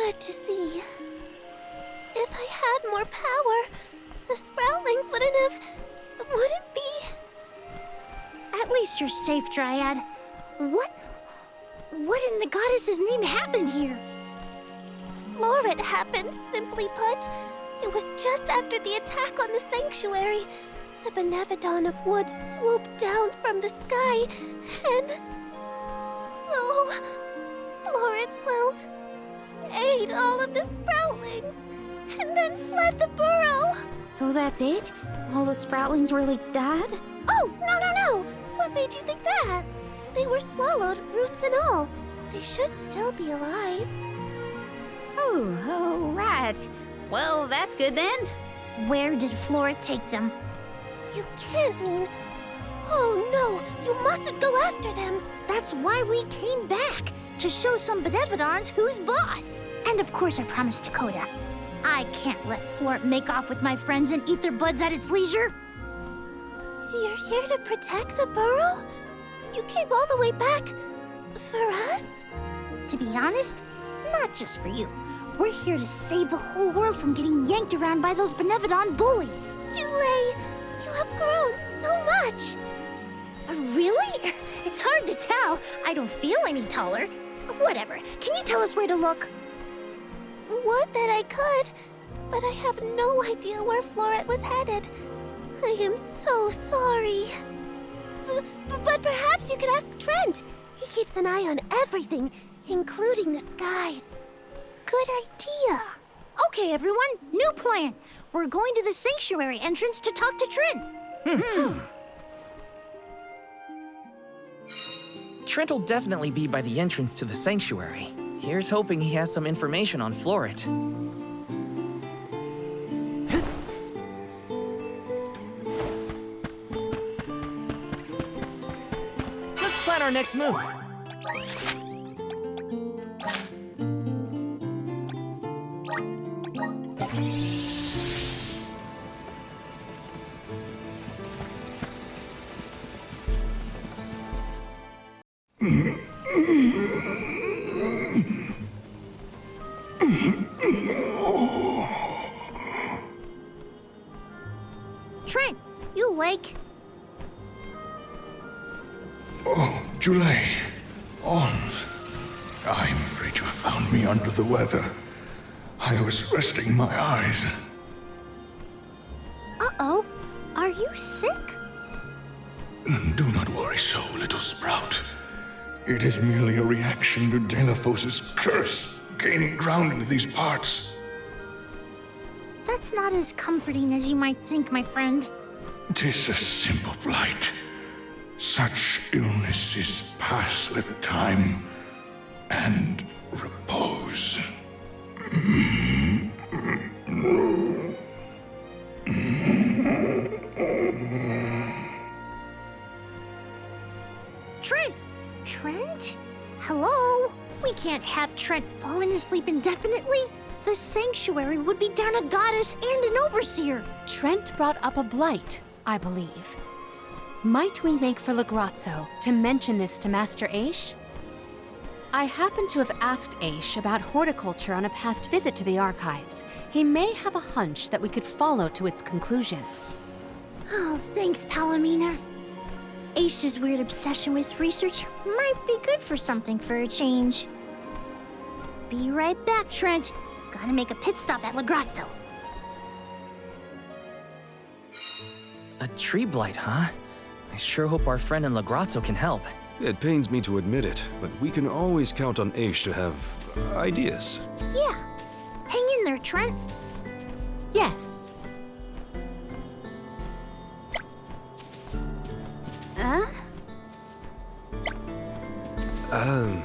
Good to see. If I had more power, the sproutlings wouldn't be... At least you're safe, Dryad. What in the goddess's name happened here? Floaret happened, simply put. It was just after the attack on the sanctuary. The Benevodon of Wood swooped down from the sky, and... Oh, Floaret, well, ate all of the sproutlings, and then fled the burrow. So that's it? All the sproutlings really died? Oh, no. What made you think that? They were swallowed, roots and all. They should still be alive. Oh, right. Well, that's good then. Where did Floret take them? You can't mean... Oh no, you mustn't go after them. That's why we came back, to show some Benevodons who's boss. And of course I promised Dakota. I can't let Floret make off with my friends and eat their buds at its leisure. You're here to protect the burrow? You came all the way back for us? To be honest, not just for you. We're here to save the whole world from getting yanked around by those Benevodon bullies. Ulul, you have grown so much. Really? It's hard to tell. I don't feel any taller. Whatever. Can you tell us where to look? Would that I could, but I have no idea where Floaret was headed. I am so sorry. But perhaps you could ask Trent. He keeps an eye on everything, including the skies. Good idea. Okay, everyone, new plan. We're going to the sanctuary entrance to talk to Trent. Trent will definitely be by the entrance to the sanctuary. Here's hoping he has some information on Floaret. Let's plan our next move. Trent, you awake? Oh, Julie. Ons. I'm afraid you found me under the weather. I was resting my eyes. Uh-oh. Are you sick? Do not worry so, little sprout. It is merely a reaction to Delaphos's curse gaining ground in these parts. That's not as comforting as you might think, my friend. 'Tis a simple blight. Such illnesses pass with time and repose. Trent? Hello? We can't have Trent falling asleep indefinitely. The sanctuary would be down a goddess and an overseer. Trent brought up a blight, I believe. Might we make for Legrazzo to mention this to Master Aish? I happen to have asked Aish about horticulture on a past visit to the archives. He may have a hunch that we could follow to its conclusion. Oh, thanks, Palomina. Aish's weird obsession with research might be good for something for a change. Be right back, Trent. Gotta make a pit stop at Legrazzo. A tree blight, huh? I sure hope our friend in Legrazzo can help. It pains me to admit it, but we can always count on Aish to have ideas. Yeah. Hang in there, Trent. Yes. Huh? Oh.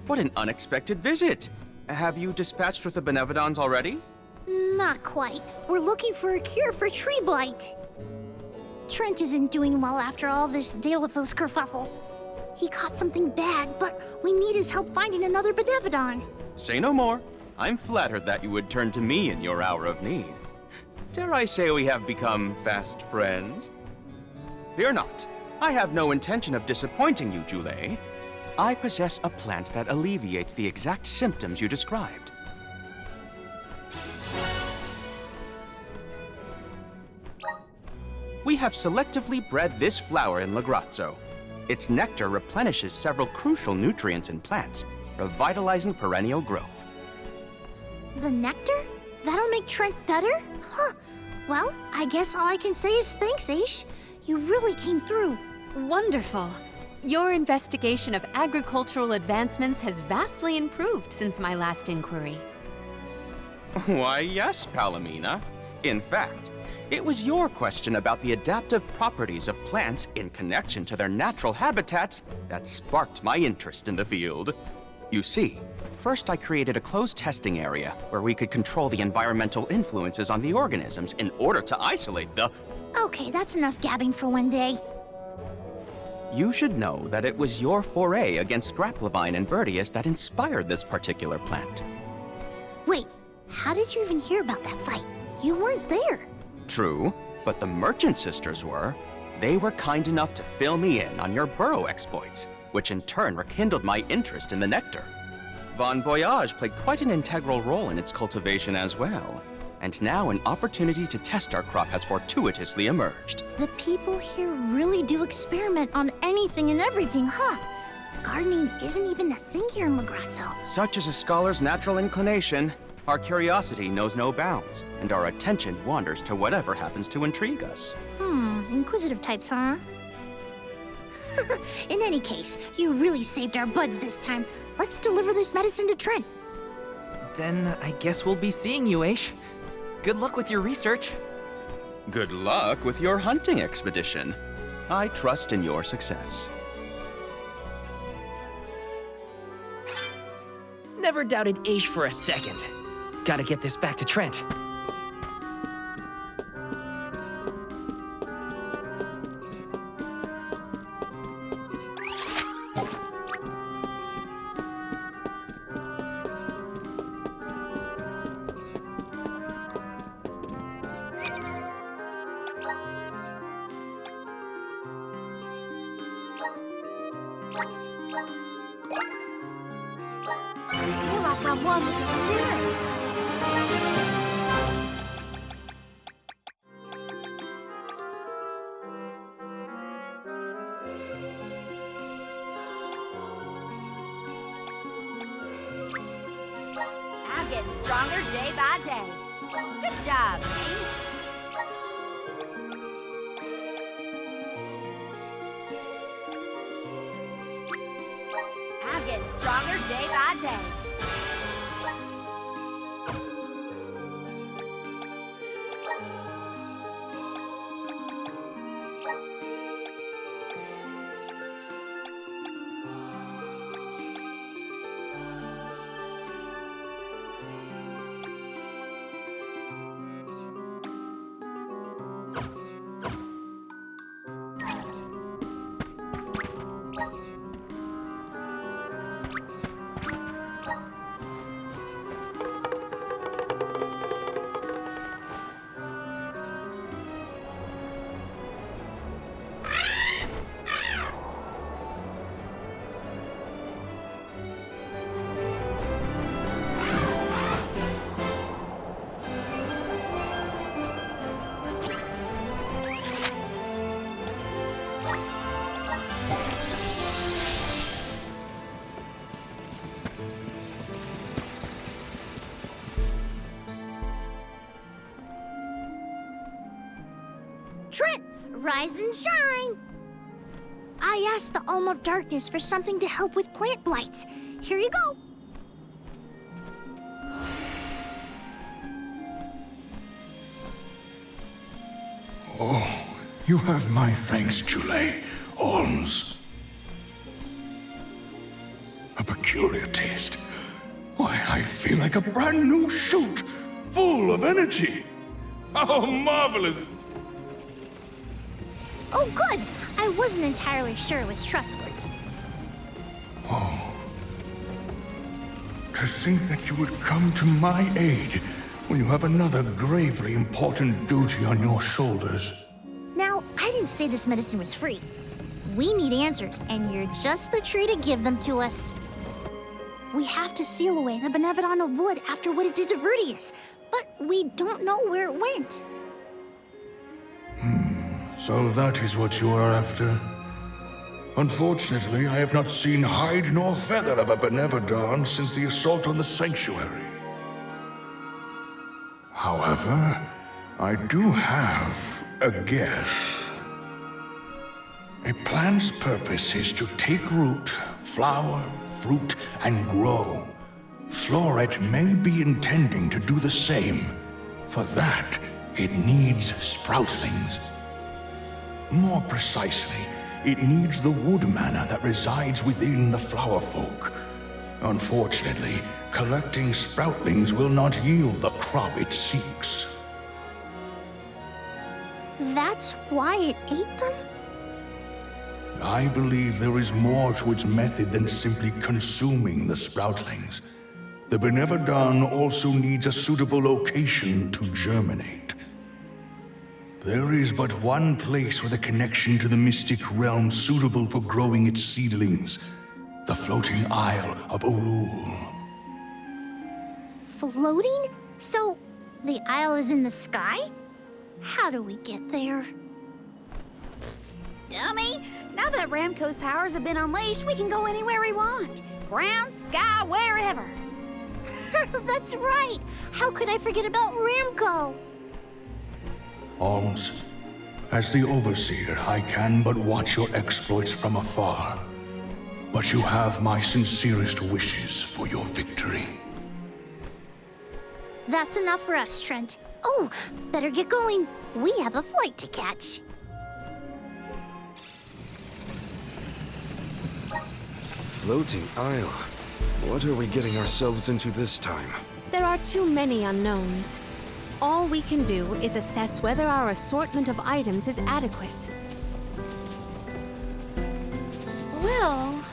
What an unexpected visit! Have you dispatched with the Benevodons already? Not quite. We're looking for a cure for tree blight. Trent isn't doing well after all this Delphos kerfuffle. He caught something bad, but we need his help finding another Benevodon. Say no more. I'm flattered that you would turn to me in your hour of need. Dare I say we have become fast friends? Fear not. I have no intention of disappointing you, Jule. I possess a plant that alleviates the exact symptoms you described. We have selectively bred this flower in Legrazzo. Its nectar replenishes several crucial nutrients in plants, revitalizing perennial growth. The nectar? That'll make Trent better? Huh. Well, I guess all I can say is thanks, Aish. You really came through. Wonderful. Your investigation of agricultural advancements has vastly improved since my last inquiry. Why, yes, Palomina. In fact, it was your question about the adaptive properties of plants in connection to their natural habitats that sparked my interest in the field. You see, first I created a closed testing area where we could control the environmental influences on the organisms in order to isolate the... Okay, that's enough gabbing for one day. You should know that it was your foray against Grapplevine and Vertius that inspired this particular plant. Wait, how did you even hear about that fight? You weren't there. True, but the Merchant Sisters were. They were kind enough to fill me in on your burrow exploits, which in turn rekindled my interest in the nectar. Von Voyage played quite an integral role in its cultivation as well. And now an opportunity to test our crop has fortuitously emerged. The people here really do experiment on anything and everything, huh? Gardening isn't even a thing here in Legrazzo. Such is a scholar's natural inclination. Our curiosity knows no bounds, and our attention wanders to whatever happens to intrigue us. Inquisitive types, huh? In any case, you really saved our buds this time. Let's deliver this medicine to Trent. Then I guess we'll be seeing you, Aish. Good luck with your research. Good luck with your hunting expedition. I trust in your success. Never doubted Aish for a second. Gotta get this back to Trent. I feel like I'm one with the spirits. I'm getting stronger day by day. Good job, me. I'm getting stronger day by day. Trent, rise and shine! I asked the Alm of Darkness for something to help with plant blights. Here you go. Oh, you have my thanks, Jule. Alms. A peculiar taste. Why, I feel like a brand new shoot, full of energy. How marvelous! Oh, good! I wasn't entirely sure it was trustworthy. Oh. To think that you would come to my aid when you have another gravely important duty on your shoulders. Now, I didn't say this medicine was free. We need answers, and you're just the tree to give them to us. We have to seal away the Benevodon of Wood after what it did to Vertius, but we don't know where it went. So that is what you are after? Unfortunately, I have not seen hide nor feather of a Benevodon since the assault on the sanctuary. However, I do have a guess. A plant's purpose is to take root, flower, fruit, and grow. Floaret may be intending to do the same. For that, it needs sproutlings. More precisely, it needs the wood mana that resides within the flower folk. Unfortunately, collecting sproutlings will not yield the crop it seeks. That's why it ate them? I believe there is more to its method than simply consuming the sproutlings. The Benevodon also needs a suitable location to germinate. There is but one place with a connection to the mystic realm suitable for growing its seedlings. The floating isle of Ulul. Floating? So, the isle is in the sky? How do we get there? Dummy! Now that Ramco's powers have been unleashed, we can go anywhere we want. Ground, sky, wherever. That's right! How could I forget about Ramco? Alms, as the Overseer, I can but watch your exploits from afar. But you have my sincerest wishes for your victory. That's enough for us, Trent. Oh, better get going. We have a flight to catch. Floating isle. What are we getting ourselves into this time? There are too many unknowns. All we can do is assess whether our assortment of items is adequate. Well...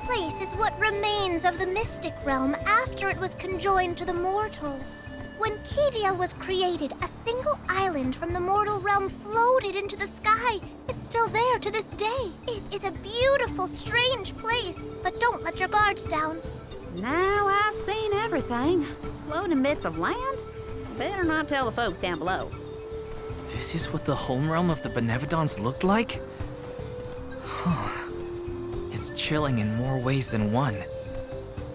This is what remains of the mystic realm after it was conjoined to the mortal. When Kadiel was created, a single island from the mortal realm floated into the sky. It's still there to this day. It is a beautiful, strange place, but don't let your guards down. Now I've seen everything. Floating bits of land? Better not tell the folks down below. This is what the home realm of the Benevodons looked like? Huh. It's chilling in more ways than one.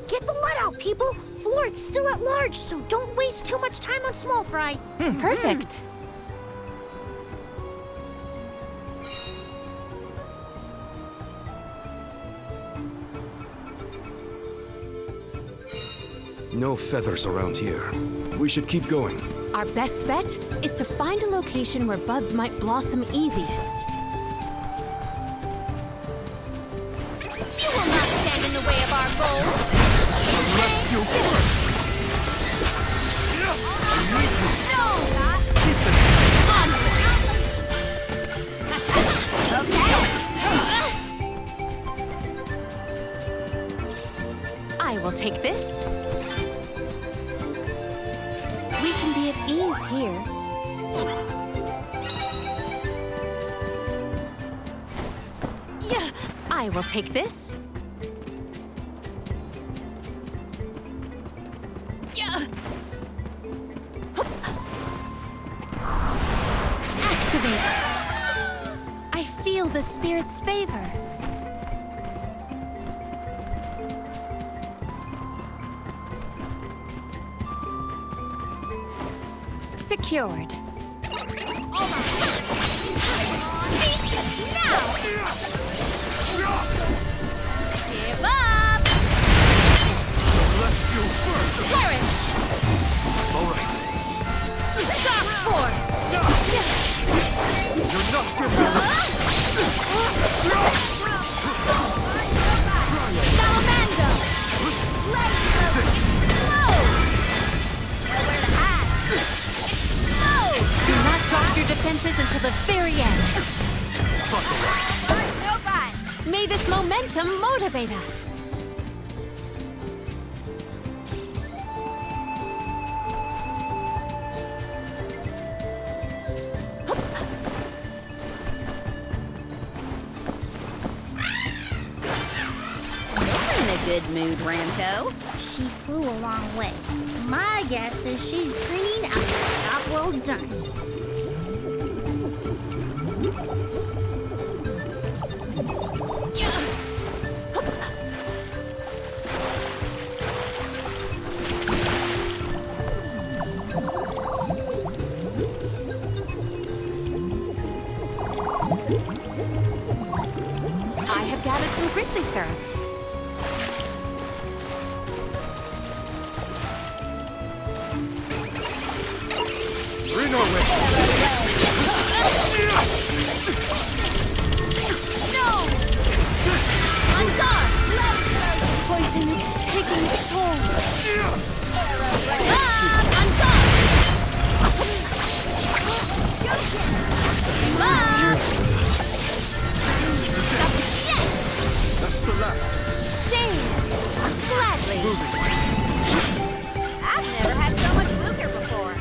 Get the let out, people! Floret's still at large, so don't waste too much time on small fry. Perfect. No feathers around here. We should keep going. Our best bet is to find a location where buds might blossom easiest. You will not stand in the way of our goal! No! Onward! I will take this. Activate. I feel the spirit's favor. Secured. Now! Give up! Parish! Alright. Dark Force! You're not giving me Salamander! Slow! Nowhere to hide! Do not drop your defenses until the very end. No bite! May this momentum motivate us. You're in a good mood, Ramco. She flew a long way. My guess is she's bringing out the job well done. I have gathered some grizzly syrup. Bring our way. No! On guard! Poison is taking its toll. On guard! That's the last. Shame. Gladly. I've never had so much lucre before.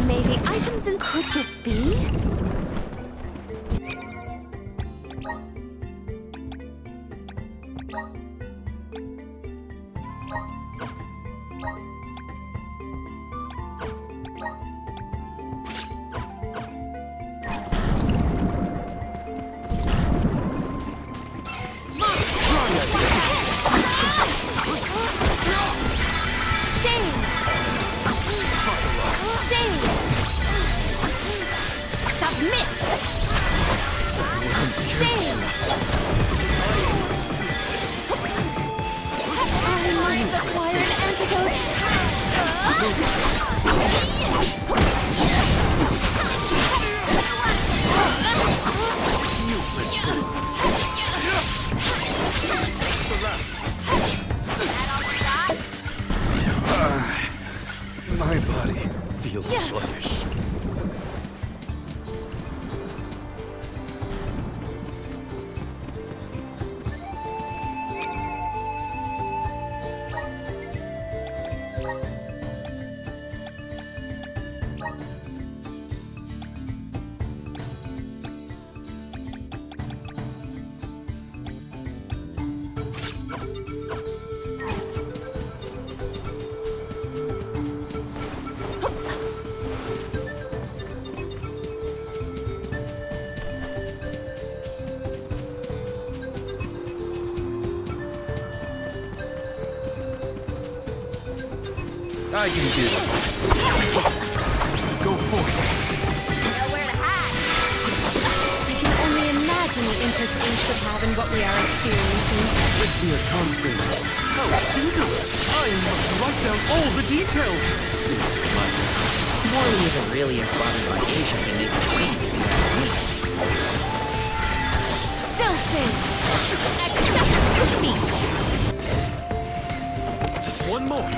May the items in... Could this be? Shame! Shame! Submit! Shame! I must acquire an antidote. My body feels sluggish. I can do it. Go for it. Nowhere to hide. I can only imagine the interest Ace would have in what we are experiencing. This be a constant. How singular. I must write down all the details. Morley isn't really as bothered by Ace as he needs to see, if you ask me. Selfie! Accept defeat! Just one more.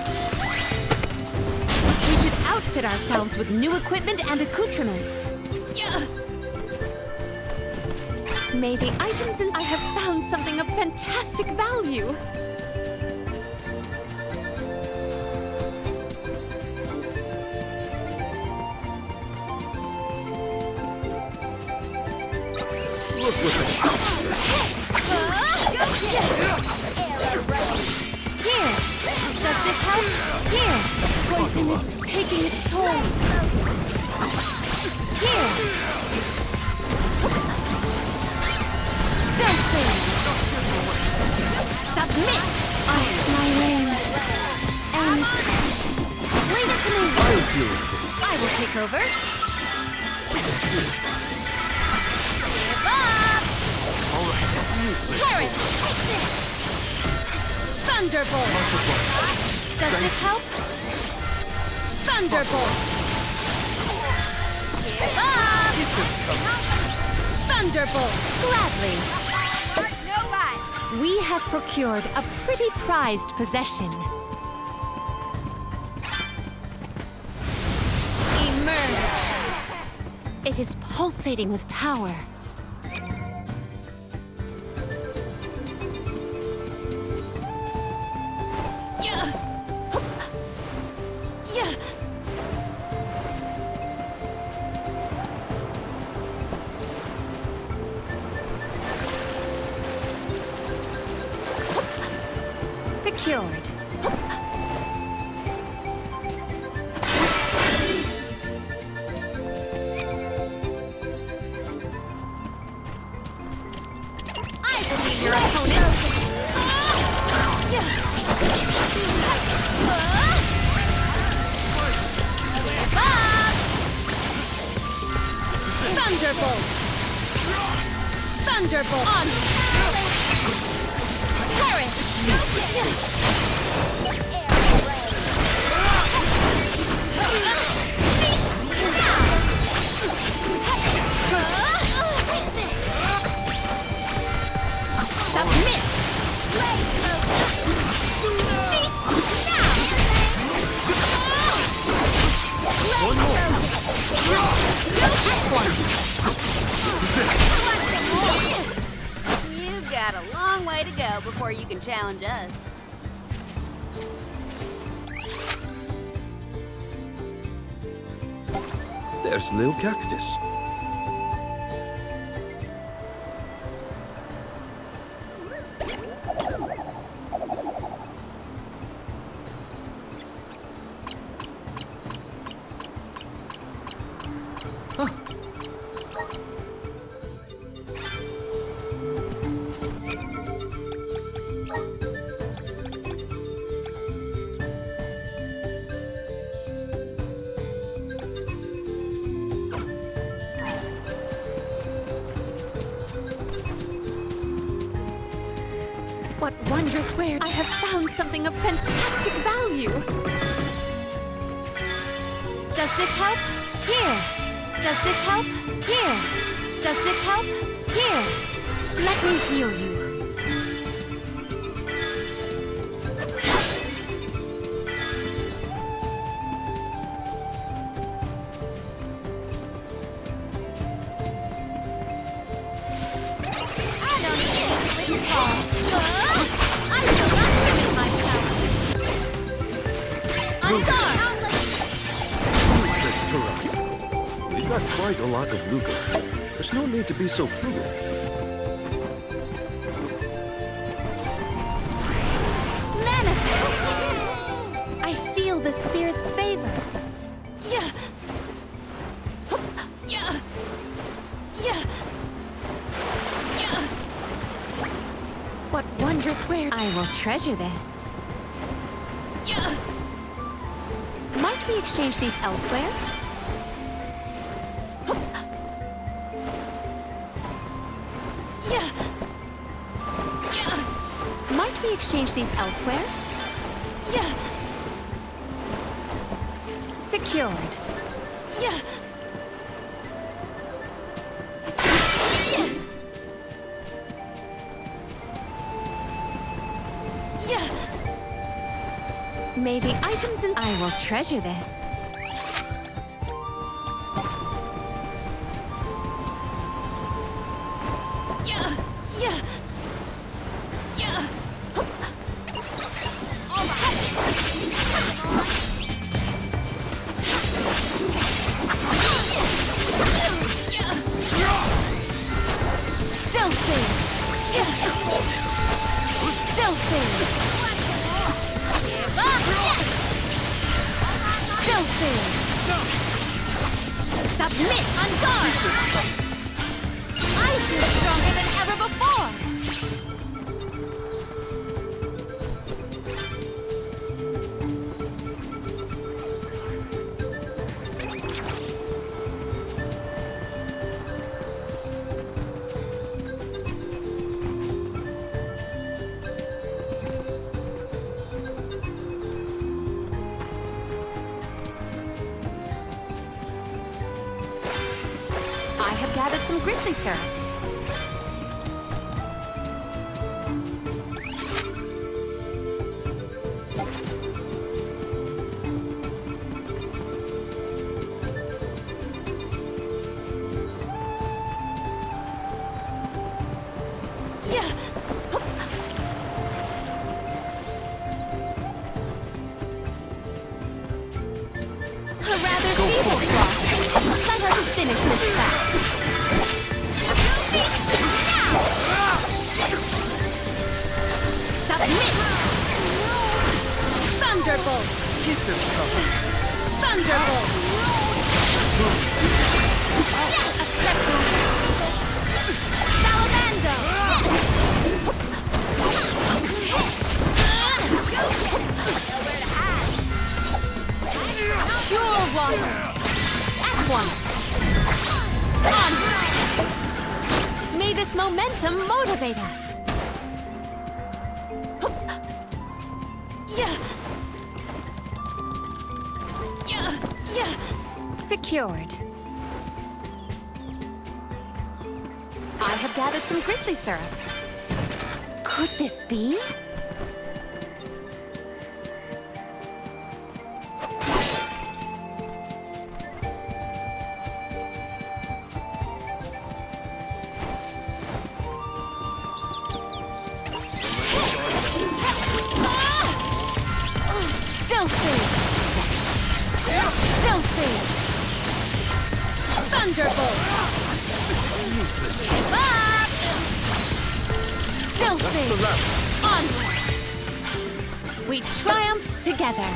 We should outfit ourselves with new equipment and accoutrements. May the items in... I have found something of fantastic value. Here! Does this help? Here! Poison is taking its toll. Here! Something! Submit! I have my reign. And... leave it to me! I'll deal with this. I will take over. Give up! Parish! Take this! Thunderbolt! Does this help? Thunderbolt! Give up! Thunderbolt! Gladly! We have procured a pretty prized possession. Emerge! It is pulsating with power. Secured. I will be your opponent. Thunderbolt! Thunderbolt! On! Perish! Submit! One more. You've got a long way to go before you can challenge us. There's Lil Cactus. What wondrous wares! I have found something of fantastic value! Does this help? Here! Does this help? Here! Does this help? Here! Let me heal you. We've got quite a lot of lucre. There's no need to be so frugal. Manifest! I feel the spirit's favor. Yeah. Yeah. Yeah. Yeah. What wondrous wares! I will treasure this. Yeah. Might we exchange these elsewhere? Yeah. Yeah. Might we exchange these elsewhere? Yeah. Secured. Yeah. Yeah. Maybe items in... I will treasure this. Yeah. Yeah. Yeah. All right. Selfie! Give up! Selfie! Submit on guard! I feel stronger than ever before! I have gathered some grizzly syrup. A rather feeble plot. Let us finish this fast. Submit! Thunderbolt! Thunderbolt! A second! Salamander! Pure water! At once! Onward! May this momentum motivate us! Secured. I have gathered some grizzly syrup. Could this be? Thunderbolt! Give up! Selfie! Onward! We triumph together.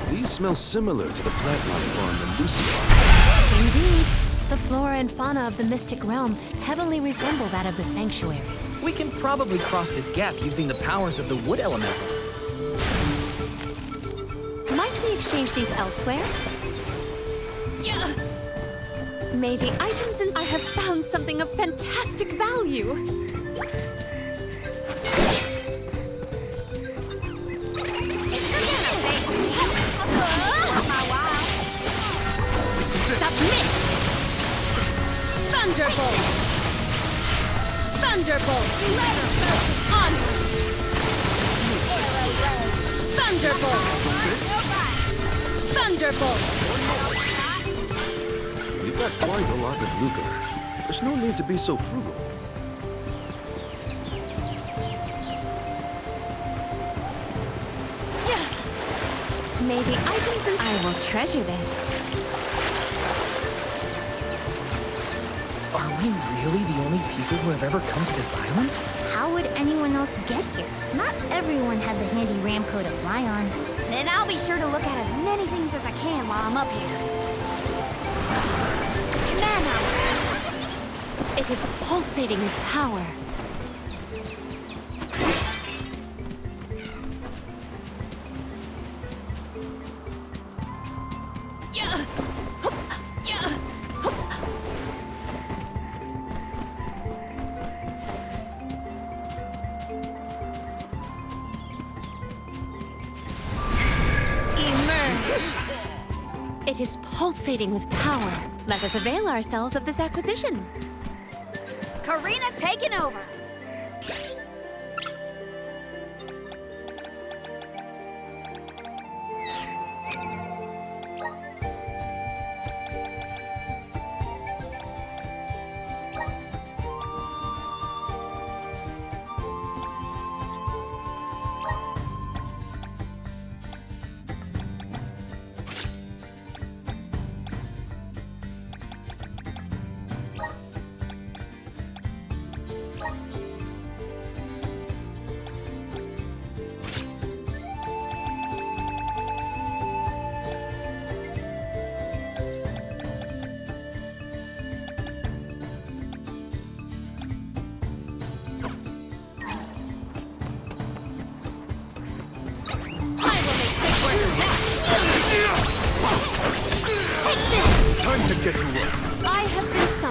These smell similar to the plant life form in Lucia. Indeed, the flora and fauna of the mystic realm heavily resemble that of the sanctuary. We can probably cross this gap using the powers of the wood elemental. Might we exchange these elsewhere? May the items in I have found something of fantastic value. Submit! Thunderbolt! Thunderbolt! On! Thunderbolt! Thunderbolt! You've got quite a lot of lucre. There's no need to be so frugal. May the items in I will treasure this. Are we really the only people who have ever come to this island? How would anyone else get here? Not everyone has a handy ramco to fly on. Then I'll be sure to look at as many things as I can while I'm up here. Mana! It is pulsating with power. It is pulsating with power. Let us avail ourselves of this acquisition. Karina taking over!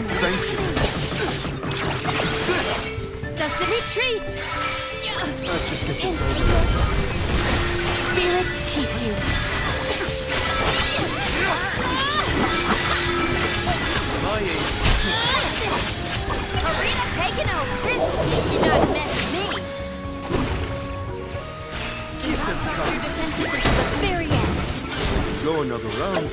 on it. Thank you. Does the retreat! Let's just get this over. Spirits keep you. Arena taking over. This will teach you not to mess with me. Drop your defenses until the very end. Go another round.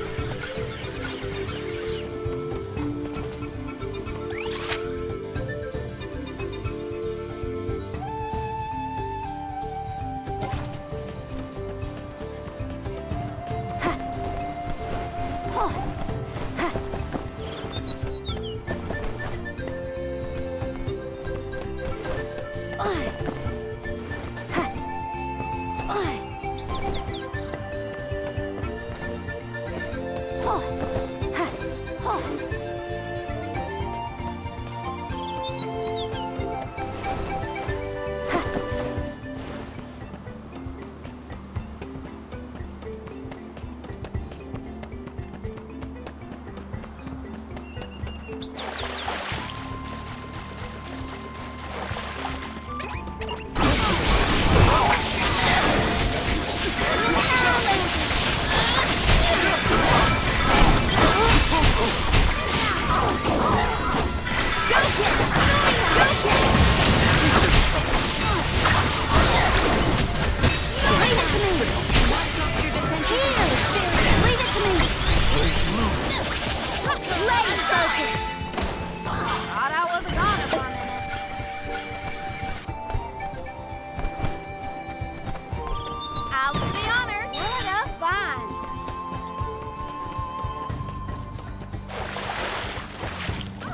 I'll do the honor. What a find!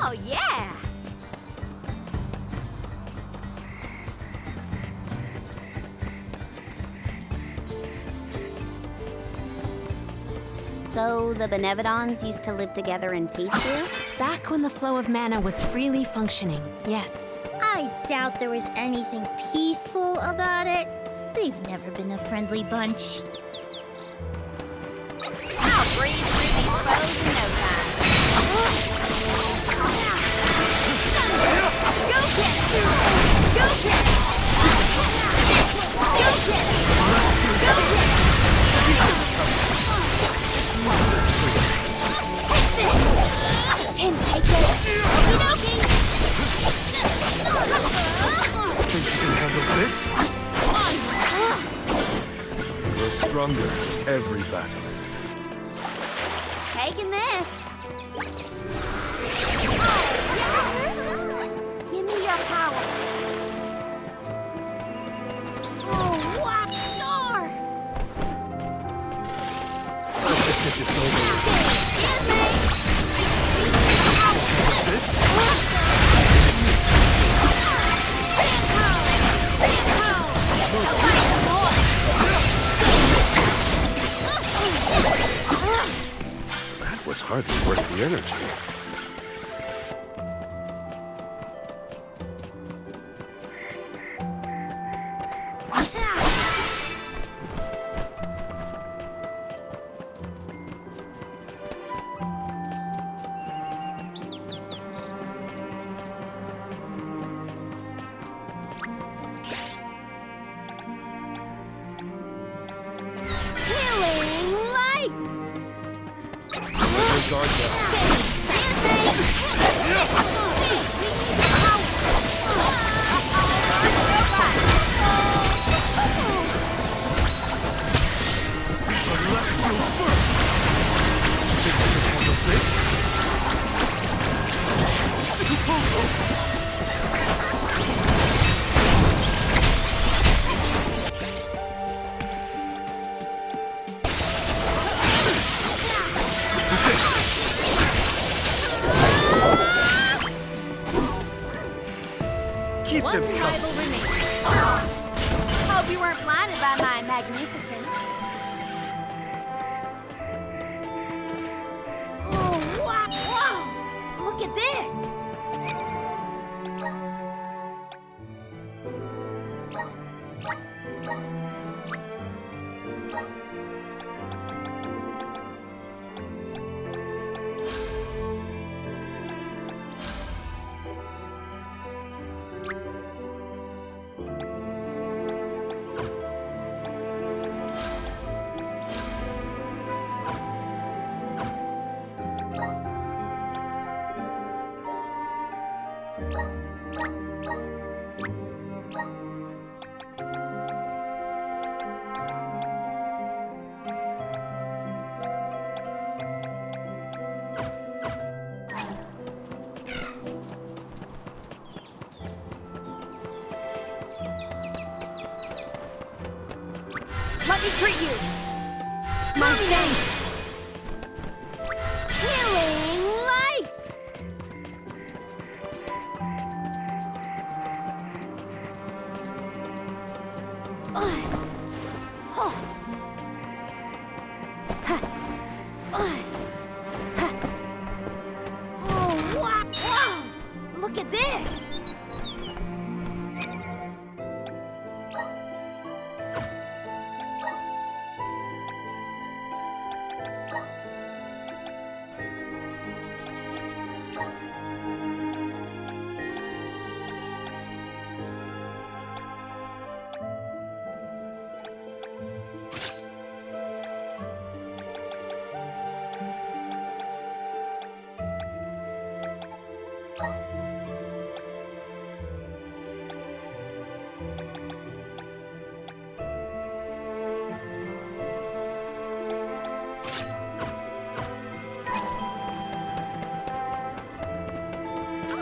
Oh, yeah. So the Benevodons used to live together in peace here? Back when the flow of mana was freely functioning, yes. I doubt there was anything peaceful about it. They've never been a friendly bunch. I'll breeze through these foes in no time. Go get it! Go get it! Go get it! Go get it! Can take it. Okie Think you can handle this? Grow stronger every battle. Taking this. Give me your power. Oh, what? Star! Let's just get this over with. This? That was hardly worth the energy. Healing light! Guard that. Keep One them rival coming. remains. Hope you weren't blinded by my magnificence. Oh, wow! Whoa! Look at this! me treat you. My thanks! Healing light. Oh, wow! Look at this.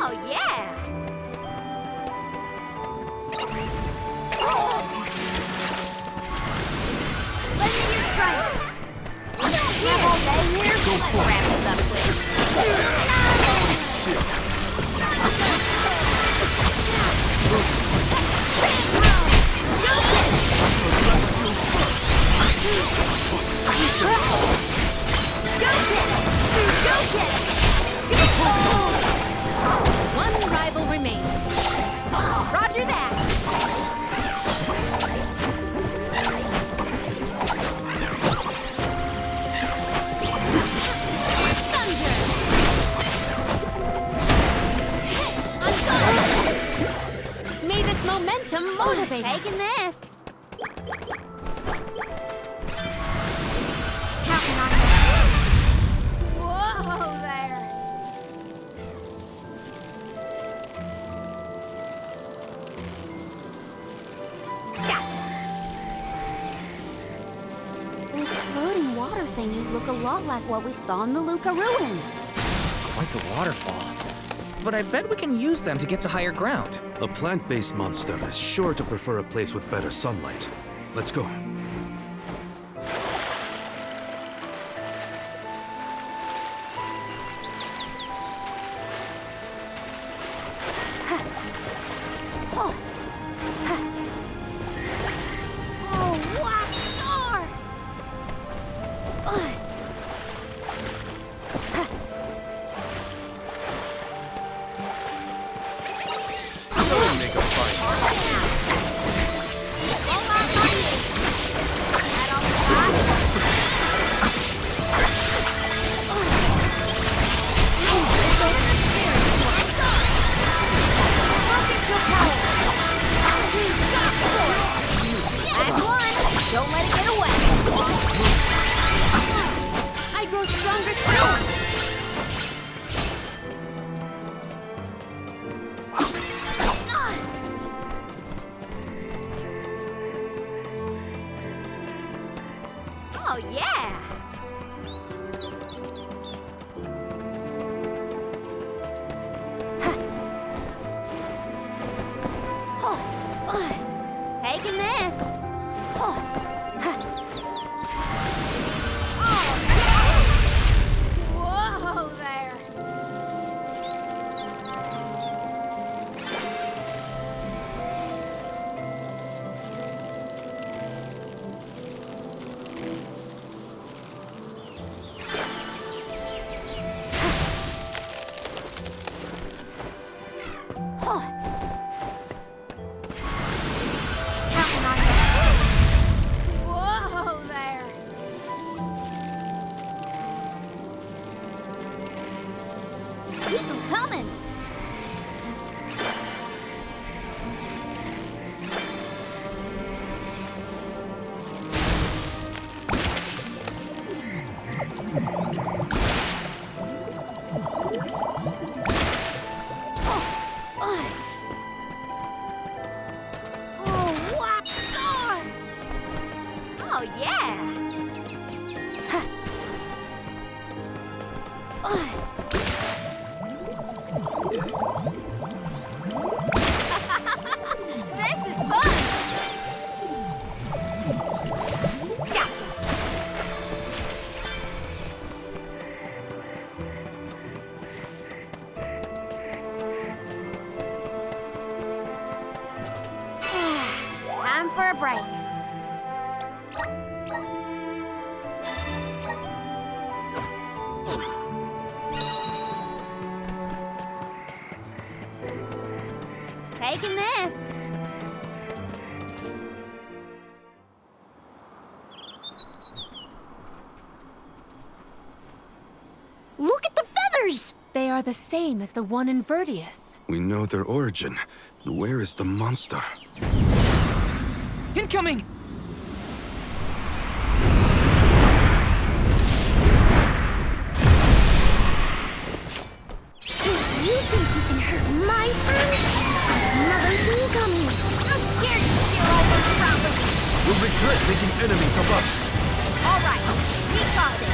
Oh, yeah! Lend me your strength! We don't have all day here. Let's wrap this up quick. One rival remains. Roger that! May this momentum motivate us. Taking this. Counting on you. Whoa there. Gotcha. Those floating water thingies look a lot like what we saw in the Luca ruins. It's quite the waterfall. But I bet we can use them to get to higher ground. A plant-based monster is sure to prefer a place with better sunlight. Let's go. Oh, wow, star! Last one! Don't let it get away! I grow stronger still. Oh, yeah! Taking this. Whoa there. Counting on you. Whoa there. Keep them coming. Oh, what star! Oh, yeah! break. Taking this. Look at the feathers! They are the same as the one in Verdius. We know their origin. Where is the monster? Incoming! You think you can hurt my friends? Another thing coming. How dare you steal all those properties? You'll regret making enemies of us. All right, we got this.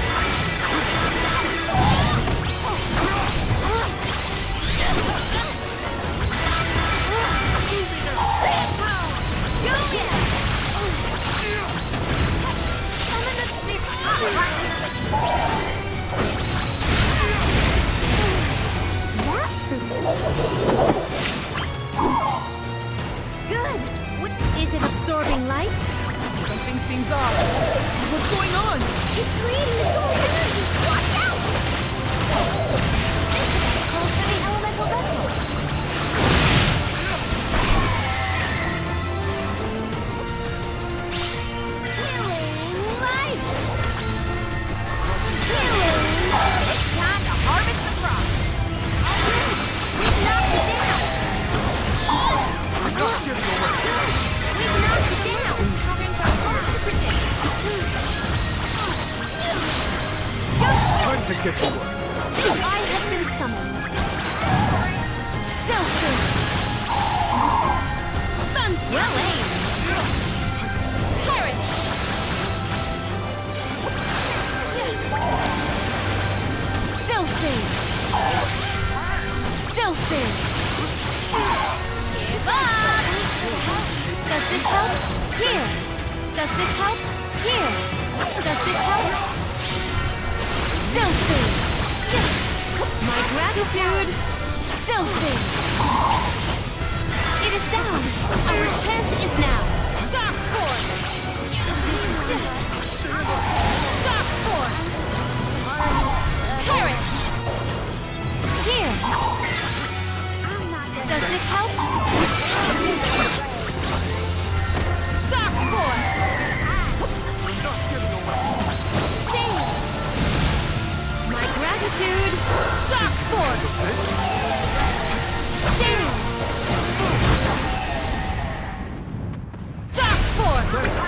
Good! What is it absorbing light? Something seems off. What's going on? It's creating its own energy! Watch out! This calls for the elemental vessel. Healing light! Healing! It's time to harvest the crop. We've knocked it down! We're not getting away. We've knocked it down! Children's are hard to predict. Time to get to work. I have been summoned. Selfie! Well aimed. Perish! Selfie! Selfie! Give up. Does this help? Here! Does this help? Here! Does this help? Selfie! My gratitude! Selfie! It is down! Our chance is now! Dark Force! Dark Force! Perish! Here! Does this help? Dark Force! Shade! My gratitude! Dark Force! Shade! Dark Force!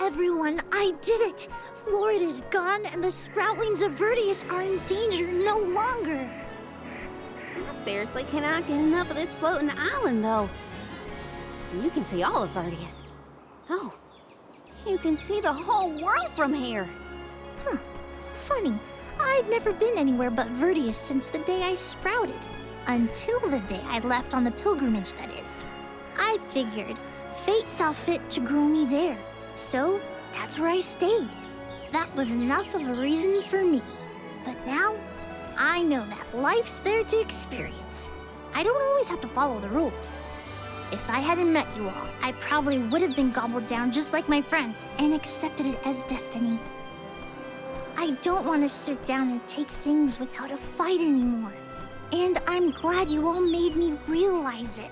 Everyone, I did it! Floaret is gone, and the sproutlings of Verdius are in danger no longer. I seriously cannot get enough of this floating island, though. You can see all of Verdius. Oh, you can see the whole world from here. Funny, I'd never been anywhere but Verdius since the day I sprouted. Until the day I left on the pilgrimage, that is. I figured fate saw fit to grow me there, so that's where I stayed. That was enough of a reason for me. But now, I know that life's there to experience. I don't always have to follow the rules. If I hadn't met you all, I probably would have been gobbled down just like my friends and accepted it as destiny. I don't want to sit down and take things without a fight anymore. And I'm glad you all made me realize it.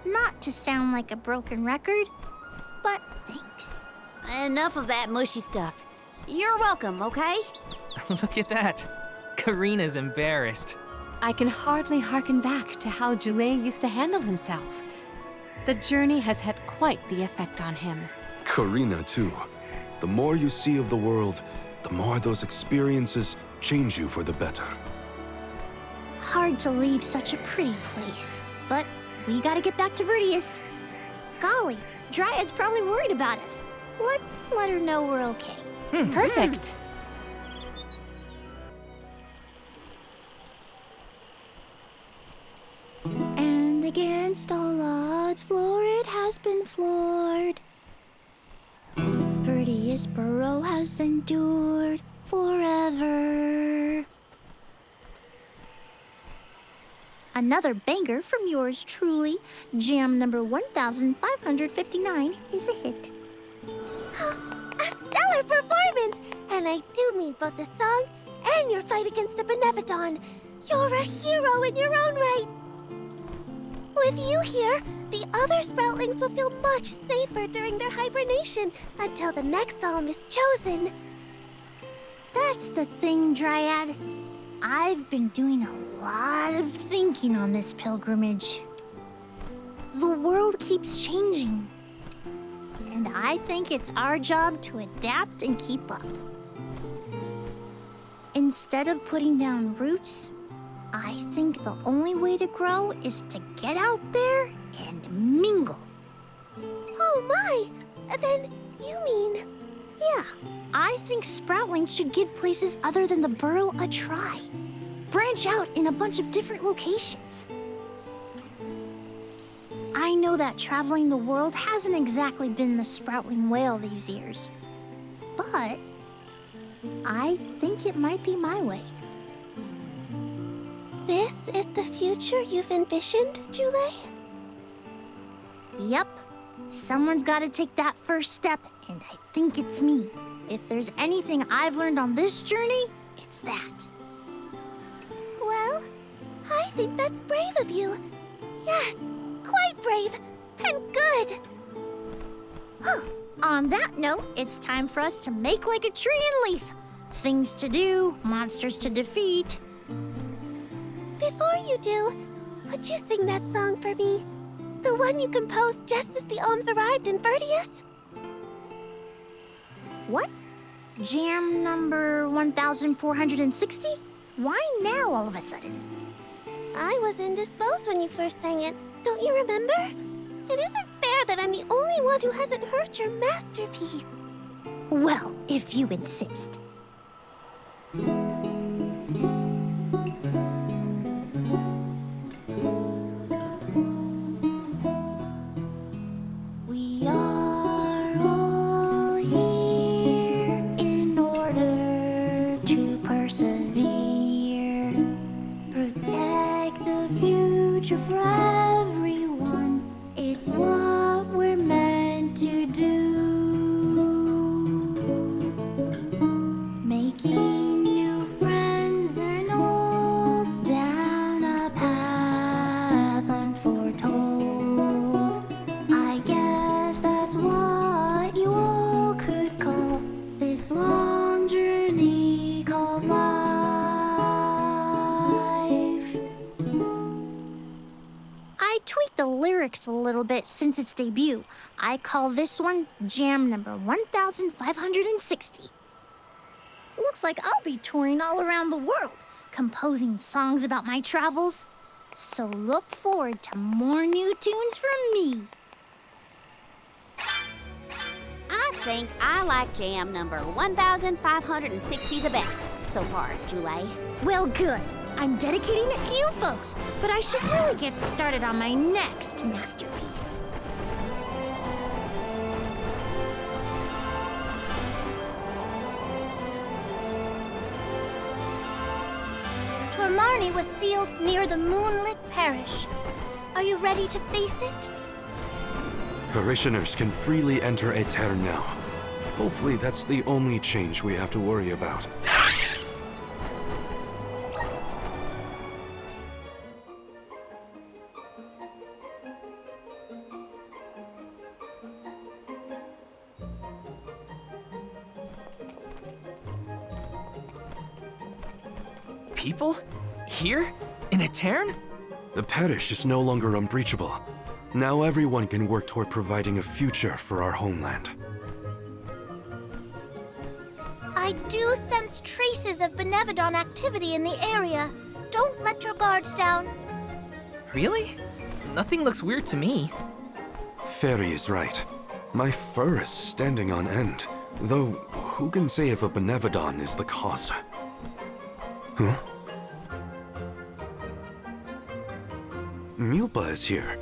Not to sound like a broken record, but thanks. Enough of that mushy stuff. You're welcome, okay? Look at that. Karina's embarrassed. I can hardly hearken back to how Julay used to handle himself. The journey has had quite the effect on him. Karina, too. The more you see of the world, the more those experiences change you for the better. Hard to leave such a pretty place, but we gotta get back to Verdius. Golly, Dryad's probably worried about us. Let's let her know we're okay. Perfect. And against all odds, Floaret has been floored. Verdius This burrow has endured forever. Another banger from yours truly. Jam number 1559 is a hit. A stellar performance! And I do mean both the song and your fight against the Benevodon. You're a hero in your own right. With you here, the other sproutlings will feel much safer during their hibernation until the next alm is chosen. That's the thing, Dryad. I've been doing a lot of thinking on this pilgrimage. The world keeps changing, and I think it's our job to adapt and keep up. Instead of putting down roots, I think the only way to grow is to get out there and mingle. Oh my! Then you mean... Yeah, I think sproutlings should give places other than the burrow a try. Branch out in a bunch of different locations. I know that traveling the world hasn't exactly been the sproutling whale these years, but I think it might be my way. This is the future you've envisioned, Jule? Yep. Someone's got to take that first step, and I think it's me. If there's anything I've learned on this journey, it's that. Well, I think that's brave of you. Yes, quite brave and good. On that note, it's time for us to make like a tree and leaf. Things to do, monsters to defeat. Before you do, would you sing that song for me? The one you composed just as the alms arrived in Vertius? What? Jam number 1460? Why now all of a sudden? I was indisposed when you first sang it. Don't you remember? It isn't fair that I'm the only one who hasn't heard your masterpiece. Well, if you insist. We are all here in order to persevere. Protect the future for everyone. It's what we're meant to do. Making new friends and old down a path unforetold. I guess that's what you all could call this long journey called life. I tweaked the lyrics a little bit since its debut. I call this one Jam number 1560. Looks like I'll be touring all around the world, composing songs about my travels. So look forward to more new tunes from me. I think I like jam number 1560 the best so far, Jule. Well, good. I'm dedicating it to you folks, but I should really get started on my next masterpiece. Tormarni was sealed near the moonlit parish. Are you ready to face it? Parishioners can freely enter Etaern now. Hopefully that's the only change we have to worry about. People? Here? In Etaern? The parish is no longer unbreachable. Now everyone can work toward providing a future for our homeland. I do sense traces of Benevodon activity in the area. Don't let your guards down. Really? Nothing looks weird to me. Fairy is right. My fur is standing on end. Though, who can say if a Benevodon is the cause? Huh? Milpa is here.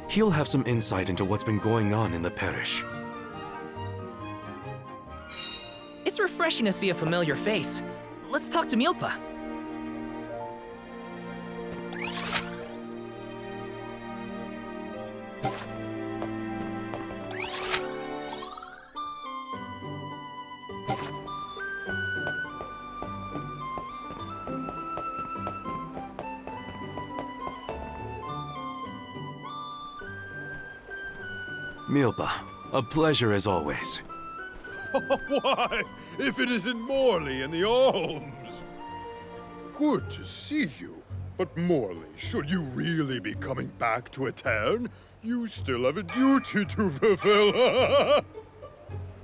He'll have some insight into what's been going on in the parish. refreshing to see a familiar face. Let's talk to Milpa. Milpa, a pleasure as always. Why, if it isn't Morley in the Olms! Good to see you. But Morley, should you really be coming back to Etaern, you still have a duty to fulfill.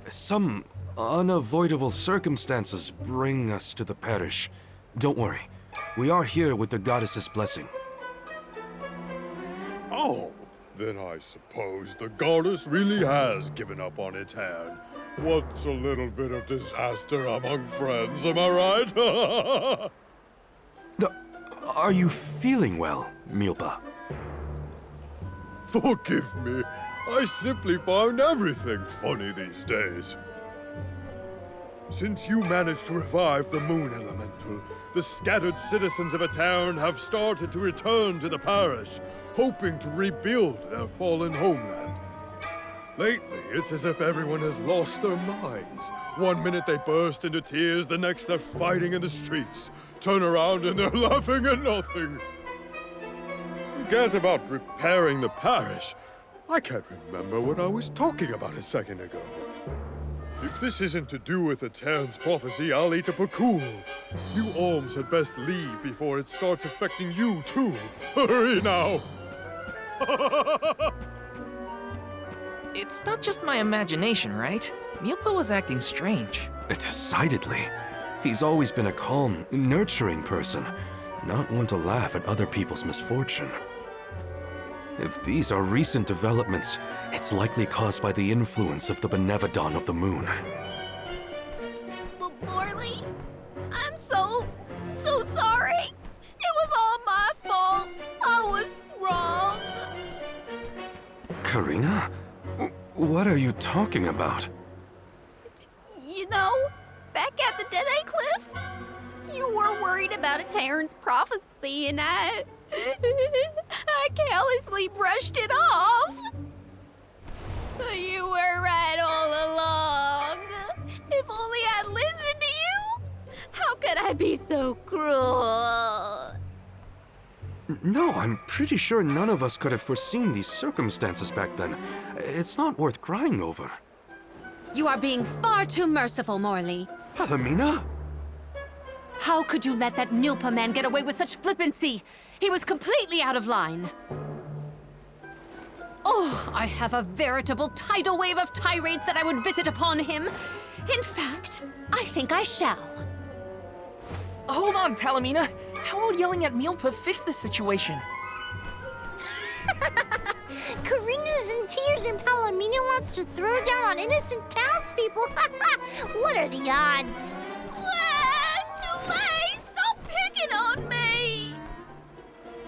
Some unavoidable circumstances bring us to the parish. Don't worry, we are here with the goddess's blessing. Oh, then I suppose the goddess really has given up on Etaern. What's a little bit of disaster among friends, am I right? Are you feeling well, Milpa? Forgive me. I simply find everything funny these days. Since you managed to revive the moon elemental, the scattered citizens of Etaern have started to return to the parish, hoping to rebuild their fallen homeland. Lately, it's as if everyone has lost their minds. One minute they burst into tears, the next they're fighting in the streets. Turn around and they're laughing at nothing. Forget about repairing the parish. I can't remember what I was talking about a second ago. If this isn't to do with Etaern's prophecy, I'll eat a pakul. You Olms had best leave before it starts affecting you, too. Hurry now! It's not just my imagination, right? Milpa was acting strange. Decidedly. He's always been a calm, nurturing person, not one to laugh at other people's misfortune. If these are recent developments, it's likely caused by the influence of the Benevodon of the moon. Morley, I'm so sorry. It was all my fault. I was wrong. Karina? What are you talking about? You know, back at the Dead-Eye Cliffs, you were worried about Etaern's prophecy, and I carelessly brushed it off. You were right all along. If only I'd listened to you. How could I be so cruel? No, I'm pretty sure none of us could have foreseen these circumstances back then. It's not worth crying over. You are being far too merciful, Morley. Palomina? How could you let that Nilpa man get away with such flippancy? He was completely out of line. Oh, I have a veritable tidal wave of tirades that I would visit upon him. In fact, I think I shall. Hold on, Palomina. How will yelling at Milpa fix this situation? Karina's in tears and Palomino wants to throw down on innocent townspeople. What are the odds? Too late! Stop picking on me!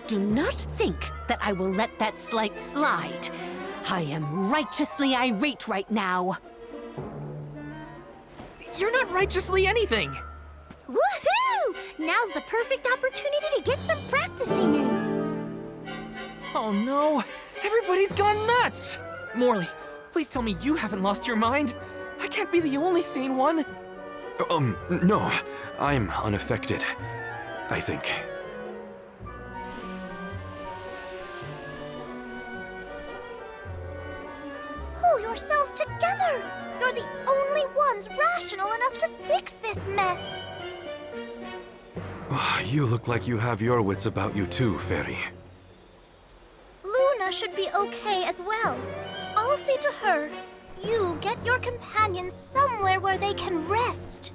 Do not think that I will let that slight slide. I am righteously irate right now. You're not righteously anything. Woohoo! Now's the perfect opportunity to get some practicing in. Oh no, everybody's gone nuts! Morley, please tell me you haven't lost your mind. I can't be the only sane one. No, I'm unaffected, I think. Pull yourselves together! You're the only ones rational enough to fix this mess. You look like you have your wits about you too, Fairy. Luna should be okay as well. I'll say to her, you get your companions somewhere where they can rest.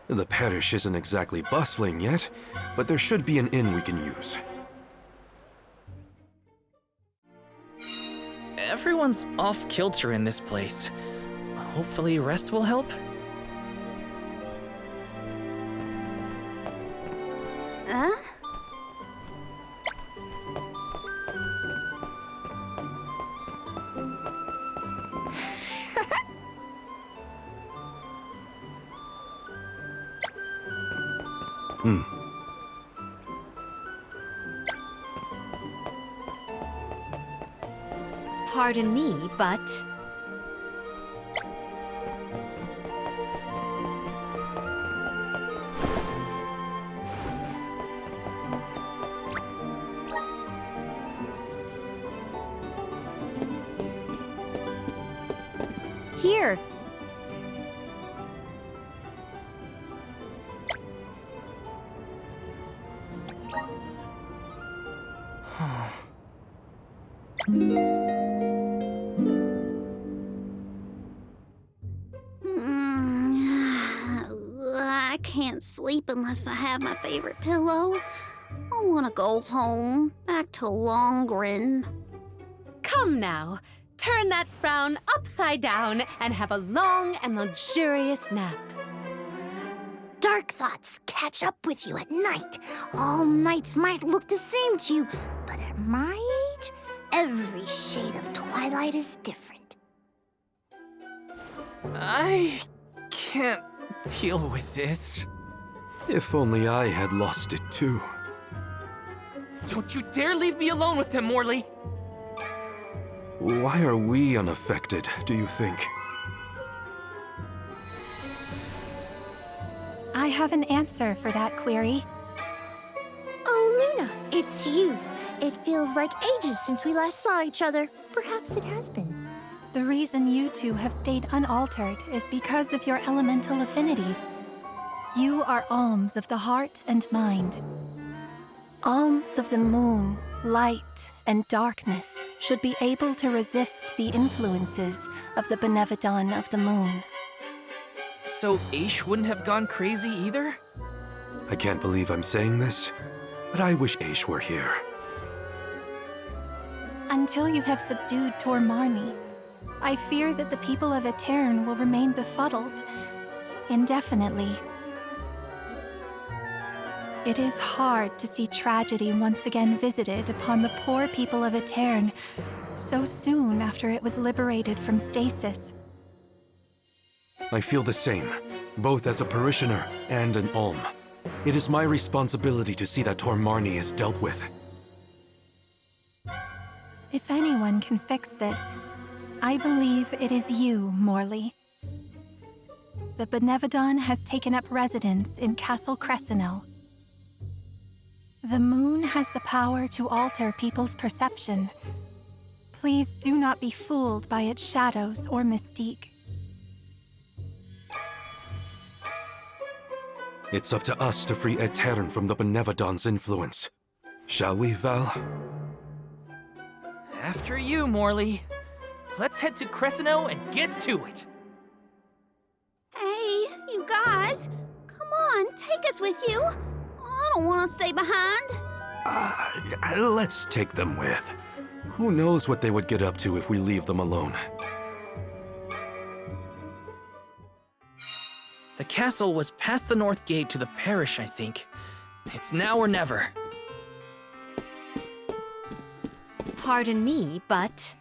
The parish isn't exactly bustling yet, but there should be an inn we can use. Everyone's off kilter in this place. Hopefully rest will help. Huh? Pardon me, but... Here. I can't sleep unless I have my favorite pillow. I want to go home, back to Longren. Come now, turn that frown upside down and have a long and luxurious nap. Dark thoughts catch up with you at night. All nights might look the same to you, but at my age, every shade of twilight is different. I can't deal with this. If only I had lost it too. Don't you dare leave me alone with them, Morley! Why are we unaffected, do you think? I have an answer for that query. Oh, Luna, it's you. It feels like ages since we last saw each other. Perhaps it has been. The reason you two have stayed unaltered is because of your elemental affinities. You are alms of the heart and mind. Alms of the moon, light, and darkness should be able to resist the influences of the Benevodon of the moon. So Aish wouldn't have gone crazy either? I can't believe I'm saying this, but I wish Aish were here. Until you have subdued Tormarni, I fear that the people of Etaern will remain befuddled indefinitely. It is hard to see tragedy once again visited upon the poor people of Etaern so soon after it was liberated from stasis. I feel the same, both as a parishioner and an alm. It is my responsibility to see that Tormarni is dealt with. If anyone can fix this, I believe it is you, Morley. The Benevodon has taken up residence in Castle Creso. The moon has the power to alter people's perception. Please do not be fooled by its shadows or mystique. It's up to us to free Etaern from the Benevodon's influence. Shall we, Val? After you, Morley. Let's head to Creso and get to it. Hey, you guys, come on, take us with you. I don't want to stay behind. Let's take them with. Who knows what they would get up to if we leave them alone. The castle was past the north gate to the parish, I think. It's now or never. Pardon me, but...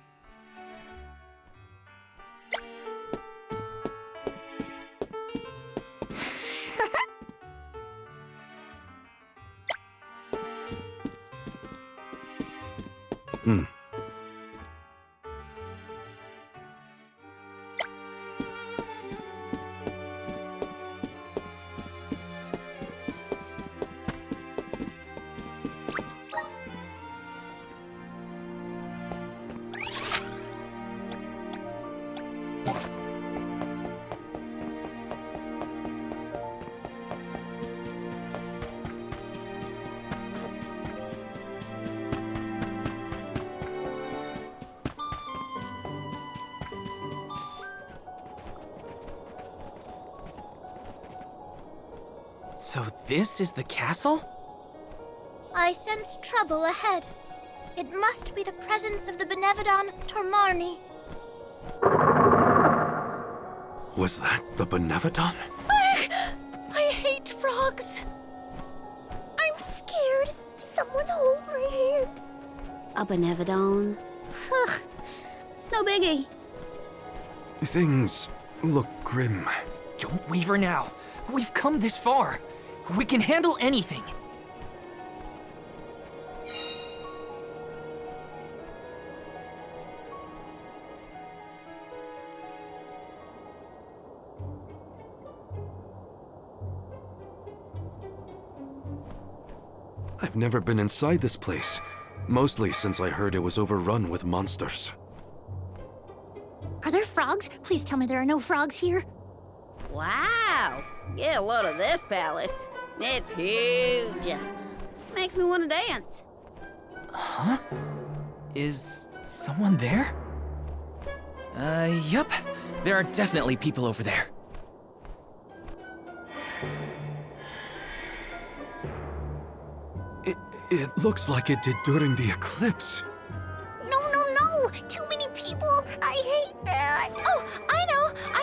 So this is the castle? I sense trouble ahead. It must be the presence of the Benevodon Tormarni. Was that the Benevodon? I hate frogs. I'm scared. Someone hold my hand. A Benevodon? Ugh, no biggie. Things look grim. Don't waver now. We've come this far. We can handle anything. I've never been inside this place, mostly since I heard it was overrun with monsters. Are there frogs? Please tell me there are no frogs here. Wow! Get a load of this palace. It's huge. Makes me want to dance. Huh? Is someone there? Yup. There are definitely people over there. It looks like it did during the eclipse. No, no, no! Too many people! I hate that! Oh, I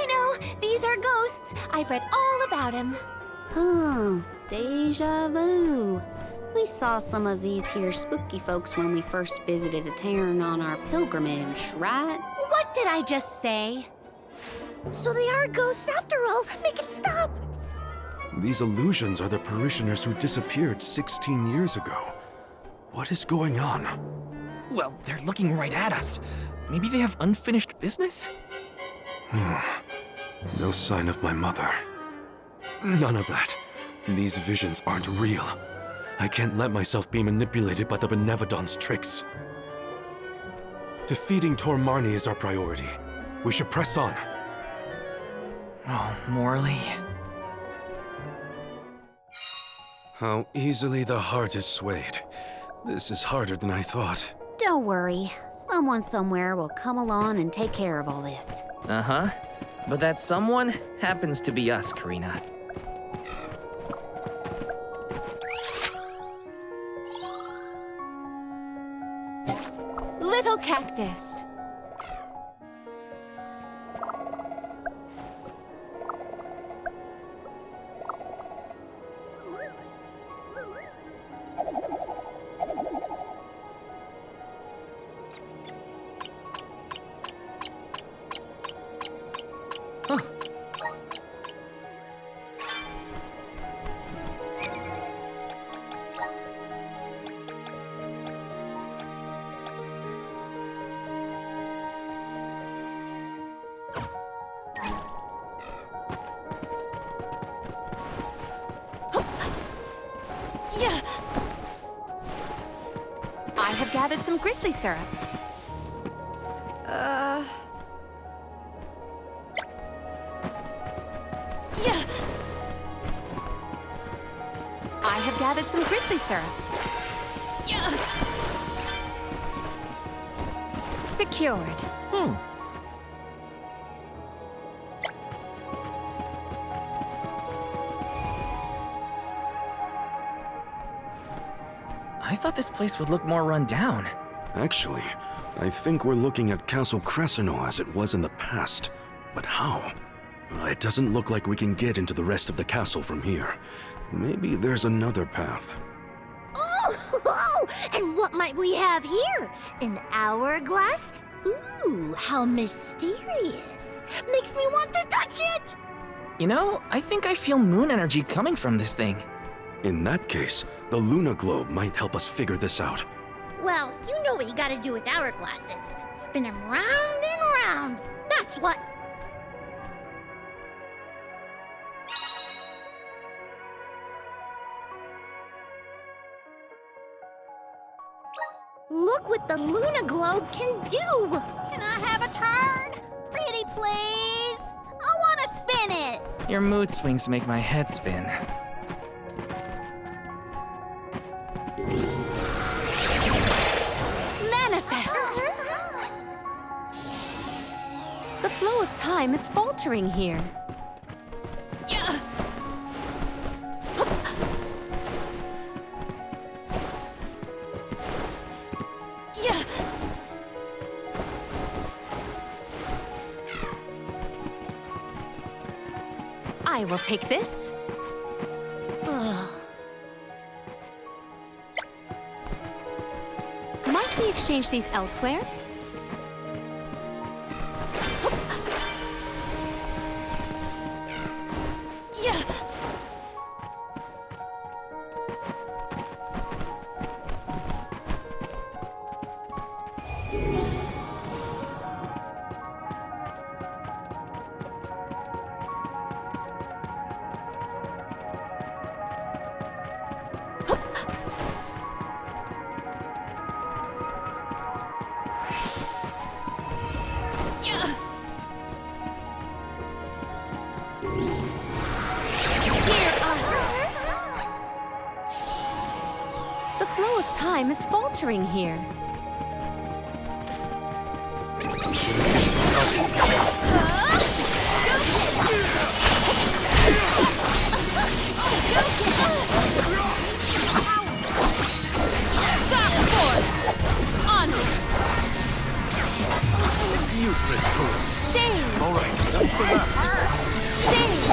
know! These are ghosts. I've read all about them. Deja vu. We saw some of these here spooky folks when we first visited Etaern on our pilgrimage, right? What did I just say? So they are ghosts after all! Make it stop! These illusions are the parishioners who disappeared 16 years ago. What is going on? Well, they're looking right at us. Maybe they have unfinished business? No sign of my mother. None of that. These visions aren't real. I can't let myself be manipulated by the Benevodon's tricks. Defeating Tormarni is our priority. We should press on. Oh, Morley. How easily the heart is swayed. This is harder than I thought. Don't worry. Someone somewhere will come along and take care of all this. Uh-huh. But that someone happens to be us, Karina. Little cactus. Huh. Yeah. I have gathered some grizzly syrup. Yeah. I have gathered some grizzly syrup. Yeah. Secured. I thought this place would look more run down. Actually, I think we're looking at Castle Creso as it was in the past. But how? It doesn't look like we can get into the rest of the castle from here. Maybe there's another path. Oh, and what might we have here? An hourglass? Ooh, how mysterious. Makes me want to touch it! You know, I think I feel moon energy coming from this thing. In that case, the Luna Globe might help us figure this out. Well, you know what you gotta do with hourglasses. Spin them round and round. That's what. Look what the Luna Globe can do! Can I have a turn? Pretty please. I want to spin it. Your mood swings make my head spin. Manifest! The flow of time is faltering here. Yeah. Yeah. I will take this. Might we exchange these elsewhere? Yeah. The flow of time is faltering here. Dark force! Onward! It's useless, tool. Shade! All right, that's the last. Shade!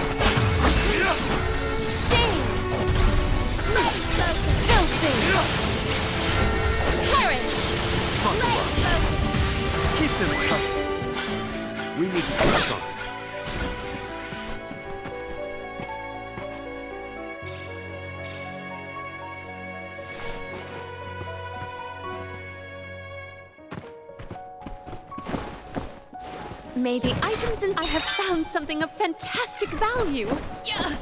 Shade! Filthy! Perish! Keep them coming. We need to crack on. May the items in... I have found something of fantastic value. Yeah.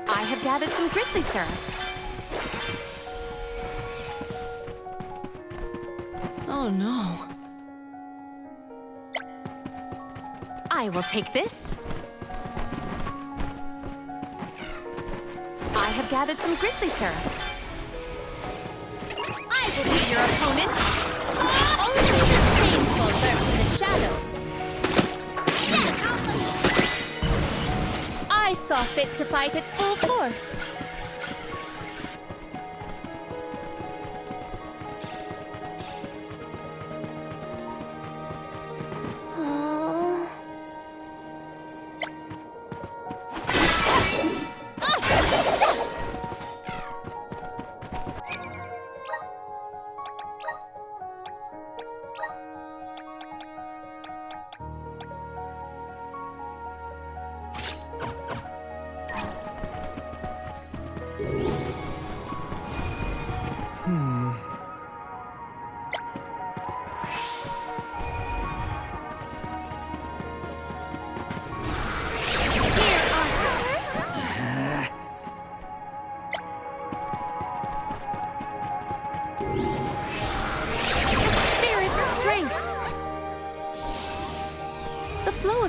I have gathered some grizzly syrup. Oh no. I will take this. I have gathered some grizzly syrup. I will be your opponent. Only the painful lurk in the shadows. Yes! I saw fit to fight at full force.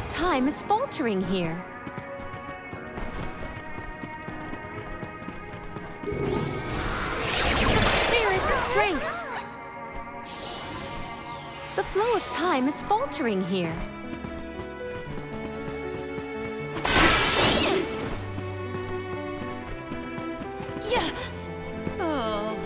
Time is faltering here. The spirit's strength. The flow of time is faltering here. Yeah. Oh.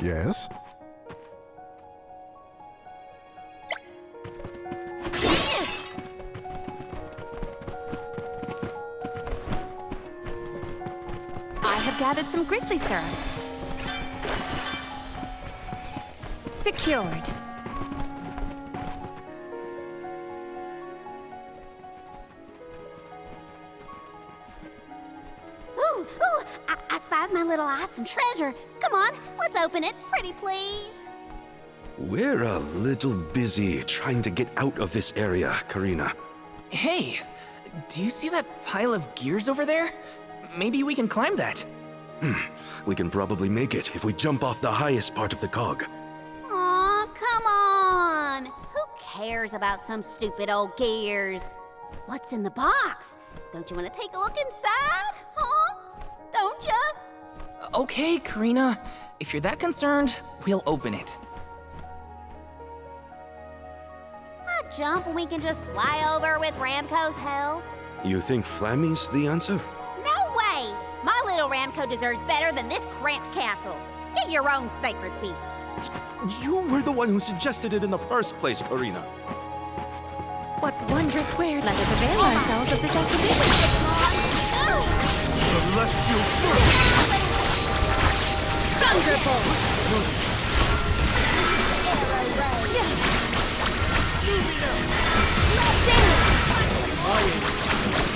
Yes? I have gathered some grizzly syrup. Secured. Ooh, I spied my little awesome treasure. Come on, let's open it, pretty please. We're a little busy trying to get out of this area, Karina. Hey, do you see that pile of gears over there? Maybe we can climb that. We can probably make it if we jump off the highest part of the cog. Aw, come on. Who cares about some stupid old gears? What's in the box? Don't you want to take a look inside? Huh? Don't you? Okay, Karina. If you're that concerned, we'll open it. A jump we can just fly over with Ramco's help? You think Flammy's the answer? No way! My little Ramco deserves better than this cramped castle. Get your own sacred beast. You were the one who suggested it in the first place, Karina. What wondrous where? Let us avail ourselves of this acquisition. Celestial first! Thunderbolt!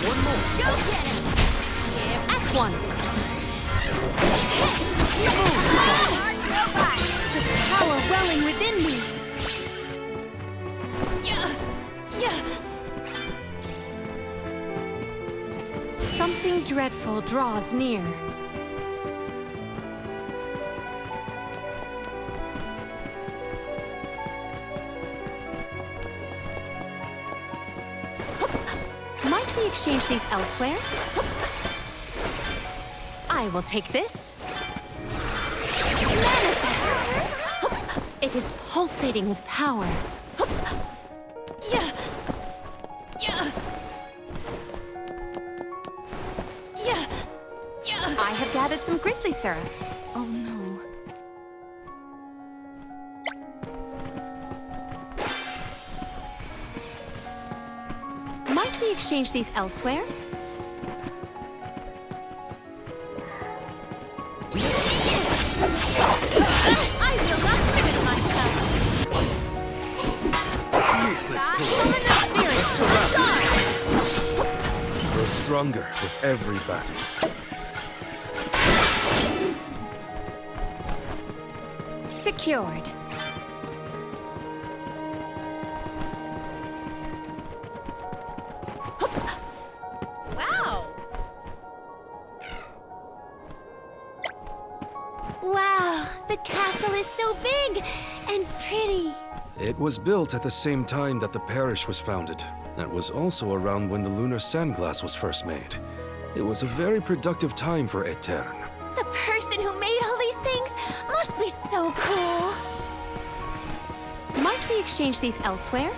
One more. Go get him! At once. dreadful draws near. Might we exchange these elsewhere? I will take this. Manifest! It is pulsating with power. Yeah. Yeah. Yeah. Yeah. I have gathered some grizzly syrup. Oh no. Might we exchange these elsewhere? I will not limit myself. It's useless to grow stronger with every battle. Secured. Wow, the castle is so big and pretty. It was built at the same time that the parish was founded. That was also around when the lunar sandglass was first made. It was a very productive time for Etaern. The person who made all these things must be so cool. Might we exchange these elsewhere?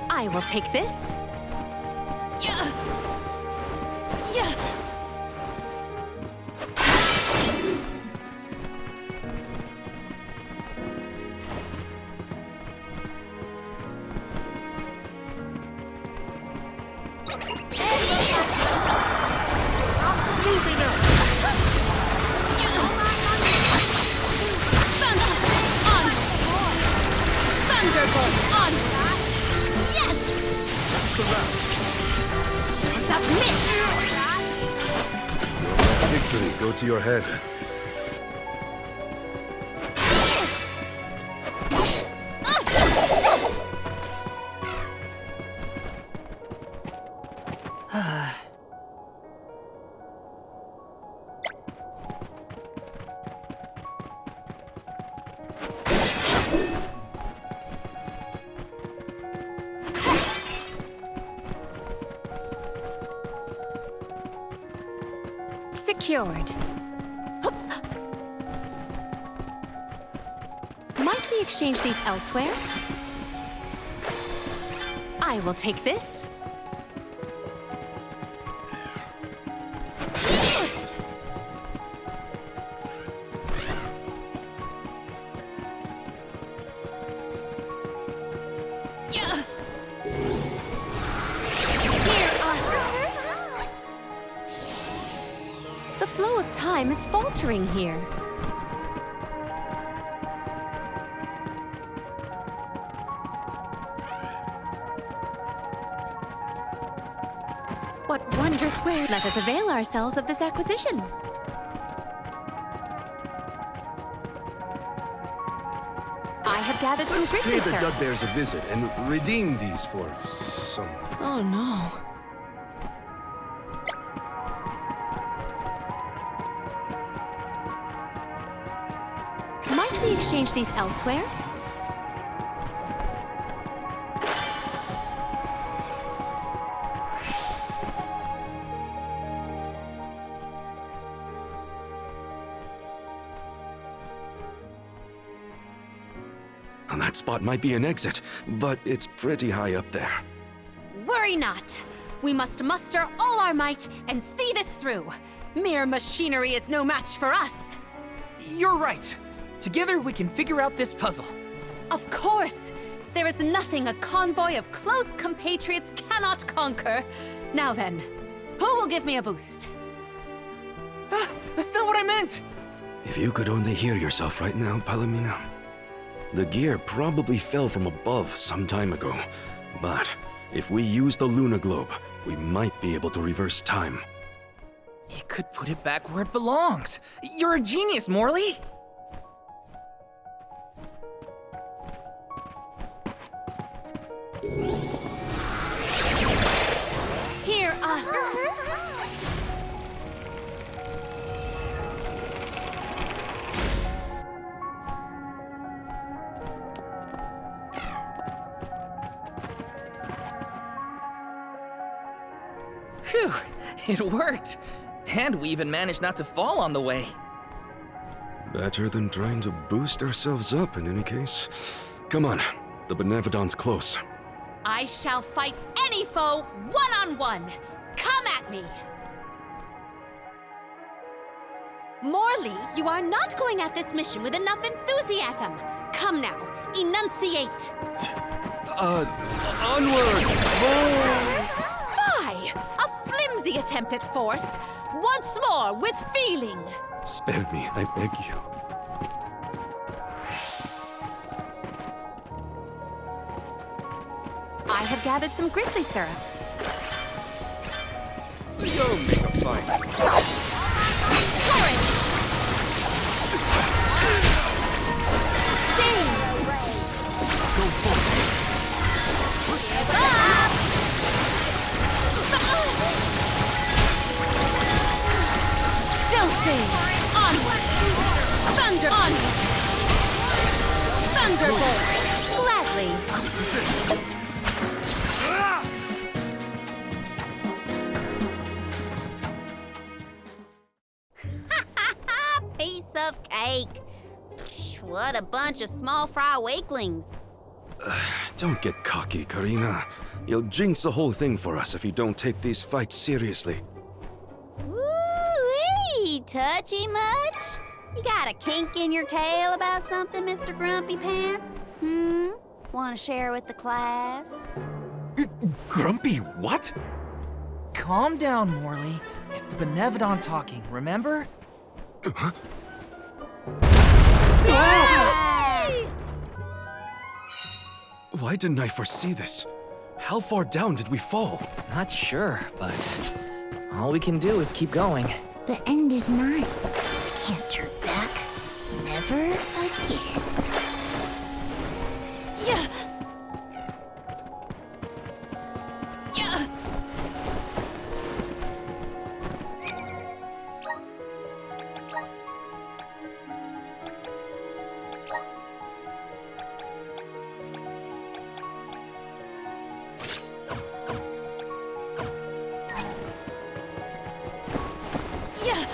I will take this. Yeah. Yeah. Victory go to your head. Secured. Might we exchange these elsewhere? I will take this. Yeah. Hear us. The flow of time is faltering here. What wondrous way! Let us avail ourselves of this acquisition. I have gathered some grizzly Pay the syrup. Dugbears a visit and redeem these for something. Oh no. Might we exchange these elsewhere? That spot might be an exit, but it's pretty high up there. Worry not. We must muster all our might and see this through. Mere machinery is no match for us. You're right. Together we can figure out this puzzle. Of course! There is nothing a convoy of close compatriots cannot conquer. Now then, who will give me a boost? That's not what I meant! If you could only hear yourself right now, Palomina. The gear probably fell from above some time ago. But if we use the Luna Globe, we might be able to reverse time. It could put it back where it belongs. You're a genius, Morley! Phew, it worked. And we even managed not to fall on the way. Better than trying to boost ourselves up in any case. Come on, the Benevodon's close. I shall fight any foe one-on-one. Come at me! Morley, you are not going at this mission with enough enthusiasm. Come now, enunciate. Onward! Fie! A flimsy attempt at force. Once more, with feeling. Spare me, I beg you. I have gathered some grizzly syrup. Go make a fight. Courage! Shame! Go forward. Give up! Filthy! Onward! Thunder! Onward! Thunderbolt! Gladly! Piece of cake. What a bunch of small fry weaklings. Don't get cocky, Karina. You'll jinx the whole thing for us if you don't take these fights seriously. Woo-wee! Touchy much? You got a kink in your tail about something, Mr. Grumpy Pants? Want to share with the class? Grumpy what? Calm down, Morley. It's the Benevodon talking, remember? Why didn't I foresee this? How far down did we fall? Not sure, but all we can do is keep going. The end is nigh. We can't turn back. Never again. Yeah! Yeah! Yeah!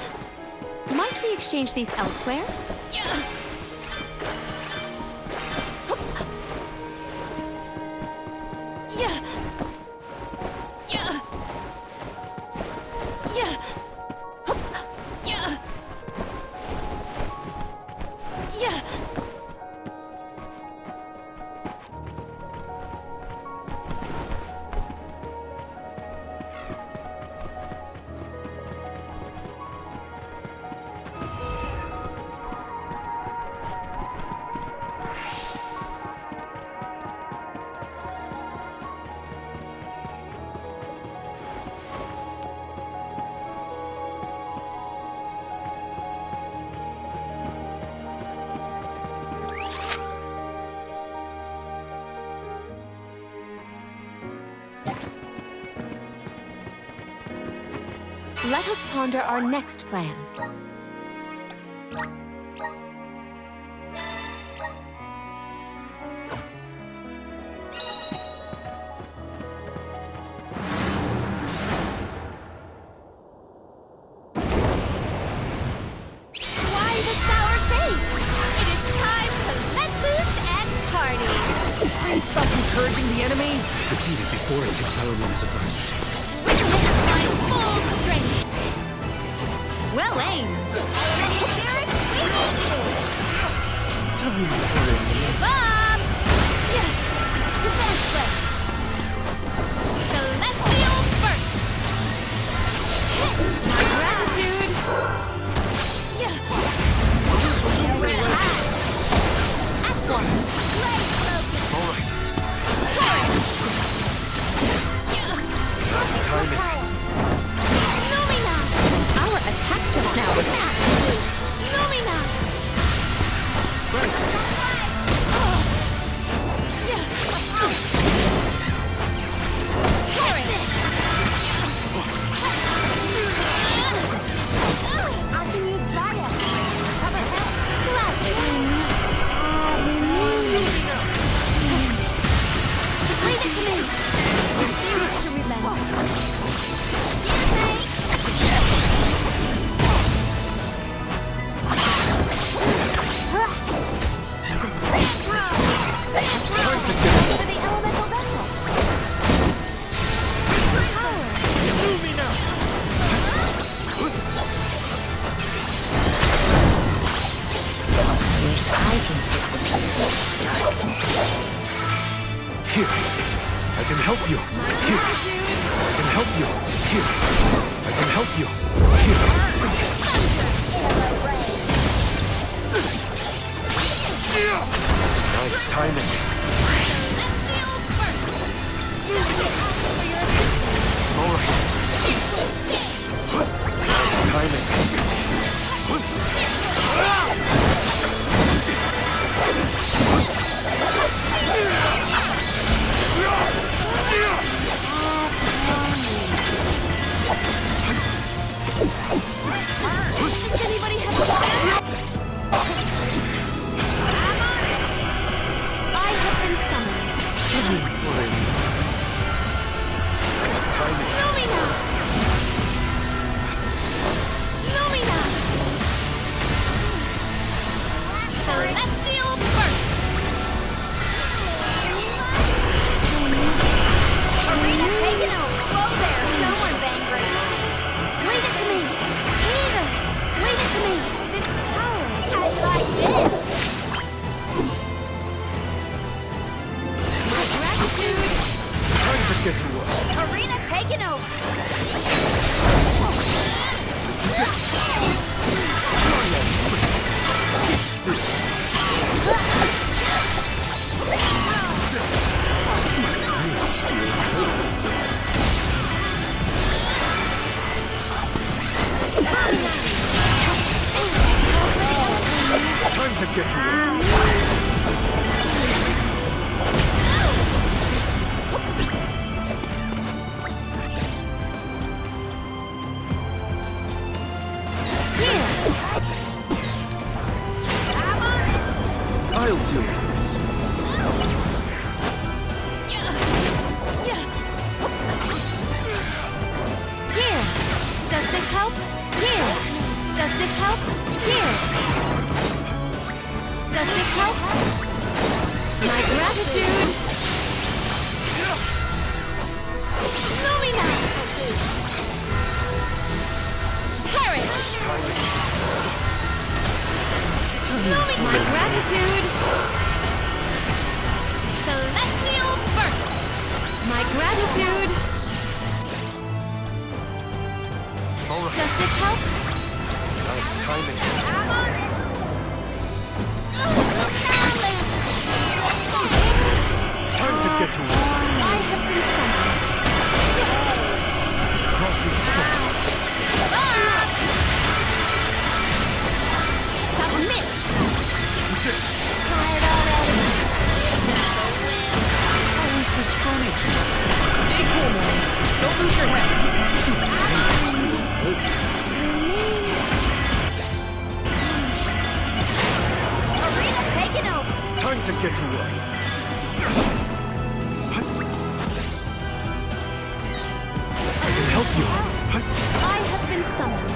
Might we exchange these elsewhere? Yeah! Yeah! Yeah! Yeah! Yeah! Yeah! Let us ponder our next plan. Why the sour face? It is time to let loose and party. Please stop encouraging the enemy! Defeat it before it takes Paladin's advice. Witness my full strength. Well aimed. Give up! Yeah. Defenseless. Celestial burst. My gratitude. Yeah. At once. All right. Timing. Nomina! Our attack just now was absolute. Nomina! Thanks. Yeah. I can use Tiania. Cover head. Leave it to me. Refuse to relent. help you. Here. I can help you. Here. I can help you. Here. Nice timing. All right. Nice timing. Does anybody have a I have been summoned. Nice timing. Lumina! Lumina! Celestial burst! Arena taken over! Whoa there! Someone's angry! Leave it to me! Peter! Leave it to me! This power! I like this! My gratitude! Time to get to work. Arena taken over! Time to get to work. I'll deal with this. Here! Does this help? Here! Does this help? Here! Does this help? My gratitude! Lumina! Parish! Lumina! My gratitude! Celestial burst! My gratitude! All right. Does this help? Nice timing. I'm on it! Time to get to work. I have been summoned. Crossing storm. Submit! Tired already? Always this funny. Stay cool, man. Don't lose your head. Arena taken over! Time to get to work. I can help you. I have been summoned.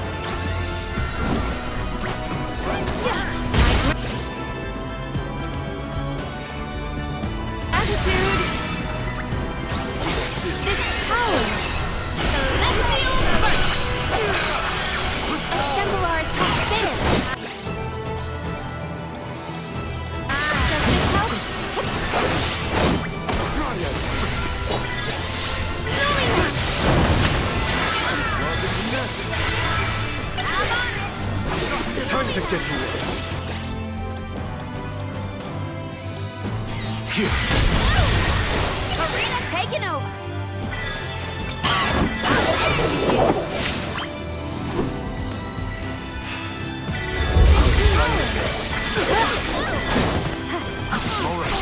Attitude. This power. Celestial burst. Assemble our attack there. Does this help? Lumina. I'm on it. Time to get to work. Here. Arena taken over. All right.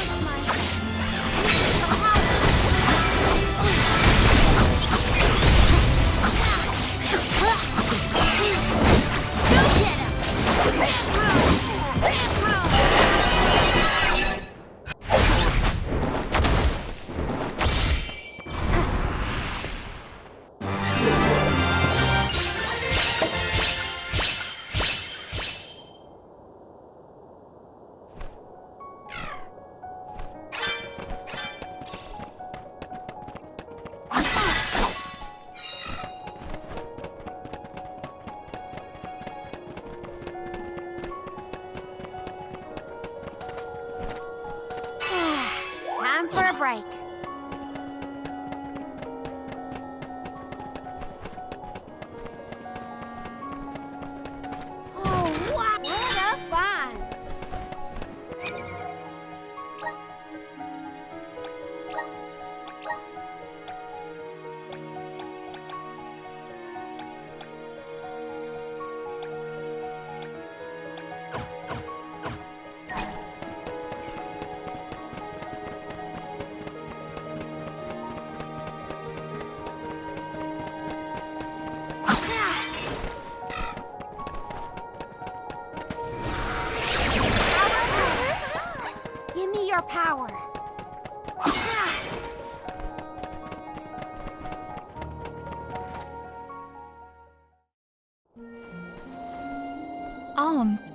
homes.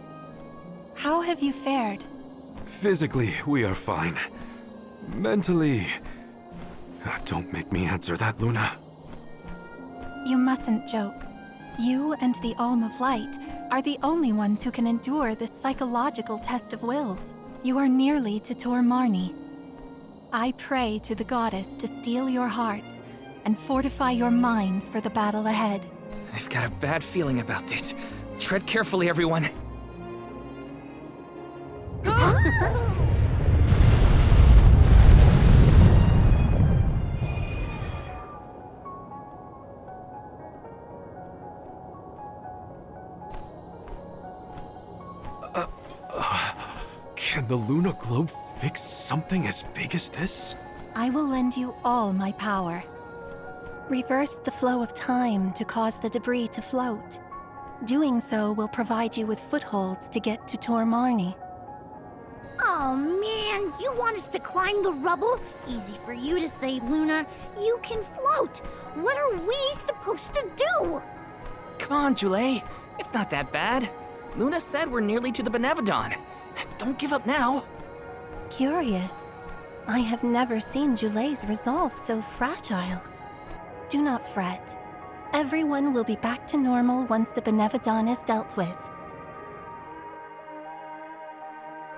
How have you fared? Physically, we are fine. Mentally... Don't make me answer that, Luna. You mustn't joke. You and the Alm of Light are the only ones who can endure this psychological test of wills. You are nearly to Tor Marni. I pray to the goddess to steel your hearts and fortify your minds for the battle ahead. I've got a bad feeling about this. Tread carefully, everyone. Can the Luna Globe fix something as big as this? I will lend you all my power. Reverse the flow of time to cause the debris to float. Doing so will provide you with footholds to get to Tor Marni. Oh man, you want us to climb the rubble? Easy for you to say, Luna. You can float. What are we supposed to do? Come on, Julay. It's not that bad. Luna said we're nearly to the Benevodon. Don't give up now. Curious. I have never seen Julay's resolve so fragile. Do not fret. Everyone will be back to normal once the Benevodon is dealt with.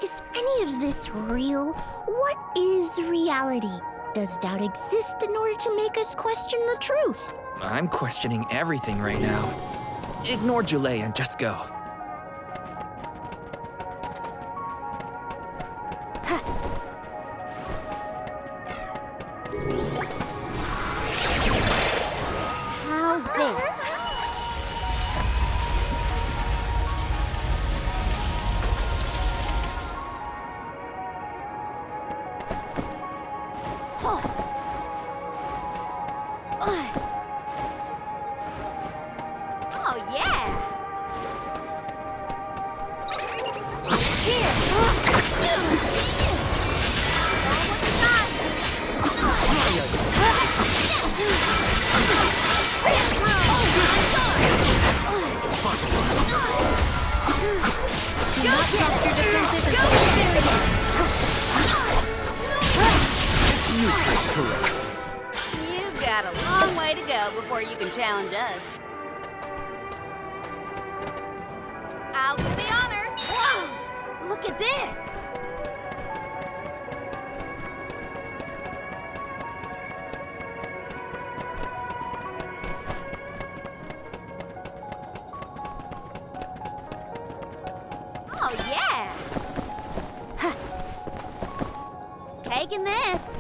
Is any of this real? What is reality? Does doubt exist in order to make us question the truth? I'm questioning everything right now. Ignore Julay and just go. How's this? Oh, yeah! Do not drop your defenses until the Useless turret. You've got a long way to go before you can challenge us. I'll do the honor. Whoa! Look at this! Oh, yeah! Taking this.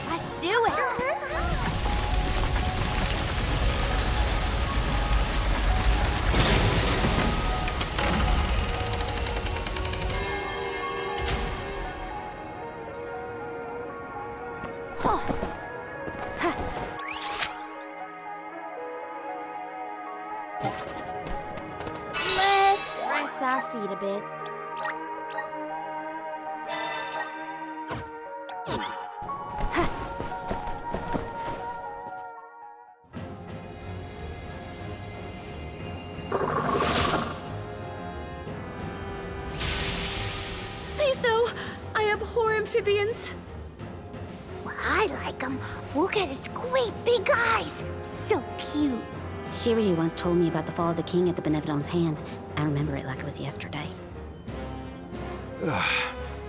Let's do it! Let's rest our feet a bit. Please no! I abhor amphibians. Well, I like them. Look at its great big eyes. So cute. Shirley once told me about the fall of the king at the Benevodon's hand. I remember it like it was yesterday.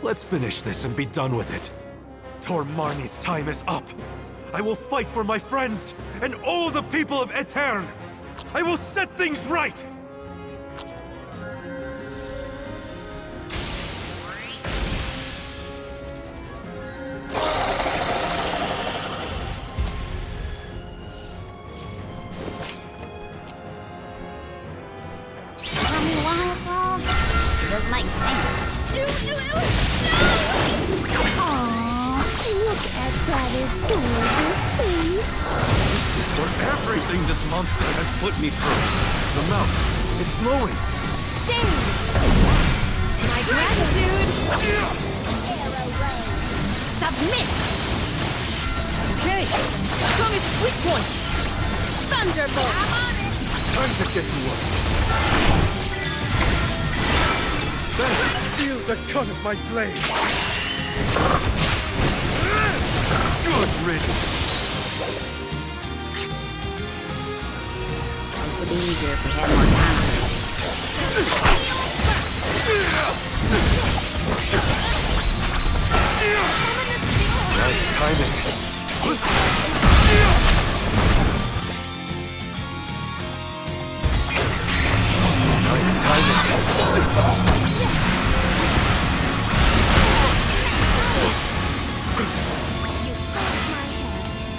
Let's finish this and be done with it. Tor Marni's time is up. I will fight for my friends and all the people of Etaern. I will set things right! Doesn't make sense. Aww, look at that adorable face. This price for everything this monster has put me through. The mouth, it's glowing. Shame! My gratitude! Submit! Okay, show me the weak point! Thunderbolt! I'm on it! Time to get to work. Feel the cut of my blade! Good riddance. This would be easier if we had more time. Nice timing. Nice timing.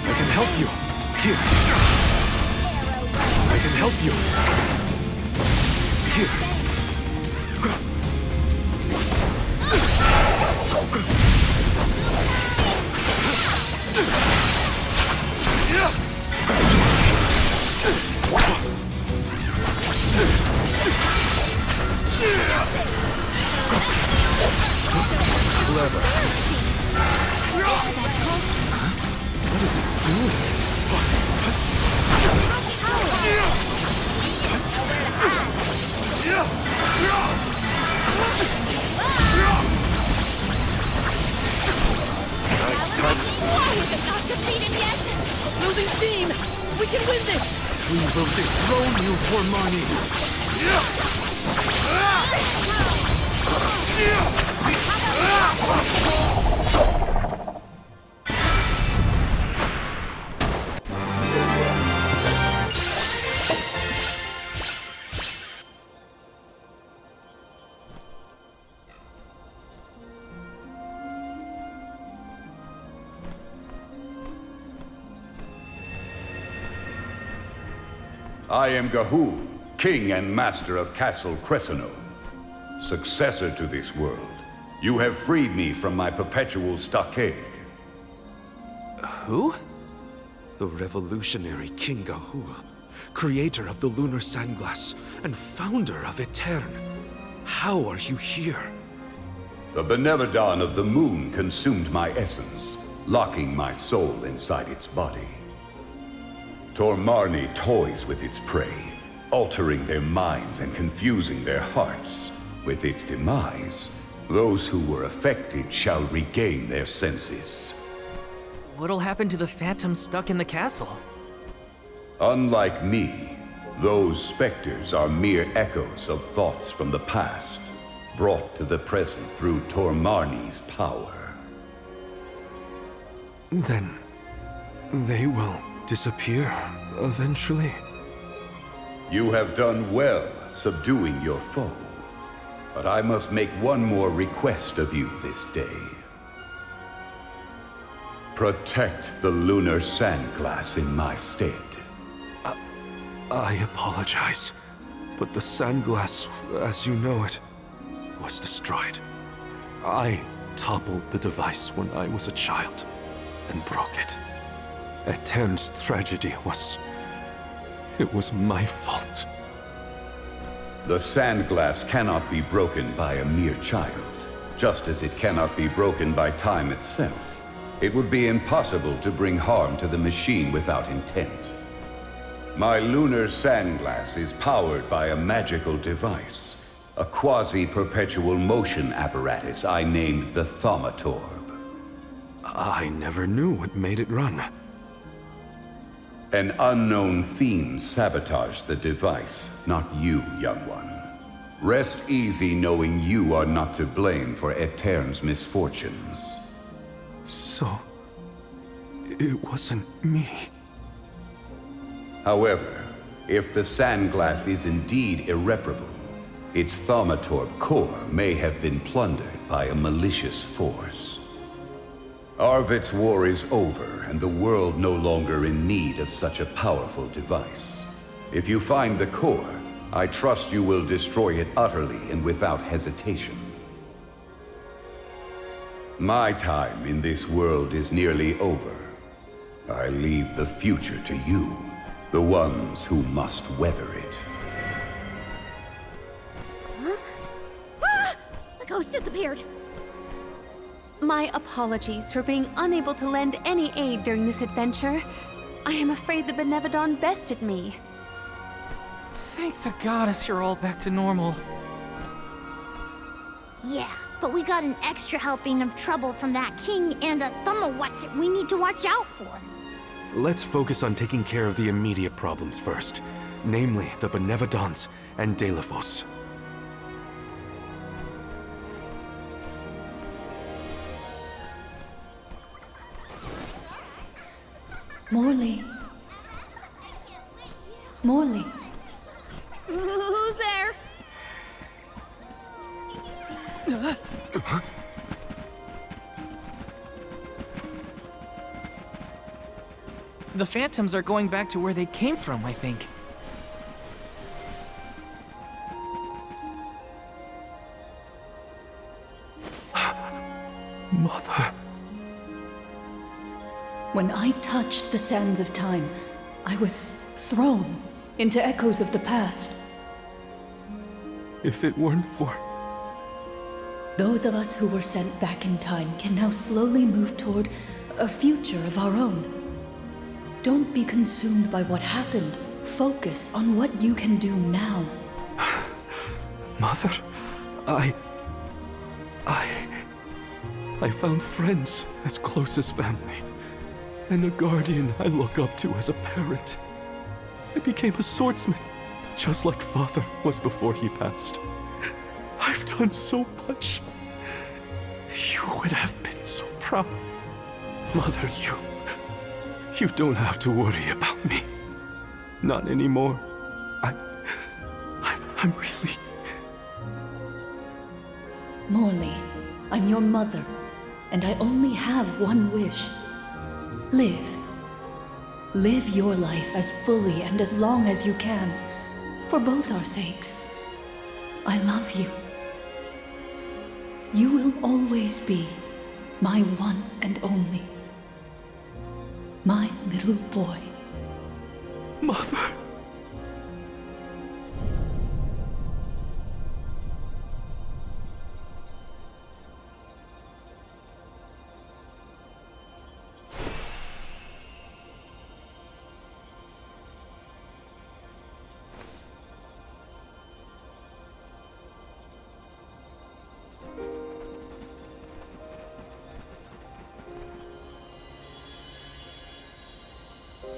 I can help you. Here. I can help you. Here. Clever. What is it doing? Nice time. Why is it not defeated yet? Building steam! We can win this! We will dethrone you, Tormani. I am Gahu, king and master of Castle Creso, successor to this world. You have freed me from my perpetual stockade. Who? The revolutionary King Gahu, creator of the lunar sandglass and founder of Etaern. How are you here? The Benevodon of the moon consumed my essence, locking my soul inside its body. Tormarni toys with its prey, altering their minds and confusing their hearts. With its demise, those who were affected shall regain their senses. What'll happen to the phantoms stuck in the castle? Unlike me, those specters are mere echoes of thoughts from the past, brought to the present through Tormarni's power. Then they will disappear eventually. You have done well subduing your foe, but I must make one more request of you this day. Protect the lunar sandglass in my stead. I apologize, but the sandglass, as you know it, was destroyed. I toppled the device when I was a child and broke it. Etaern's tragedy was... it was my fault. The sandglass cannot be broken by a mere child, just as it cannot be broken by time itself. It would be impossible to bring harm to the machine without intent. My lunar sandglass is powered by a magical device, a quasi-perpetual motion apparatus I named the Thaumatorb. I never knew what made it run. An unknown theme sabotaged the device, not you, young one. Rest easy knowing you are not to blame for Etaern's misfortunes. So... it wasn't me. However, if the sandglass is indeed irreparable, its Thaumatorb core may have been plundered by a malicious force. Arvid's war is over, and the world no longer in need of such a powerful device. If you find the core, I trust you will destroy it utterly and without hesitation. My time in this world is nearly over. I leave the future to you, the ones who must weather it. Huh? Ah! The ghost disappeared. My apologies for being unable to lend any aid during this adventure. I am afraid the Benevodon bested me. Thank the goddess you're all back to normal. Yeah, but we got an extra helping of trouble from that king and a thumb-a-what's-it we need to watch out for. Let's focus on taking care of the immediate problems first, namely the Benevodons and Delphos. Morley. Morley. Who's there? The phantoms are going back to where they came from, I think. Mother. When I touched the sands of time, I was thrown into echoes of the past. If it weren't for... Those of us who were sent back in time can now slowly move toward a future of our own. Don't be consumed by what happened. Focus on what you can do now. Mother, I found friends as close as family, and a guardian I look up to as a parent. I became a swordsman, just like Father was before he passed. I've done so much. You would have been so proud. Mother, you don't have to worry about me. Not anymore. I'm really... Morley, I'm your mother, and I only have one wish. Live. Live your life as fully and as long as you can, for both our sakes. I love you. You will always be my one and only. My little boy. Mother.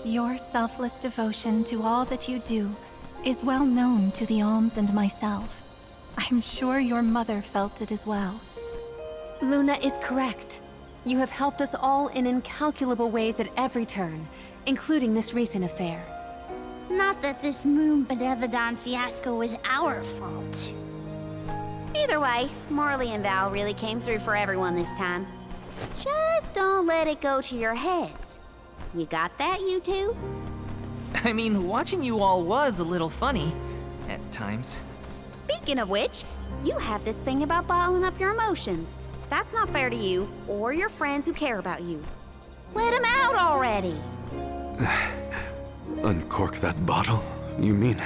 Your selfless devotion to all that you do is well known to the Alms and myself. I'm sure your mother felt it as well. Luna is correct. You have helped us all in incalculable ways at every turn, including this recent affair. Not that this Moon Benevodon fiasco was our fault. Either way, Morley and Val really came through for everyone this time. Just don't let it go to your heads. You got that, you two? I mean, watching you all was a little funny at times. Speaking of which, you have this thing about bottling up your emotions. That's not fair to you or your friends who care about you. Let them out already. Uncork that bottle, you mean?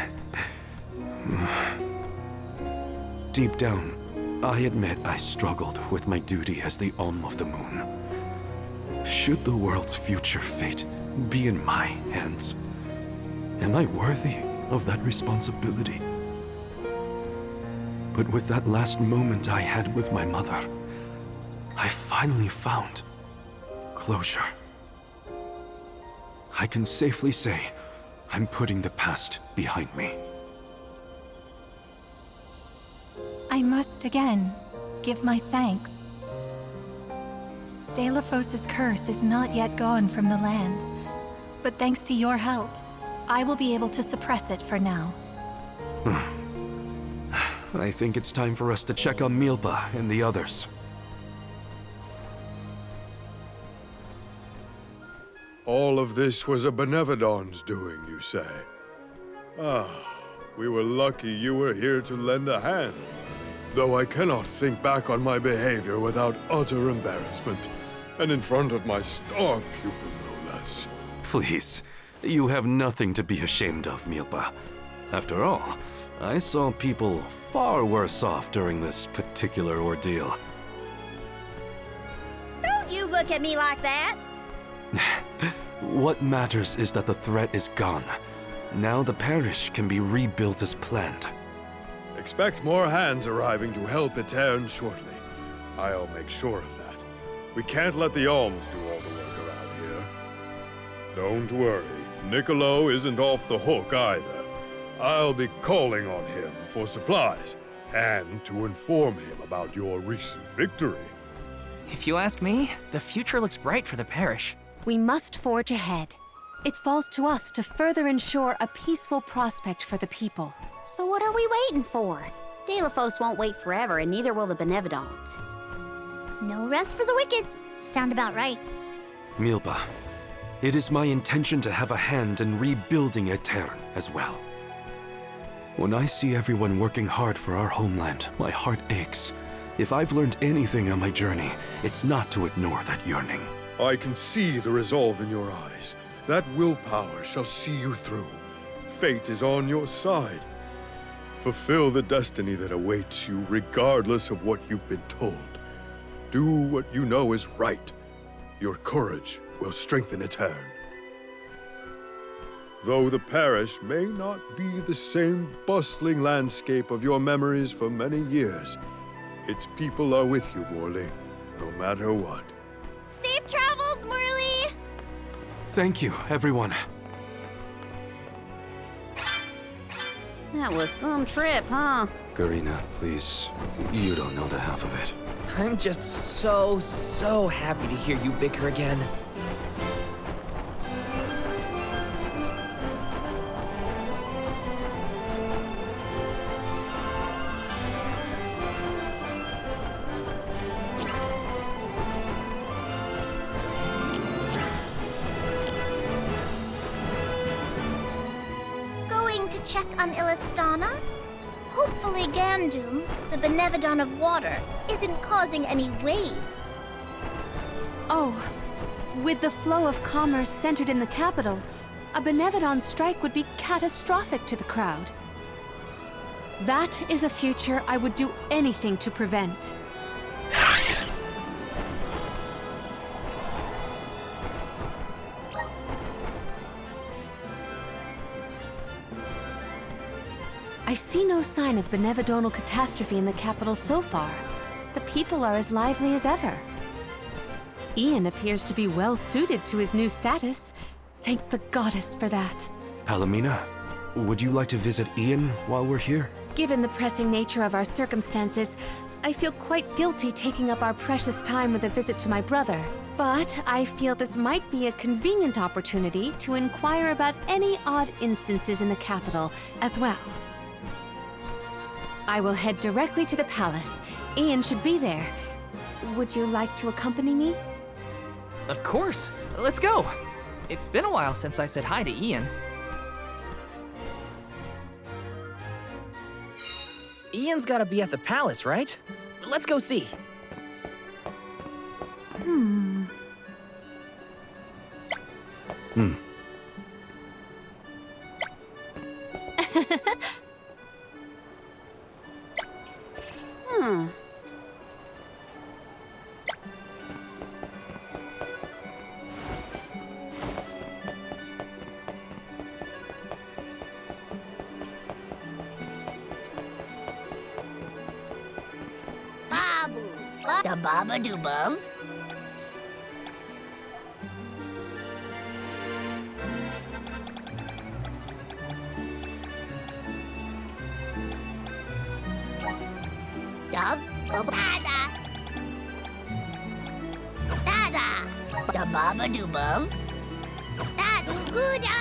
Deep down, I admit I struggled with my duty as the Alm of the Moon. Should the world's future fate be in my hands, am I worthy of that responsibility? But with that last moment I had with my mother, I finally found closure. I can safely say I'm putting the past behind me. I must again give my thanks. Delphos' curse is not yet gone from the lands, but thanks to your help, I will be able to suppress it for now. I think it's time for us to check on Milpa and the others. All of this was a Benevodon's doing, you say? Ah, we were lucky you were here to lend a hand. Though I cannot think back on my behavior without utter embarrassment, and in front of my star pupil, no us. Please, you have nothing to be ashamed of, Milpa. After all, I saw people far worse off during this particular ordeal. Don't you look at me like that! What matters is that the threat is gone. Now the parish can be rebuilt as planned. Expect more hands arriving to help Etaern shortly. I'll make sure of that. We can't let the alms do all the work around here. Don't worry, Niccolo isn't off the hook either. I'll be calling on him for supplies, and to inform him about your recent victory. If you ask me, the future looks bright for the parish. We must forge ahead. It falls to us to further ensure a peaceful prospect for the people. So what are we waiting for? Delphos won't wait forever, and neither will the Benevodons. No rest for the wicked. Sound about right. Milpa, it is my intention to have a hand in rebuilding Etaern as well. When I see everyone working hard for our homeland, my heart aches. If I've learned anything on my journey, it's not to ignore that yearning. I can see the resolve in your eyes. That willpower shall see you through. Fate is on your side. Fulfill the destiny that awaits you, regardless of what you've been told. Do what you know is right. Your courage will strengthen Etaern. Though the parish may not be the same bustling landscape of your memories for many years, its people are with you, Morley, no matter what. Safe travels, Morley! Thank you, everyone. That was some trip, huh? Garina, please. You don't know the half of it. I'm just so happy to hear you bicker again. Going to check on Illistana? Hopefully Gandom, the Benevodon of water, isn't causing any waves. Oh, with the flow of commerce centered in the capital, a Benevodon strike would be catastrophic to the crowd. That is a future I would do anything to prevent. I see no sign of benevodonal catastrophe in the capital so far. The people are as lively as ever. Ian appears to be well suited to his new status. Thank the goddess for that. Palomina, would you like to visit Ian while we're here? Given the pressing nature of our circumstances, I feel quite guilty taking up our precious time with a visit to my brother. But I feel this might be a convenient opportunity to inquire about any odd instances in the capital as well. I will head directly to the palace. Ian should be there. Would you like to accompany me? Of course. Let's go. It's been a while since I said hi to Ian. Ian's gotta be at the palace, right? Let's go see. Babu, da baba do bum. Dub, dada, dada, da baba do bum. Dadu gooda.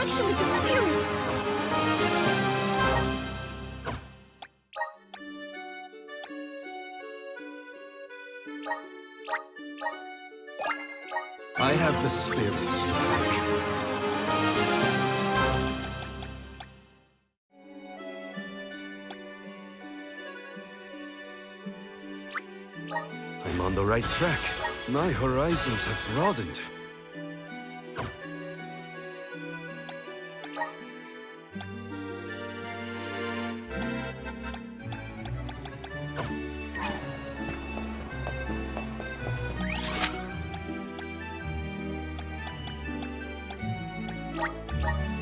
actually spirits! I have the spirits to thank. I'm on the right track. My horizons have broadened.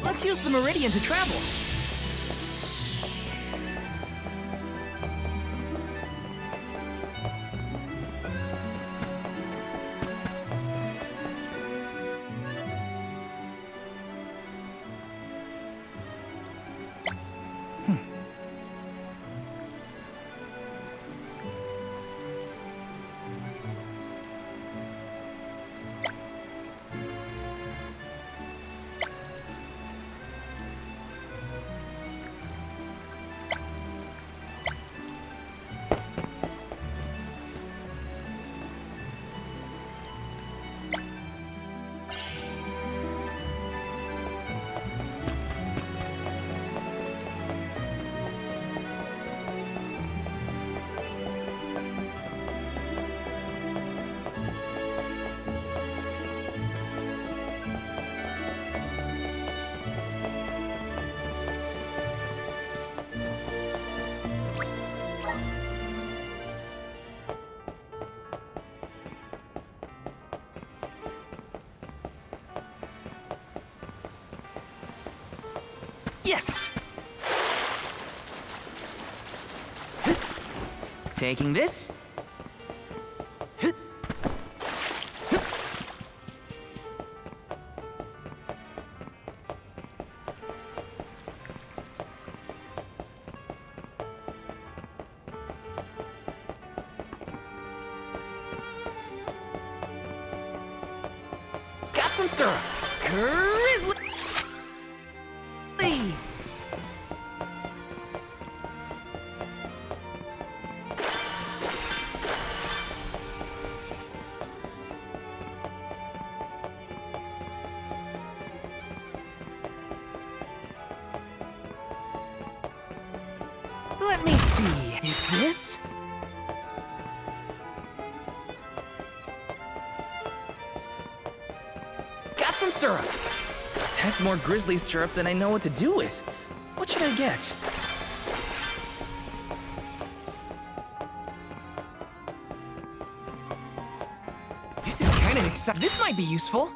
Let's use the meridian to travel. Yes! Taking this. Got some syrup. Grizzly. Let me see. Is this? Got some syrup. That's more grizzly syrup than I know what to do with. What should I get? This is kind of exciting. This might be useful.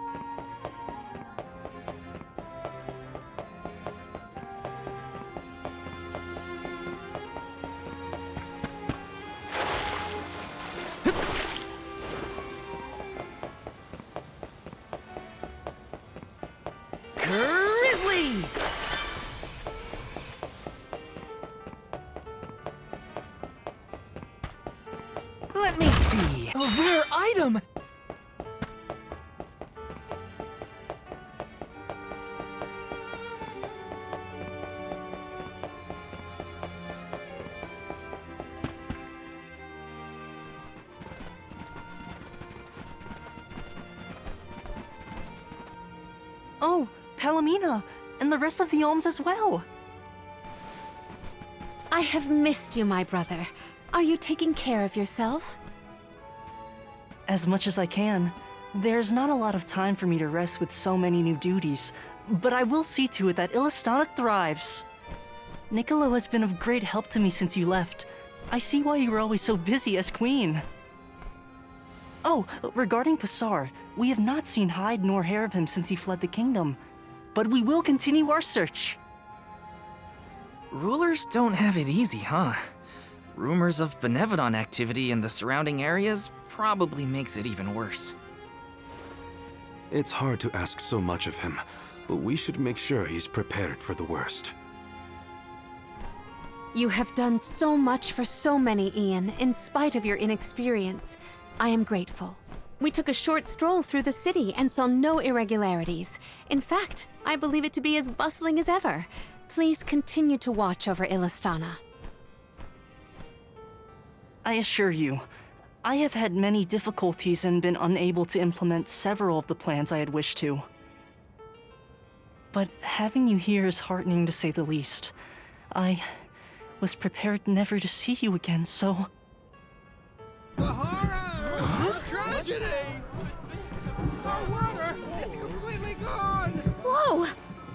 Grizzly! Let me see. A rare item! Oh, Palomina, and the rest of the Olms as well. I have missed you, my brother. Are you taking care of yourself? As much as I can. There's not a lot of time for me to rest with so many new duties, but I will see to it that Illistana thrives. Niccolo has been of great help to me since you left. I see why you were always so busy as queen. Oh, regarding Passar, we have not seen hide nor hair of him since he fled the kingdom, but we will continue our search. Rulers don't have it easy, huh? Rumors of Benevodon activity in the surrounding areas probably makes it even worse. It's hard to ask so much of him, but we should make sure he's prepared for the worst. You have done so much for so many, Ian, in spite of your inexperience. I am grateful. We took a short stroll through the city and saw no irregularities. In fact, I believe it to be as bustling as ever. Please continue to watch over Illistana. I assure you, I have had many difficulties and been unable to implement several of the plans I had wished to. But having you here is heartening to say the least. I was prepared never to see you again, so... The horror! The tragedy! Our water is completely gone! Whoa!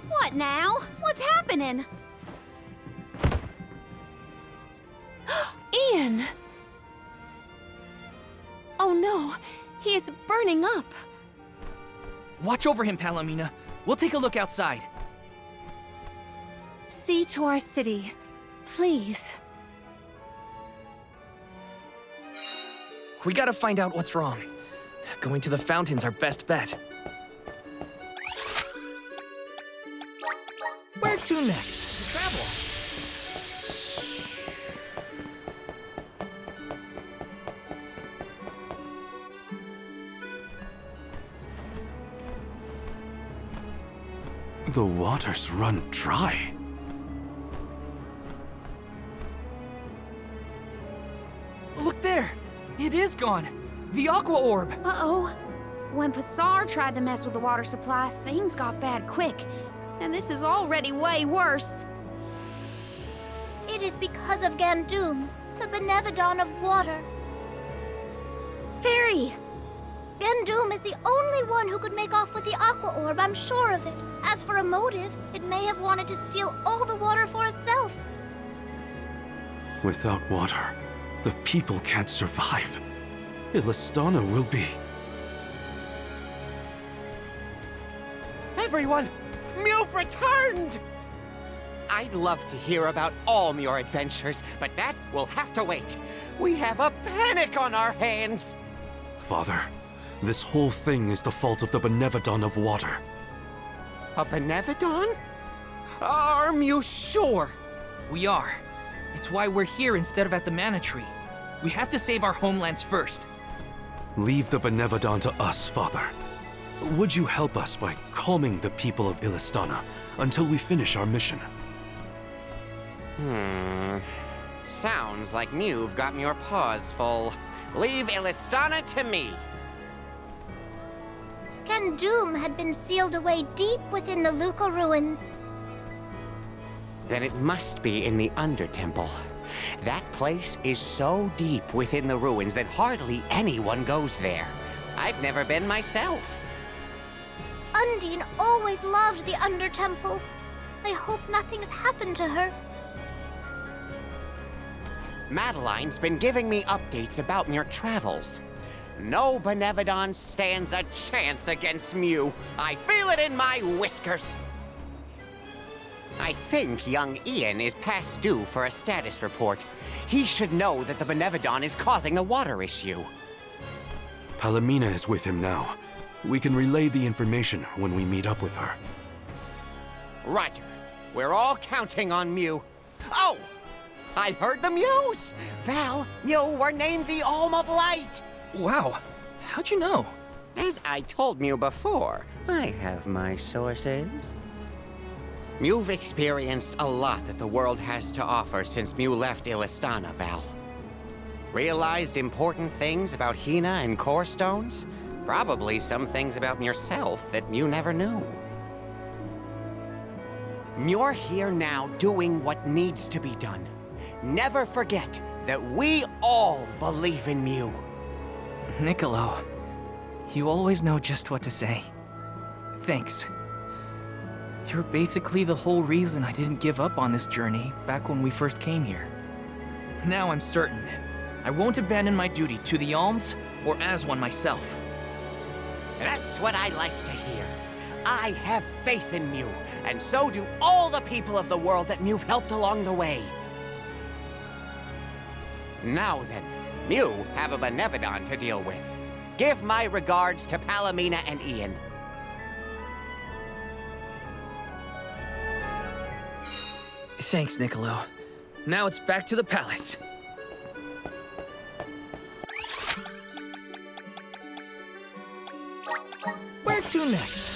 What now? What's happening? Ian! Oh no, he is burning up. Watch over him, Palomina. We'll take a look outside. See to our city, please. We gotta find out what's wrong. Going to the fountain's our best bet. Where to next? Travel. The waters run dry. Look there! It is gone! The aqua orb! Uh-oh. When Passar tried to mess with the water supply, things got bad quick. And this is already way worse. It is because of Gandom, the Benevodon of water. Fairy! Gandom is the only one who could make off with the aqua orb, I'm sure of it. As for a motive, it may have wanted to steal all the water for itself. Without water, the people can't survive. Illistana will be... Everyone! Mew've returned! I'd love to hear about all your adventures, but that will have to wait. We have a panic on our hands! Father, this whole thing is the fault of the Benevodon of water. A Benevodon? Are you sure? We are. It's why we're here instead of at the Mana Tree. We have to save our homelands first. Leave the Benevodon to us, Father. Would you help us by calming the people of Illistana until we finish our mission? Sounds like Mew've got your paws full. Leave Illistana to me. Gandom had been sealed away deep within the Luca ruins. Then it must be in the Undertemple. That place is so deep within the ruins that hardly anyone goes there. I've never been myself. Undine always loved the Undertemple. I hope nothing's happened to her. Madeline's been giving me updates about your travels. No Benevodon stands a chance against Mew. I feel it in my whiskers. I think young Ian is past due for a status report. He should know that the Benevodon is causing the water issue. Palomina is with him now. We can relay the information when we meet up with her. Roger. We're all counting on Mew. Oh! I heard the Mews! Val, you were named the Alm of Light! Wow. How'd you know? As I told Mew before, I have my sources. Mew've experienced a lot that the world has to offer since Mew left Illistana, Val. Realized important things about Hina and core stones? Probably some things about yourself that Mew never knew. You're here now doing what needs to be done. Never forget that we all believe in Mew. Niccolo, you always know just what to say. Thanks. You're basically the whole reason I didn't give up on this journey back when we first came here. Now I'm certain I won't abandon my duty to the Alms or as one myself. That's what I like to hear. I have faith in Mew, and so do all the people of the world that Mew've helped along the way. Now then, Mew have a Benevodon to deal with. Give my regards to Palomina and Ian. Thanks, Niccolo. Now it's back to the palace. to next?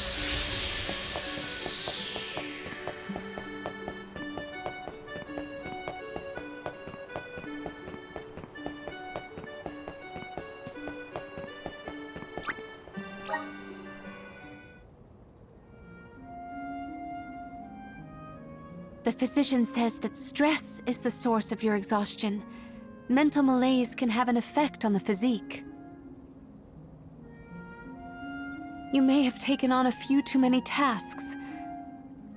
The physician says that stress is the source of your exhaustion. Mental malaise can have an effect on the physique. You may have taken on a few too many tasks.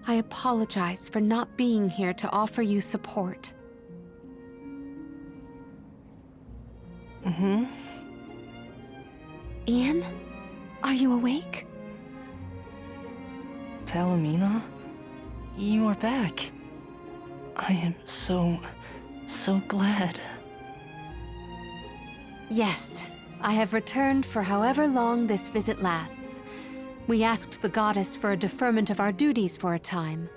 I apologize for not being here to offer you support. Ian? Are you awake? Palomina? You are back. I am so glad. Yes, I have returned for however long this visit lasts. We asked the goddess for a deferment of our duties for a time.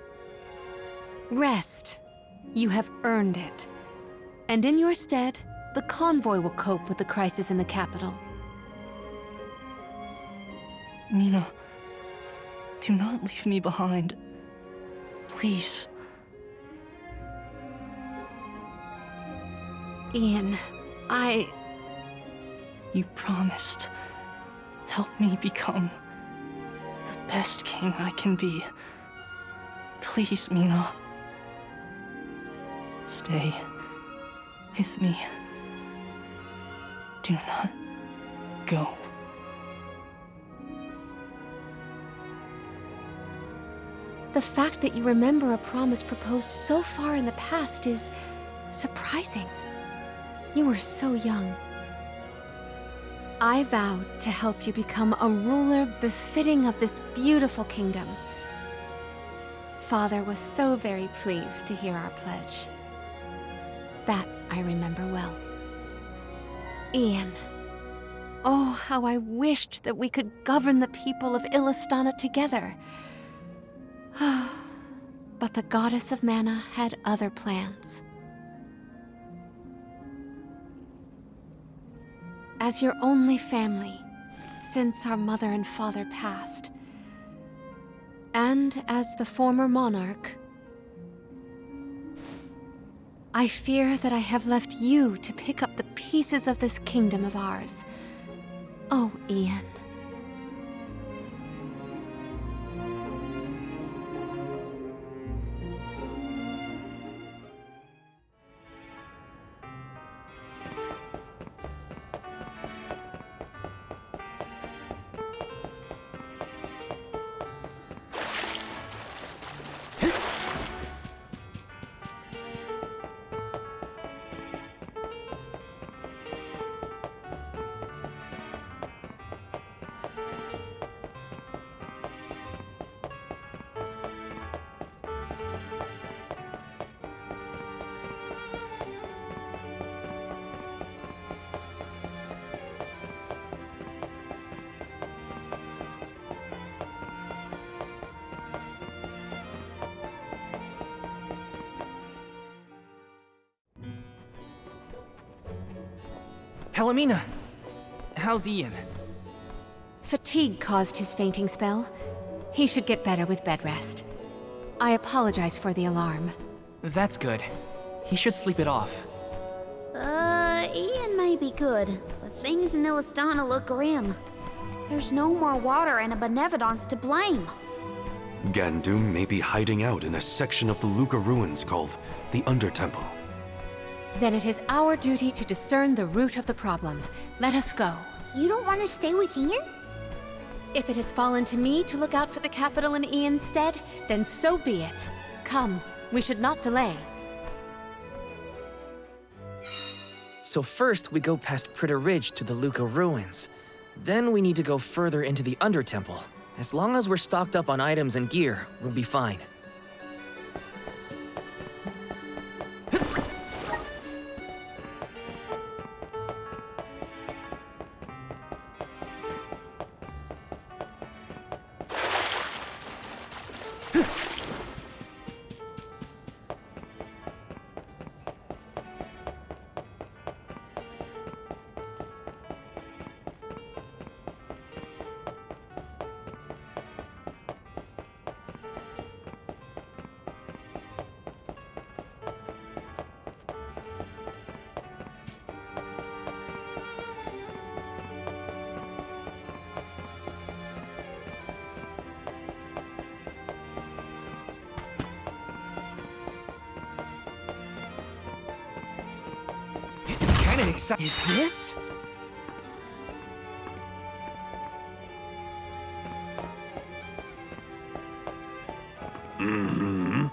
Rest. You have earned it. And in your stead, the convoy will cope with the crisis in the capital. Mina, do not leave me behind. Please. Ian, You promised. Help me become the best king I can be. Please, Mina. Stay with me. Do not go. The fact that you remember a promise proposed so far in the past is surprising. You were so young. I vowed to help you become a ruler befitting of this beautiful kingdom. Father was so very pleased to hear our pledge. That I remember well. Ian. Oh, how I wished that we could govern the people of Illistana together. But the goddess of mana had other plans. As your only family, since our mother and father passed, and as the former monarch, I fear that I have left you to pick up the pieces of this kingdom of ours. Oh, Ian. Palomina, how's Ian? Fatigue caused his fainting spell. He should get better with bed rest. I apologize for the alarm. That's good. He should sleep it off. Ian may be good, but things in Illistana look grim. There's no more water and a Benevodon's to blame. Gandom may be hiding out in a section of the Luca ruins called the Undertemple. Then it is our duty to discern the root of the problem. Let us go. You don't want to stay with Ian? If it has fallen to me to look out for the capital in Ian's stead, then so be it. Come, we should not delay. So first we go past Pritta Ridge to the Luca ruins. Then we need to go further into the Undertemple. As long as we're stocked up on items and gear, we'll be fine. kinda excited. Is this? Mm-hmm.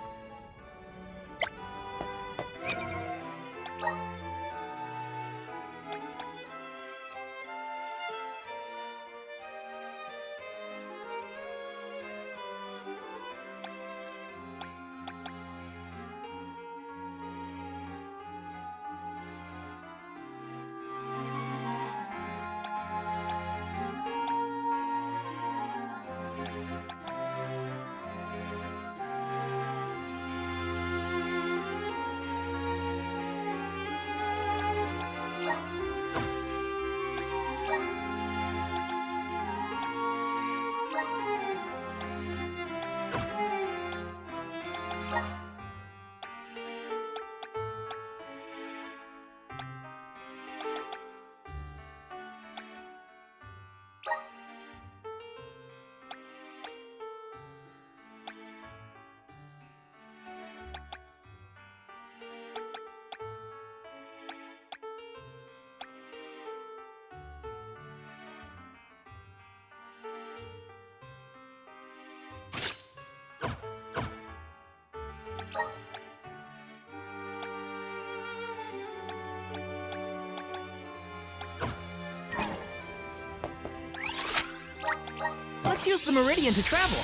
Let's use the meridian to travel.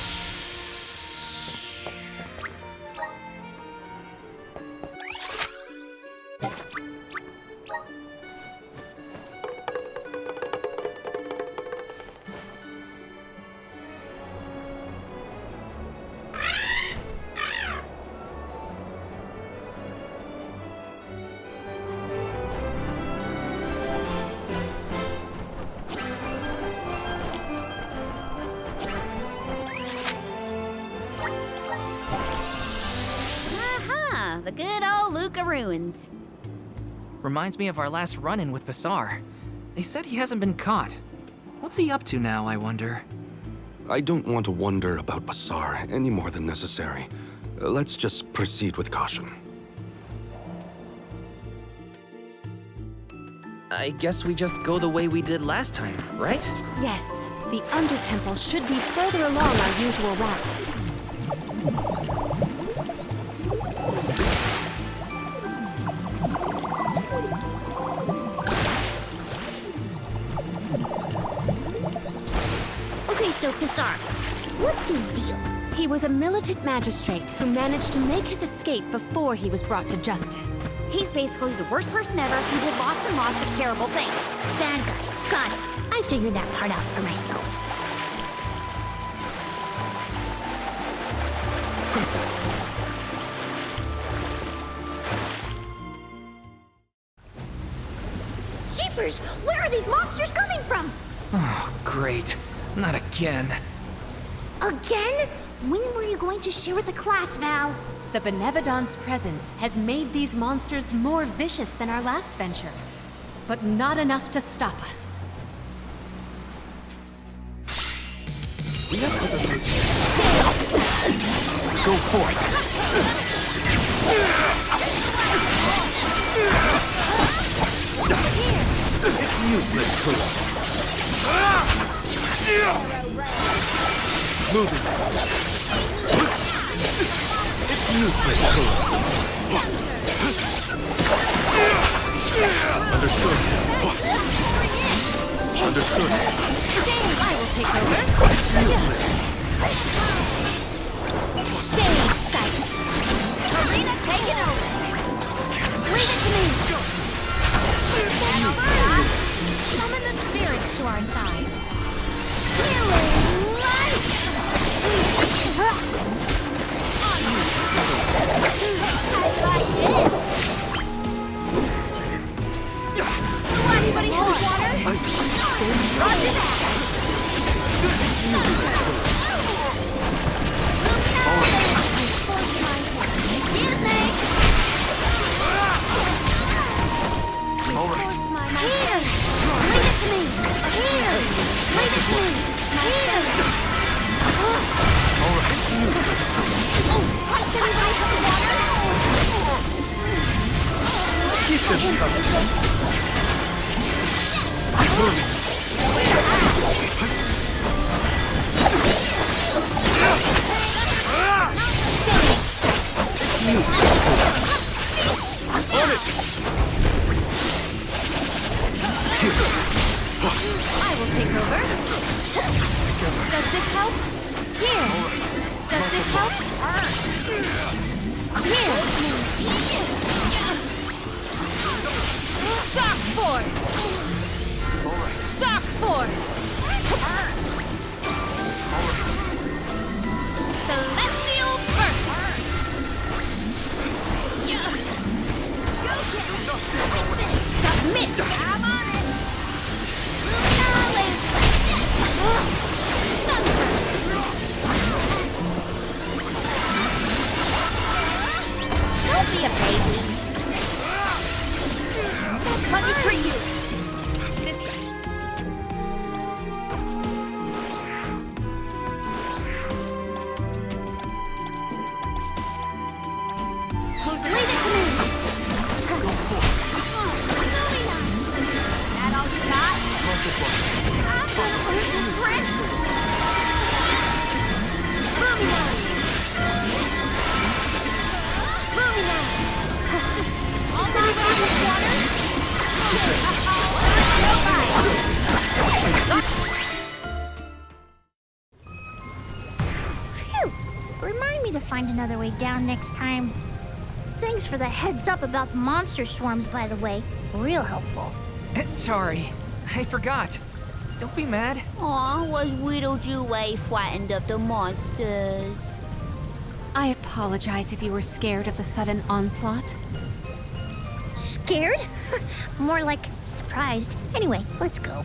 The good old Luca ruins. Reminds me of our last run-in with Basar. They said he hasn't been caught. What's he up to now, I wonder? I don't want to wonder about Basar any more than necessary. Let's just proceed with caution. I guess we just go the way we did last time, right? Yes, the Undertemple should be further along our usual route. So, Basar, what's his deal? He was a militant magistrate who managed to make his escape before he was brought to justice. He's basically the worst person ever who did lots and lots of terrible things. Bad guy. Got it. I figured that part out for myself. Jeepers! Where are these monsters coming from? Oh, great. Not again. Again? When were you going to share with the class, Val? The Benevodon's presence has made these monsters more vicious than our last venture, but not enough to stop us. We have other things. Go forth. It's useless to us. Moving. It's useless to us. Understood. Understood. I will take over. It's useless. Shade sight. Karina, take it over. Leave it to me. Summon the spirits to our side. Healing light. Anybody have water? Roger that. Excuse me. Here. Leave it to me. Here. Leave it to me. Here. All right. Does anybody have water? Keep them coming. I will take over. Does this help? Here. Does this help? Here. Dark Force. Dark Force. Celestial Burst. Submit. I'm on it. Don't be a baby. Let me treat you. Leave it to me. That all you got? I'm gonna lose your friend. Phew! Remind me to find another way down next time. Thanks for the heads up about the monster swarms, by the way. Real helpful. Sorry, I forgot. Don't be mad. Aw, was Whittlejeway frightened of the monsters? I apologize if you were scared of the sudden onslaught. Scared? More like surprised. Anyway, let's go.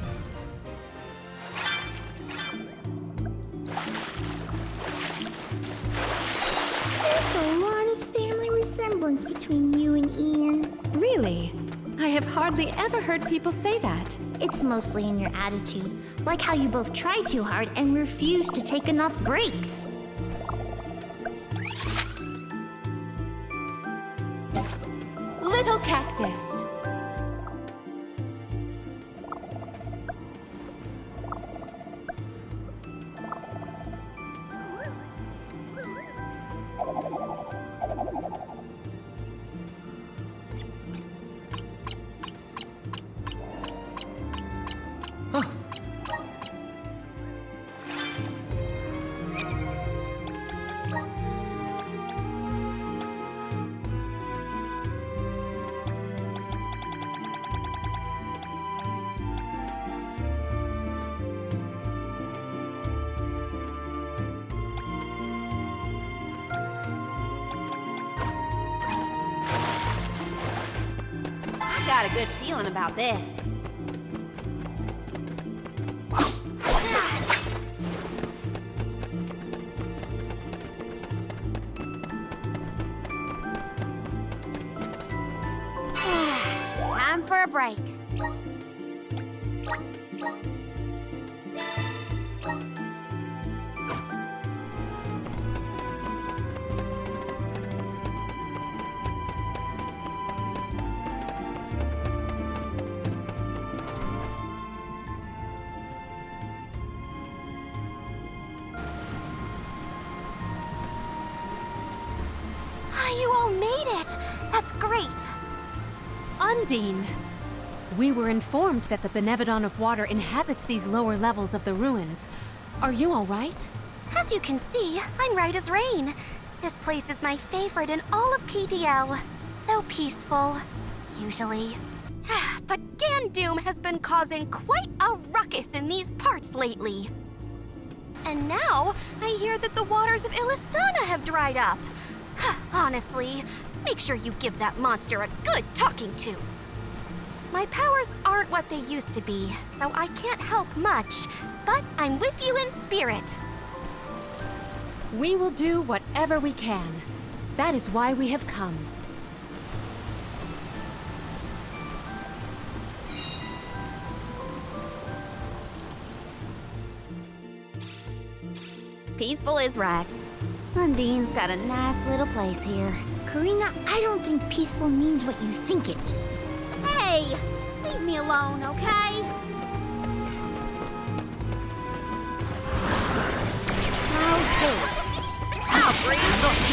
There's a lot of family resemblance between you and Ian. Really? I have hardly ever heard people say that. It's mostly in your attitude, like how you both try too hard and refuse to take enough breaks. Little cactus. I got a good feeling about this. Time for a break. You all made it! That's great! Undine, we were informed that the Benevodon of Water inhabits these lower levels of the ruins. Are you all right? As you can see, I'm right as rain. This place is my favorite in all of KDL. So peaceful, usually. But Gandom has been causing quite a ruckus in these parts lately. And now, I hear that the waters of Illistana have dried up. Honestly, make sure you give that monster a good talking to. My powers aren't what they used to be, so I can't help much, but I'm with you in spirit. We will do whatever we can. That is why we have come. Peaceful is right. Undine's got a nice little place here. Karina, I don't think peaceful means what you think it means. Hey! Leave me alone, okay?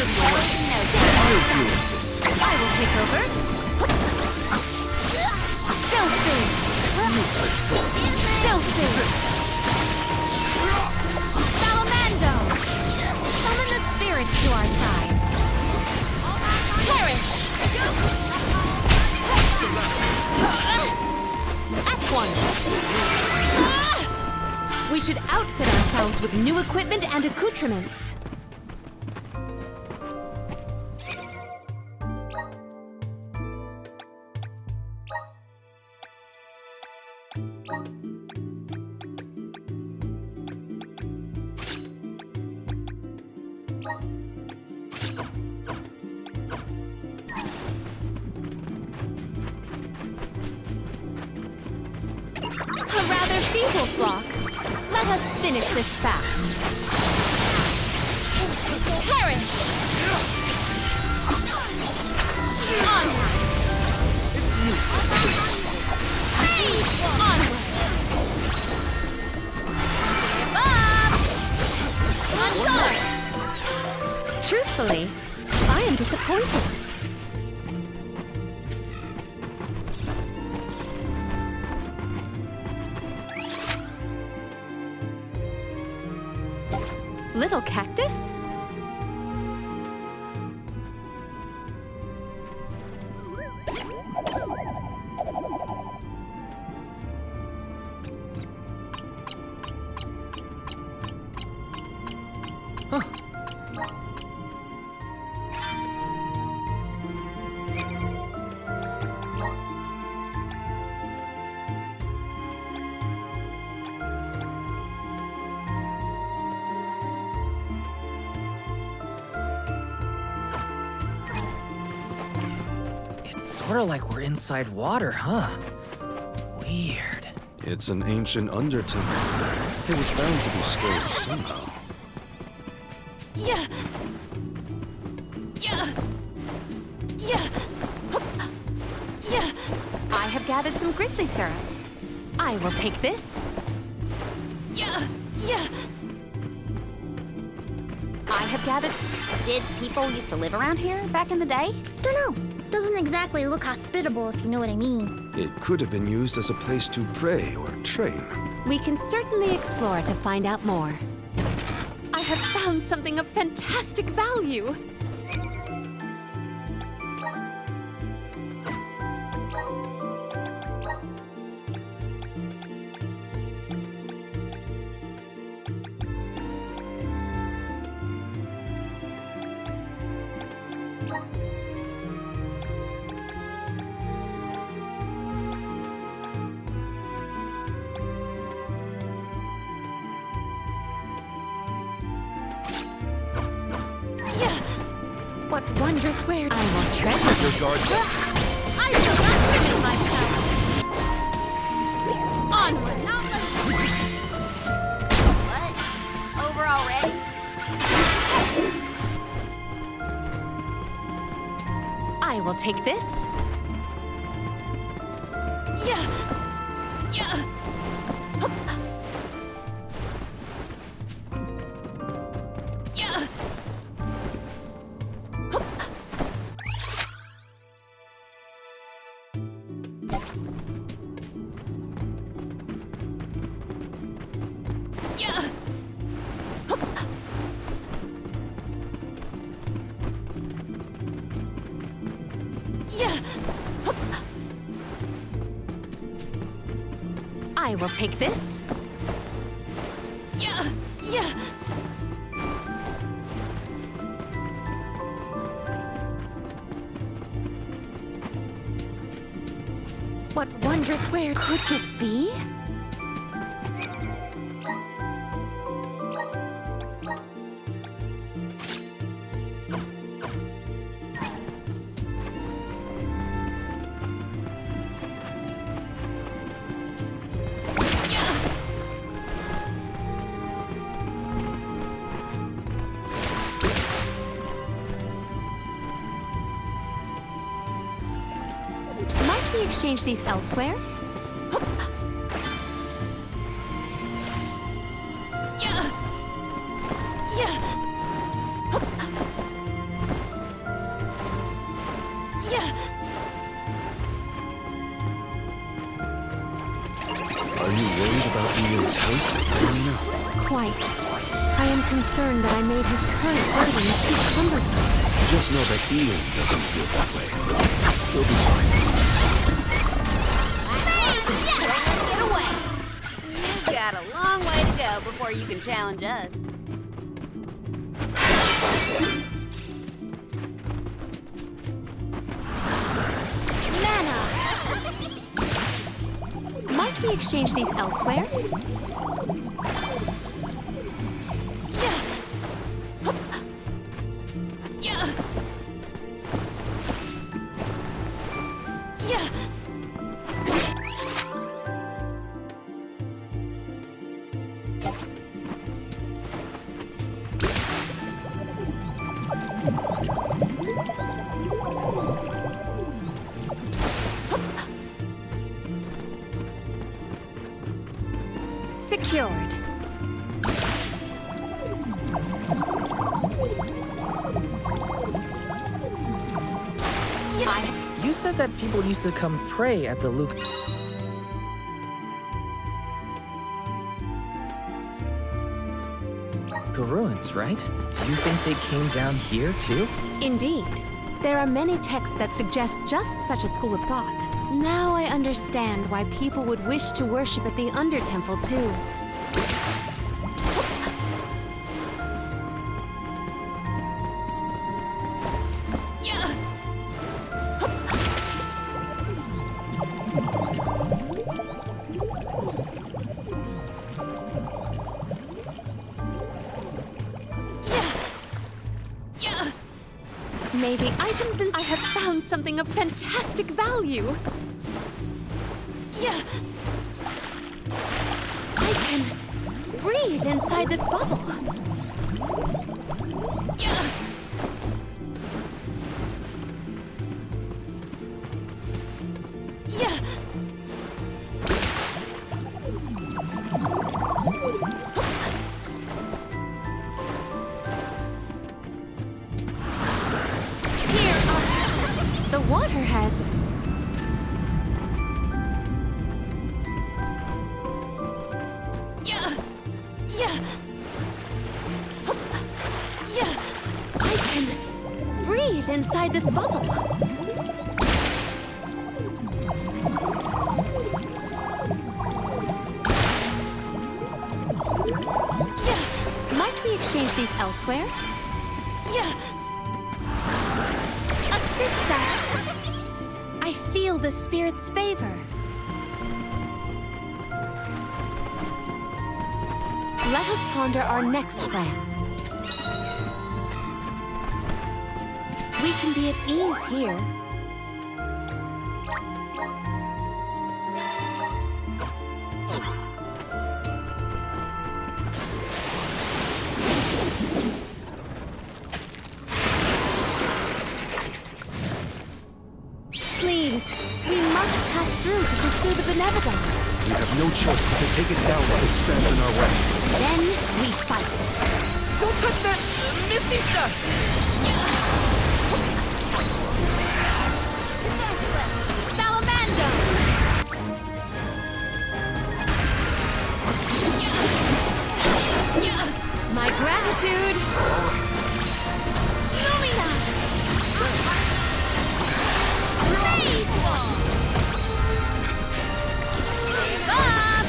I will take over. Selfie! Selfie! Salamando! Summon the spirits to our side. Perish! At once! We should outfit ourselves with new equipment and accoutrements. Let us finish this fast. Perish! Onward! It's useless. Hey! Onward! Give up! On guard! Truthfully, I am disappointed. Little cactus? Huh. Sort of like we're inside water, huh? Weird. It's an ancient undertow. It was bound to be stored somehow. Yeah. I have gathered some grizzly syrup. I will take this. I have gathered. Did people used to live around here back in the day? Dunno. Doesn't exactly look hospitable, if you know what I mean. It could have been used as a place to pray or train. We can certainly explore to find out more. I have found something of fantastic value. What wondrous wear I will treasure your guard down. I shall not finish myself. Onward! What? Over already? I will take this. I will take this. What wondrous wear could this be? Might we exchange these elsewhere? Are you worried about Ian's health, Tiania? Quite. I am concerned that I made his current burden too cumbersome. Just know that Ian doesn't feel that way. He'll be fine. Yes! Get away! You've got a long way to go before you can challenge us. Might we exchange these elsewhere? Secured. You said that people used to come pray at the Luke. Ruins, right? Do you think they came down here too? Indeed. There are many texts that suggest just such a school of thought. Now I understand why people would wish to worship at the Undertemple too. Maybe items and I have found something of fantastic value. I can breathe inside this bubble. The water has... I can breathe inside this bubble. Might we exchange these elsewhere? Assist us! I feel the spirit's favor. Let us ponder our next plan. We can be at ease here. Please, we must pass through to pursue the Benevodon. We have no choice but to take it down while it stands in our way. Then we fight. Don't touch that misty stuff! Salamander! My gratitude! Lumina! Blaze Wall! Give up!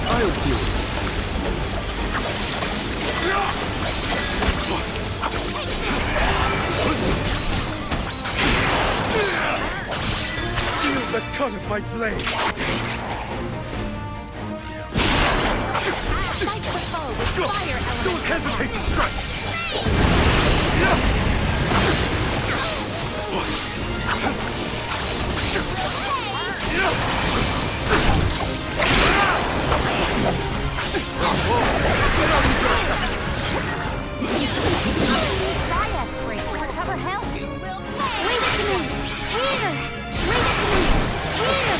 I'll deal with this. Feel the cut of my blade! Fight the foe with fire element. Don't hesitate to strike! Dryad spray to recover health. You will pay. Leave it to me! Here! Leave it to me! Here!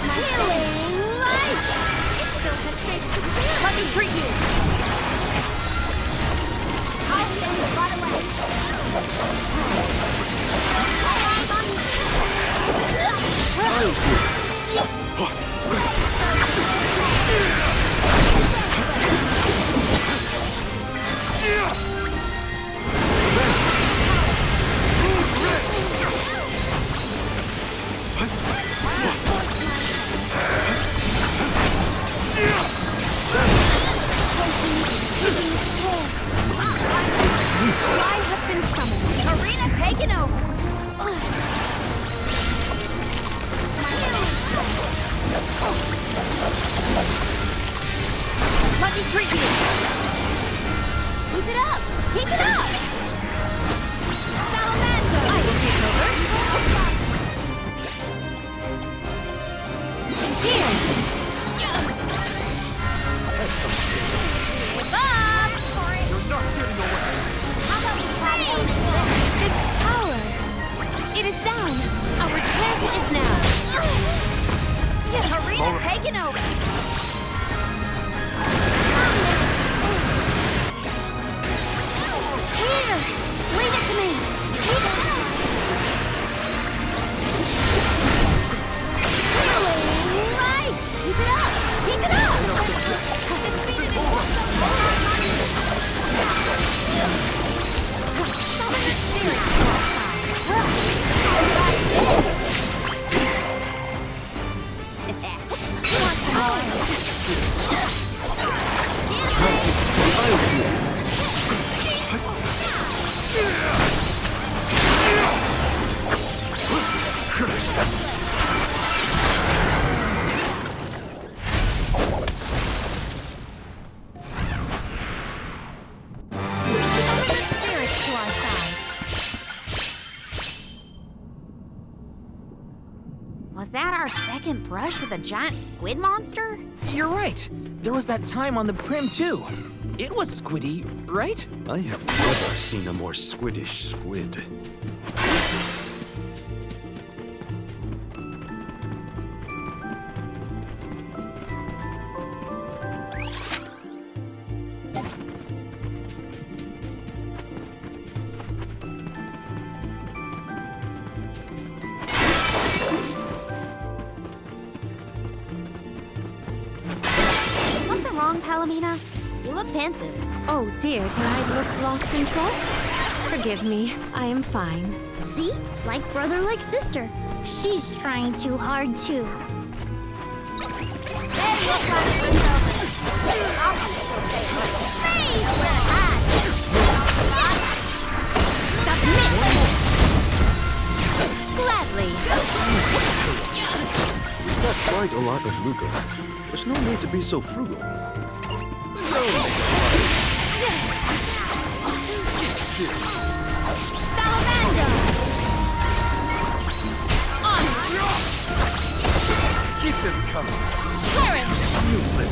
My me treat you! I'll send you right away! All eyes on me! I have been summoned. Arena taken over. Let me treat you. Keep it up. Keep it up. Salamander. I will take over. Here. Give up. You're not getting away. How about we try this power? It is down. Our chance is now. Arena taken over. Here, leave it to me. Keep it up. Right. Keep it up. Keep it up. Summon the spirit to our Was that our second brush with a giant squid monster? You're right. There was that time on the Prim, too. It was squiddy, right? I have never seen a more squiddish squid. Something wrong, Palomina? You look pensive. Oh dear, did I look lost in thought? Forgive me, I am fine. See? Like brother, like sister. She's trying too hard, too. Submit! Gladly. We've got quite a lot of Luca. There's no need to be so frugal. Salamander! On! Keep them coming. Parish! Useless.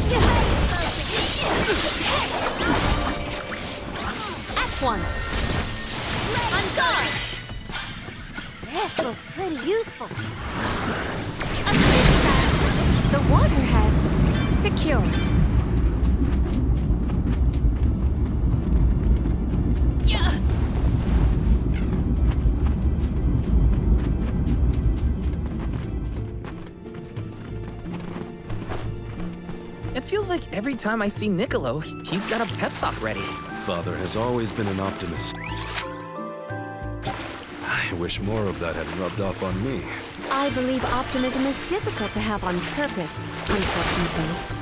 At once. On guard! This looks pretty useful. Assist us! The water has secured. It feels like every time I see Niccolo, he's got a pep talk ready. Father has always been an optimist. I wish more of that had rubbed off on me. I believe optimism is difficult to have on purpose, unfortunately.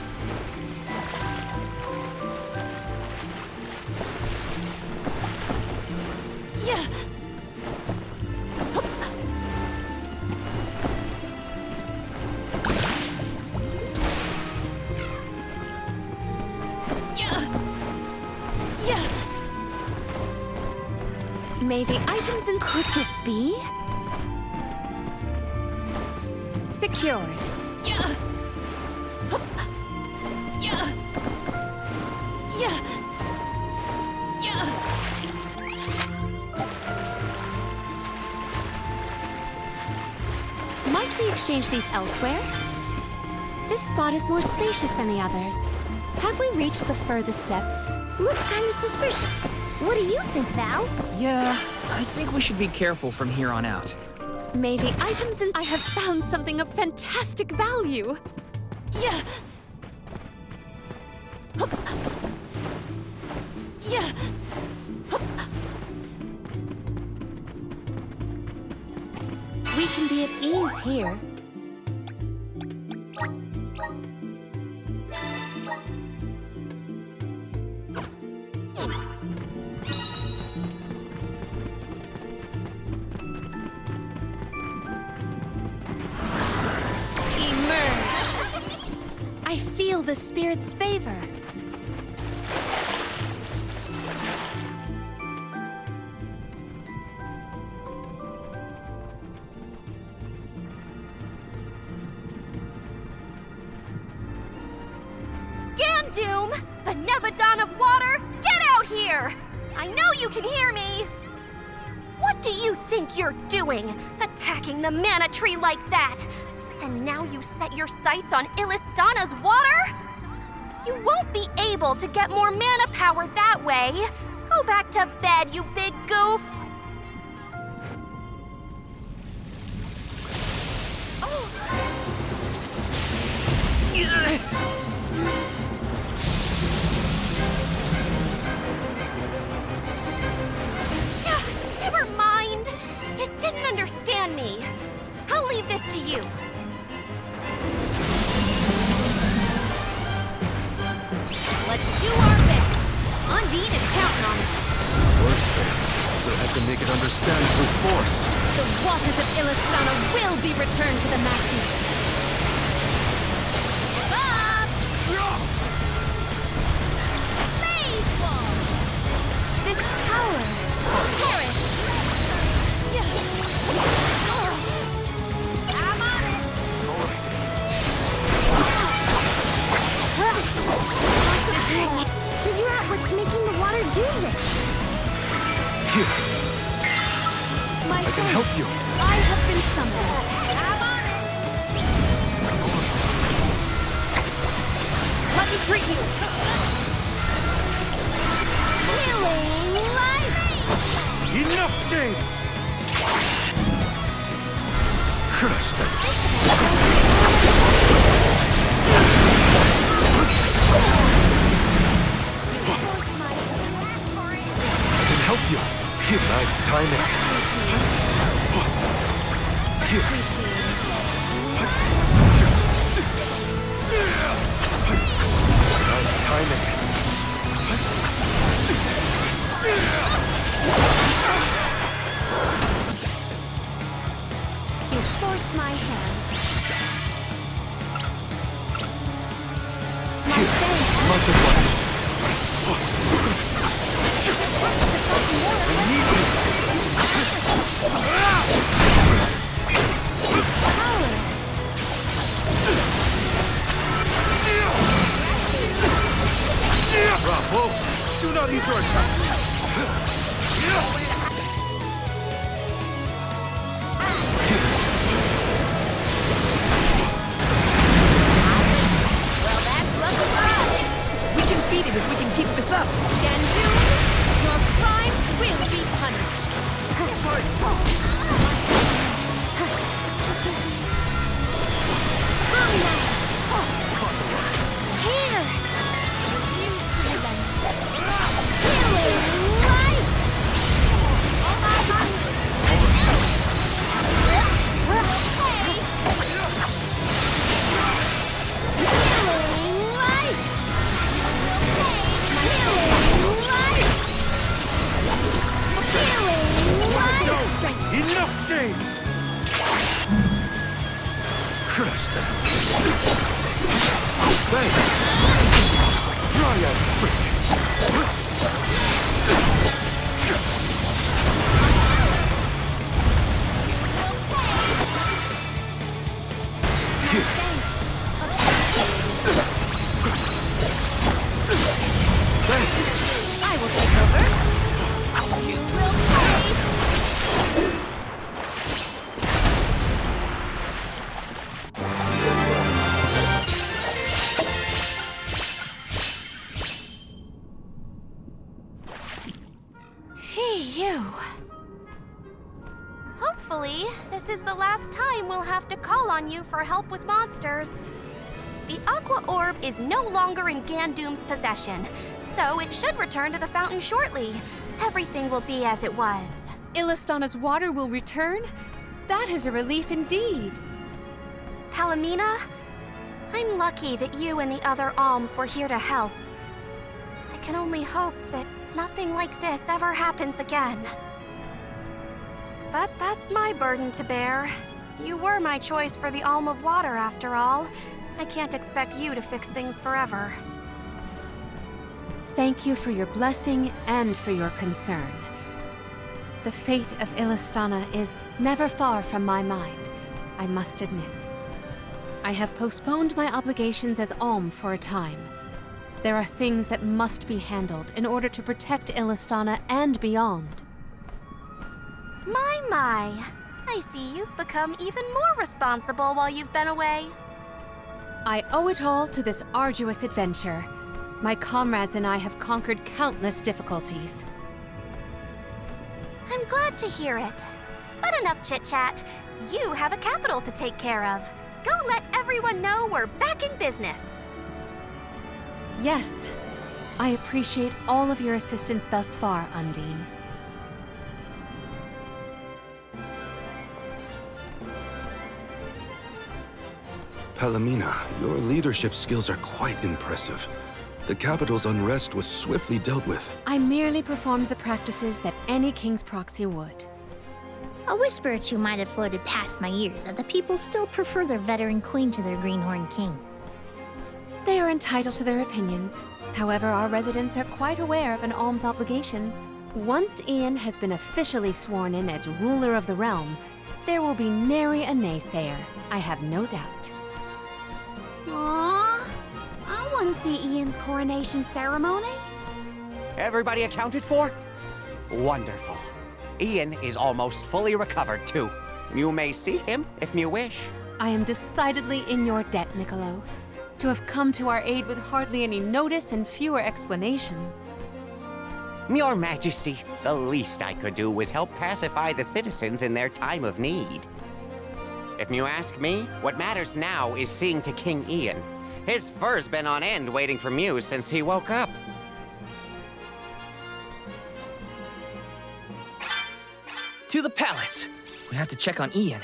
May the items in... Could this be? Secured. Might we exchange these elsewhere? This spot is more spacious than the others. Have we reached the furthest depths? Looks kind of suspicious. What do you think, Val? Yeah, I think we should be careful from here on out. May the items in... I have found something of fantastic value. Yeah. Hup. Yeah. Hup. We can be at ease here. I feel the spirit's favor. Gandom! Benevodon of water, get out here! I know you can hear me! What do you think you're doing, attacking the mana tree like that? And now you set your sights on Illistana's water? You won't be able to get more mana power that way. Go back to bed, you big goof. Never mind. It didn't understand me. I'll leave this to you. Let's do our best. Undine is counting on us. Words fail, so I had to make it understand through force. The waters of Illistana will be returned to the masses. Bob! Blaze wall! This power will perish. I'm on it! Figure out what's making the water do this. Here, My I can friend, help you. I have been summoned. I'm on it! Let me treat you. Healing light! Enough games! Crush them. I can help you. Here, nice timing. Here. Nice timing. You force my hand. My thanks. Much obliged. Bravo! Do not use your attacks! Well, that's lucky for us. We can beat it if we can keep this up. Gandom, your crimes will be punished. Here! Refuse to relent. Healing light! Healing light! Healing light! Healing light! Enough games! Crush them. Thanks. Dryad Spring. Thanks. I will take over. You will pay. on you for help with monsters. The Aqua Orb is no longer in Gandom's possession, so it should return to the fountain shortly. Everything will be as it was. Illistana's water will return? That is a relief indeed. Palomina, I'm lucky that you and the other alms were here to help. I can only hope that nothing like this ever happens again. But that's my burden to bear. You were my choice for the Alm of Water, after all. I can't expect you to fix things forever. Thank you for your blessing and for your concern. The fate of Illistana is never far from my mind, I must admit. I have postponed my obligations as Alm for a time. There are things that must be handled in order to protect Illistana and beyond. My. I see you've become even more responsible while you've been away. I owe it all to this arduous adventure. My comrades and I have conquered countless difficulties. I'm glad to hear it. But enough chit-chat. You have a capital to take care of. Go let everyone know we're back in business. Yes. I appreciate all of your assistance thus far, Undine. Palomina, your leadership skills are quite impressive. The capital's unrest was swiftly dealt with. I merely performed the practices that any king's proxy would. A whisper or two might have floated past my ears that the people still prefer their veteran queen to their greenhorn king. They are entitled to their opinions. However, our residents are quite aware of an alm's obligations. Once Ian has been officially sworn in as ruler of the realm, there will be nary a naysayer, I have no doubt. Aww, I want to see Ian's coronation ceremony. Everybody accounted for? Wonderful. Ian is almost fully recovered, too. You may see him if you wish. I am decidedly in your debt, Niccolo. To have come to our aid with hardly any notice and fewer explanations. Your Majesty, the least I could do was help pacify the citizens in their time of need. If you ask me, what matters now is seeing to King Ian. His fur's been on end waiting for Mew since he woke up. To the palace! We have to check on Ian.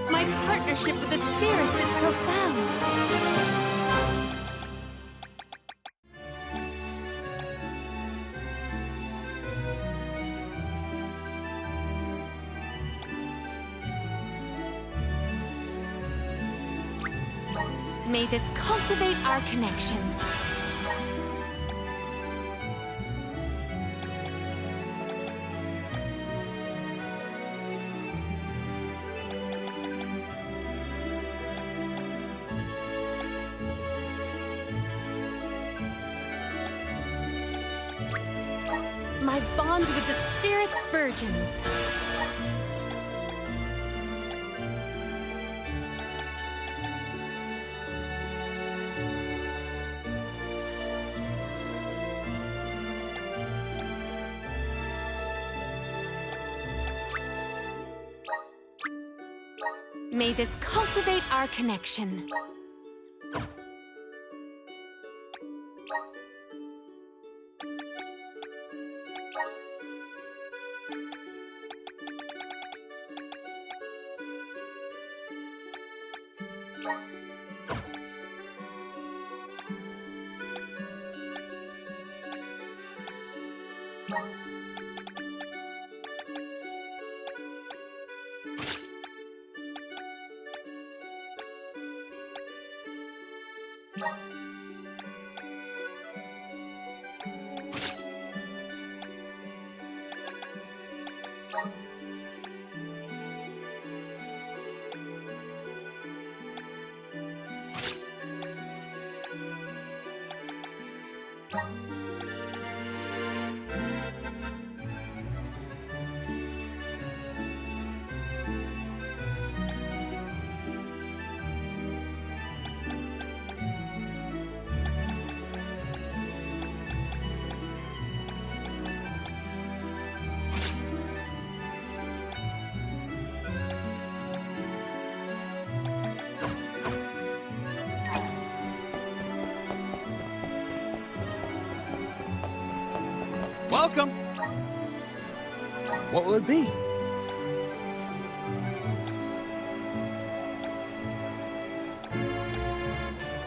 My partnership with the spirits is profound. May this cultivate our connection. My bond with the spirits virgins. May this cultivate our connection. Welcome! What will it be?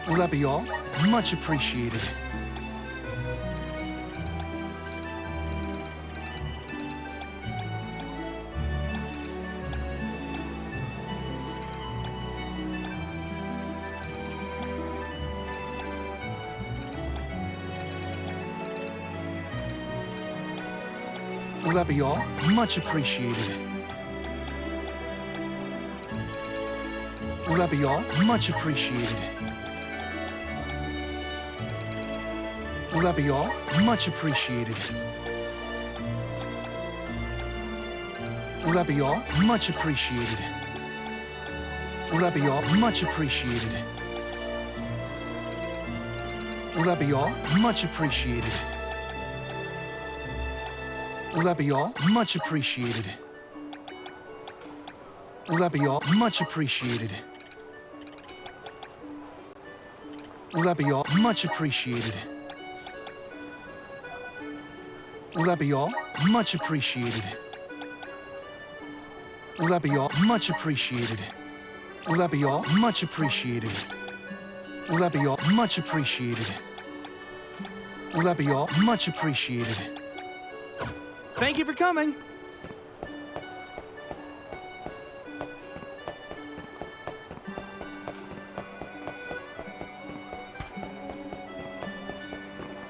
Will that be all? Much appreciated. Will that be all? Much appreciated. Will that be all? Much appreciated. Will that be all? Much appreciated. Will that be all? Much appreciated. Will that be all? Much appreciated. Will that be all? Much appreciated. Will that be all? Much appreciated. Will that be all? Much appreciated. Will that be all? Much appreciated. Will that be all? Much appreciated. Will that be all? Much appreciated. Will that be all? Much appreciated. Will that be all? Much appreciated. Will that be all? Much appreciated. Thank you for coming.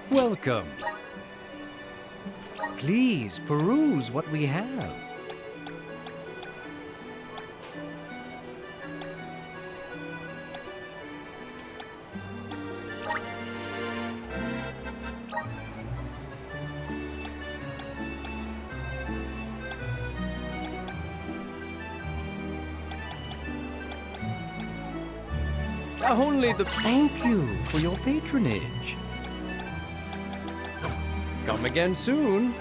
Welcome. Please peruse what we have. Only the thank you for your patronage. Come again soon.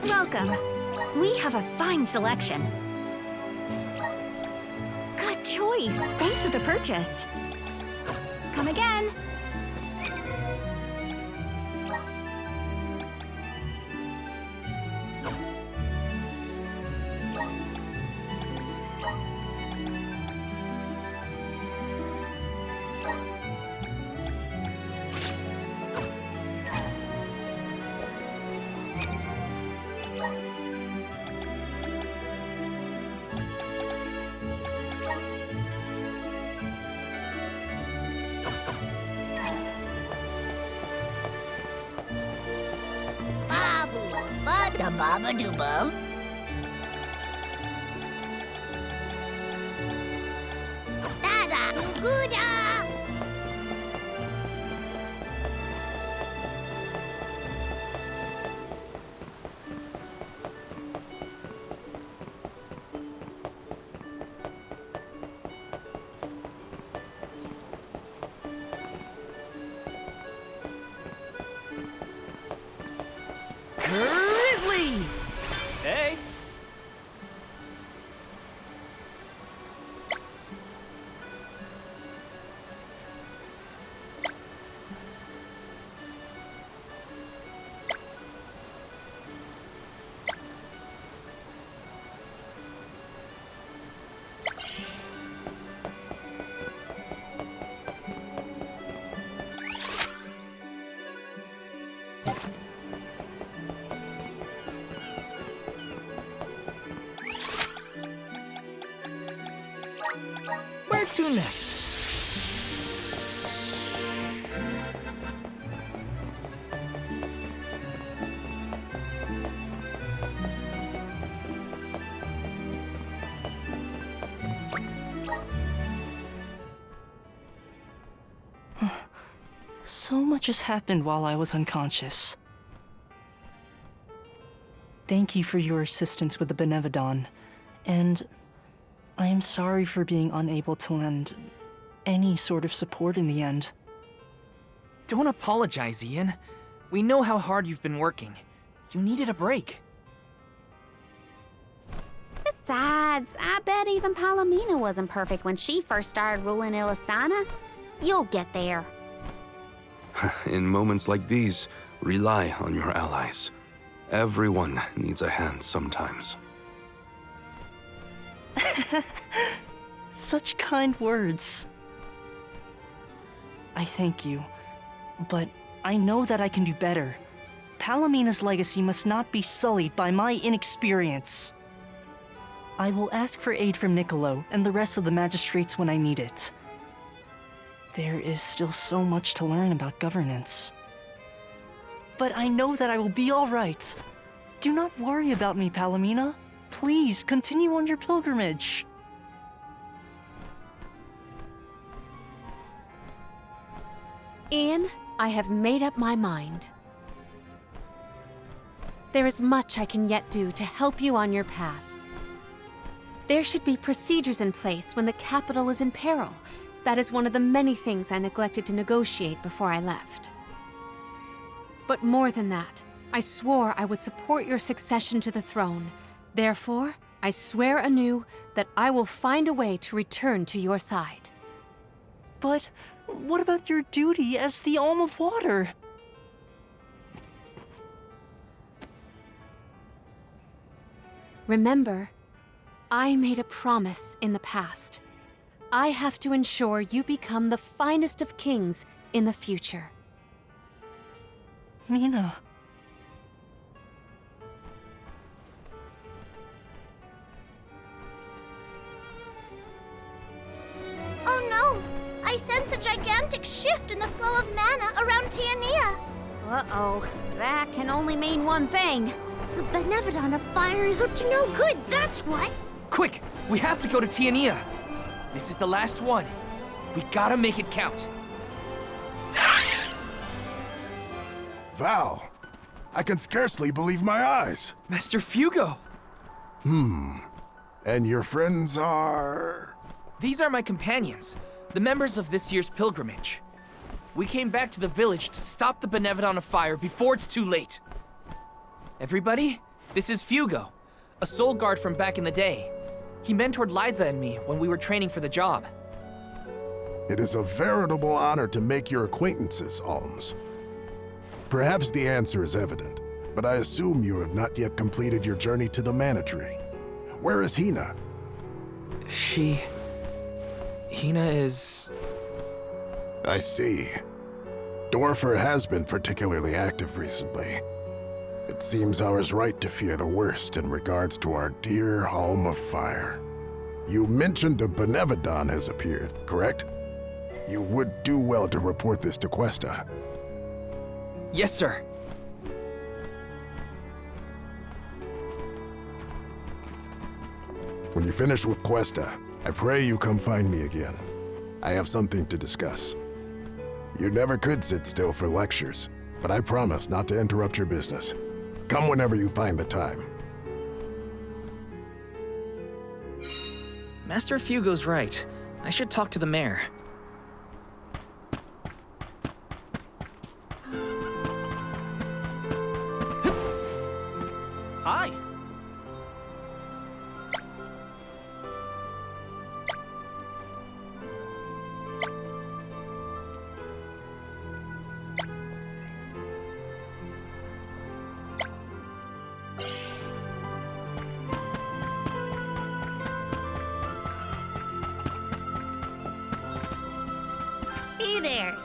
Welcome. We have a fine selection. Good choice. Thanks for the purchase. Come again. Baba-doo-bum. Dada, Guda. Hey! Where to next? So much has happened while I was unconscious. Thank you for your assistance with the Benevodon, and I am sorry for being unable to lend any sort of support in the end. Don't apologize, Ian. We know how hard you've been working. You needed a break. Besides, I bet even Palomina wasn't perfect when she first started ruling Illistana. You'll get there. In moments like these, rely on your allies. Everyone needs a hand sometimes. Such kind words. I thank you, but I know that I can do better. Palomina's legacy must not be sullied by my inexperience. I will ask for aid from Niccolo and the rest of the magistrates when I need it. There is still so much to learn about governance. But I know that I will be all right. Do not worry about me, Palomina. Please, continue on your pilgrimage. Ian, I have made up my mind. There is much I can yet do to help you on your path. There should be procedures in place when the capital is in peril. That is one of the many things I neglected to negotiate before I left. But more than that, I swore I would support your succession to the throne. Therefore, I swear anew that I will find a way to return to your side. But what about your duty as the Alm of Water? Remember, I made a promise in the past. I have to ensure you become the finest of kings in the future. Mina. Oh no! I sense a gigantic shift in the flow of mana around Tiania. Uh-oh. That can only mean one thing. The Benevodon of Fire is up to no good, that's what! Quick! We have to go to Tiania! This is the last one. We gotta make it count. Val, I can scarcely believe my eyes. Master Fugo! And your friends are... These are my companions, the members of this year's pilgrimage. We came back to the village to stop the Benevodon of Fire before it's too late. Everybody, this is Fugo, a soul guard from back in the day. He mentored Liza and me when we were training for the job. It is a veritable honor to make your acquaintances, Alms. Perhaps the answer is evident, but I assume you have not yet completed your journey to the Mana Tree. Where is Hina? Hina is... I see. Dwarfer has been particularly active recently. It seems I was right to fear the worst in regards to our dear Alm of Fire. You mentioned a Benevodon has appeared, correct? You would do well to report this to Questa. Yes, sir. When you finish with Questa, I pray you come find me again. I have something to discuss. You never could sit still for lectures, but I promise not to interrupt your business. Come whenever you find the time. Master Fugo's right. I should talk to the mayor. Hi. Hey there!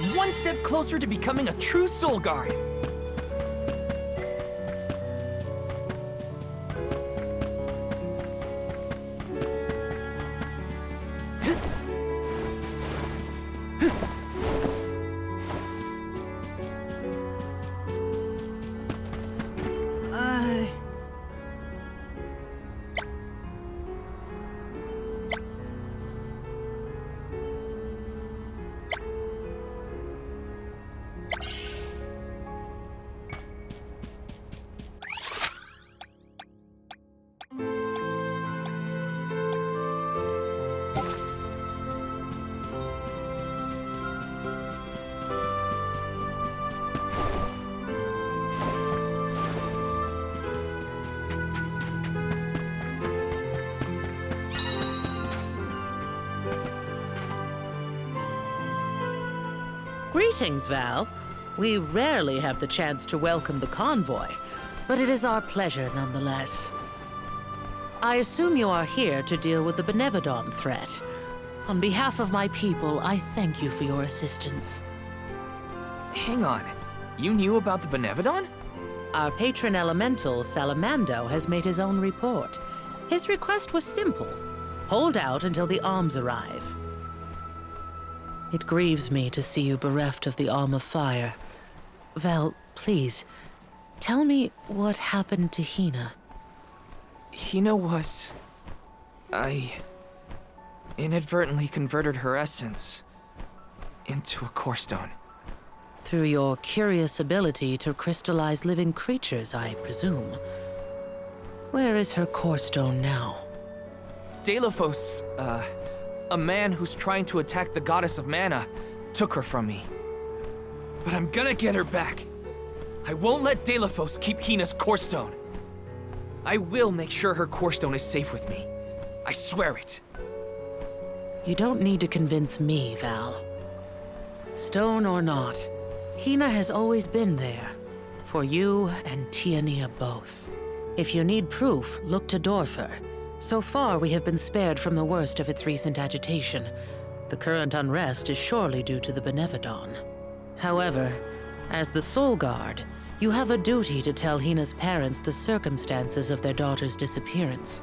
I'm one step closer to becoming a true soul guard. Greetings, Val. We rarely have the chance to welcome the convoy, but it is our pleasure nonetheless. I assume you are here to deal with the Benevodon threat. On behalf of my people, I thank you for your assistance. Hang on. You knew about the Benevodon? Our patron elemental, Salamando, has made his own report. His request was simple. Hold out until the arms arrive. It grieves me to see you bereft of the Arm of Fire. Val, please, tell me what happened to Hina. Hina was... I inadvertently converted her essence into a core stone. Through your curious ability to crystallize living creatures, I presume. Where is her core stone now? Delos, a man who's trying to attack the goddess of mana, took her from me. But I'm gonna get her back. I won't let Delos keep Hina's core stone. I will make sure her core stone is safe with me. I swear it. You don't need to convince me, Val. Stone or not, Hina has always been there. For you and Tiania both. If you need proof, look to Dorfer. So far, we have been spared from the worst of its recent agitation. The current unrest is surely due to the Benevodon. However, as the Soul Guard, you have a duty to tell Hina's parents the circumstances of their daughter's disappearance.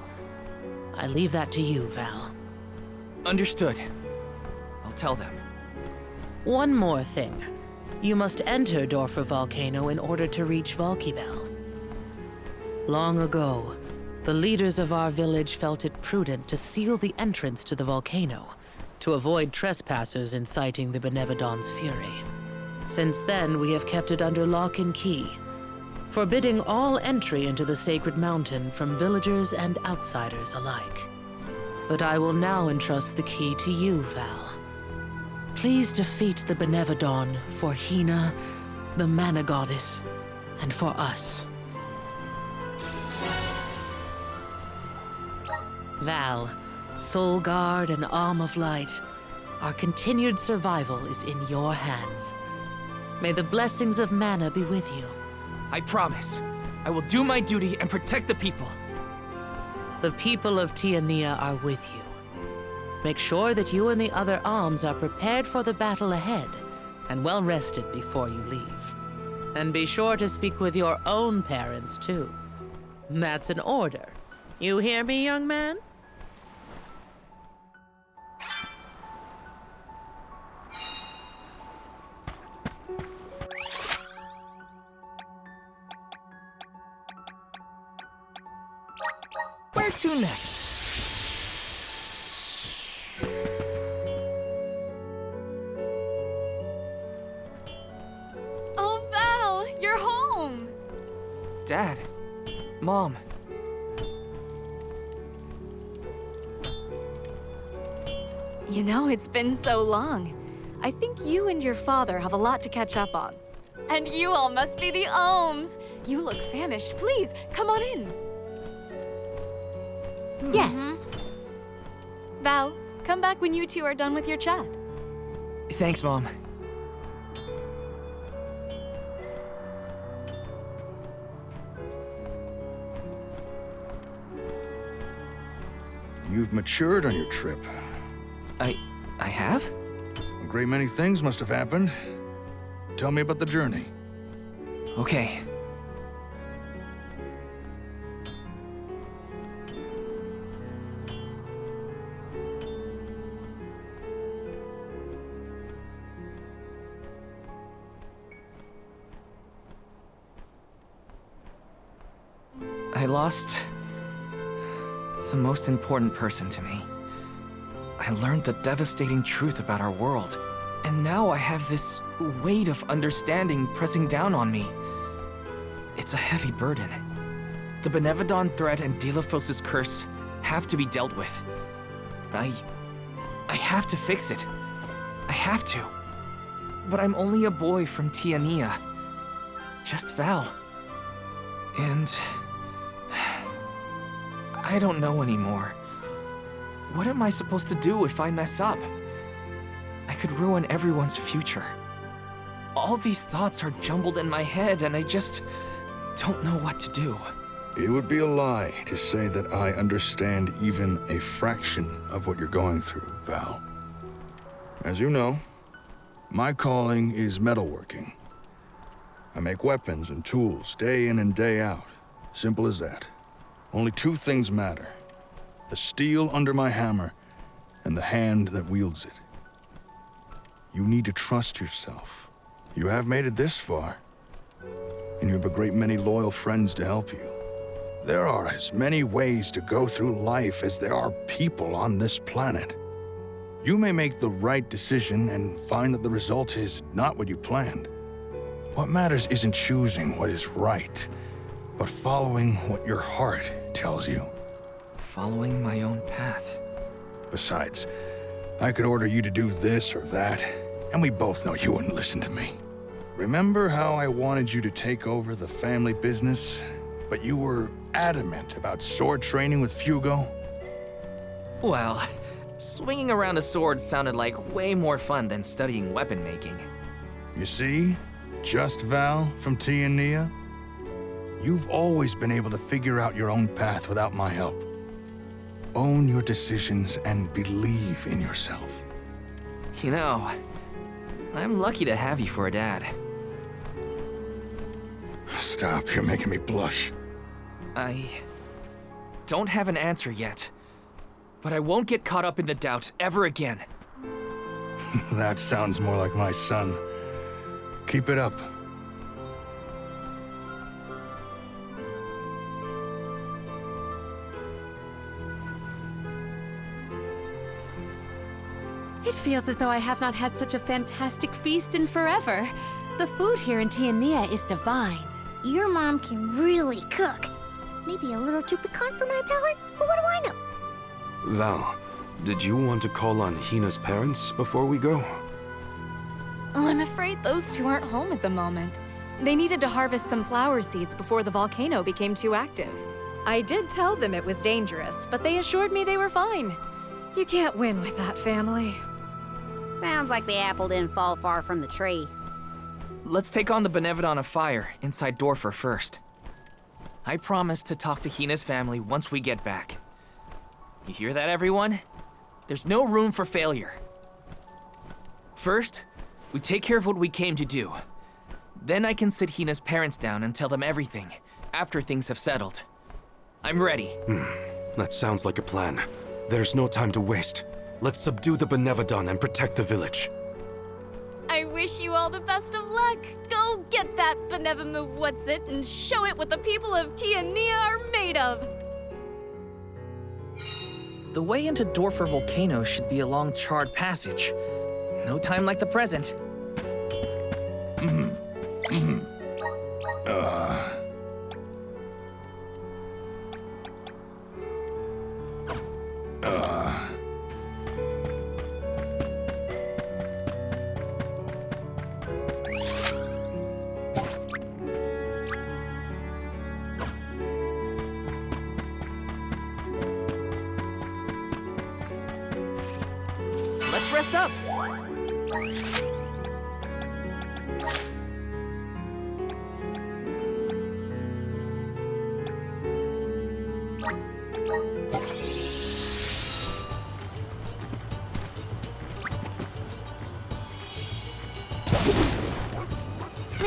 I leave that to you, Val. Understood. I'll tell them. One more thing. You must enter Dorfer Volcano in order to reach Valkibel. Long ago, the leaders of our village felt it prudent to seal the entrance to the volcano, to avoid trespassers inciting the Benevodon's fury. Since then, we have kept it under lock and key, forbidding all entry into the sacred mountain from villagers and outsiders alike. But I will now entrust the key to you, Val. Please defeat the Benevodon for Hina, the Mana Goddess, and for us. Val, Soul Guard and Arm of Light, our continued survival is in your hands. May the blessings of Mana be with you. I promise. I will do my duty and protect the people. The people of Tiania are with you. Make sure that you and the other alms are prepared for the battle ahead, and well rested before you leave. And be sure to speak with your own parents, too. That's an order. You hear me, young man? Where to next? Oh, Val, you're home! Dad. Mom. You know, it's been so long. I think you and your father have a lot to catch up on. And you all must be the Ohms. You look famished. Please, come on in. Yes. Val, come back when you two are done with your chat. Thanks, Mom. You've matured on your trip. I have? great many things must have happened. Tell me about the journey. Okay. I lost the most important person to me. I learned the devastating truth about our world, and now I have this weight of understanding pressing down on me. It's a heavy burden. The Benevodon threat and Delphos' curse have to be dealt with. I have to fix it. I have to. But I'm only a boy from Tiania. Just Val. And I don't know anymore. What am I supposed to do if I mess up? I could ruin everyone's future. All these thoughts are jumbled in my head, and I just don't know what to do. It would be a lie to say that I understand even a fraction of what you're going through, Val. As you know, my calling is metalworking. I make weapons and tools day in and day out. Simple as that. Only two things matter: the steel under my hammer and the hand that wields it. You need to trust yourself. You have made it this far, and you have a great many loyal friends to help you. There are as many ways to go through life as there are people on this planet. You may make the right decision and find that the result is not what you planned. What matters isn't choosing what is right, but following what your heart tells you. Following my own path. Besides, I could order you to do this or that, and we both know you wouldn't listen to me. Remember how I wanted you to take over the family business, but you were adamant about sword training with Fugo? Well, swinging around a sword sounded like way more fun than studying weapon making. You see? Just Val from Tiania? You've always been able to figure out your own path without my help. Own your decisions and believe in yourself. You know, I'm lucky to have you for a dad. Stop, you're making me blush. I don't have an answer yet, but I won't get caught up in the doubt ever again. That sounds more like my son. Keep it up. It feels as though I have not had such a fantastic feast in forever. The food here in Tiania is divine. Your mom can really cook. Maybe a little too piquant for my palate, but what do I know? Val, did you want to call on Hina's parents before we go? Oh, I'm afraid those two aren't home at the moment. They needed to harvest some flower seeds before the volcano became too active. I did tell them it was dangerous, but they assured me they were fine. You can't win with that family. Sounds like the apple didn't fall far from the tree. Let's take on the Benevodon of Fire inside Dorfer first. I promise to talk to Hina's family once we get back. You hear that, everyone? There's no room for failure. First, we take care of what we came to do. Then I can sit Hina's parents down and tell them everything, after things have settled. I'm ready. That sounds like a plan. There's no time to waste. Let's subdue the Benevodon and protect the village. I wish you all the best of luck. Go get that benevolent what's-it and show it what the people of Tiania are made of. The way into Dorfer Volcano should be a long charred passage. No time like the present. Let's rest up.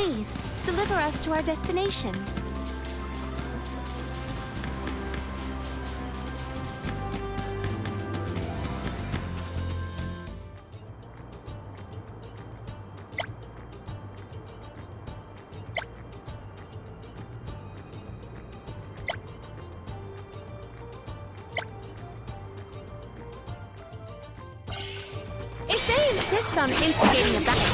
Please, deliver us to our destination. If they insist on instigating a battle,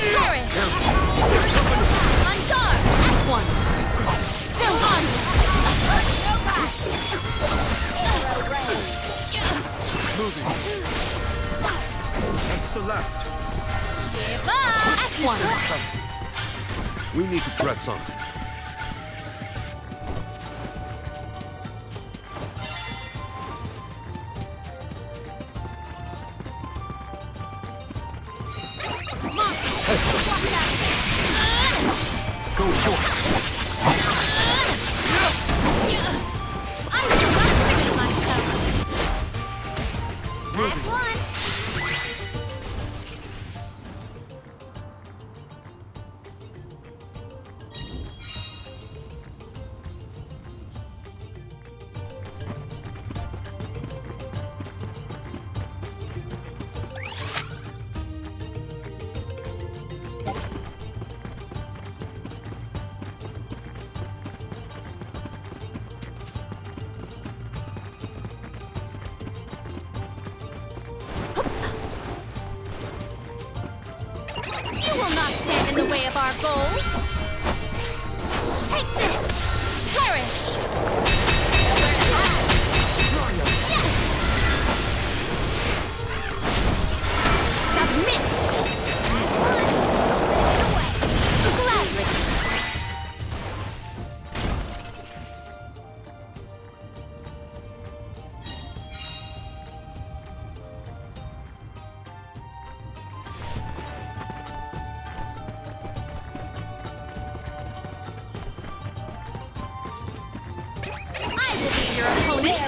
Perish! On guard! At once! So on! That's the last. Give up! At once! We need to press on. You will not stand in the way of our goal! Take this! Perish! Yes! Submit! Gladly! Your opponent.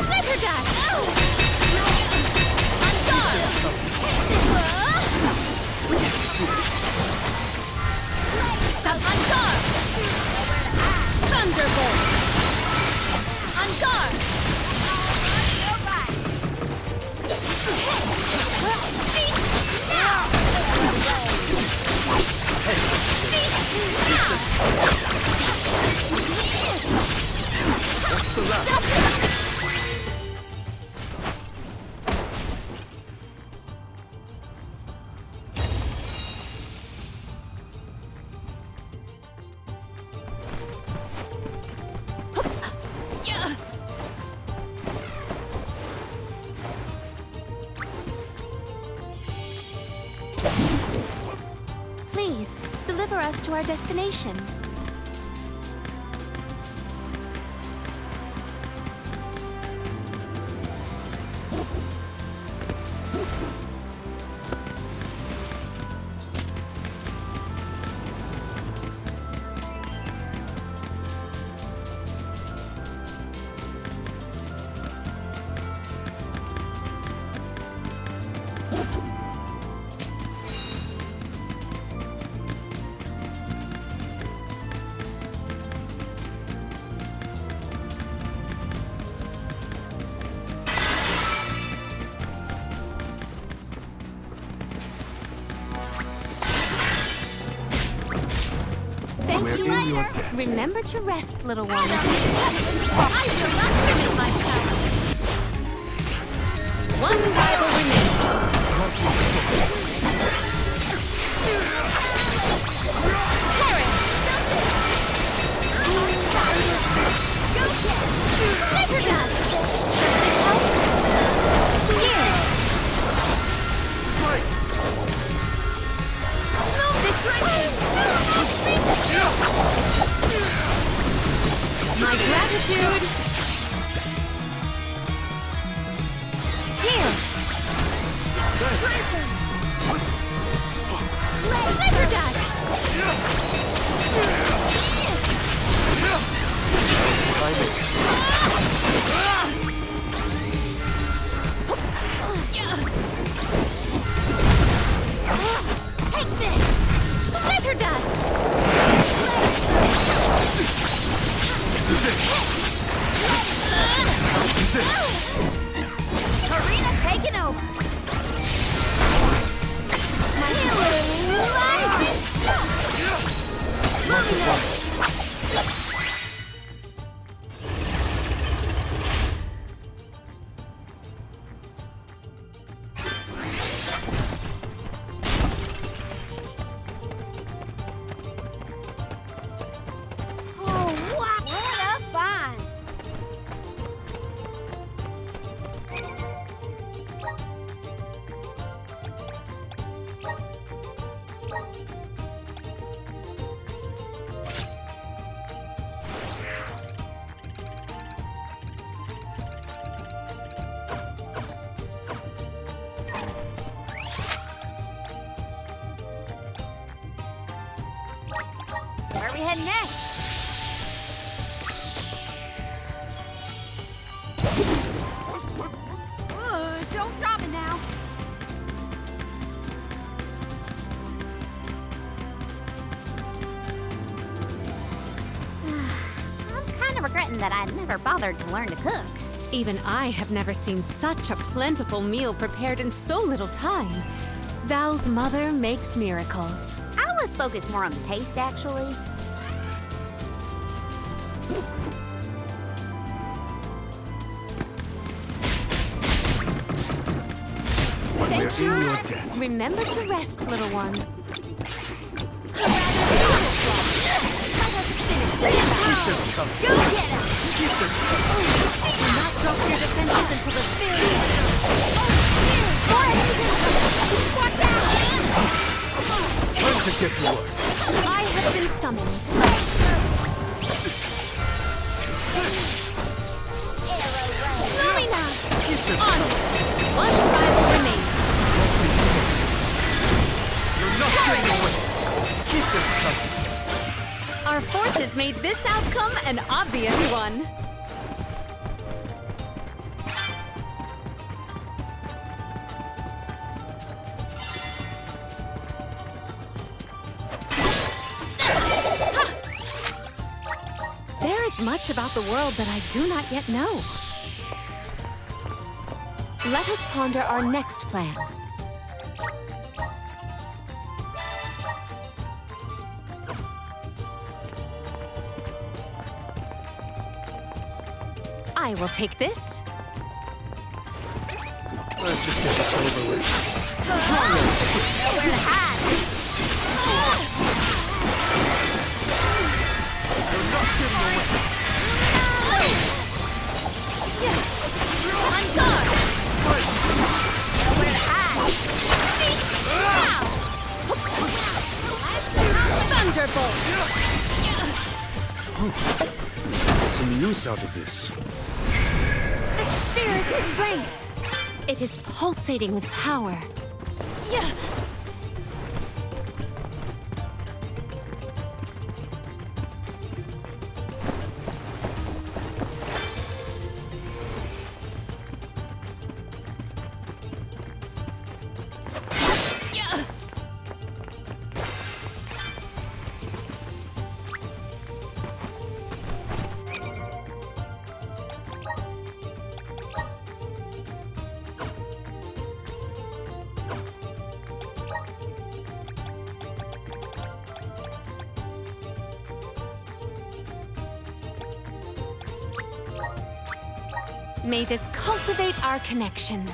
Liver dust! On guard! Sub on guard! Thunderbolt! On guard! Feast now! Feast now! That's the last. Please, deliver us to our destination. Remember to rest, little one. I will not limit myself. One rival remains. Perish! Liver dust! Does this help? Here! No, this way! My gratitude! Here! Liver dust! Take this! Glitter dust! Arena taken over. My healing light! Moving on. Oh, what a find! Where are we heading next? Don't drop it now. I'm kind of regretting that I never bothered to learn to cook. Even I have never seen such a plentiful meal prepared in so little time. Val's mother makes miracles. I was focused more on the taste, actually. When we're in your debt. Remember to rest, little one. Let us finish this battle. Go get him! Do not drop your defenses until the spirit. Watch out! Time to get to work. I have been summoned. Moving on! One rival remains. You're not getting away. Keep them coming. Our forces made this outcome an obvious one. There is much about the world that I do not yet know. Let us ponder our next plan. I will take this. Let's just get this over with. Nowhere to hide. You're not getting away. On guard! Nowhere to hide. Thunderbolt! Get some use out of this. The spirit's strength. It is pulsating with power. Yeah. May this cultivate our connection.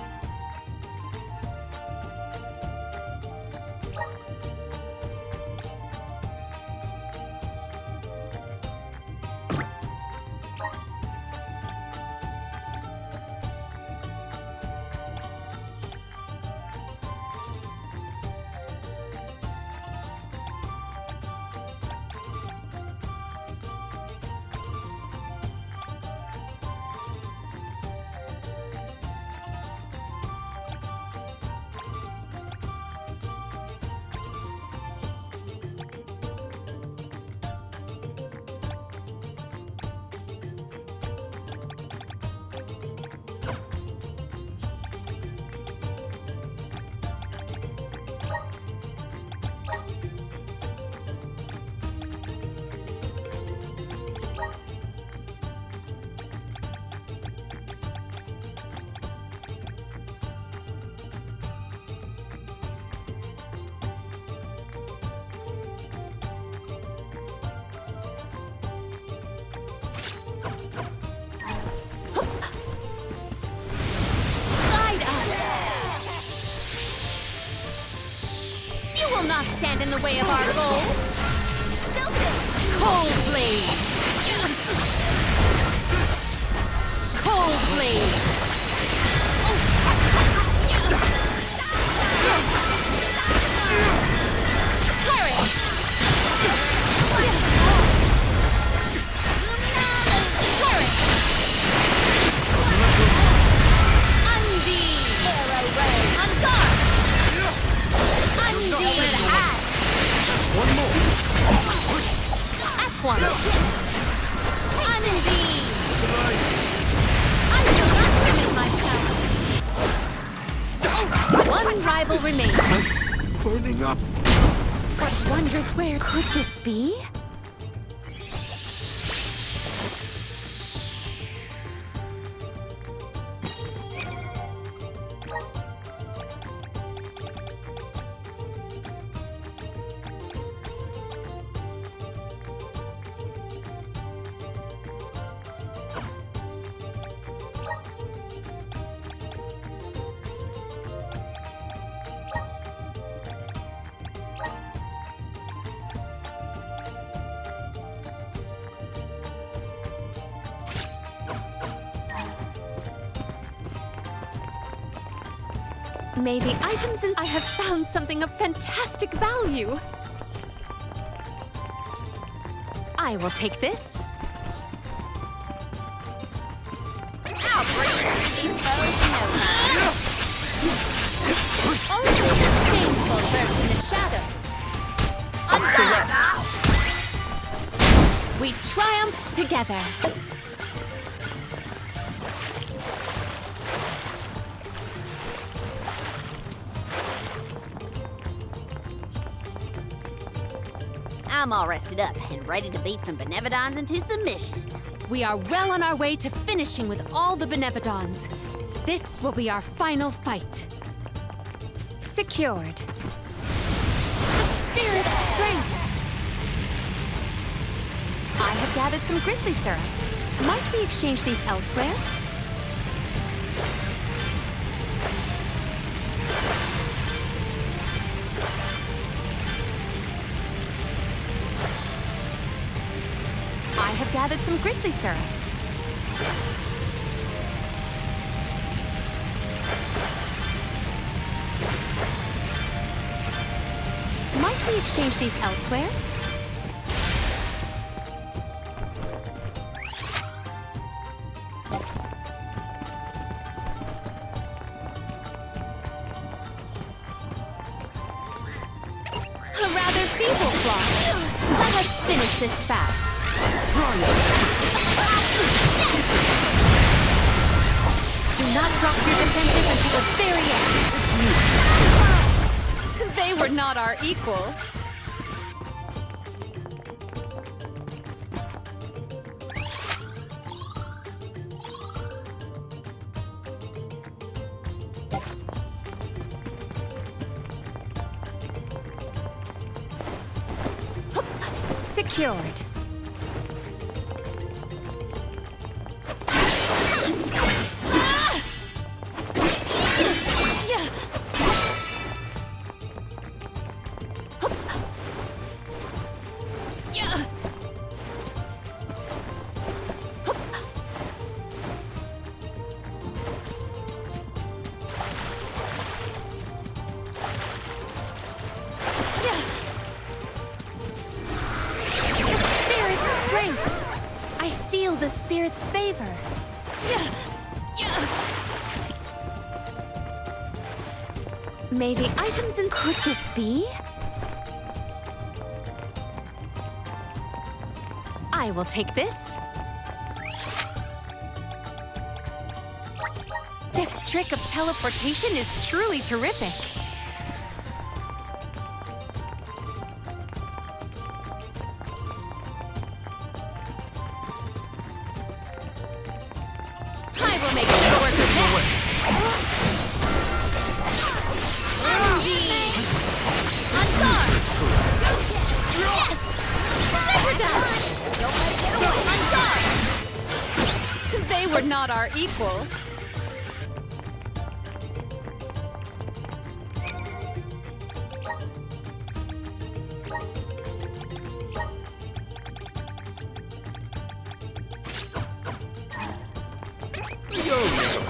will not stand in the way of our goals. Cold blade. Cold blade. Parish. Parish. Undine. Arrow ray. On guard. Undine. One more. At once. Undine. I shall not limit myself. One rival remains. Burning up. What wondrous where could this be? May the items in I have found something of fantastic value. I will take this. I'll bring these foes no time. Only the shameful lurk in the shadows. What's the rest? We triumphed together. I'm all rested up and ready to beat some Benevodons into submission. We are well on our way to finishing with all the Benevodons. This will be our final fight. Secured. The spirit's strength. I have gathered some grizzly syrup. Might we exchange these elsewhere? I have gathered some grizzly syrup. Might we exchange these elsewhere? A rather feeble flock. Let us finish this fast. Do not drop your defenses until the very end. They were not our equal. Secured. The spirit's favor. May the items in could this be? I will take this. This trick of teleportation is truly terrific. Not our equal.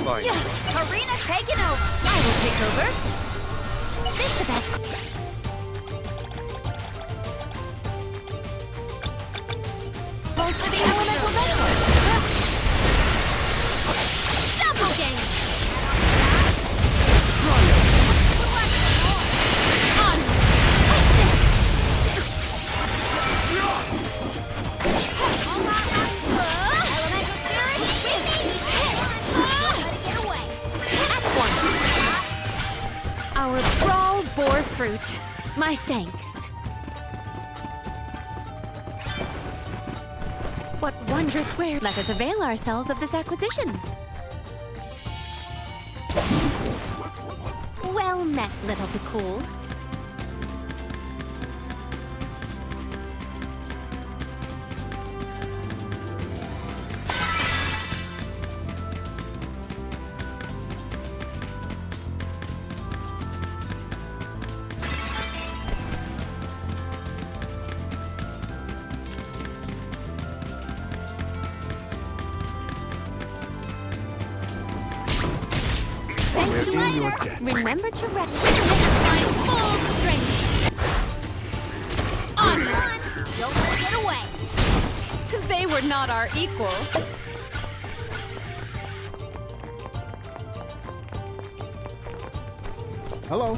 fight. Arena taken over. I will take over. This event. Most of the elemental vessel. Double game. On. Take this. Elemental spirit. Get away. At once. Our brawl bore fruit. My thanks. What wondrous ware. Let us avail ourselves of this acquisition. Well met, little Cool. Remember to rest my full strength. On one. Don't let it get away. They were not our equal. Hello.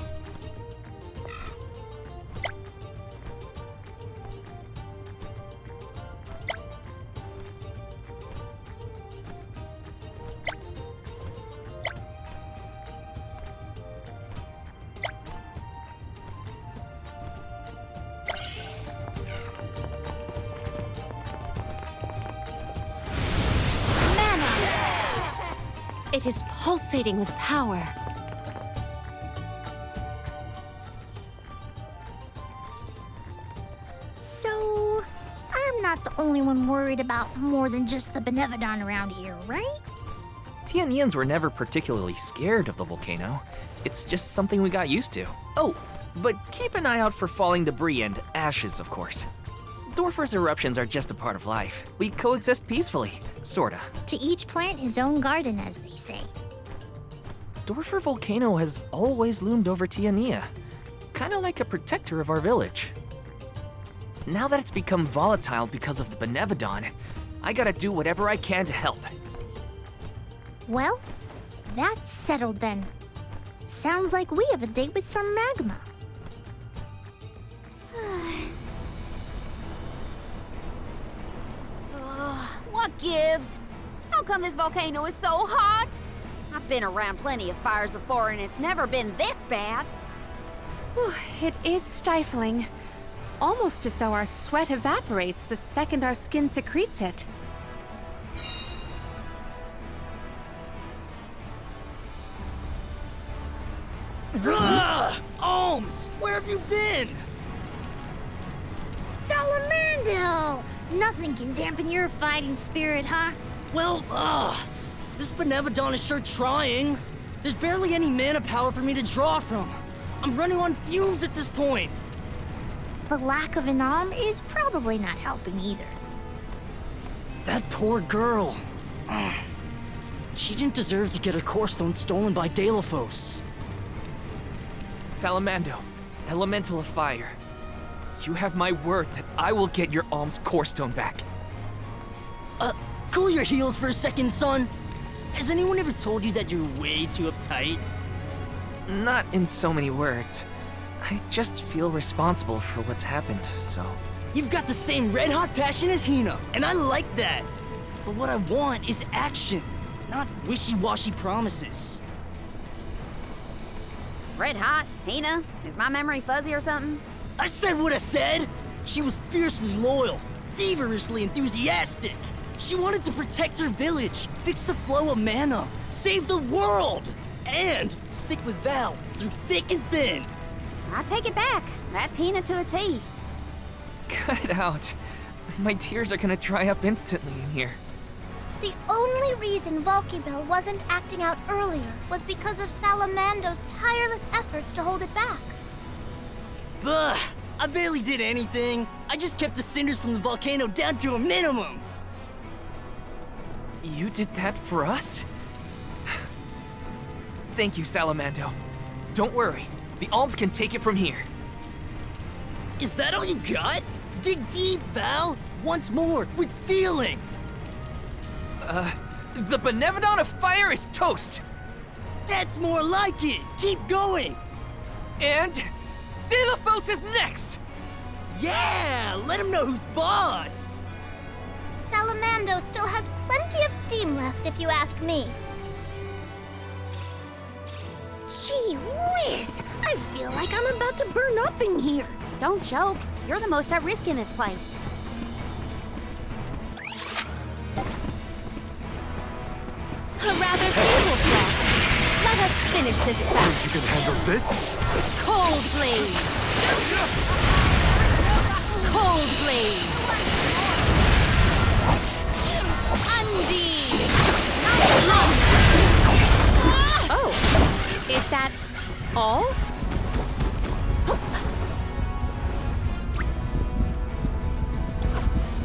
It is pulsating with power. So, I'm not the only one worried about more than just the Benevodon around here, right? Tianians were never particularly scared of the volcano. It's just something we got used to. Oh, but keep an eye out for falling debris and ashes, of course. Dorfer's eruptions are just a part of life. We coexist peacefully, sorta. To each plant his own garden, as they say. Dorfer Volcano has always loomed over Tiania, kinda like a protector of our village. Now that it's become volatile because of the Benevodon, I gotta do whatever I can to help. Well, that's settled then. Sounds like we have a date with some magma. What gives? How come this volcano is so hot? I've been around plenty of fires before and it's never been this bad. It is stifling. Almost as though our sweat evaporates the second our skin secretes it. Ohms! Where have you been? Salamando! Nothing can dampen your fighting spirit, huh? Well, this Benevodon is sure trying. There's barely any mana power for me to draw from. I'm running on fumes at this point. The lack of an arm is probably not helping either. That poor girl. She didn't deserve to get her core stone stolen by Delphos. Salamando, elemental of fire. You have my word that I will get your alm's core stone back. Cool your heels for a second, son. Has anyone ever told you that you're way too uptight? Not in so many words. I just feel responsible for what's happened, so... You've got the same red-hot passion as Hina, and I like that. But what I want is action, not wishy-washy promises. Red hot? Hina? Is my memory fuzzy or something? I said what I said! She was fiercely loyal, feverishly enthusiastic. She wanted to protect her village, fix the flow of mana, save the world, and stick with Val through thick and thin. I take it back. That's Hina to a T. Cut it out. My tears are gonna dry up instantly in here. The only reason Volcybell wasn't acting out earlier was because of Salamando's tireless efforts to hold it back. Bah! I barely did anything. I just kept the cinders from the volcano down to a minimum. You did that for us? Thank you, Salamando. Don't worry. The alms can take it from here. Is that all you got? Dig deep, pal! Once more, with feeling! The Benevodon of Fire is toast! That's more like it! Keep going! And Dilithos is next! Yeah! Let him know who's boss! Salamando still has plenty of steam left, if you ask me. Gee whiz! I feel like I'm about to burn up in here. Don't joke. You're the most at risk in this place. A rather feeble frost. Let us finish this fast. You can handle this? Cold blaze. Cold blaze. Undine. Oh, is that all?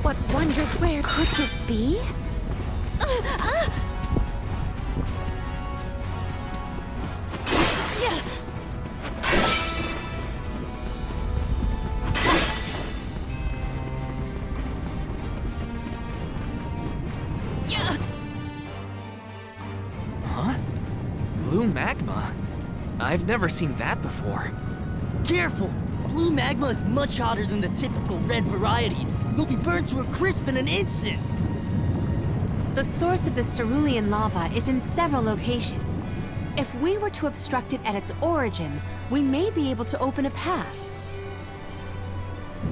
What wondrous rare could this be? Huh? Blue magma? I've never seen that before. Careful! Blue magma is much hotter than the typical red variety. You'll be burned to a crisp in an instant! The source of the cerulean lava is in several locations. If we were to obstruct it at its origin, we may be able to open a path.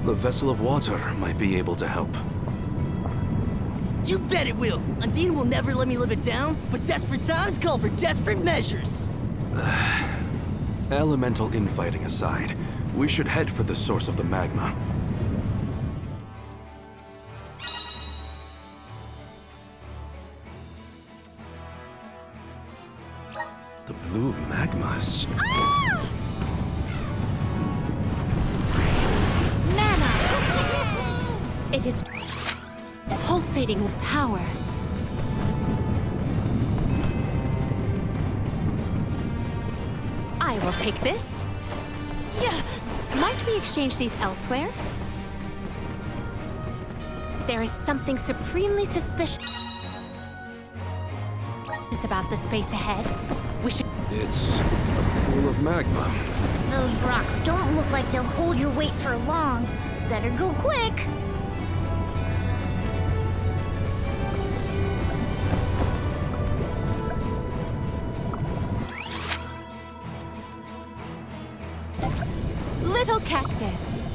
The vessel of water might be able to help. You bet it will! Undine will never let me live it down, but desperate times call for desperate measures! Elemental infighting aside, we should head for the source of the magma. The blue magma is... Mana! It is pulsating with power. I will take this. Yeah. Might we exchange these elsewhere? There is something supremely suspicious about the space ahead. We should... It's full of magma. Those rocks don't look like they'll hold your weight for long. Better go quick. Little cactus.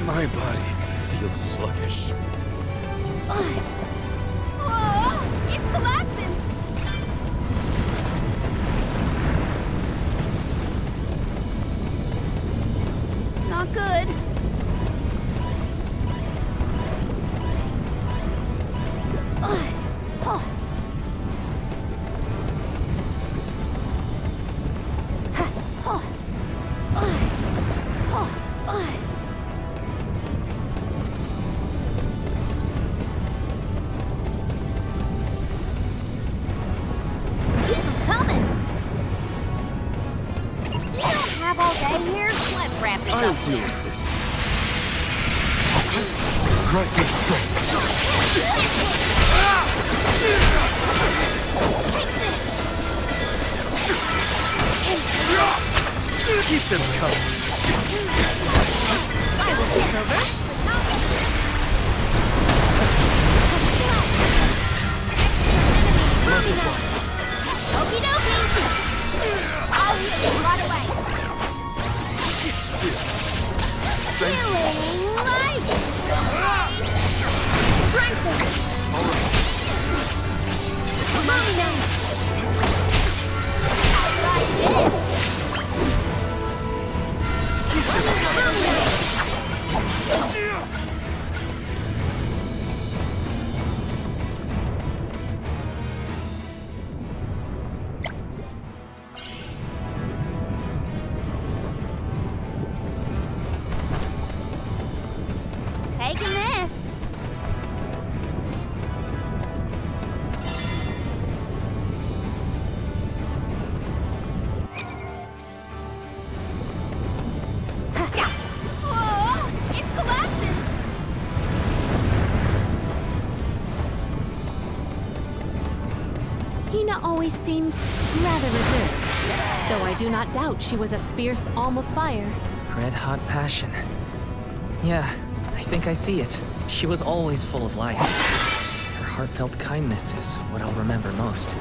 My body feels sluggish. It's collapsing! Not good. Massive coast. I will take over. Okie dokie. I'll hit you right away. Healing light. Strengthen. Moonlit. Like this. Taking this. Gotcha. Whoa, it's collapsing. Hina always seemed rather reserved, though I do not doubt she was a fierce alm of fire. Red hot passion. Yeah, I think I see it. She was always full of life. Her heartfelt kindness is what I'll remember most.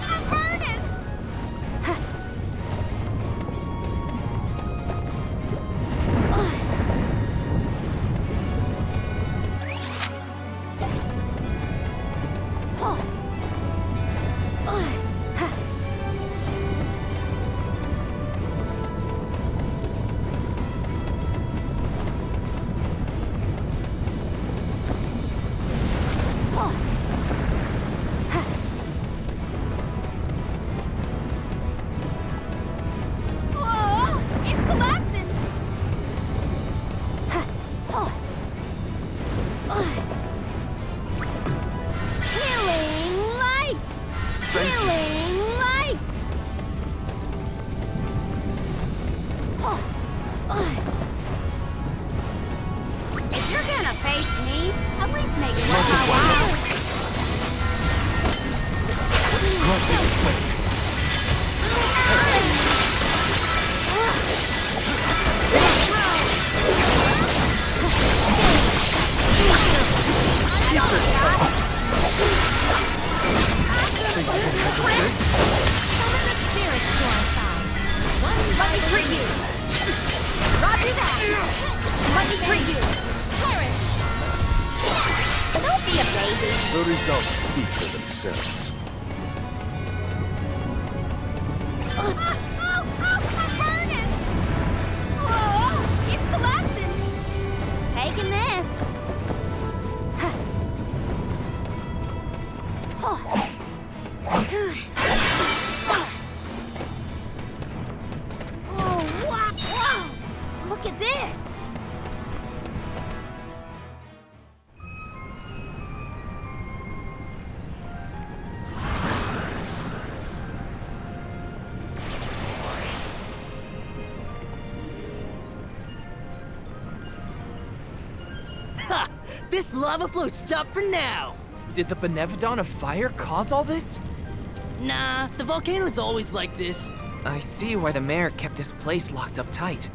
I'm burning. Whoa, it's collapsing. Healing light. Healing light. If you're gonna face me, at least make it worth my while. Let me treat you. Roger that. Let me treat you. Perish. Don't be a baby. The results speak for themselves. I'm burning. Whoa, it's collapsing. Taking this. Oh, wow. Look at this. Ha! This lava flow stopped for now! Did the Benevodon of Fire cause all this? Nah, the volcano's always like this. I see why the mayor kept this place locked up tight.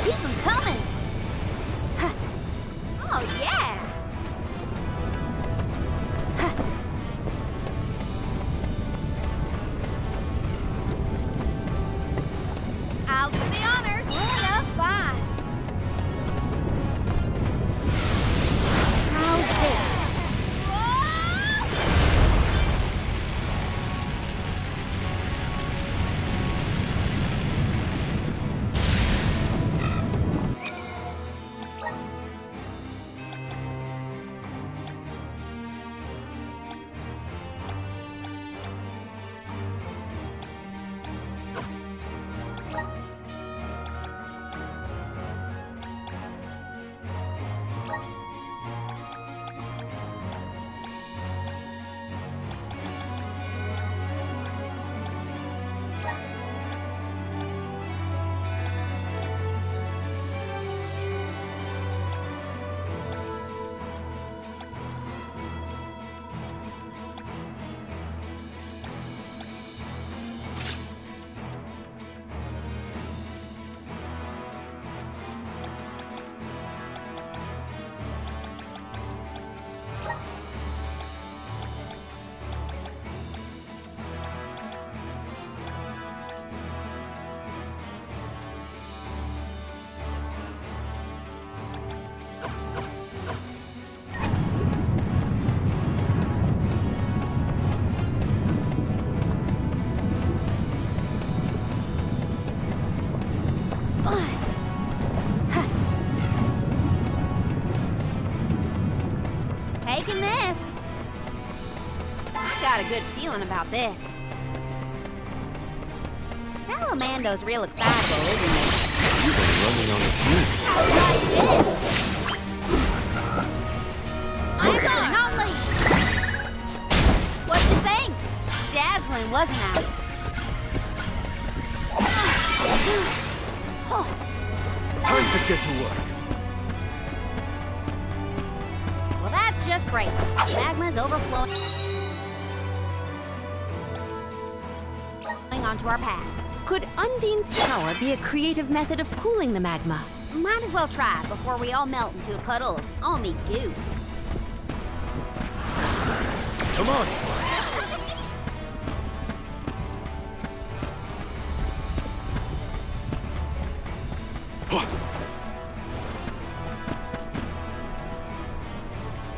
Keep them coming. Oh, yeah. good feeling about this. Salamando's real excitable, isn't he? You've been running on the fumes. Last but not least. What you think? Dazzling, wasn't I? Time to get to work. Well, that's just great. Magma's overflowing onto our path. Could Undine's power be a creative method of cooling the magma? Might as well try before we all melt into a puddle of only goo. Come on.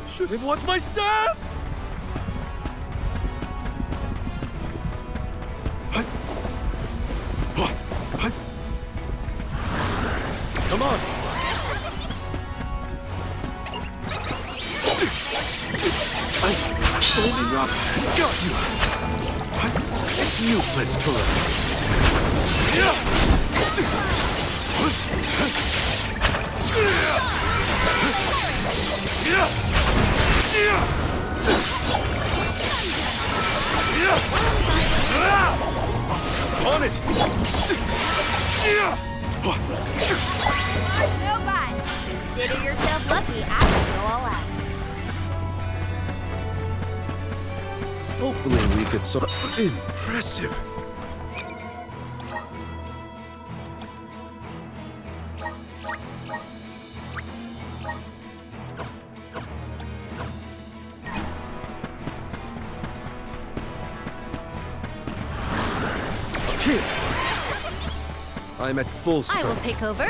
Should have watched my step! Come on! I'm holding up. Got you! It's useless to On it! No bite. Consider yourself lucky I can go all out. Hopefully we could so impressive. Here. I'm at full strength. I will take over.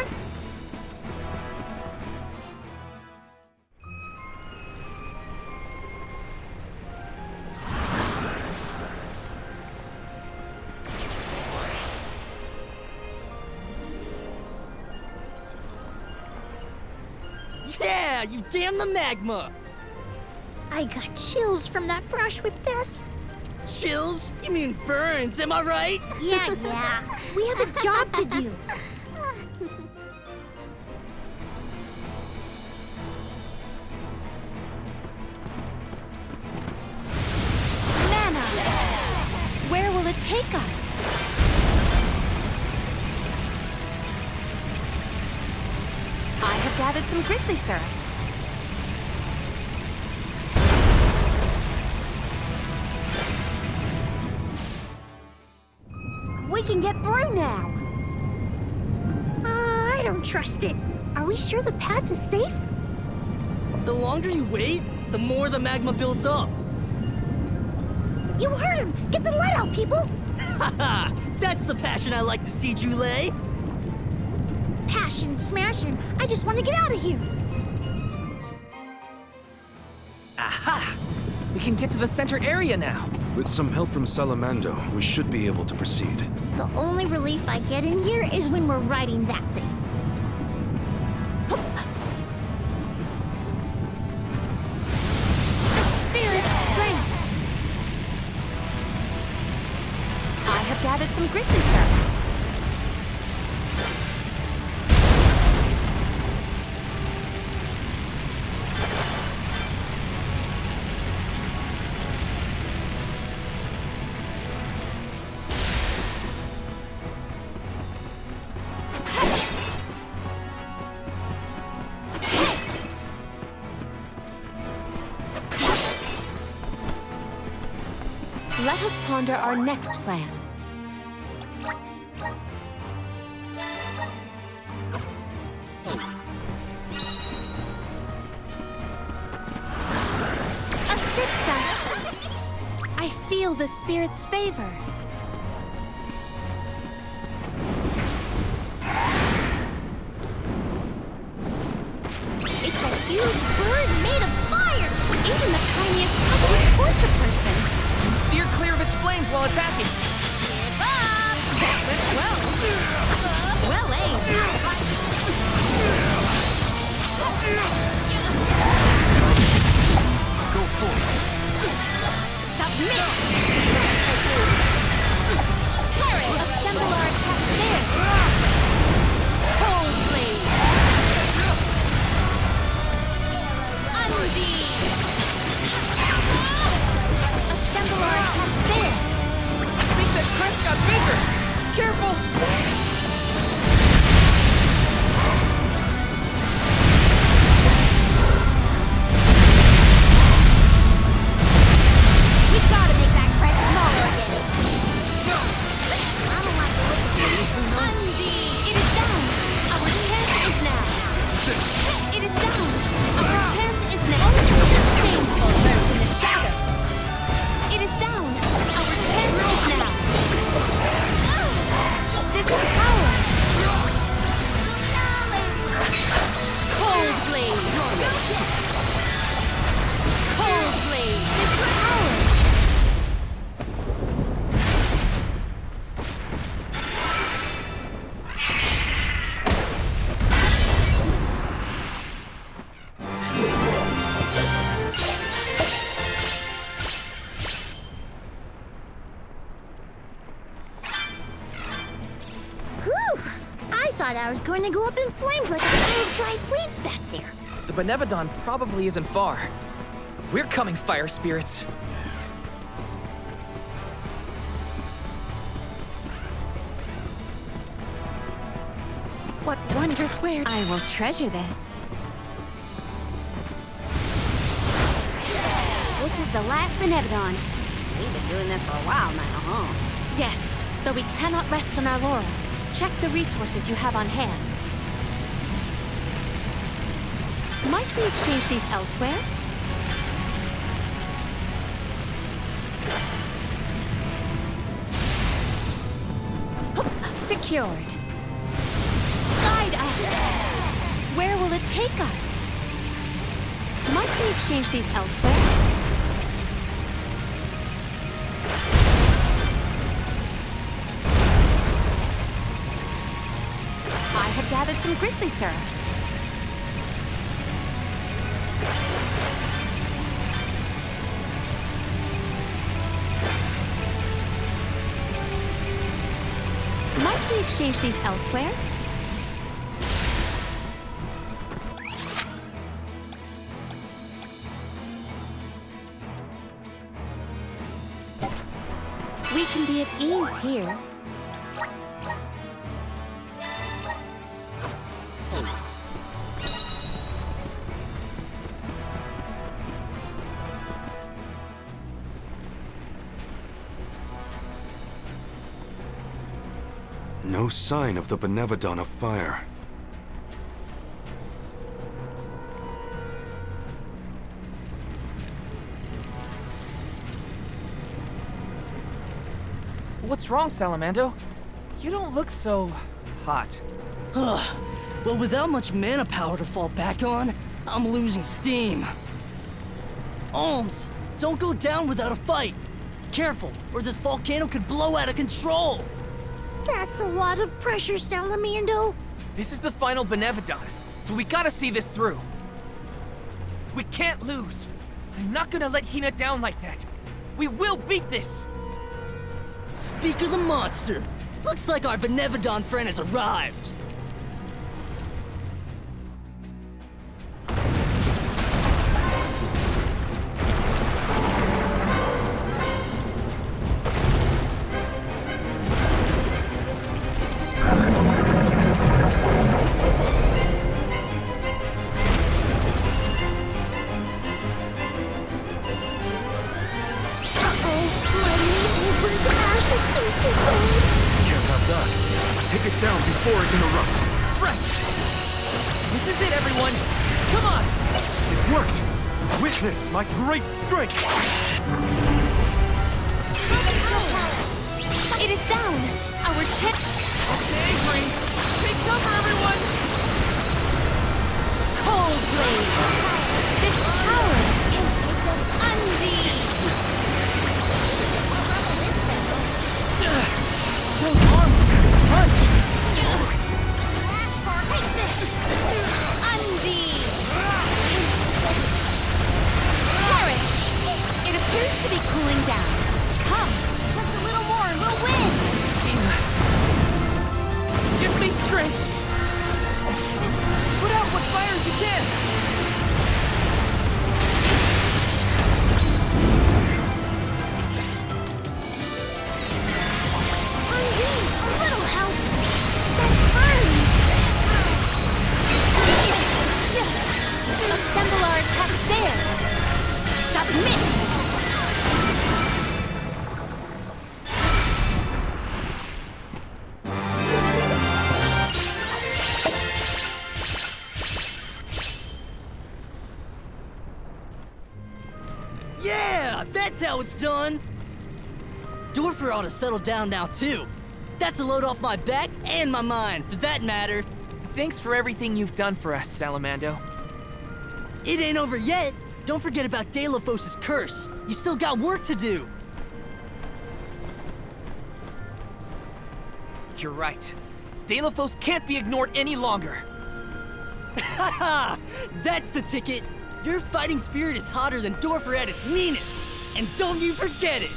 Yeah, you damn the magma! I got chills from that brush with death. Chills? You mean burns, am I right? Yeah. We have a job to do. Mana! Where will it take us? I have gathered some grizzly syrup. We can get through now. I don't trust it. Are we sure the path is safe? The longer you wait, the more the magma builds up. You heard him! Get the lead out, people! Haha! That's the passion I like to see, Jule. Passion, smashing. I just want to get out of here. Aha! We can get to the center area now. With some help from Salamando, we should be able to proceed. The only relief I get in here is when we're riding that thing. The spirit's strength. I have gathered some grizzly syrup. Let us ponder our next plan. Assist us! I feel the spirit's favor. It's a huge bird made of fire! Even the tiniest touch would torch a person. And steer clear of its flames while attacking. Give up! That was well aimed. Go for it. Submit! thought I was going to go up in flames like a pile of dried leaves back there. The Benevodon probably isn't far. We're coming, fire spirits. What wondrous wares. I will treasure this. This is the last Benevodon. We've been doing this for a while now, huh? Yes, though we cannot rest on our laurels. Check the resources you have on hand. Might we exchange these elsewhere? Secured. Guide us! Where will it take us? Might we exchange these elsewhere? I have gathered some grizzly syrup. Might we exchange these elsewhere? We can be at ease here. No sign of the Benevodon of Fire. What's wrong, Salamando? You don't look so hot. Well, without much mana power to fall back on, I'm losing steam. Alms, don't go down without a fight. Careful, or this volcano could blow out of control. That's a lot of pressure, Salamando. This is the final Benevodon, so we gotta see this through. We can't lose. I'm not gonna let Hina down like that. We will beat this! Speak of the monster. Looks like our Benevodon friend has arrived. Take it down before it can erupt. Trent! This is it, everyone! Come on! It worked! Witness my great strength! It is down! Our chip... Okay, Green. Take cover, everyone! Cold blade! This power can take us undeed! Those arms punch! Take this! Undeed! Perish! It appears to be cooling down. Come! Just a little more and we'll win! Give me strength! Put out what fires you can! Undeed, a little help. That burns. Assemble our attacks there! Submit! Yeah, that's how it's done. Dorfer ought to settle down now, too. That's a load off my back and my mind, for that matter. Thanks for everything you've done for us, Salamando. It ain't over yet. Don't forget about Delphos' curse. You still got work to do. You're right. Delphos can't be ignored any longer. Haha! That's the ticket. Your fighting spirit is hotter than Dorfer at its meanest. And don't you forget it!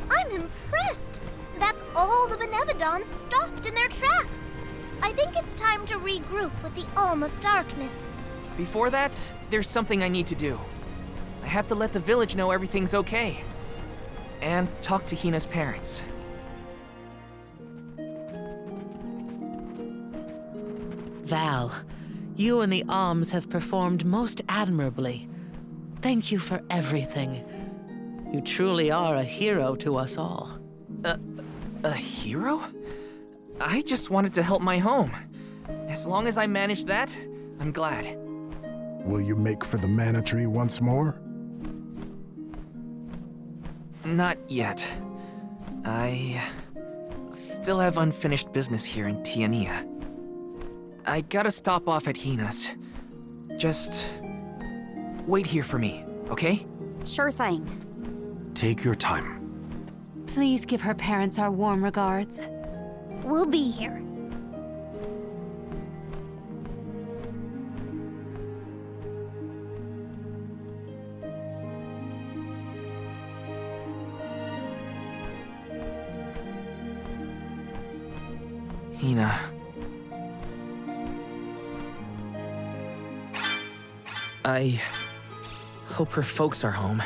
I'm impressed. That's all the Benevodons stopped in their tracks. I think it's time to regroup with the Alm of Darkness. Before that, there's something I need to do. I have to let the village know everything's okay. And talk to Hina's parents. Val, you and the Alms have performed most admirably. Thank you for everything. You truly are a hero to us all. A hero? I just wanted to help my home. As long as I manage that, I'm glad. Will you make for the mana tree once more? Not yet. I still have unfinished business here in Tiania. I gotta stop off at Hina's. Just wait here for me, okay? Sure thing. Take your time. Please give her parents our warm regards. We'll be here. Hina. I hope her folks are home.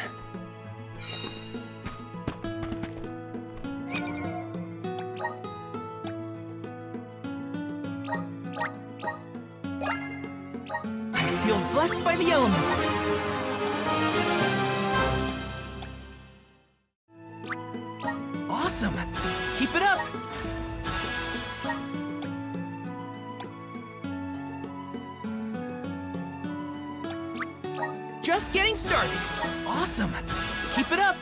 I feel blessed by the elements. Awesome! Keep it up! Just getting started. Awesome. Keep it up.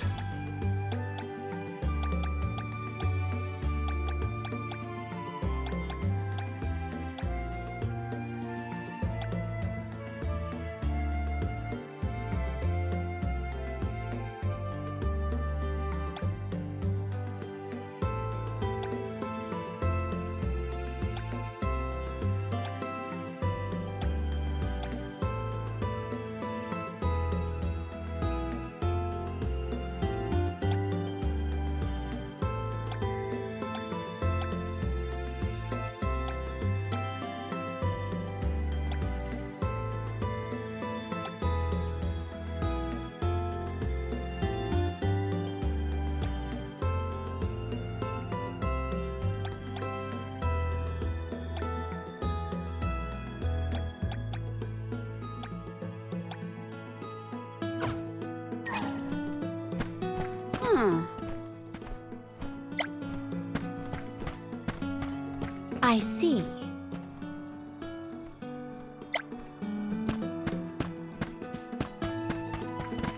I see.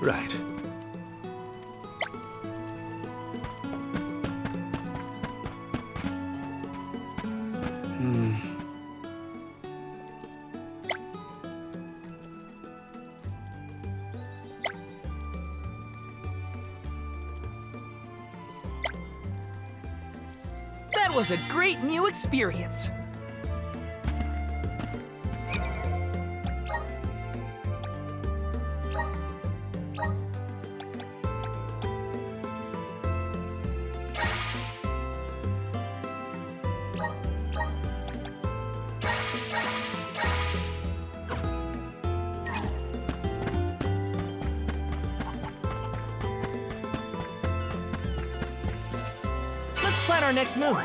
Right. That was a great new experience. Let's plan our next move.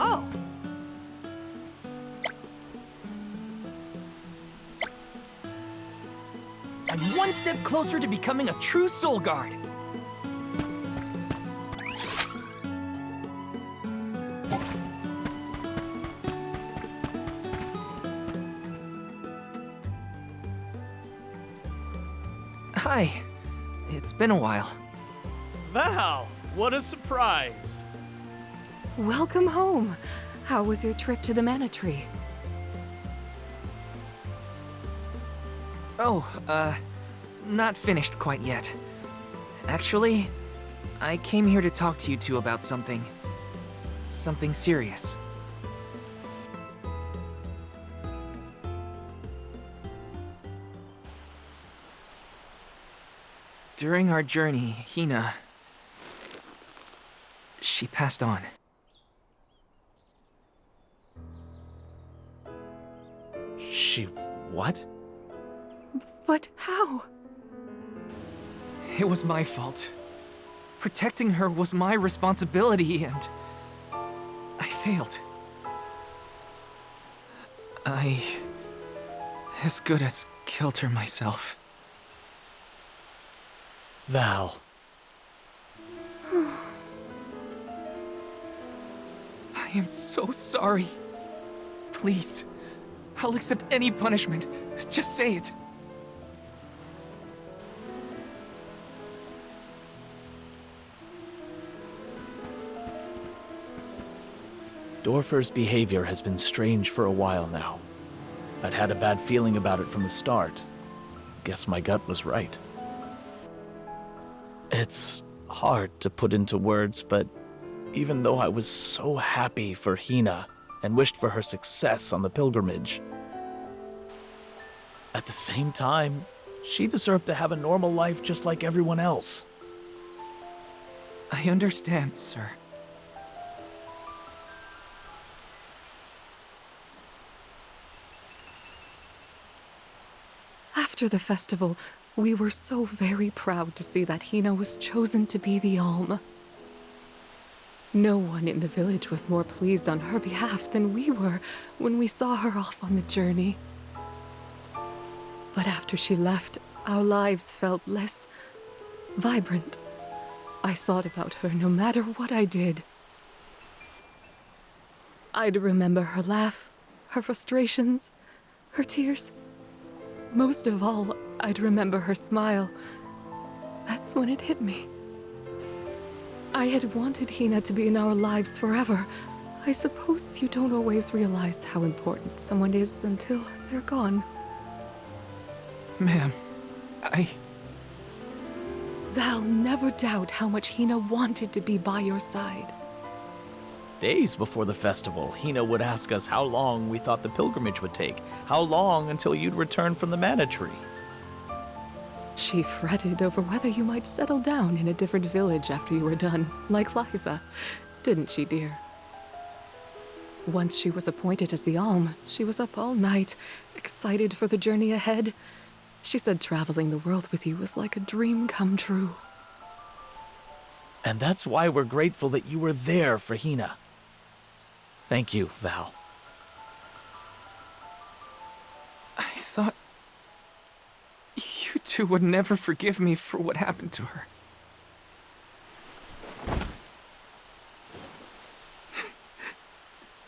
Oh! I'm one step closer to becoming a true soul guard. Hi. It's been a while. Val, what a surprise. Welcome home. How was your trip to the Mana Tree? Oh, not finished quite yet. Actually, I came here to talk to you two about something. Something serious. During our journey, Hina... she passed on. She... what? But how? It was my fault. Protecting her was my responsibility, and... I failed. I... as good as killed her myself. Val. I am so sorry. Please, I'll accept any punishment. Just say it. Dorfer's behavior has been strange for a while now. I'd had a bad feeling about it from the start. Guess my gut was right. It's hard to put into words, but even though I was so happy for Hina and wished for her success on the pilgrimage, at the same time, she deserved to have a normal life just like everyone else. I understand, sir. After the festival, we were so very proud to see that Hina was chosen to be the Alm. No one in the village was more pleased on her behalf than we were when we saw her off on the journey. But after she left, our lives felt less vibrant. I thought about her no matter what I did. I'd remember her laugh, her frustrations, her tears. Most of all, I'd remember her smile. That's when it hit me. I had wanted Hina to be in our lives forever. I suppose you don't always realize how important someone is until they're gone. Ma'am, Val, never doubt how much Hina wanted to be by your side. Days before the festival, Hina would ask us how long we thought the pilgrimage would take, how long until you'd return from the mana tree. She fretted over whether you might settle down in a different village after you were done, like Liza. Didn't she, dear? Once she was appointed as the Alm, she was up all night, excited for the journey ahead. She said traveling the world with you was like a dream come true. And that's why we're grateful that you were there for Hina. Thank you, Val. I thought... you two would never forgive me for what happened to her.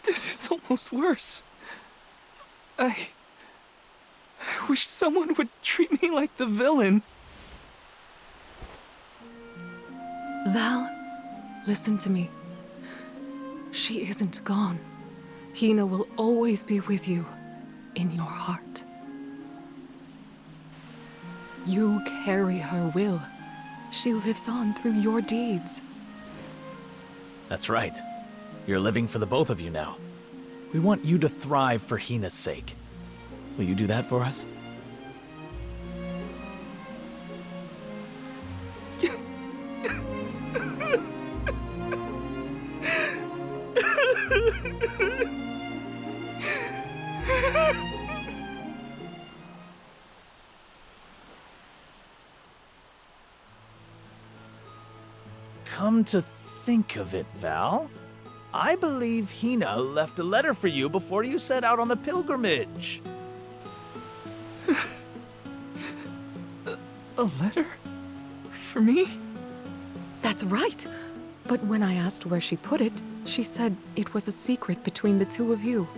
This is almost worse. I wish someone would treat me like the villain. Val, listen to me. She isn't gone. Hina will always be with you, in your heart. You carry her will. She lives on through your deeds. That's right. You're living for the both of you now. We want you to thrive for Hina's sake. Will you do that for us? Come to think of it, Val, I believe Hina left a letter for you before you set out on the pilgrimage. A letter? For me? That's right. But when I asked where she put it, she said it was a secret between the two of you.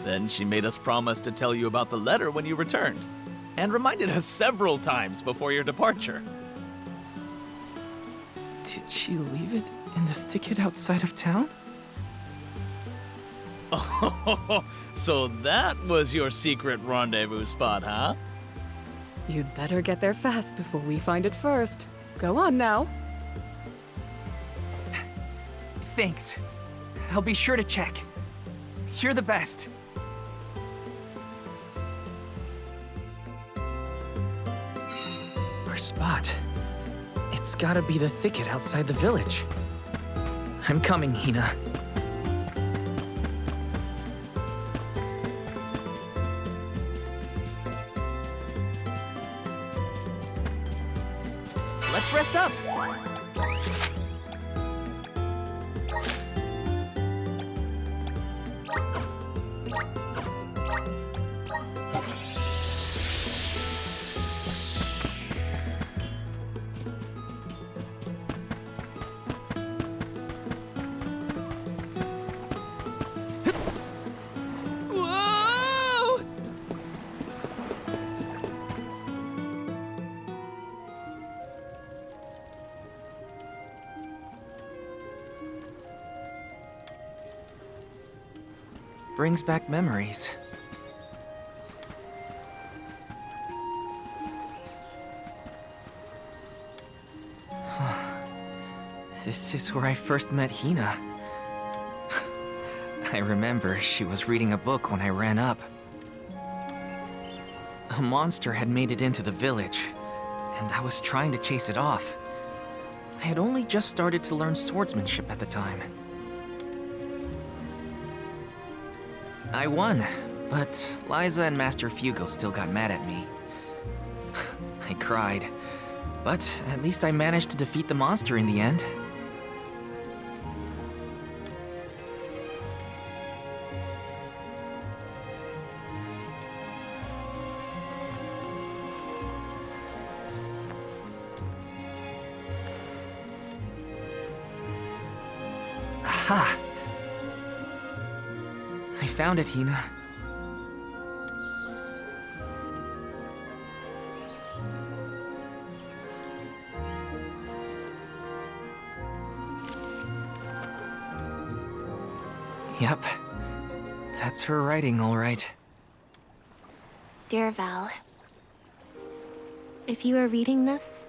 Then she made us promise to tell you about the letter when you returned, and reminded us several times before your departure. Did she leave it in the thicket outside of town? Oh, so that was your secret rendezvous spot, huh? You'd better get there fast before we find it first. Go on now. Thanks. I'll be sure to check. You're the best. Our spot. It's gotta be the thicket outside the village. I'm coming, Hina. Let's rest up. Brings back memories. This is where I first met Hina. I remember she was reading a book when I ran up. A monster had made it into the village, and I was trying to chase it off. I had only just started to learn swordsmanship at the time. I won, but Liza and Master Fugo still got mad at me. I cried, but at least I managed to defeat the monster in the end. Aha! I found it, Hina. Yep. That's her writing, all right. Dear Val, if you are reading this,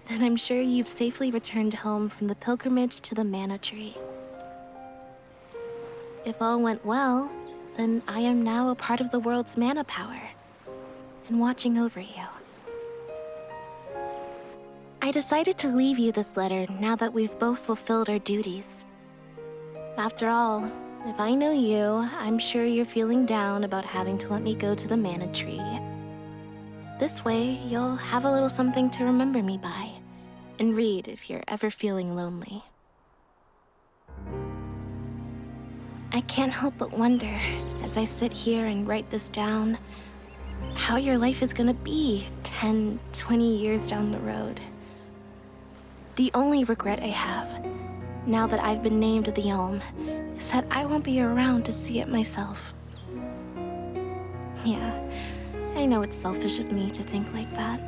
then I'm sure you've safely returned home from the pilgrimage to the Mana Tree. If all went well, then I am now a part of the world's mana power, and watching over you. I decided to leave you this letter now that we've both fulfilled our duties. After all, if I know you, I'm sure you're feeling down about having to let me go to the Mana Tree. This way, you'll have a little something to remember me by, and read if you're ever feeling lonely. I can't help but wonder, as I sit here and write this down, how your life is gonna be 10, 20 years down the road. The only regret I have, now that I've been named the Elm, is that I won't be around to see it myself. Yeah, I know it's selfish of me to think like that.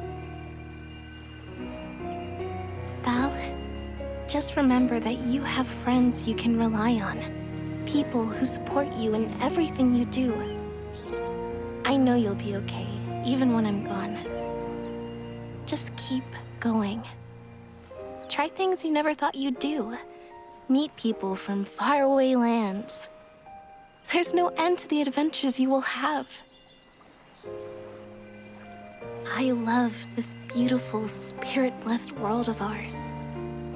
Val, just remember that you have friends you can rely on. People who support you in everything you do. I know you'll be okay, even when I'm gone. Just keep going. Try things you never thought you'd do. Meet people from faraway lands. There's no end to the adventures you will have. I love this beautiful, spirit-blessed world of ours.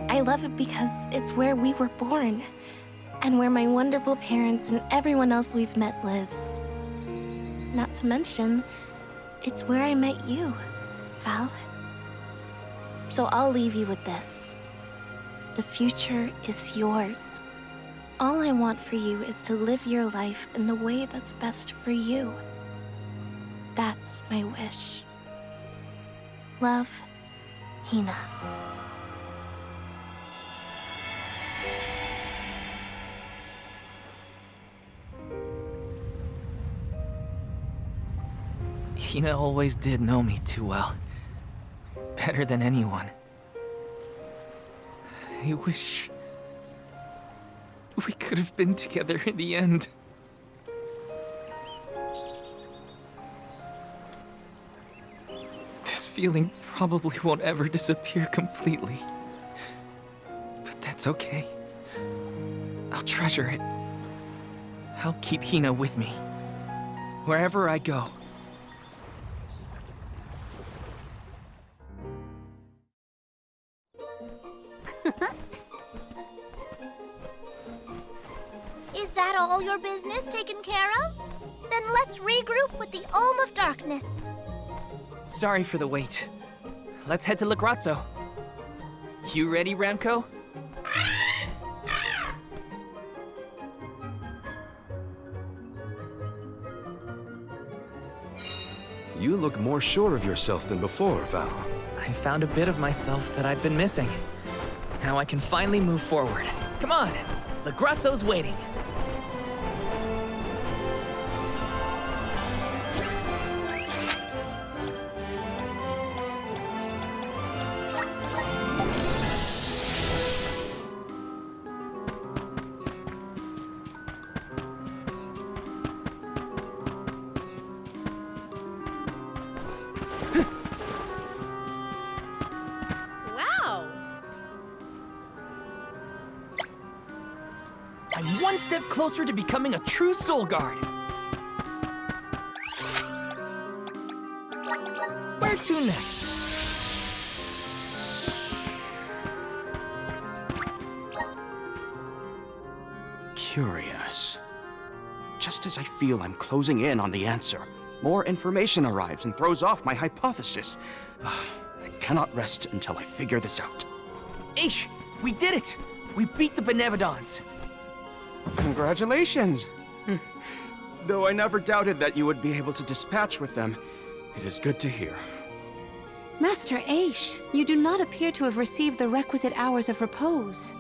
I love it because it's where we were born, and where my wonderful parents and everyone else we've met lives. Not to mention, it's where I met you, Val. So I'll leave you with this. The future is yours. All I want for you is to live your life in the way that's best for you. That's my wish. Love, Hina. Hina always did know me too well. Better than anyone. I wish we could have been together in the end. This feeling probably won't ever disappear completely. But that's okay. I'll treasure it. I'll keep Hina with me, wherever I go. Is that all your business taken care of? Then let's regroup with the Olm of Darkness. Sorry for the wait. Let's head to Legrazzo. You ready, Ramco? You look more sure of yourself than before, Val. I found a bit of myself that I'd been missing. Now I can finally move forward. Come on, Legrazzo's waiting. I'm one step closer to becoming a true soul guard. Where to next? Curious. Just as I feel I'm closing in on the answer, more information arrives and throws off my hypothesis. I cannot rest until I figure this out. Aish, we did it! We beat the Benevodons. Congratulations! Though I never doubted that you would be able to dispatch with them, it is good to hear. Master Aish, you do not appear to have received the requisite hours of repose.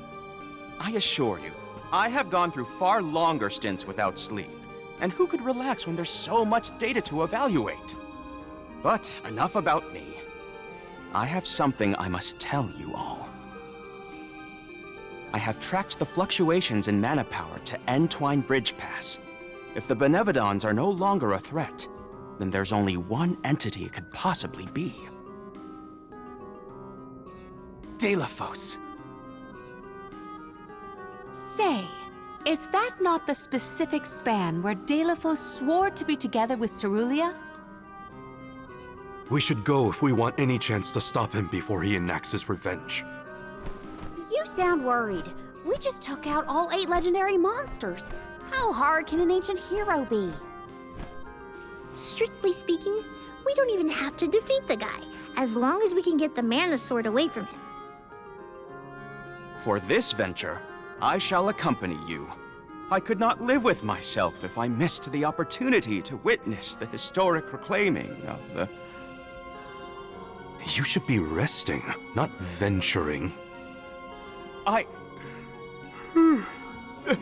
I assure you, I have gone through far longer stints without sleep. And who could relax when there's so much data to evaluate? But enough about me. I have something I must tell you all. I have tracked the fluctuations in mana power to Entwine Bridge Pass. If the Benevodons are no longer a threat, then there's only one entity it could possibly be. Delafos. Say, is that not the specific span where Delafos swore to be together with Cerulia? We should go if we want any chance to stop him before he enacts his revenge. You sound worried. We just took out all 8 legendary monsters. How hard can an ancient hero be? Strictly speaking, we don't even have to defeat the guy, as long as we can get the mana sword away from him. For this venture, I shall accompany you. I could not live with myself if I missed the opportunity to witness the historic reclaiming of the... You should be resting, not venturing. I'm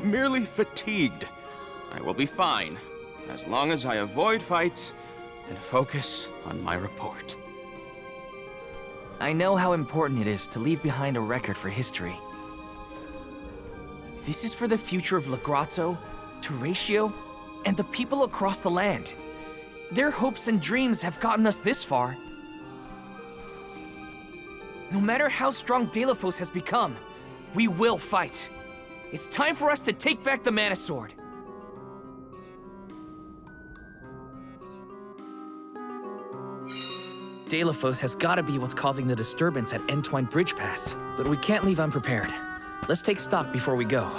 merely fatigued. I will be fine, as long as I avoid fights and focus on my report. I know how important it is to leave behind a record for history. This is for the future of Legrazzo, Teratio, and the people across the land. Their hopes and dreams have gotten us this far. No matter how strong Delafos has become, we will fight. It's time for us to take back the Mana Sword. Delafos has gotta be what's causing the disturbance at Entwine Bridge Pass, but we can't leave unprepared. Let's take stock before we go.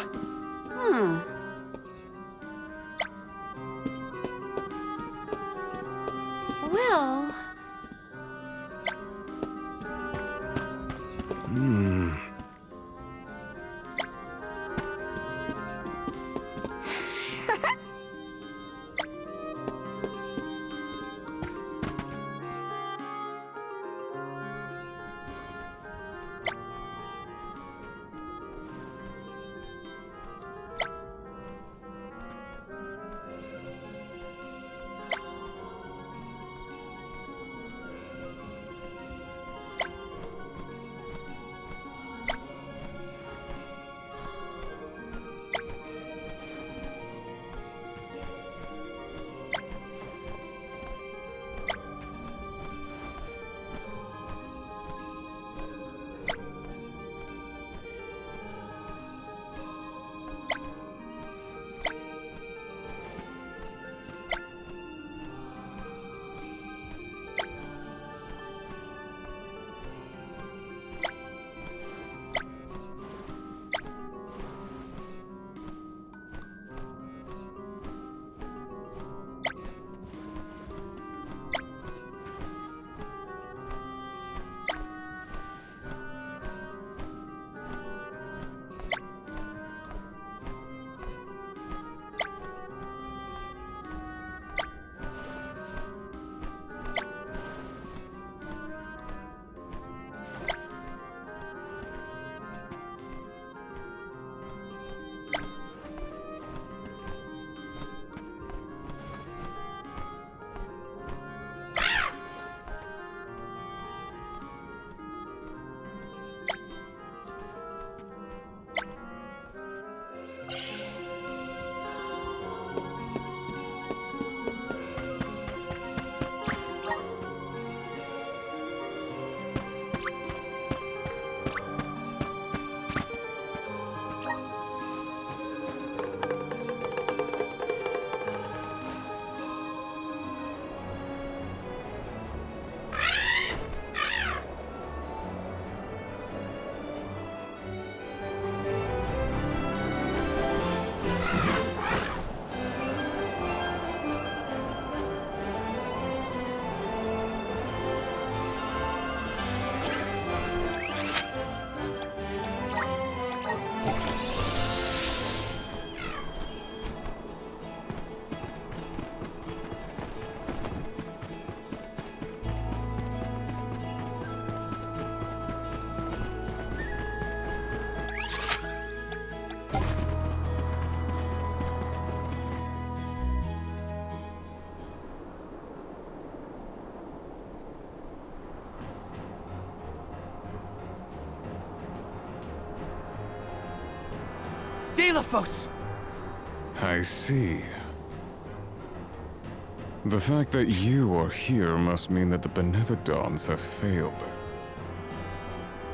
Well... Delos! I see. The fact that you are here must mean that the Benevodons have failed.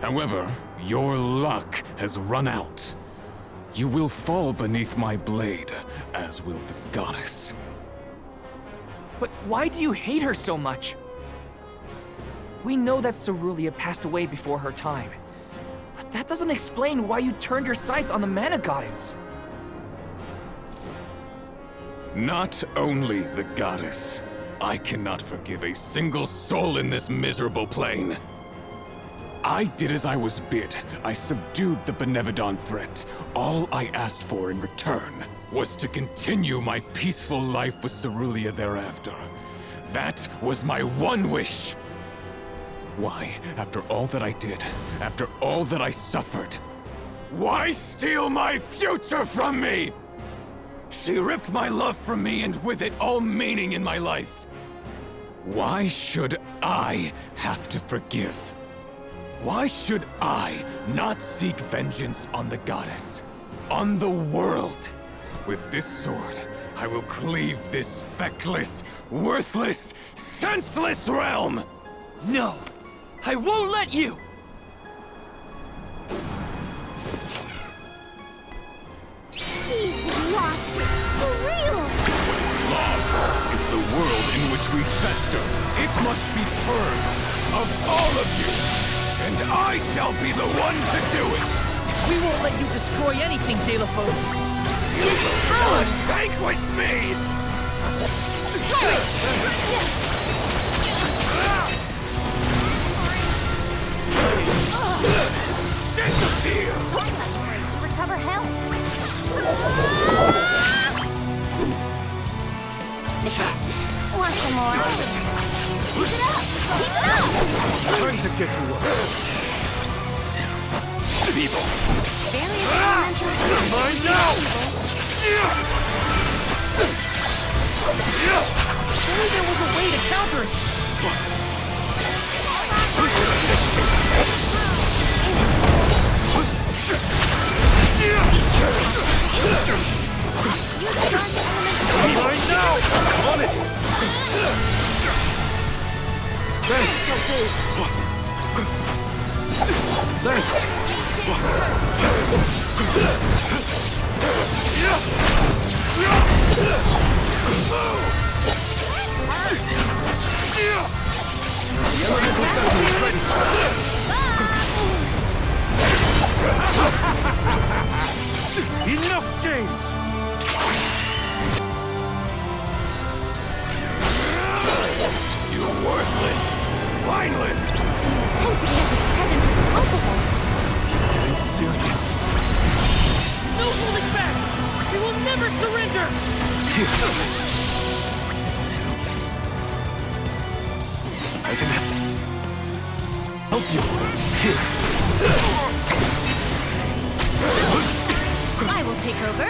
However, your luck has run out. You will fall beneath my blade, as will the goddess. But why do you hate her so much? We know that Cerulia passed away before her time. But that doesn't explain why you turned your sights on the mana goddess. Not only the goddess. I cannot forgive a single soul in this miserable plane. I did as I was bid. I subdued the Benevodon threat. All I asked for in return was to continue my peaceful life with Cerulia thereafter. That was my one wish. Why, after all that I did, after all that I suffered, why steal my future from me? She ripped my love from me and with it all meaning in my life. Why should I have to forgive? Why should I not seek vengeance on the goddess? On the world? With this sword, I will cleave this feckless, worthless, senseless realm! No! I won't let you! He's lost it, for real! What's lost is the world in which we fester. It must be purged of all of you, and I shall be the one to do it! We won't let you destroy anything, Delos! Vanquish me! Disappear! To recover health. Want some more? Keep it up! Keep it up! Time to get to work. People! Mine now! Maybe there was a way to counter it! Mine now! On it! Thanks! Thanks! The elemental vessel is ready! Enough games! You worthless, spineless! The intensity of his presence is palpable. He's getting serious. No holding back! We will never surrender! I can help you. I will take over.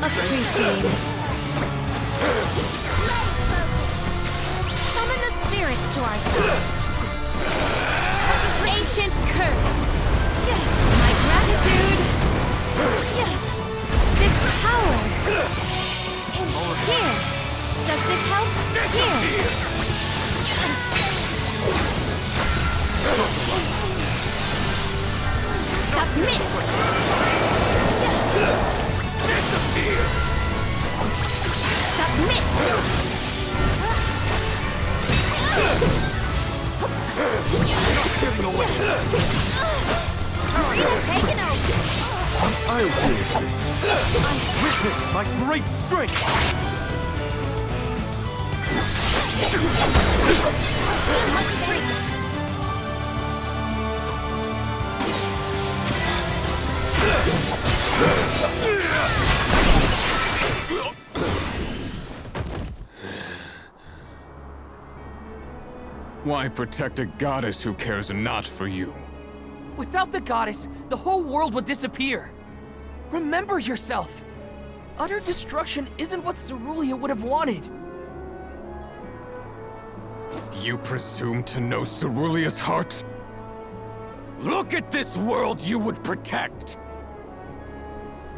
Appreciate it. Summon the spirits to our side. Ancient curse. My gratitude. This power. And here. Does this help? Here. Submit. Disappear. Submit. Getting away. Taken over. I'll finish this. Witness my great strength. Why protect a goddess who cares not for you? Without the goddess, the whole world would disappear. Remember yourself. Utter destruction isn't what Cerulia would have wanted. You presume to know Cerulea's heart? Look at this world you would protect!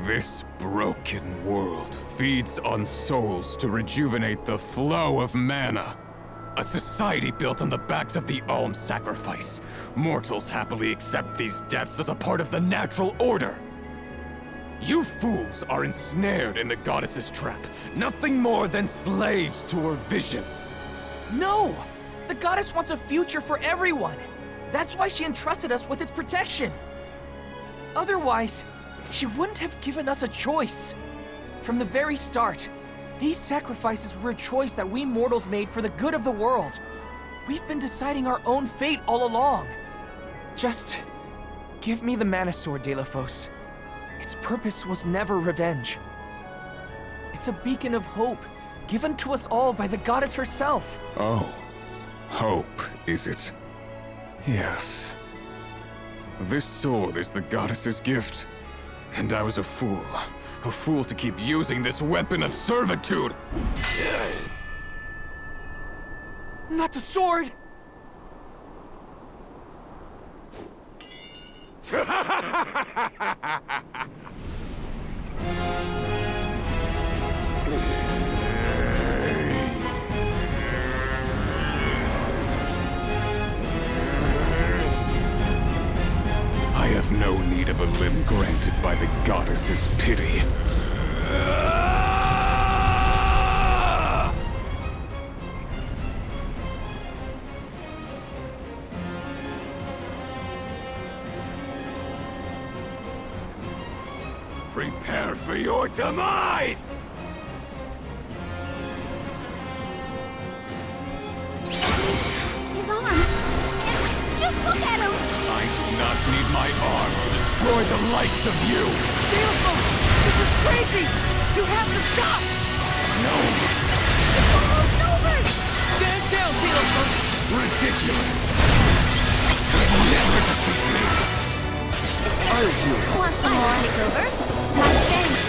This broken world feeds on souls to rejuvenate the flow of mana. A society built on the backs of the alms sacrifice. Mortals happily accept these deaths as a part of the natural order. You fools are ensnared in the goddess's trap, nothing more than slaves to her vision. No! The goddess wants a future for everyone. That's why she entrusted us with its protection. Otherwise, she wouldn't have given us a choice. From the very start, these sacrifices were a choice that we mortals made for the good of the world. We've been deciding our own fate all along. Just give me the mana sword, Delafos. Its purpose was never revenge. It's a beacon of hope, given to us all by the goddess herself. Oh, hope, is it? Yes. This sword is the goddess's gift. And I was a fool to keep using this weapon of servitude. Not the sword! I have no need of a limb granted by the goddess's pity. Prepare for your demise! His arm. Just look at him! I do not need my arm to destroy the likes of you! Delafos! This is crazy! You have to stop! No! It's almost over! Stand down, Delafos! Ridiculous! You'll never defeat me! I'll do it. Want some more? Take over? My thanks.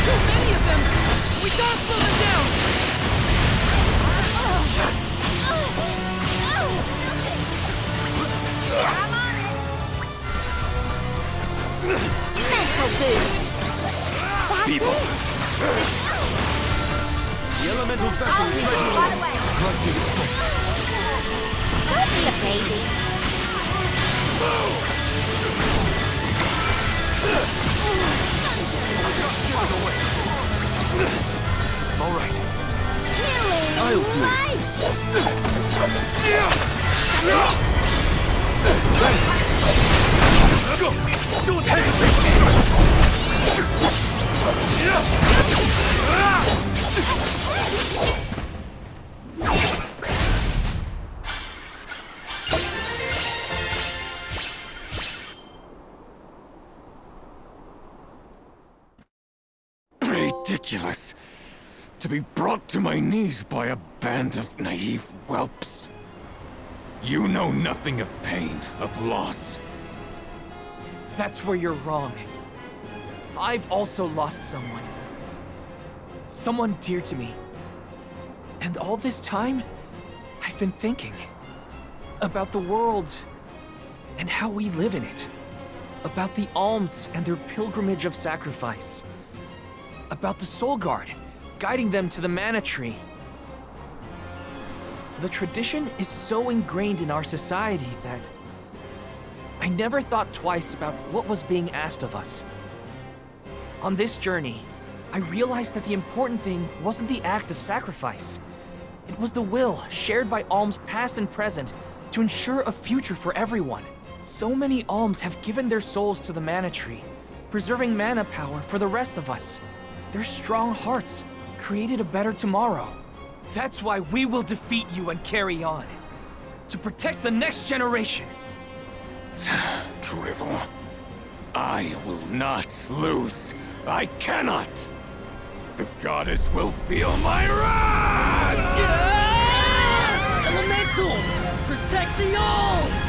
Too many of them! We gotta slow them down! I'm on it! Mental boost! That's People. it! The elemental vessel is ready. Right away! Don't be a baby! All right. I'll do it. Don't Ridiculous. To be brought to my knees by a band of naive whelps. You know nothing of pain, of loss. That's where you're wrong. I've also lost someone. Someone dear to me. And all this time, I've been thinking about the world and how we live in it. About the alms and their pilgrimage of sacrifice. About the Soul Guard, guiding them to the mana tree. The tradition is so ingrained in our society that I never thought twice about what was being asked of us. On this journey, I realized that the important thing wasn't the act of sacrifice. It was the will shared by alms past and present to ensure a future for everyone. So many alms have given their souls to the mana tree, preserving mana power for the rest of us. Their strong hearts created a better tomorrow. That's why we will defeat you and carry on. To protect the next generation. Drivel. I will not lose. I cannot. The goddess will feel my wrath! Elementals! Protect the alms!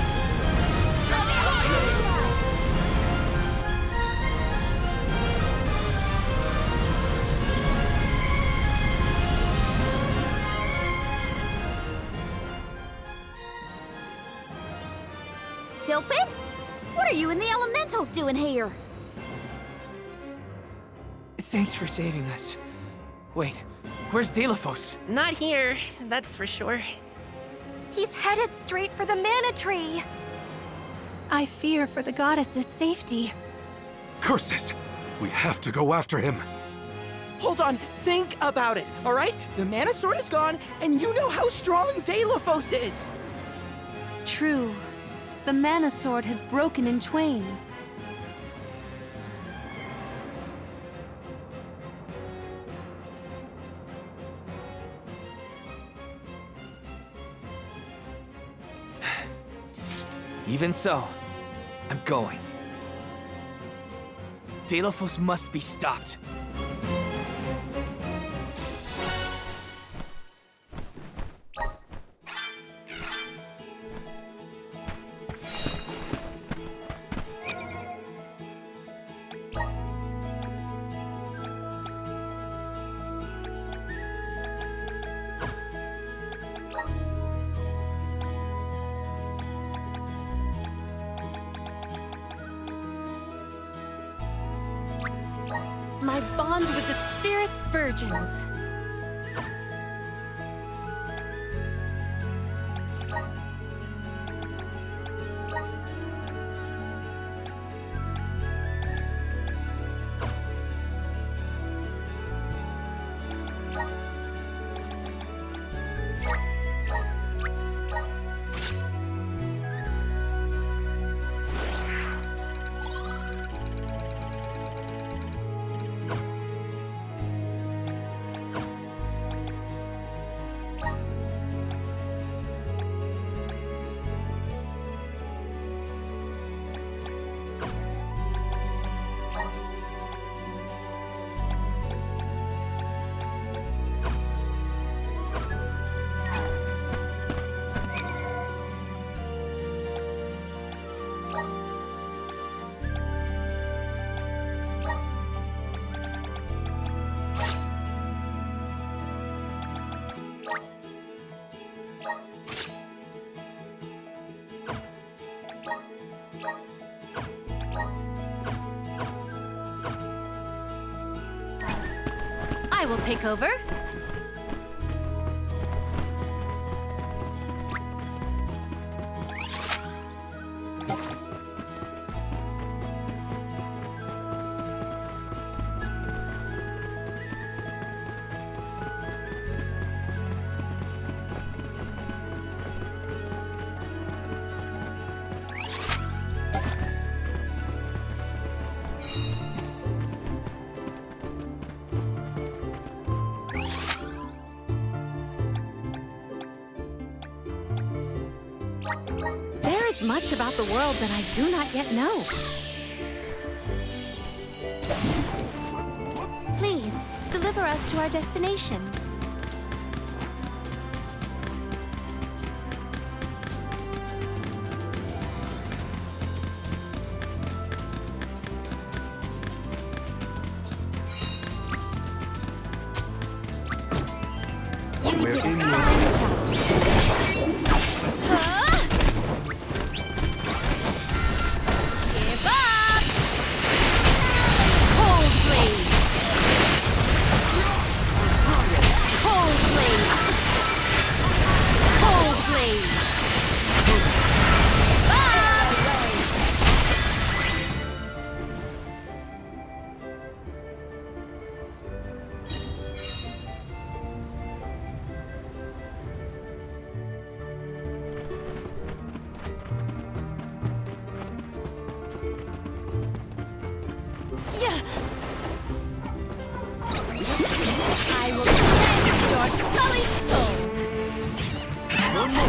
Sylphid? What are you and the elementals doing here? Thanks for saving us. Wait, where's Delphos? Not here, that's for sure. He's headed straight for the mana tree. I fear for the goddess's safety. Curses! We have to go after him. Hold on, think about it, all right? The mana sword is gone, and you know how strong Delphos is. True. The mana sword has broken in twain. Even so, I'm going. Delphos must be stopped. My bond with the spirits virgins. I will take over. There is much about the world that I do not yet know. Please, deliver us to our destination. You did a fine job. Give up! Cold blade! Cold blade! Cold blade! Give up! Yeah. I will cleanse your sullied soul. One more.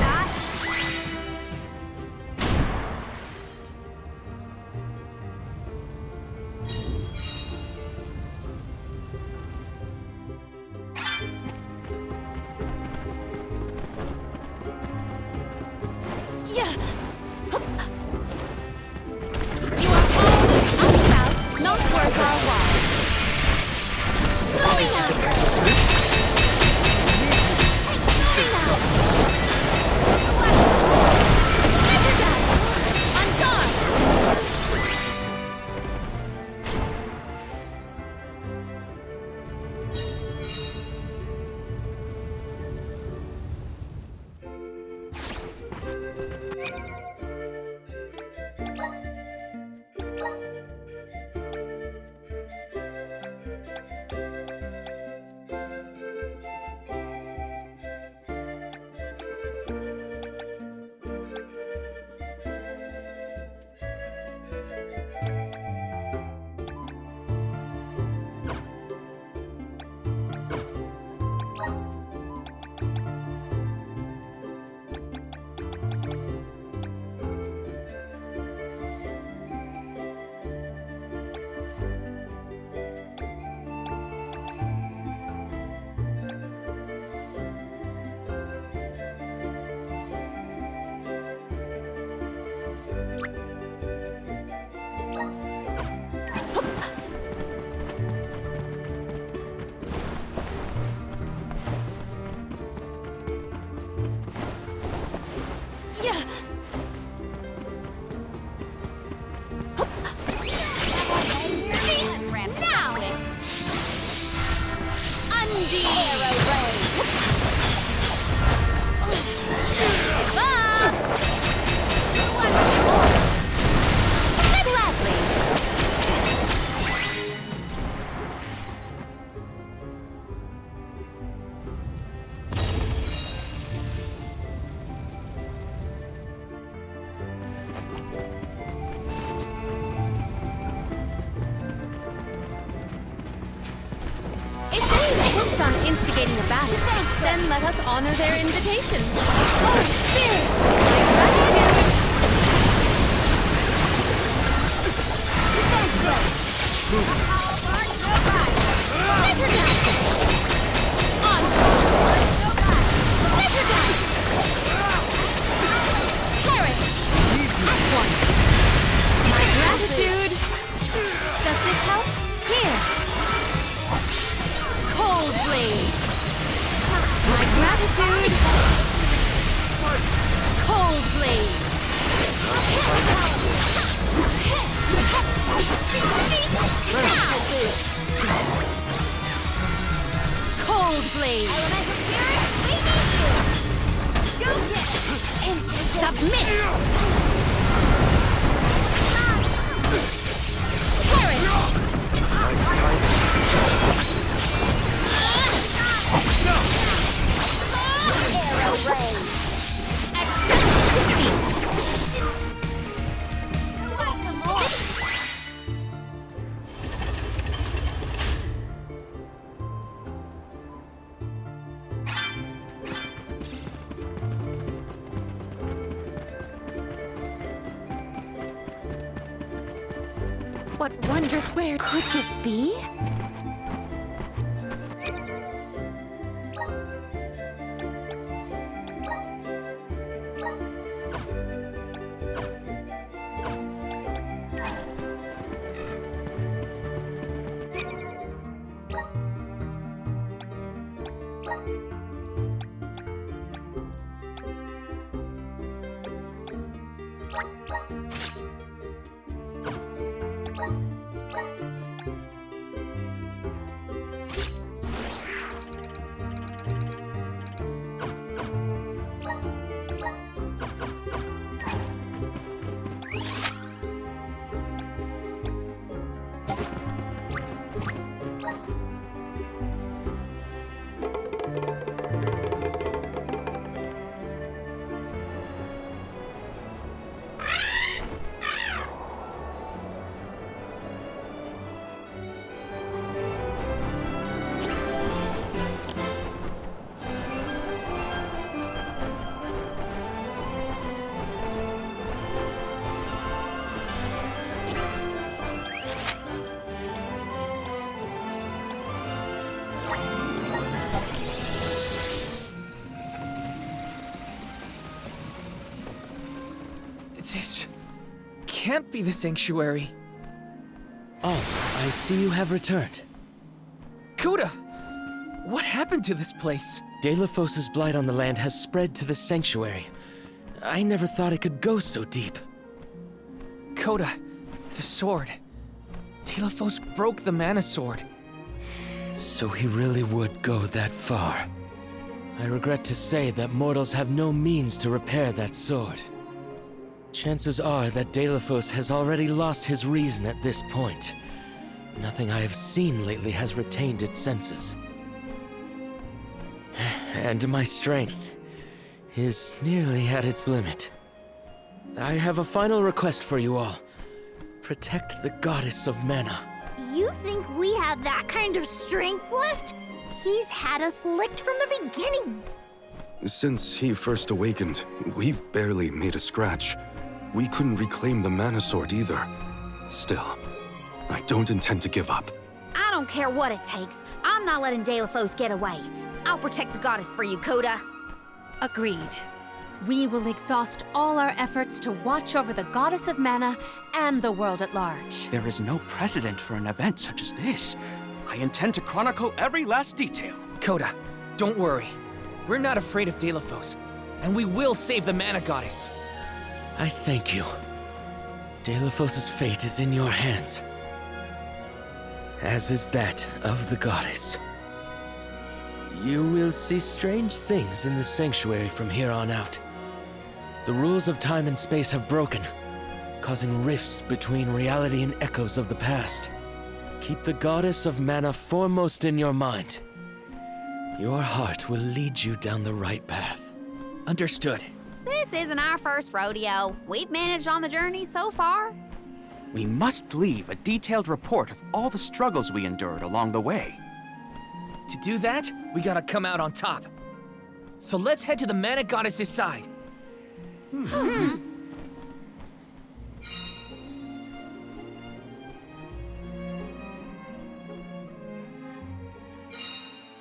Yeah. You are always unproud, not worth our while. Moving out. Moving out. Measure dust. instigating a battle. Then let us honor their invitation. Oh, spirits! Gratitude! My gratitude! Does this help? Here! Cold blade! My gratitude! Cold blade! Cold blade! Submit! What wondrous where could this be? This can't be the sanctuary. Oh, I see you have returned. Kuda! What happened to this place? Delos' blight on the land has spread to the sanctuary. I never thought it could go so deep. Coda, the sword. Delos broke the mana sword. So he really would go that far. I regret to say that mortals have no means to repair that sword. Chances are that Delos has already lost his reason at this point. Nothing I have seen lately has retained its senses. And my strength is nearly at its limit. I have a final request for you all. Protect the goddess of mana. You think we have that kind of strength left? He's had us licked from the beginning. Since he first awakened, we've barely made a scratch. We couldn't reclaim the mana sword either. Still, I don't intend to give up. I don't care what it takes. I'm not letting Delos get away. I'll protect the goddess for you, Coda. Agreed. We will exhaust all our efforts to watch over the goddess of mana and the world at large. There is no precedent for an event such as this. I intend to chronicle every last detail. Coda, don't worry. We're not afraid of Delos, and we will save the mana goddess. I thank you. Delos' fate is in your hands. As is that of the goddess. You will see strange things in the sanctuary from here on out. The rules of time and space have broken, causing rifts between reality and echoes of the past. Keep the goddess of mana foremost in your mind. Your heart will lead you down the right path. Understood. This isn't our first rodeo. We've managed on the journey so far. We must leave a detailed report of all the struggles we endured along the way. To do that, we gotta come out on top. So let's head to the mana goddess's side.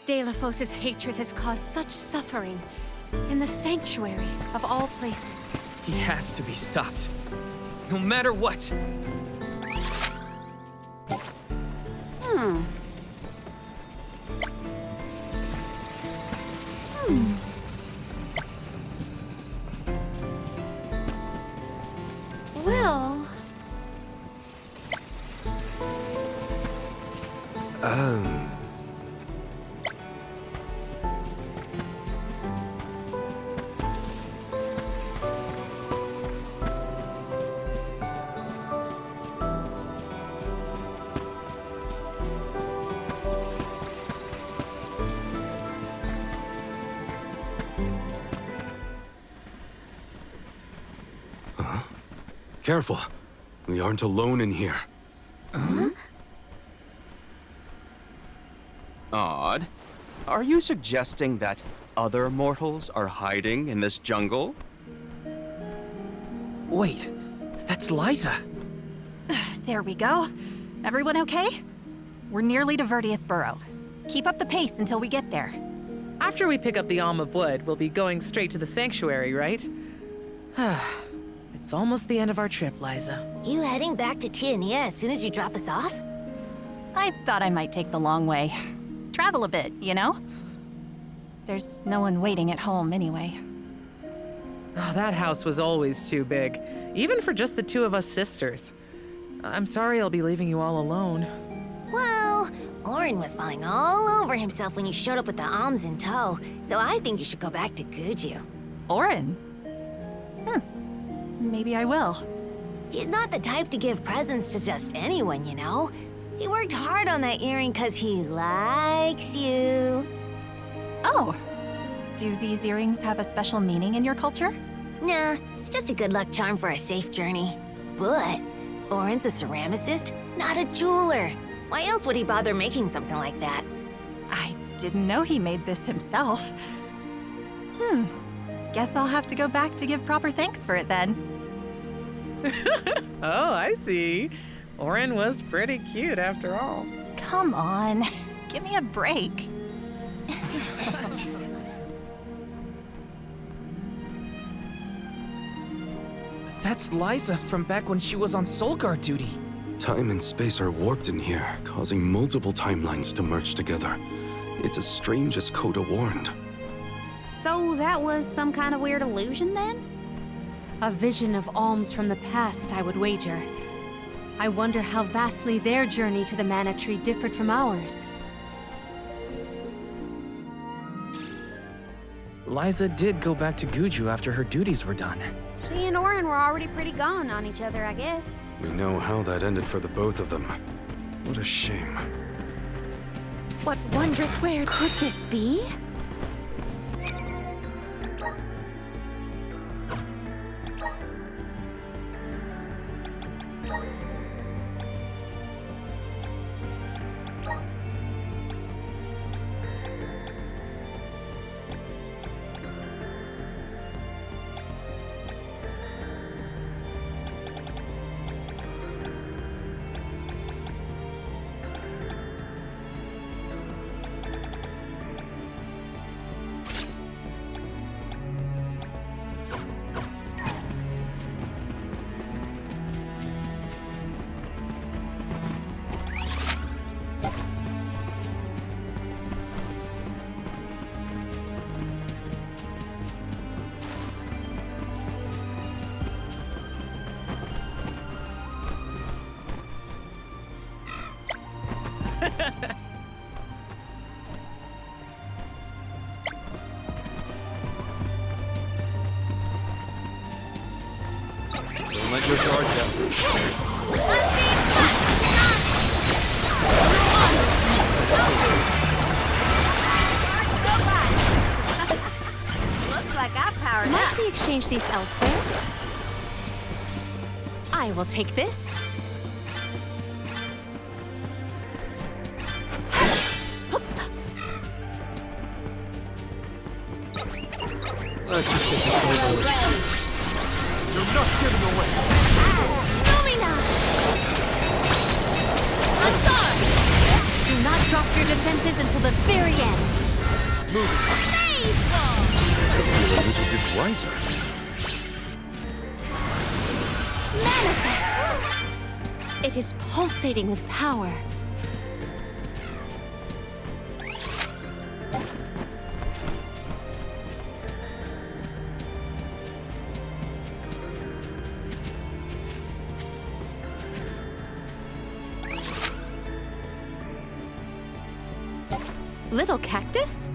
Delafos' hatred has caused such suffering in the sanctuary of all places. He has to be stopped. No matter what. Well... Careful. We aren't alone in here. Odd. Are you suggesting that other mortals are hiding in this jungle? Wait, that's Liza. There we go. Everyone okay? We're nearly to Verdius Burrow. Keep up the pace until we get there. After we pick up the Alm of Wood, we'll be going straight to the sanctuary, right? It's almost the end of our trip, Liza. You heading back to Tiania as soon as you drop us off? I thought I might take the long way. Travel a bit, you know? There's no one waiting at home anyway. Oh, that house was always too big, even for just the two of us sisters. I'm sorry I'll be leaving you all alone. Well, Orin was falling all over himself when you showed up with the alms in tow, so I think you should go back to Guju. Orin? Maybe I will. He's not the type to give presents to just anyone, you know? He worked hard on that earring because he likes you. Oh. Do these earrings have a special meaning in your culture? Nah, it's just a good luck charm for a safe journey. But Orin's a ceramicist, not a jeweler. Why else would he bother making something like that? I didn't know he made this himself. Guess I'll have to go back to give proper thanks for it then. Oh, I see. Orin was pretty cute after all. Come on, give me a break. That's Liza from back when she was on Soul Guard duty. Time and space are warped in here, causing multiple timelines to merge together. It's as strange as Coda warned. So that was some kind of weird illusion then? A vision of alms from the past, I would wager. I wonder how vastly their journey to the Mana Tree differed from ours. Liza did go back to Guju after her duties were done. She and Orin were already pretty gone on each other, I guess. We know how that ended for the both of them. What a shame. What wondrous where could this be? Don't let your guard down. Looks like I powered Might up. we exchange these elsewhere? I will take this. Let's just get this over with. You're not giving away. Lumina! Do not drop your defenses until the very end. Moving. I feel a little bit wiser. Manifest! It is pulsating with power. Little cactus?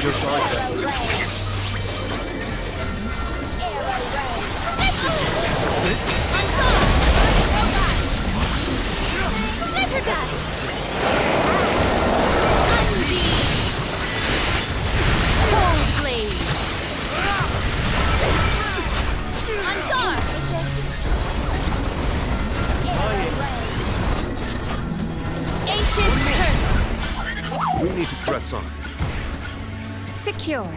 Your guard down. We need to press on. Secured.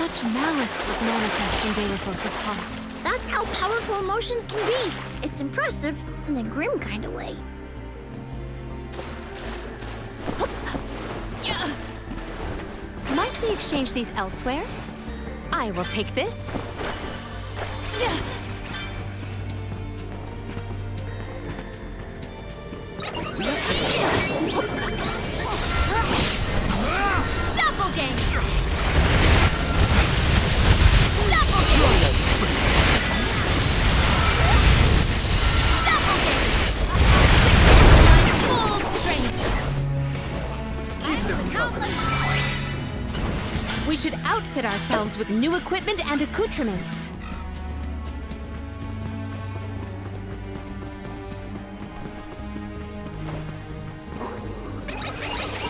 Such malice was manifest in Delos' heart. That's how powerful emotions can be. It's impressive in a grim kind of way. Might we exchange these elsewhere? I will take this. We should outfit ourselves with new equipment and accoutrements.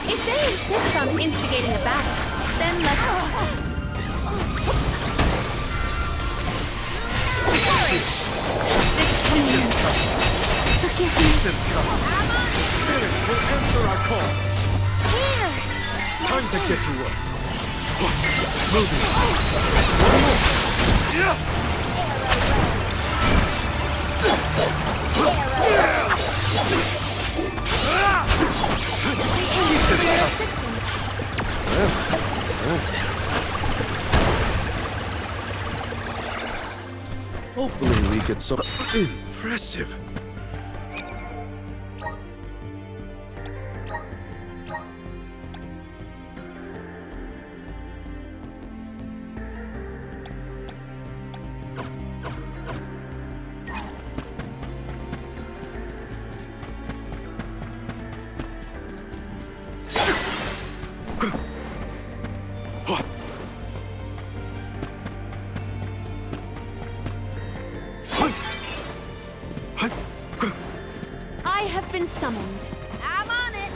If they insist on instigating a battle, then let's... Forgive me. Spirit will answer our call. Here! Time to get to work. Moving. One more. Hopefully we get some... Impressive. I have been summoned. I'm on it.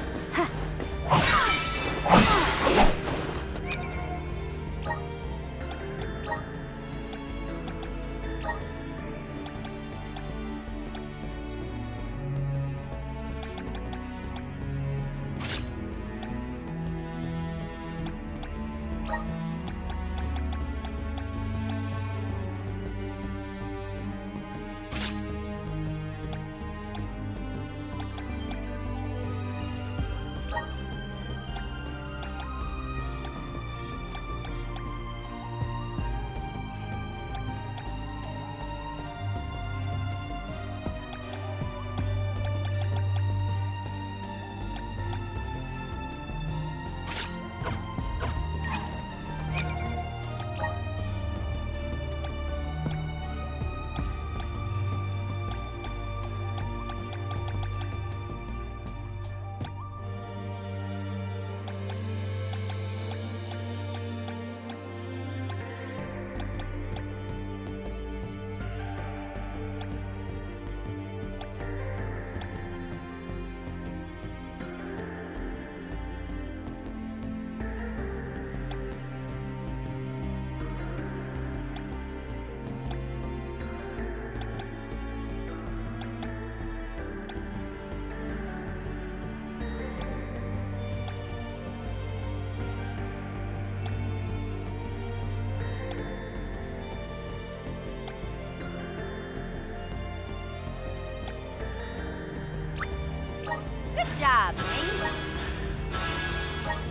Good job, me.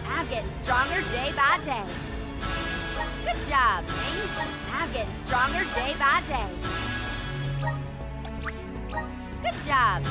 I'm getting stronger day by day. Good job, me. I'm getting stronger day by day. Good job, me.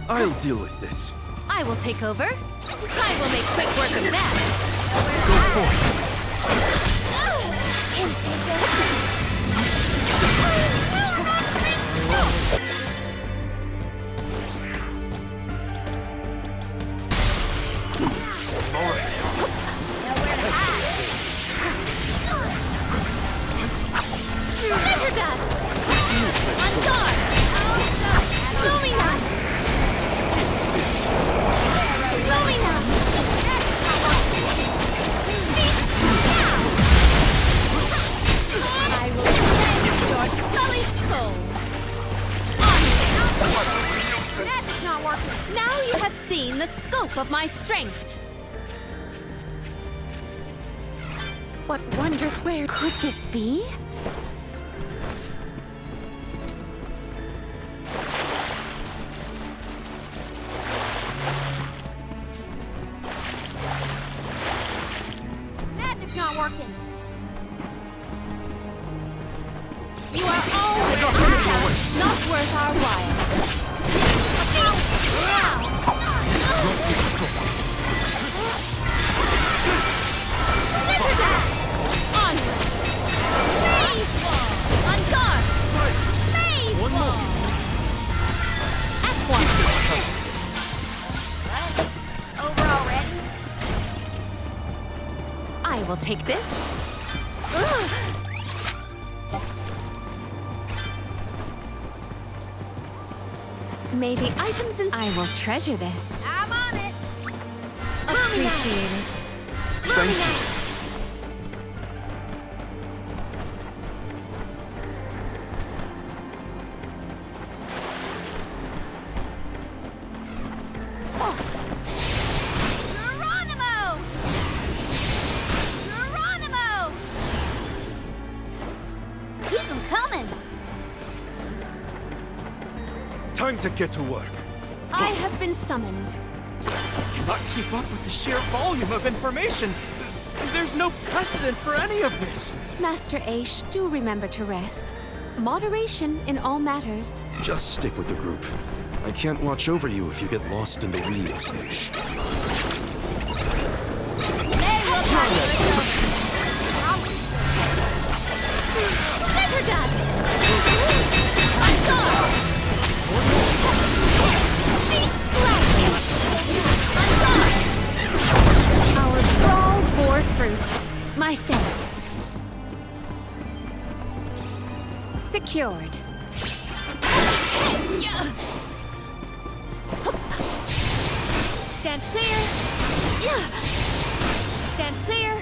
I'll deal with this. I will take over. I will make quick work of that. Go forth. Can't take this. Measure dust! On guard! Lumina! Lumina! I will cleanse your sullied soul! Magic's not working. Now you have seen the scope of my strength. What wondrous where could this be? Magic's not working. You are always not worth our while. Onward! Maze wall! On guard! Maze wall! At once! Over already? I will take this. Maybe items in... I will treasure this. I'm on it. A appreciated. Thank you. Time to get to work. I have been summoned. I cannot keep up with the sheer volume of information. There's no precedent for any of this. Master Aish, do remember to rest. Moderation in all matters. Just stick with the group. I can't watch over you if you get lost in the weeds, Aish. Never done. Our brawl bore fruit. My thanks. Secured. Stand clear. Stand clear.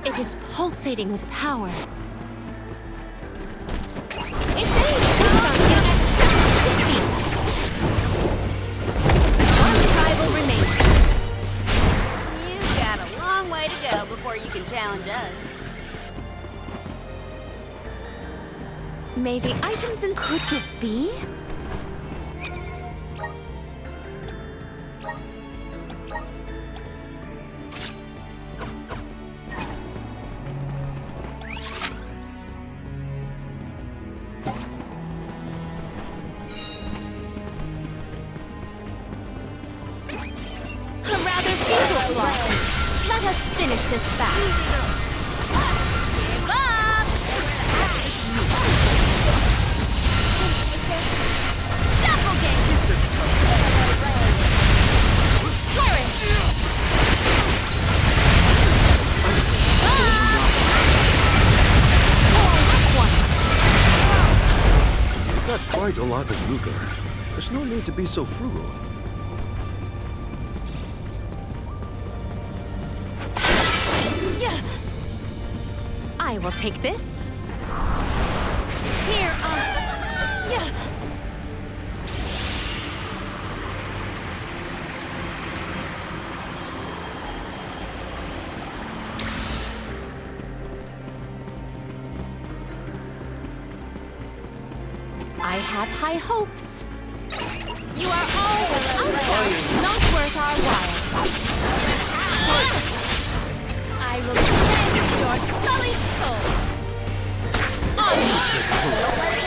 It is pulsating with power. One tribal remains. You've got a long way to go before you can challenge us. May the items in... Could this be? Let us finish this fast. Give up! Doppelganger! Flourish! You've got quite a lot of lucre. There's no need to be so frugal. I will take this. Hear us. I have high hopes. You are always not worth our while. I will cleanse your sullied soul. Don't let it get away.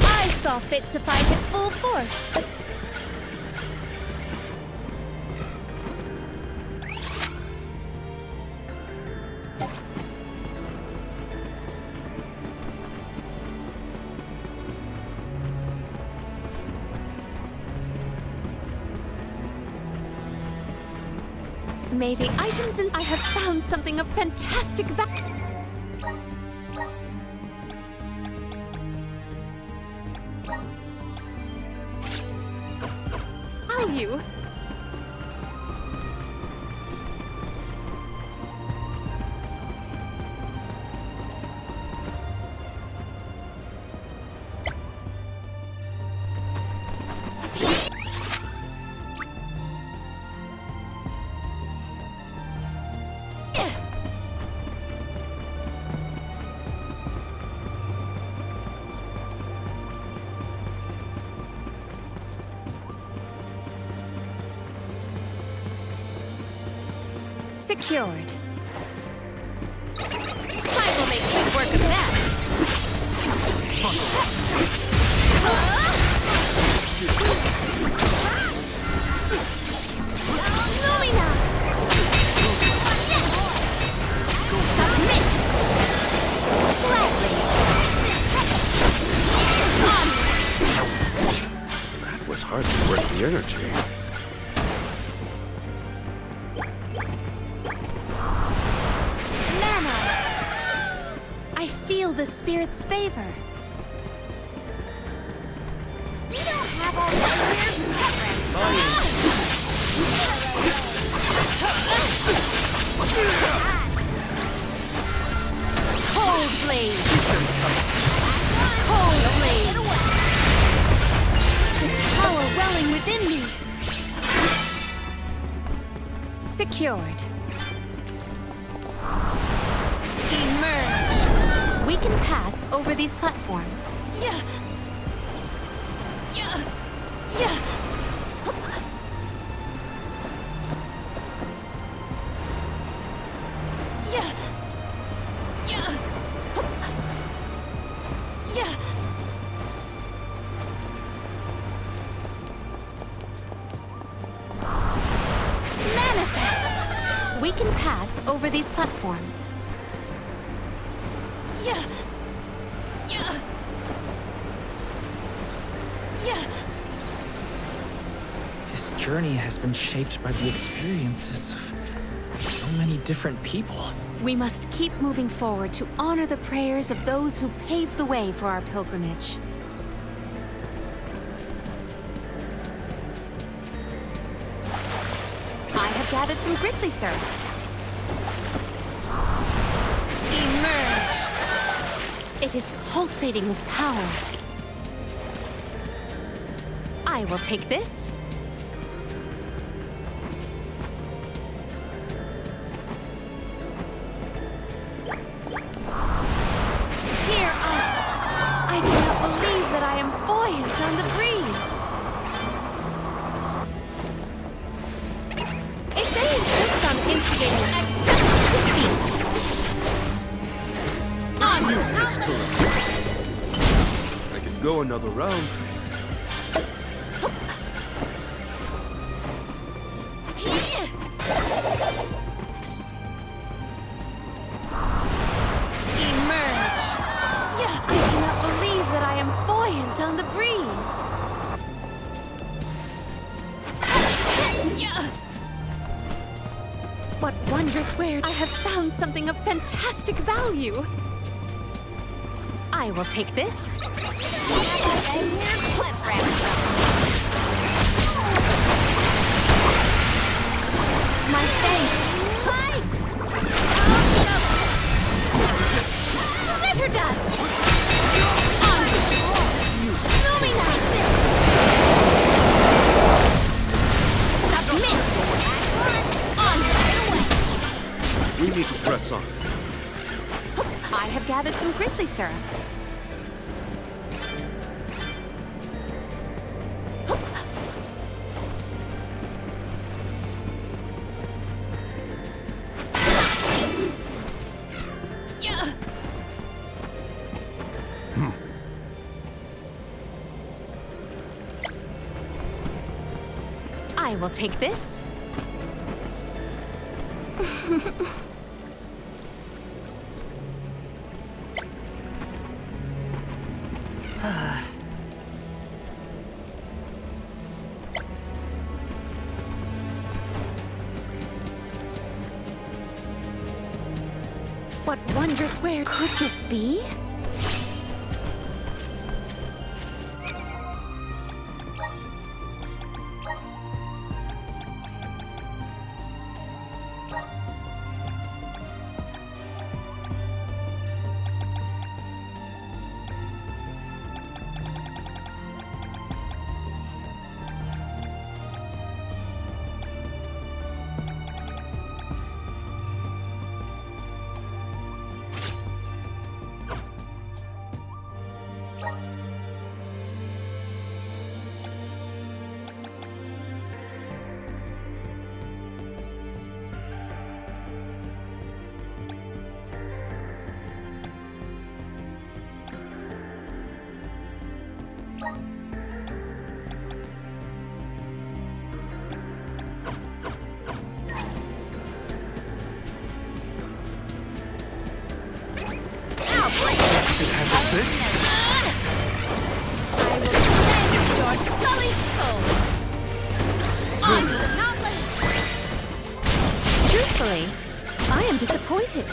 I saw fit to fight at full force. May the items in... I have found something of fantastic value. Secured. Good work of that. Lumina! Yes! Submit! Gladly! That was hardly worth the energy. Mana! I feel the spirit's favor. We don't have all the Cold blade! Cold blade! This power welling within me! Secured. Emerge! We can pass over these platforms. Yeah. Yeah. Yeah. Yeah. Yeah. Yeah. Manifest! We can pass over these platforms. Yeah. Yeah. Yeah. This journey has been shaped by the experiences of so many different people. We must keep moving forward to honor the prayers of those who paved the way for our pilgrimage. I have gathered some grizzly syrup. Emerge! It is pulsating with power. I will take this. Hear us! I cannot believe that I am buoyant on the breeze. If they insist on instigating Let's use this turret. I can go another round. Emerge! Yeah, I cannot believe that I am buoyant on the breeze. Yeah. What wondrous wares! I have found something of fantastic value. I will take this. Let's wrap it up. My thanks. Glitter dust. Lumina. Submit. We need to press on. I have gathered some grizzly syrup. Yeah. I will take this. What wondrous where could this be? can handle this. I will cleanse your sullied soul. Awesome, not late. Truthfully, I am disappointed.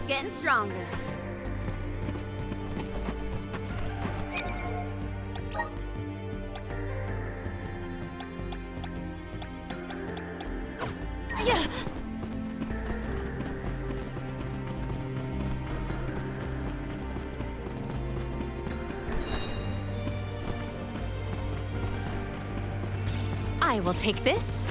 Getting stronger. Yeah. I will take this.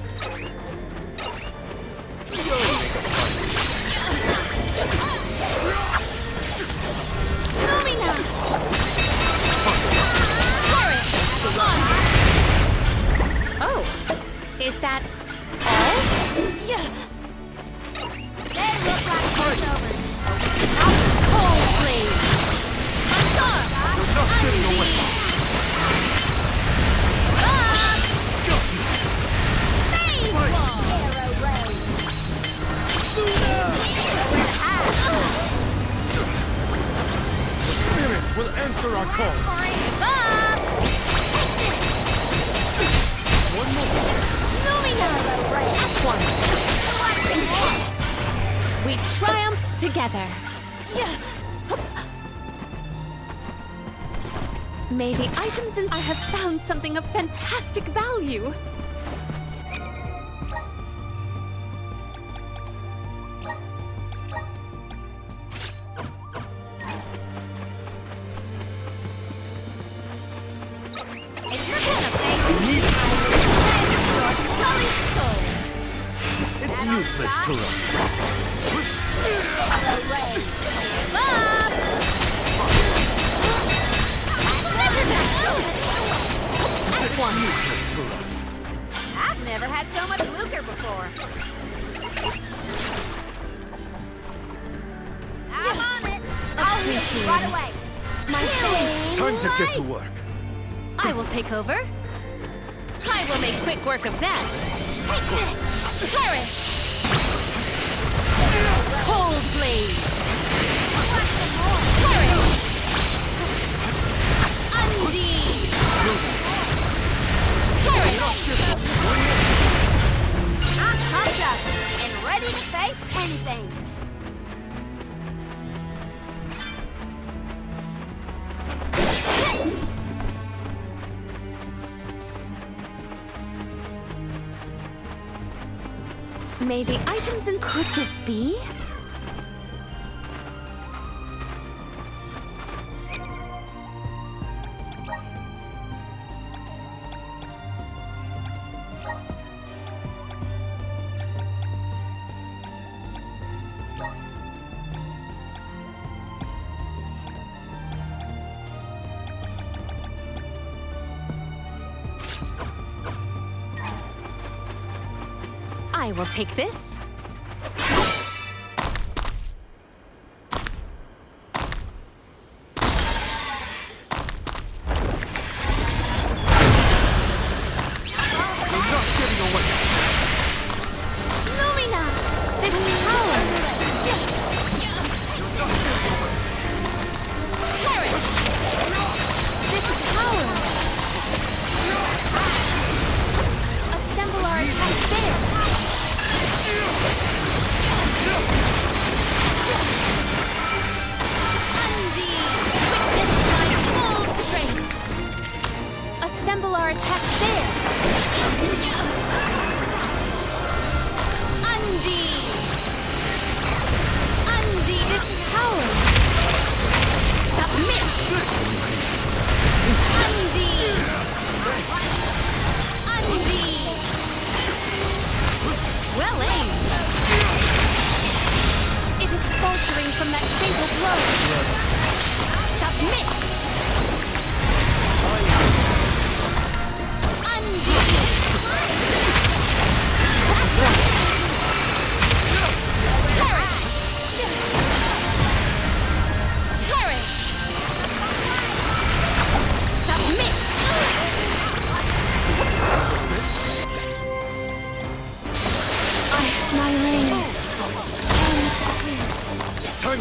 Oh, is that all? Yeah. They look like pushovers. Cold blade. You're not getting away. The spirits will answer our call. One more. At once. We triumphed together. May the items in I have found something of fantastic value. It's useless to run. I've never had so much lucre before. I'm on it. I'll hit you right away. My thanks. Time to get to work. I will take over. I will make quick work of that. Take this! Parish! Cold blade. Parish! Undeed! Parish! I'm pumped up and ready to face anything. May the items in... Could this be? I will take this.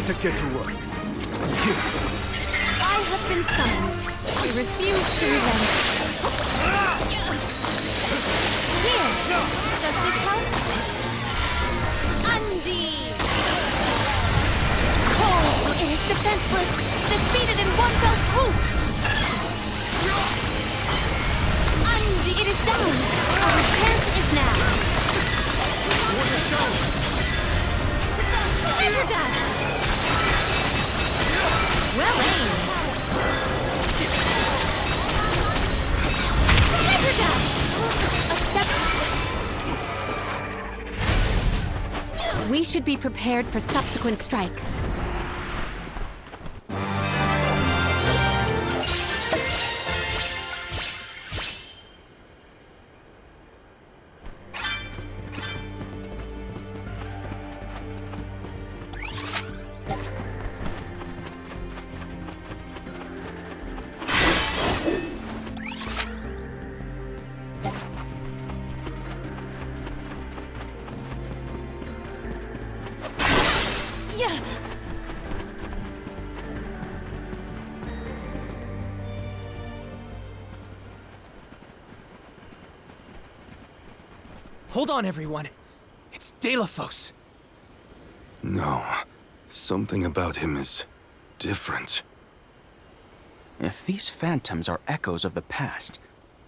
To get to work. Here. I have been summoned. I refuse to relent. Here. Does this help? Undeed. Cold. It is defenseless. Defeated in one fell swoop. Undeed. It is down. Our chance is now. Treasure dust. Well aimed. Treasure dust. We should be prepared for subsequent strikes. Hold on, everyone. It's Delafos. No. Something about him is different. If these phantoms are echoes of the past,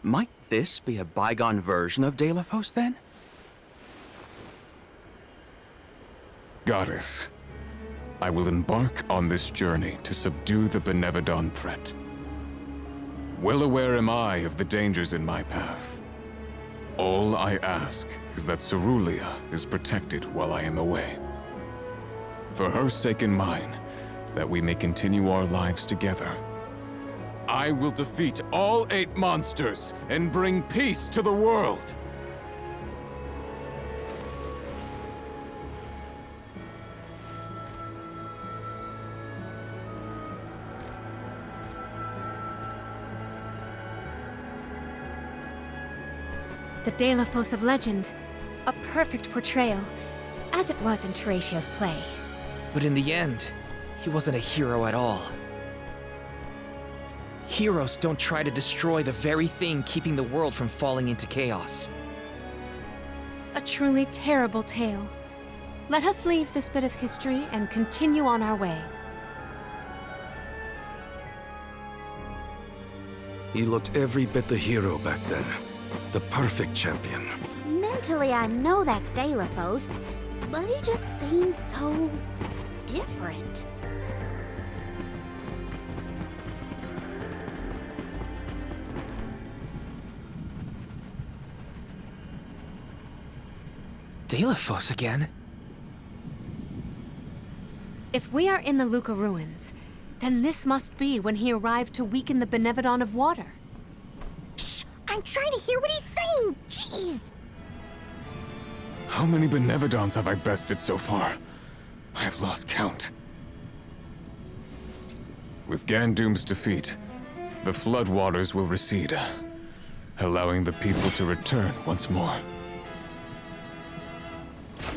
might this be a bygone version of Delafos then? Goddess, I will embark on this journey to subdue the Benevodon threat. Well aware am I of the dangers in my path. All I ask is that Cerulia is protected while I am away. For her sake and mine, that we may continue our lives together. I will defeat all 8 monsters and bring peace to the world! The Delos of legend. A perfect portrayal, as it was in Teratia's play. But in the end, he wasn't a hero at all. Heroes don't try to destroy the very thing keeping the world from falling into chaos. A truly terrible tale. Let us leave this bit of history and continue on our way. He looked every bit the hero back then. The perfect champion. Mentally, I know that's Delos, but he just seems so different. Delos again? If we are in the Luca ruins, then this must be when he arrived to weaken the Benevodon of Water. Shh! I'm trying to hear what he's saying! Jeez! How many Benevodons have I bested so far? I have lost count. With Gandom's defeat, the floodwaters will recede, allowing the people to return once more.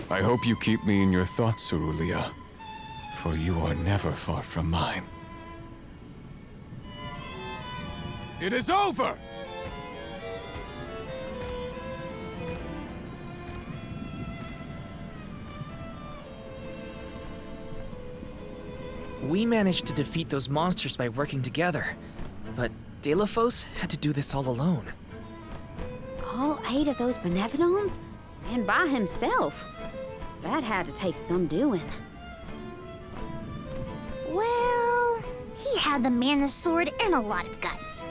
I hope you keep me in your thoughts, Cerulean, for you are never far from mine. It is over! We managed to defeat those monsters by working together, but Delos had to do this all alone. All 8 of those Benevodons? And by himself? That had to take some doing. Well, he had the mana sword and a lot of guts.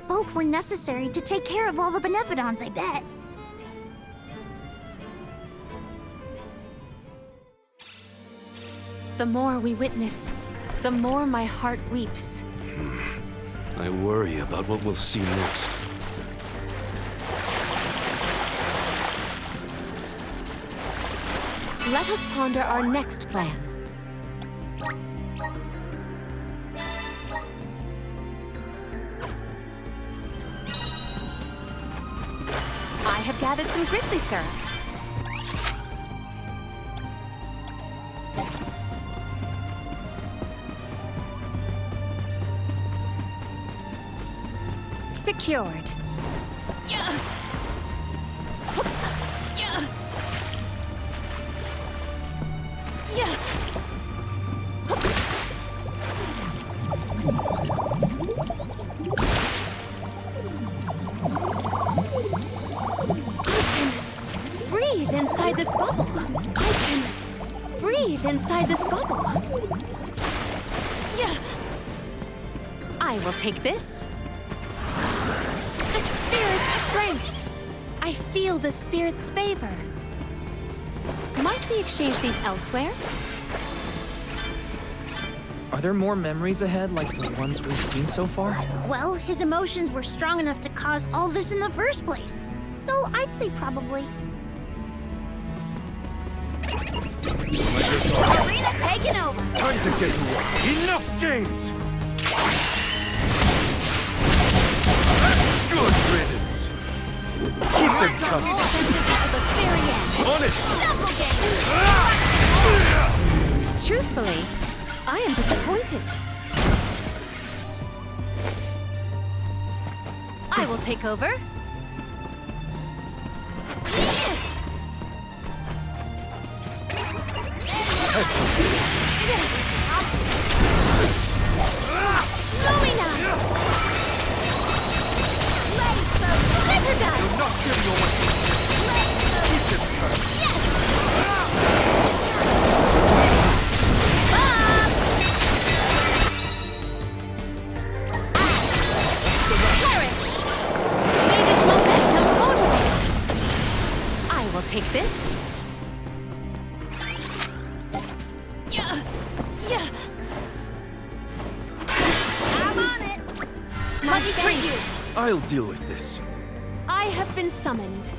Both were necessary to take care of all the Benevodons, I bet. The more we witness, the more my heart weeps. I worry about what we'll see next. Let us ponder our next plan. I have gathered some grizzly syrup. Secured. Yeah. Yeah. Yeah. Breathe inside this bubble. I can breathe inside this bubble. Yeah. I will take this. The spirit's strength. I feel the spirit's favor. Might we exchange these elsewhere? Are there more memories ahead like the ones we've seen so far? Well, his emotions were strong enough to cause all this in the first place. So I'd say probably. Arena taken over! Time to get to work. Enough games! Good riddance. Keep them coming. On it! Truthfully, I am disappointed. I will take over. Lumina! Leopardus! You're not giving away. Keep them coming. Yes! Parish! May this momentum motivate us. I will take this. Yeah. Yeah. I'm on it! Let me treat you. I'll deal with this. I have been summoned.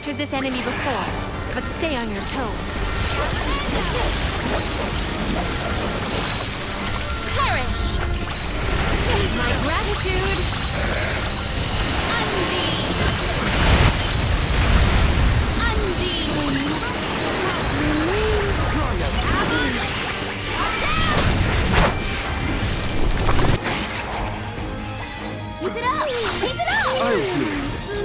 encountered this enemy before, but stay on your toes. Perish! My gratitude! Keep it up! Keep it up! I'll deal with this.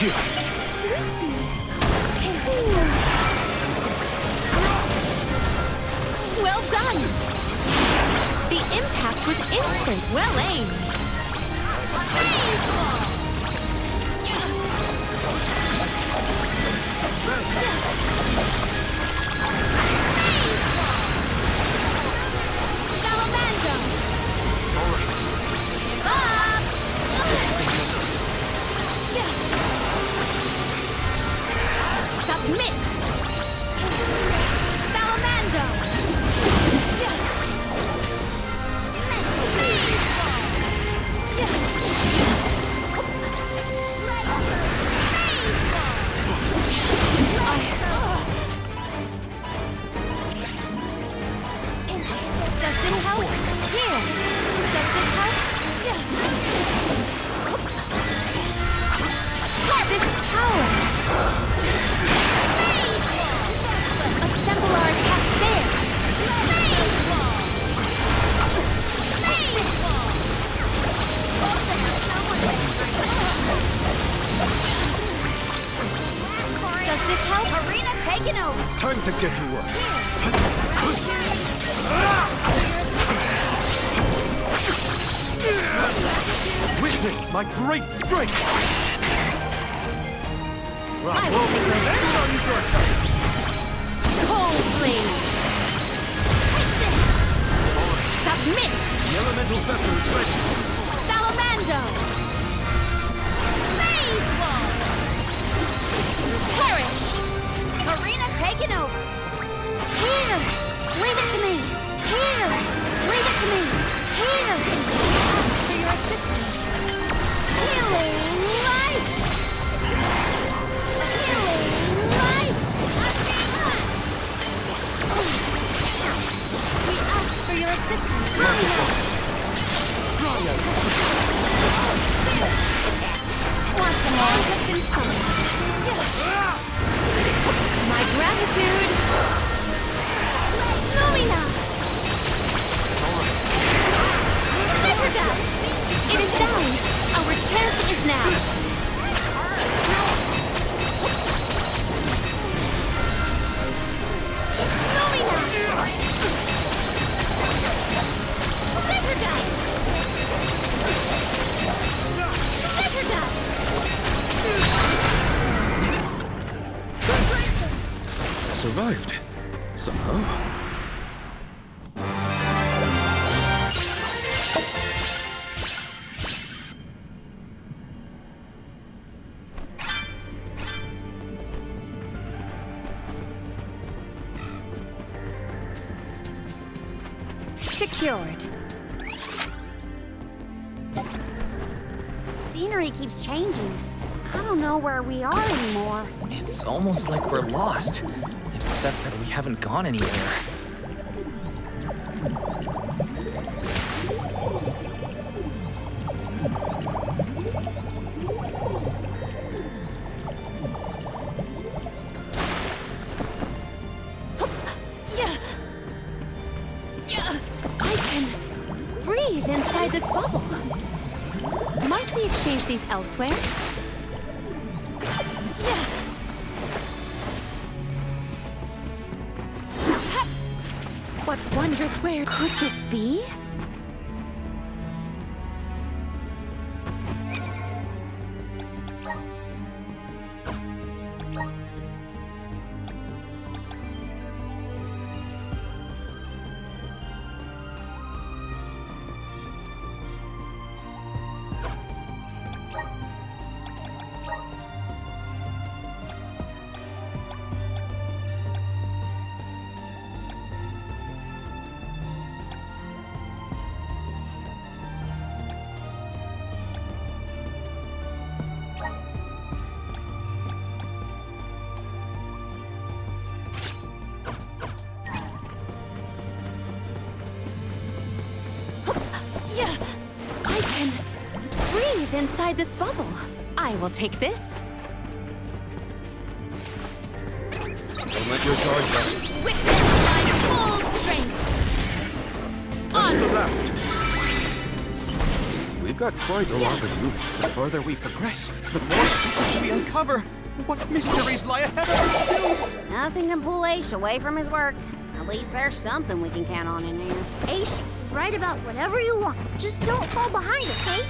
Here. Well done! The impact was instant. Well aimed. Submit! Salamando! Does this help? Here! Does this help? This power! Assemble our attack there! Does this help? Arena taking over! Time to get to work. Witness my great strength! I will take over. Cold blade! Take this! Submit! The elemental vessel is ready. Salamando! Phase wall! Perish! Arena taking over! Here! Leave it to me! Here! Leave it to me! Here! Ask for your assistance! Healing light! Healing light! We ask for your assistance! Want some more? Has been summoned. My gratitude! Lumina! Never does! It is down! Our chance is now! Lumina! Never does! Never does! Survived. Somehow. Secured. Scenery keeps changing. I don't know where we are anymore. It's almost like we're lost, except that we haven't gone anywhere. I can breathe inside this bubble. Might we exchange these elsewhere? What wondrous where could this be? deep inside this bubble. I will take this. Don't let your guard down. Witness my full strength! That's the last. We've got quite a lot of route. The further we progress, the more secrets we uncover. What mysteries lie ahead of us still? Nothing can pull Aish away from his work. At least there's something we can count on in here. Aish, write about whatever you want. Just don't fall behind, okay?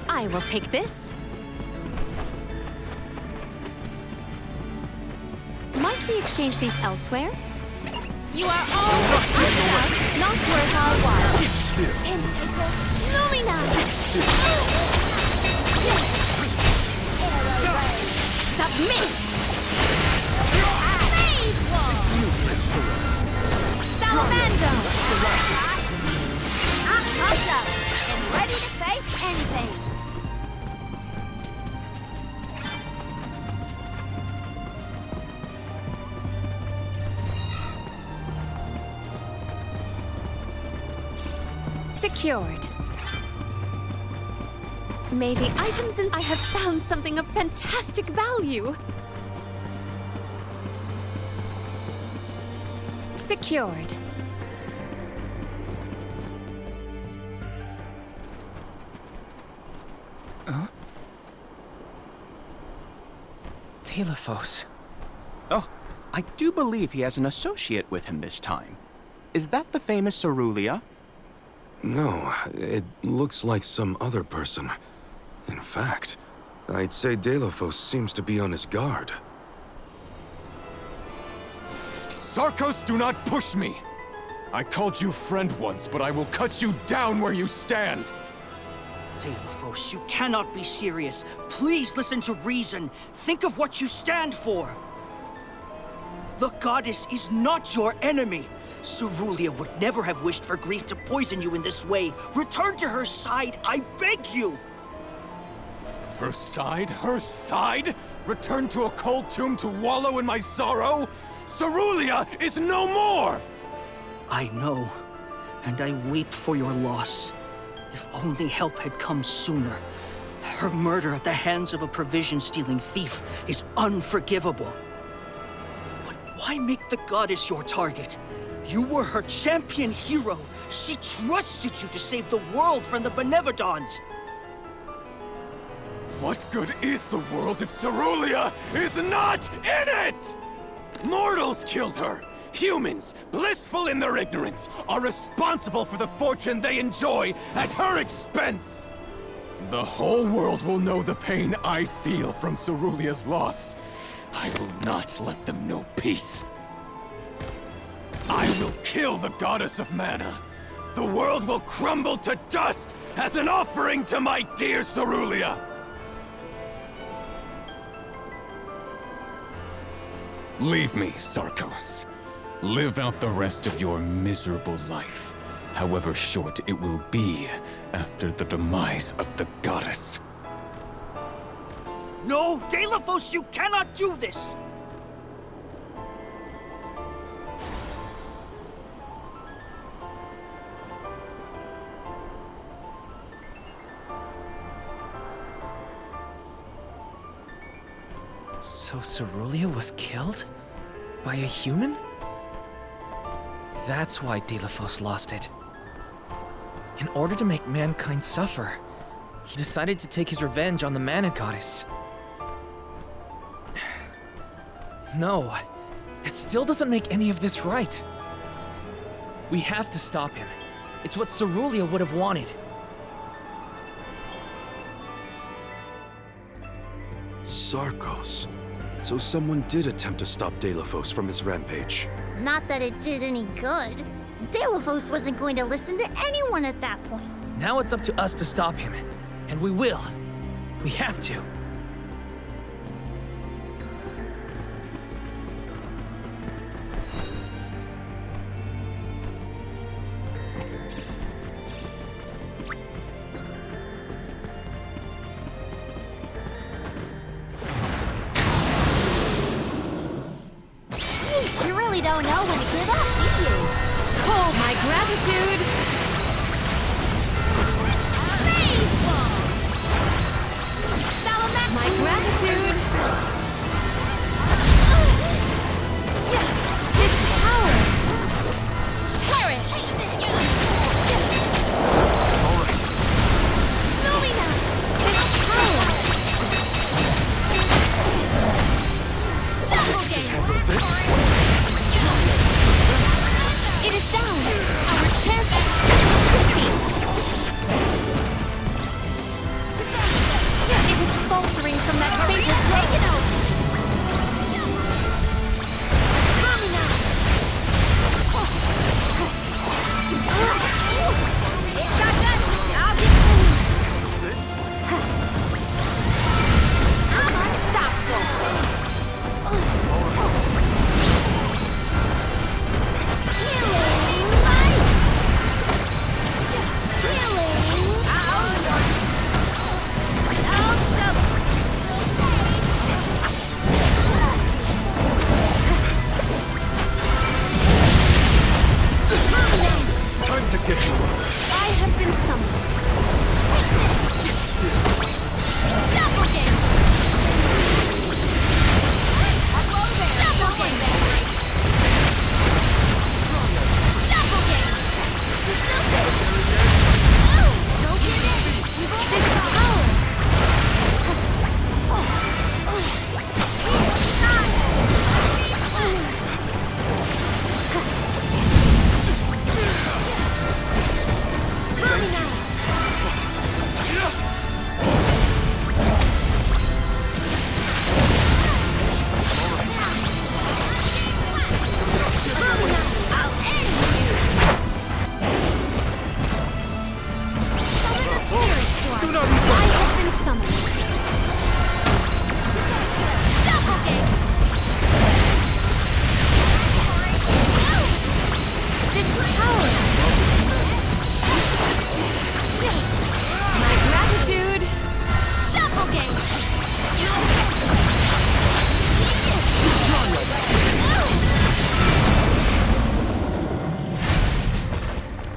I will take this. Might we exchange these elsewhere? You are all not worth our while. Integral Lumina! Submit! It's useless to run. Salamander! I'm pumped up and ready to face anything. Secured. May the items in I have found something of fantastic value. Secured. Delos. Oh, I do believe he has an associate with him this time. Is that the famous Cerulia? No, it looks like some other person. In fact, I'd say Delos seems to be on his guard. Sarkos, do not push me! I called you friend once, but I will cut you down where you stand! Delos, you cannot be serious. Please listen to reason. Think of what you stand for. The goddess is not your enemy. Cerulia would never have wished for grief to poison you in this way. Return to her side, I beg you! Her side? Her side? Return to a cold tomb to wallow in my sorrow? Cerulia is no more! I know, and I weep for your loss. If only help had come sooner. Her murder at the hands of a provision-stealing thief is unforgivable. But why make the goddess your target? You were her champion hero. She trusted you to save the world from the Benevodons. What good is the world if Cerulia is not in it? Mortals killed her. Humans, blissful in their ignorance, are responsible for the fortune they enjoy at her expense. The whole world will know the pain I feel from Cerulia's loss. I will not let them know peace. I will kill the goddess of mana. The world will crumble to dust as an offering to my dear Cerulia. Leave me, Sarkos. Live out the rest of your miserable life, however short it will be after the demise of the goddess. No, Delos, you cannot do this! So Cerulia was killed? By a human? That's why Delos lost it. In order to make mankind suffer, he decided to take his revenge on the mana goddess. No, that still doesn't make any of this right. We have to stop him. It's what Cerulia would have wanted. Sarkos. So someone did attempt to stop Delos from his rampage. Not that it did any good. Delos wasn't going to listen to anyone at that point. Now it's up to us to stop him. And we will. We have to. gratitude! My gratitude! This power! Parish! Lumina! This power! It is down! Our chance to defeat! It is faltering from that fatal volcano! It's got guts! I'll get this! I'm unstoppable! Time to get you up. I have been summoned. Double game! Hello there! Double game! Double game! Don't give in! This power!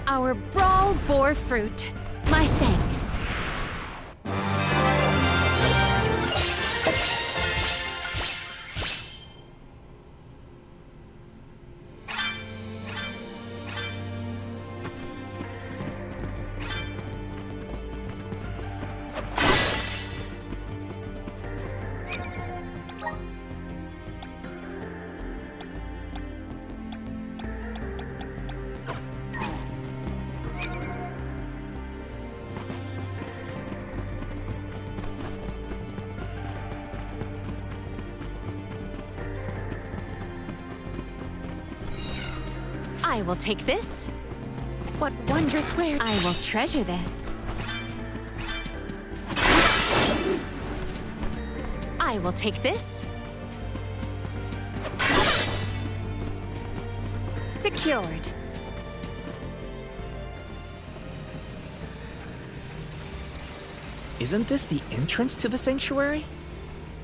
Our brawl bore fruit. My thanks. I will take this. What wondrous wares! I will treasure this. I will take this. Secured. Isn't this the entrance to the sanctuary?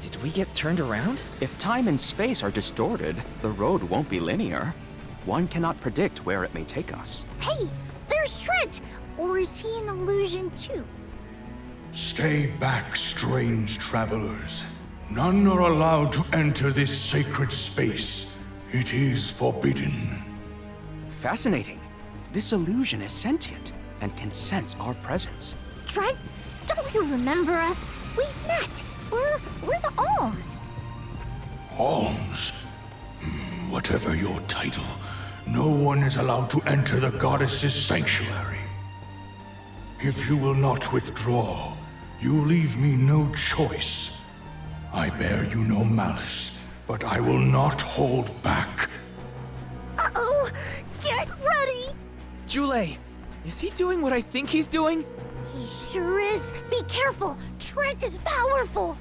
Did we get turned around? If time and space are distorted, the road won't be linear. One cannot predict where it may take us. Hey, there's Trent! Or is he an illusion too? Stay back, strange travelers. None are allowed to enter this sacred space. It is forbidden. Fascinating. This illusion is sentient and can sense our presence. Trent, don't you remember us? We've met. We're the Alms. Alms? Whatever your title, no one is allowed to enter the goddess's sanctuary. If you will not withdraw, you leave me no choice. I bear you no malice, but I will not hold back. Uh-oh! Get ready! Jule, is he doing what I think he's doing? He sure is. Be careful. Trent is powerful.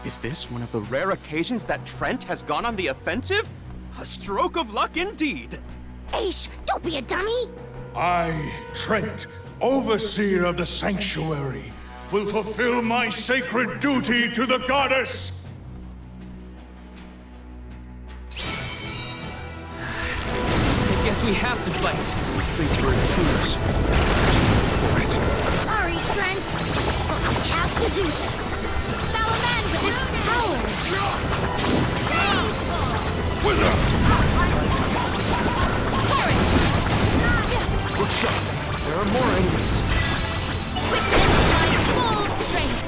Is this one of the rare occasions that Trent has gone on the offensive? A stroke of luck indeed. Aish, don't be a dummy. I, Trent, overseer of the sanctuary, will fulfill my sacred duty to the goddess! I guess we We have to fight. Thinks we're intruders. Sorry, Trent. But we have to do this. Salamander, this power. Wither! Look sharp. There are more enemies. Witness my full strength.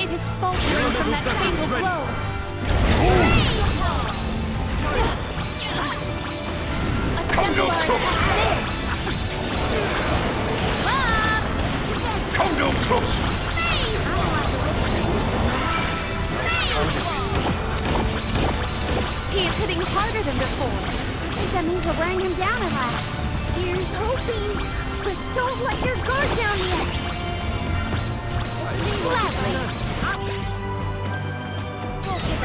It is faltering from that fatal blow. Come no closer! Come no closer! He is hitting harder than before. I think that means we're wearing him down at last. Here's hoping, but don't let your guard down yet. Gladly.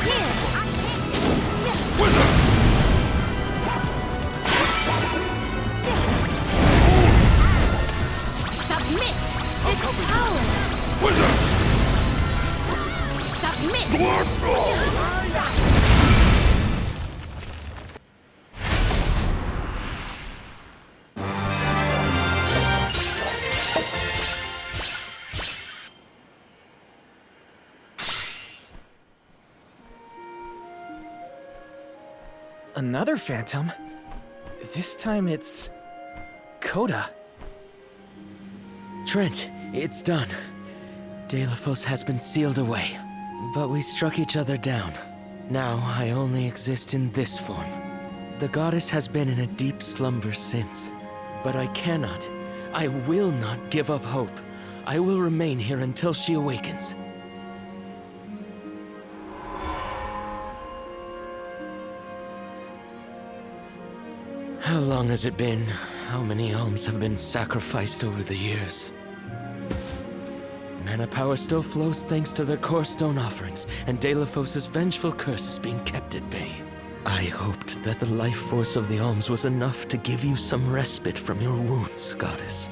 Here. Wither! Submit this power. Wither! Submit. Another phantom? This time it's... Coda. Trent, it's done. Delos has been sealed away, but we struck each other down. Now I only exist in this form. The goddess has been in a deep slumber since, but I cannot, I will not give up hope. I will remain here until she awakens. How long has it been? How many alms have been sacrificed over the years? Mana power still flows thanks to their core stone offerings, and Delos' vengeful curse is being kept at bay. I hoped that the life force of the alms was enough to give you some respite from your wounds, goddess.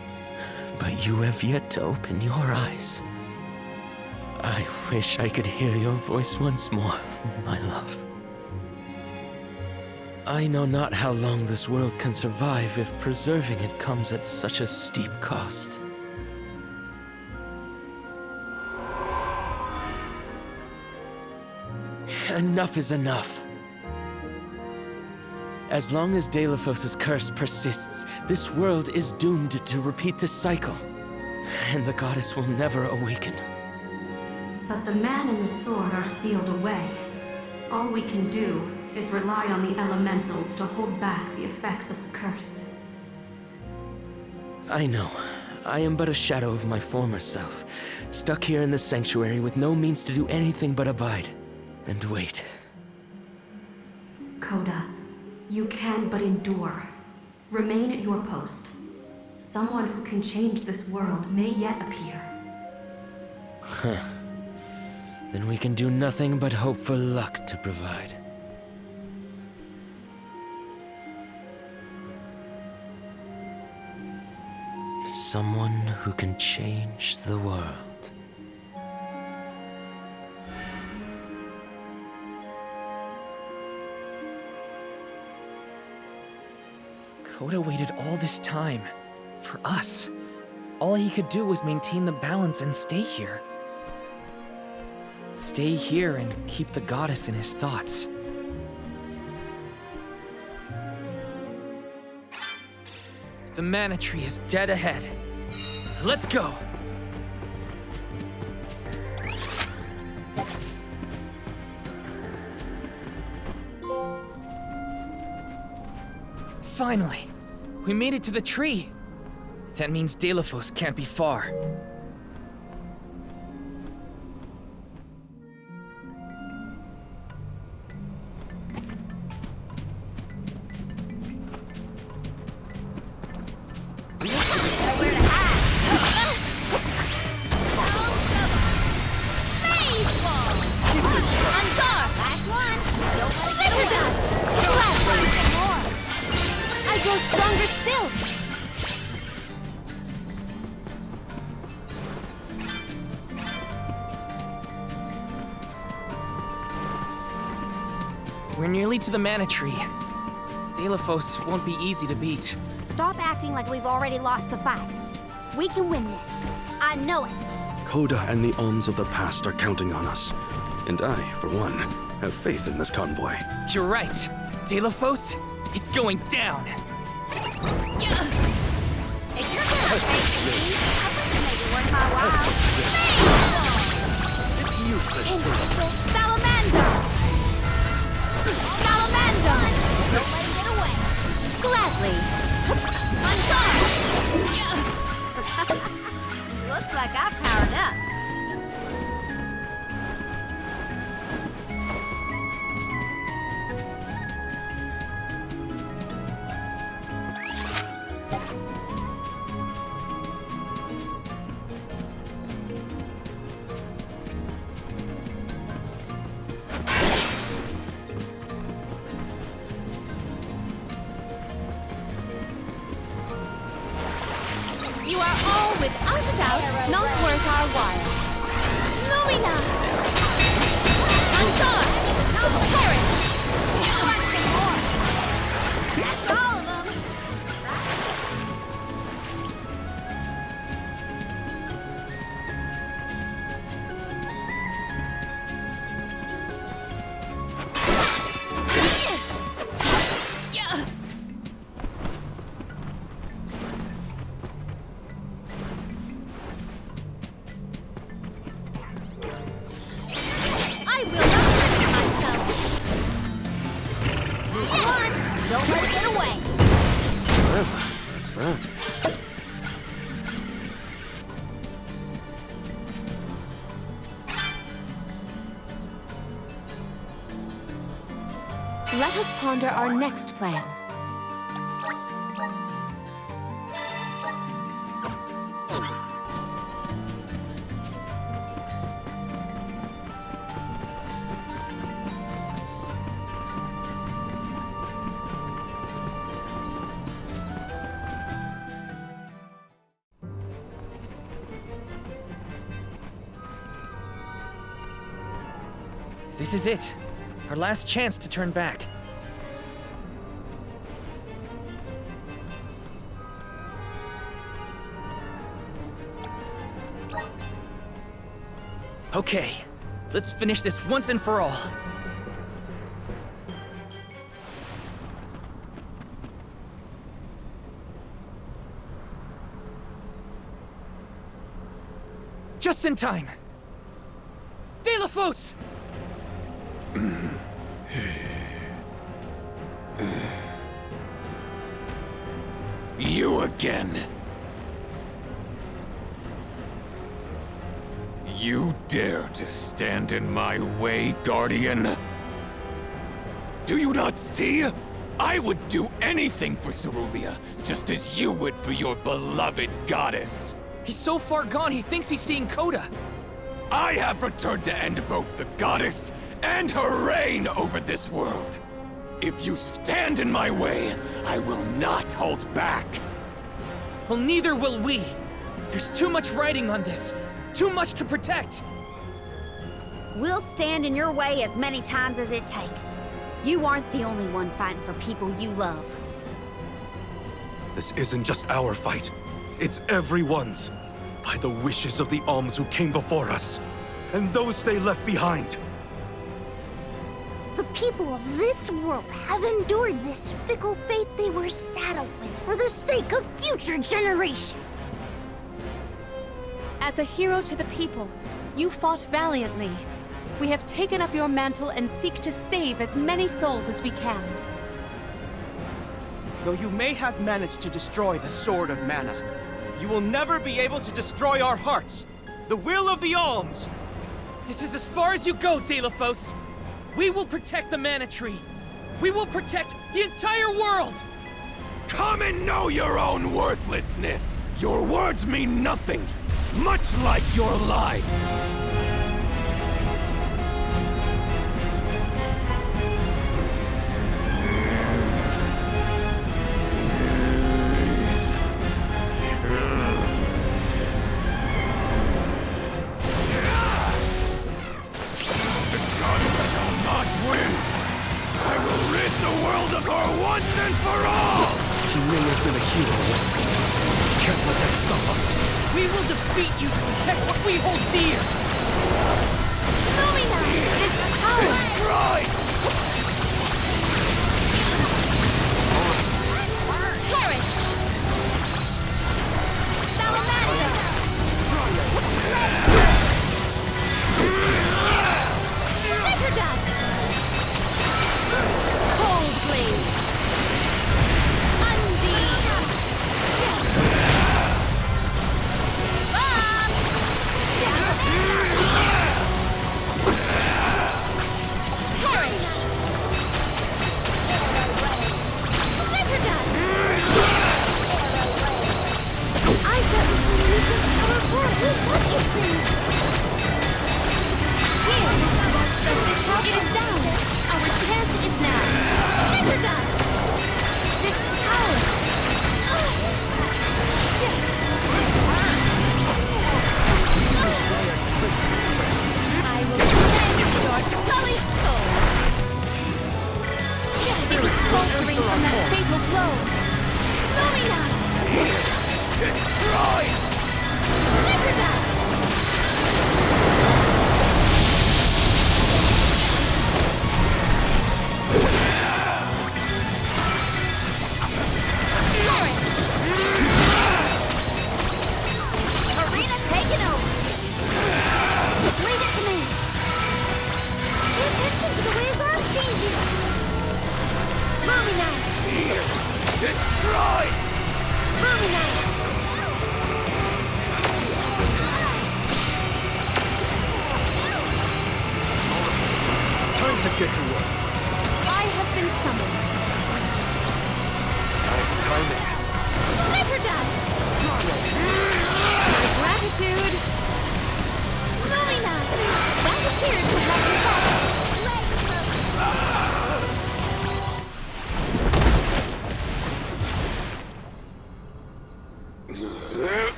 But you have yet to open your eyes. I wish I could hear your voice once more, my love. I know not how long this world can survive if preserving it comes at such a steep cost. Enough is enough. As long as Delos' curse persists, this world is doomed to repeat this cycle, and the goddess will never awaken. But the man and the sword are sealed away. All we can do is rely on the elementals to hold back the effects of the curse. I know. I am but a shadow of my former self, stuck here in the sanctuary with no means to do anything but abide and wait. Coda, you can but endure. Remain at your post. Someone who can change this world may yet appear. Huh. Then we can do nothing but hope for luck to provide. Someone who can change the world. Coda waited all this time. For us. All he could do was maintain the balance and stay here. Stay here and keep the goddess in his thoughts. The mana tree is dead ahead. Let's go! Finally! We made it to the tree! That means Delos can't be far. Stronger still! We're nearly to the mana tree. Delos won't be easy to beat. Stop acting like we've already lost the fight. We can win this. I know it. Coda and the Alms of the past are counting on us. And I, for one, have faith in this convoy. You're right. Delos, it's going down. If you're gonna face me, I think it may be worth my while. It's useless. Salamander! Salamander! Don't let him get away. Gladly! Looks like I've powered up. You are all, without a doubt, not worth our while. Lumina! Ansar! Now perish! You want to say more? That's all of them. I will not limit myself! Yes! Don't let it get away. That's that. Let us ponder our next plan. This is it. Our last chance to turn back. Okay, let's finish this once and for all. Just in time. Delos! You again. You dare to stand in my way, Guardian? Do you not see? I would do anything for Cerulia, just as you would for your beloved goddess. He's so far gone, he thinks he's seeing Coda. I have returned to end both the goddess and her reign over this world. If you stand in my way, I will not hold back. Well, neither will we. There's too much writing on this. Too much to protect. We'll stand in your way as many times as it takes. You aren't the only one fighting for people you love. This isn't just our fight. It's everyone's. By the wishes of the Alms who came before us, and those they left behind. The people of this world have endured this fickle fate they were saddled with for the sake of future generations. As a hero to the people, you fought valiantly. We have taken up your mantle and seek to save as many souls as we can. Though you may have managed to destroy the Sword of Mana, you will never be able to destroy our hearts. The will of the Alms! This is as far as you go, Delos. We will protect the Mana Tree. We will protect the entire world! Come and know your own worthlessness! Your words mean nothing, much like your lives. Once and hero was. Can't let that stop us. We will defeat you to protect what we hold dear! Lumina! This power! Right! Parish! Salamander! Snicker dust! Cold blade!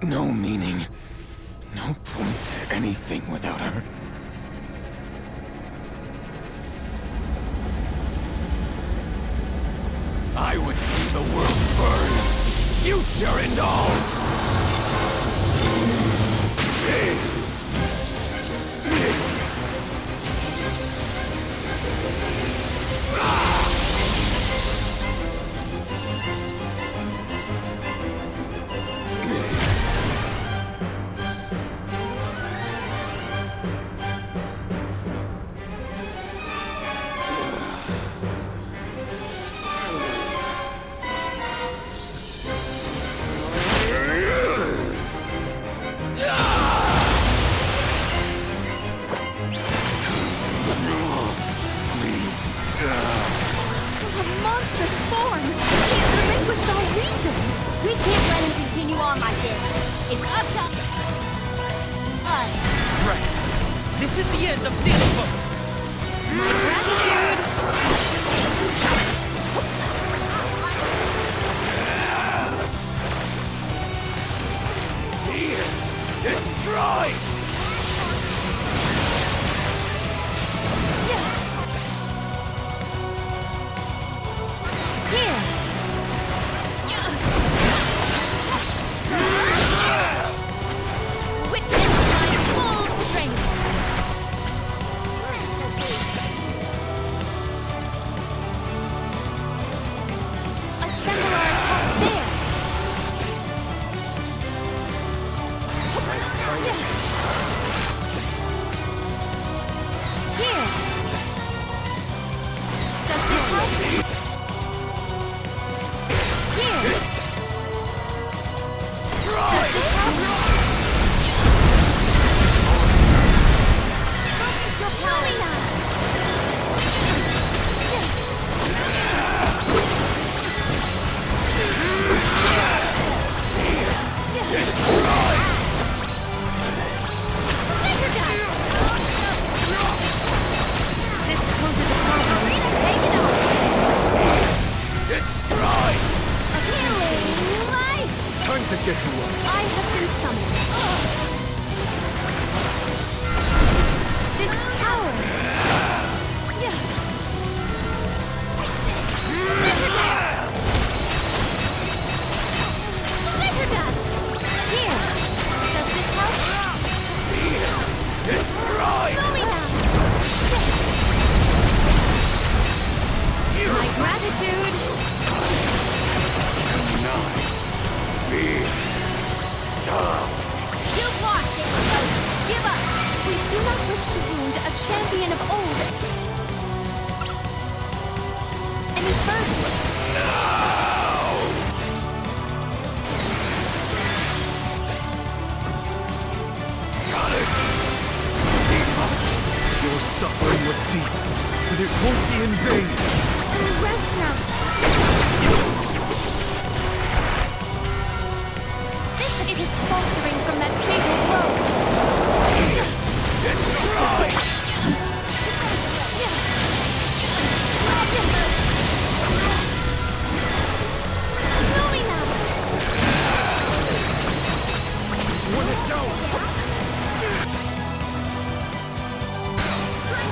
No meaning. No point to anything without her. I would see the world burn, future and all! get to work. I have been summoned. This power. Yeah. Litter dust. Here. Does this help? Destroy! Slow me down. My gratitude. Cannot be stopped. You've lost it. Give up. We do not wish to wound a champion of old. Any further? Your suffering was deep, but it won't be in vain. Rest now. It is faltering from that fatal blow. Destroy! Kill me now. When it don't!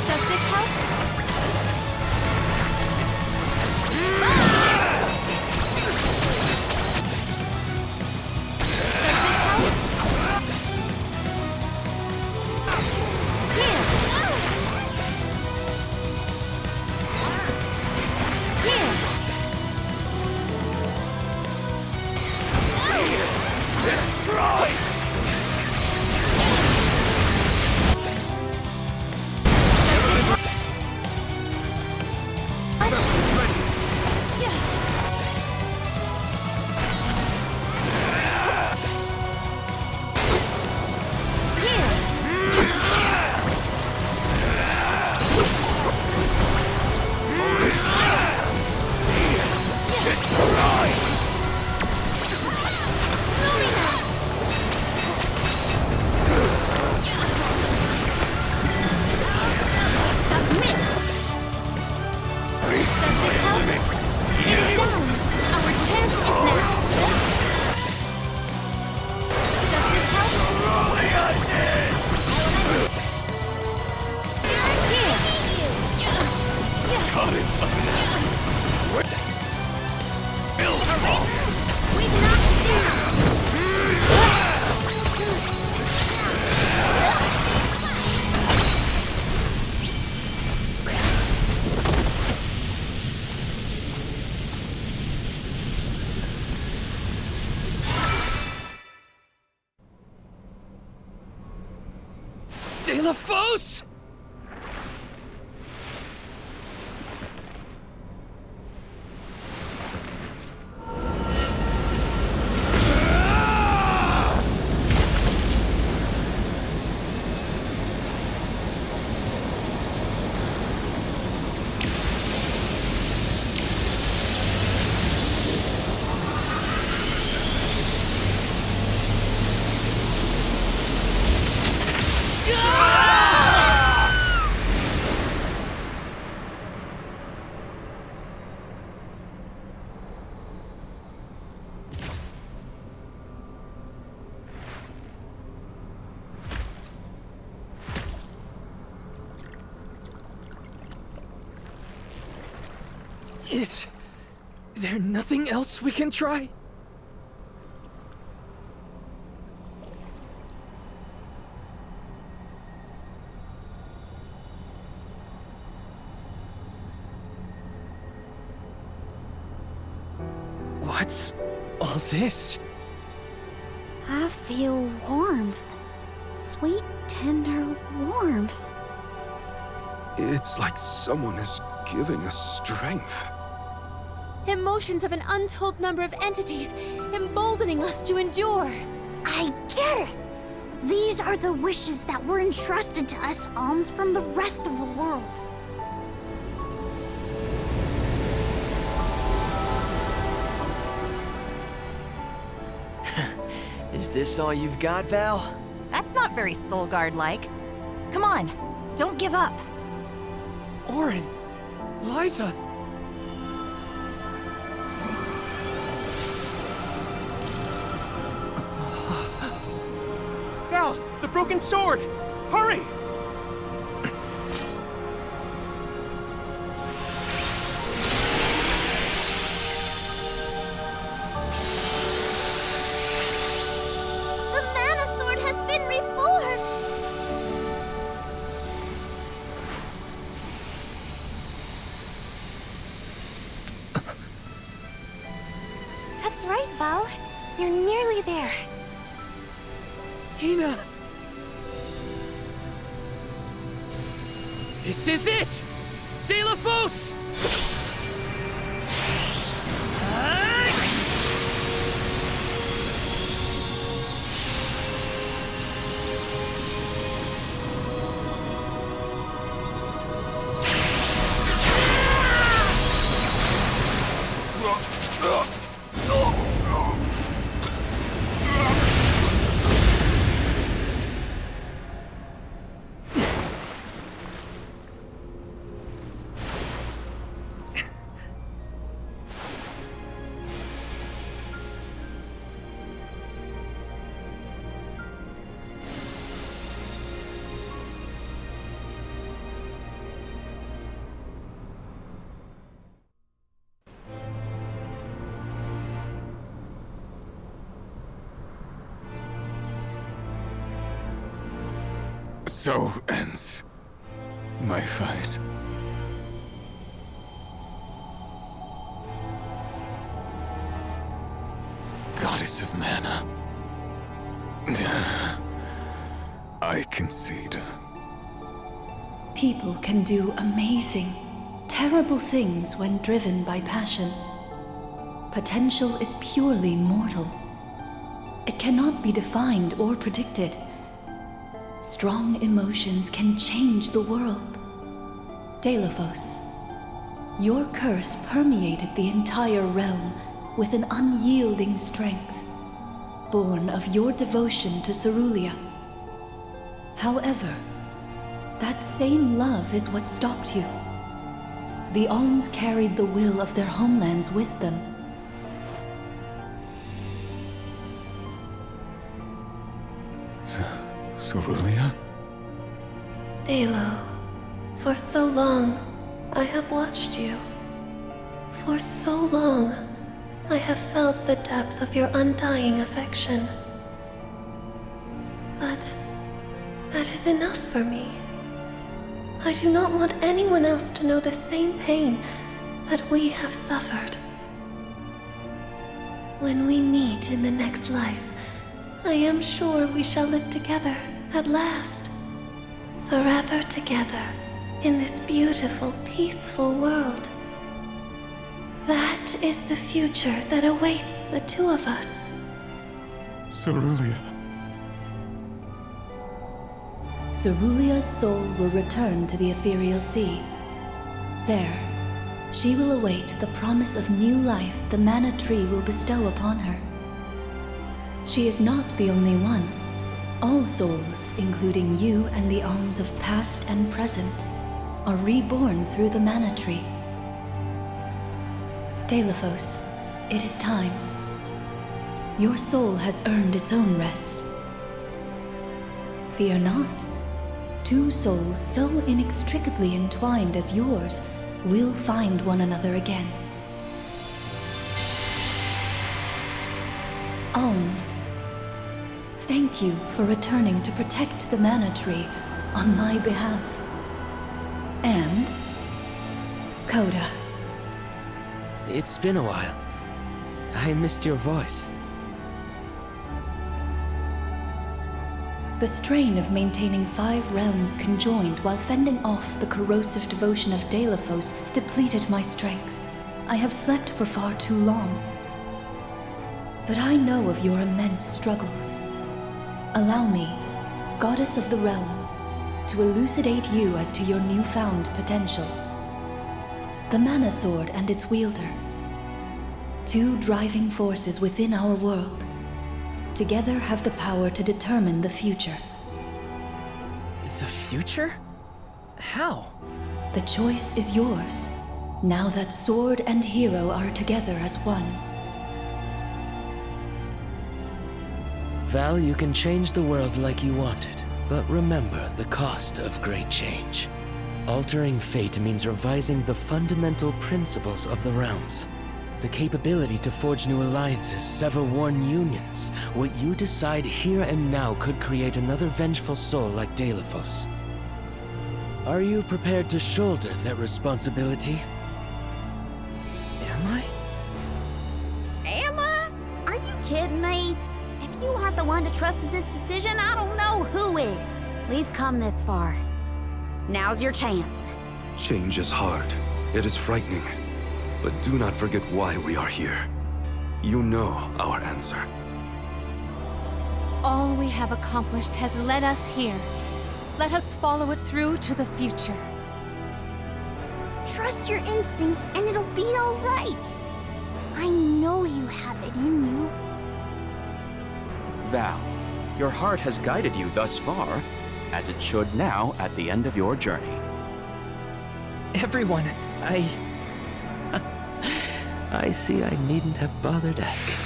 Does this help? De La Fosse! Is there nothing else we can try? What's all this? I feel warmth. Sweet, tender warmth. It's like someone is giving us strength. Emotions of an untold number of entities, emboldening us to endure. I get it! These are the wishes that were entrusted to us alms from the rest of the world. Is this all you've got, Val? That's not very Soulguard-like. Come on, don't give up. Orin, Liza. broken sword! Hurry! The mana sword has been reforged! That's right, Val. You're nearly there. Hina! This is it! Deos! So ends my fight. Goddess of Mana. I concede. People can do amazing, terrible things when driven by passion. Potential is purely mortal. It cannot be defined or predicted. Strong emotions can change the world. Deos, your curse permeated the entire realm with an unyielding strength, born of your devotion to Cerulia. However, that same love is what stopped you. The Alms carried the will of their homelands with them. Cerulia? Delo, for so long, I have watched you. For so long, I have felt the depth of your undying affection. But that is enough for me. I do not want anyone else to know the same pain that we have suffered. When we meet in the next life, I am sure we shall live together at last. Forever together in this beautiful, peaceful world. That is the future that awaits the two of us. Cerulia. Cerulia's soul will return to the ethereal sea. There, she will await the promise of new life the mana tree will bestow upon her. She is not the only one. All souls, including you and the Alms of past and present, are reborn through the mana tree. Deos, it is time. Your soul has earned its own rest. Fear not. Two souls so inextricably entwined as yours will find one another again. Alms, thank you for returning to protect the mana tree on my behalf. And Coda. It's been a while. I missed your voice. The strain of maintaining 5 realms conjoined while fending off the corrosive devotion of Deos depleted my strength. I have slept for far too long. But I know of your immense struggles. Allow me, Goddess of the Realms, to elucidate you as to your newfound potential. The Mana Sword and its wielder. 2 driving forces within our world. Together have the power to determine the future. The future? How? The choice is yours, now that sword and hero are together as one. Val, you can change the world like you wanted, but remember the cost of great change. Altering fate means revising the fundamental principles of the realms. The capability to forge new alliances, sever worn unions. What you decide here and now could create another vengeful soul like Delphos. Are you prepared to shoulder that responsibility? Am I? Am I? Are you kidding me? If you aren't the one to trust in this decision, I don't know who is. We've come this far. Now's your chance. Change is hard. It is frightening. But do not forget why we are here. You know our answer. All we have accomplished has led us here. Let us follow it through to the future. Trust your instincts and it'll be all right. I know you have it in you. Val, your heart has guided you thus far, as it should now at the end of your journey. Everyone, I see I needn't have bothered asking.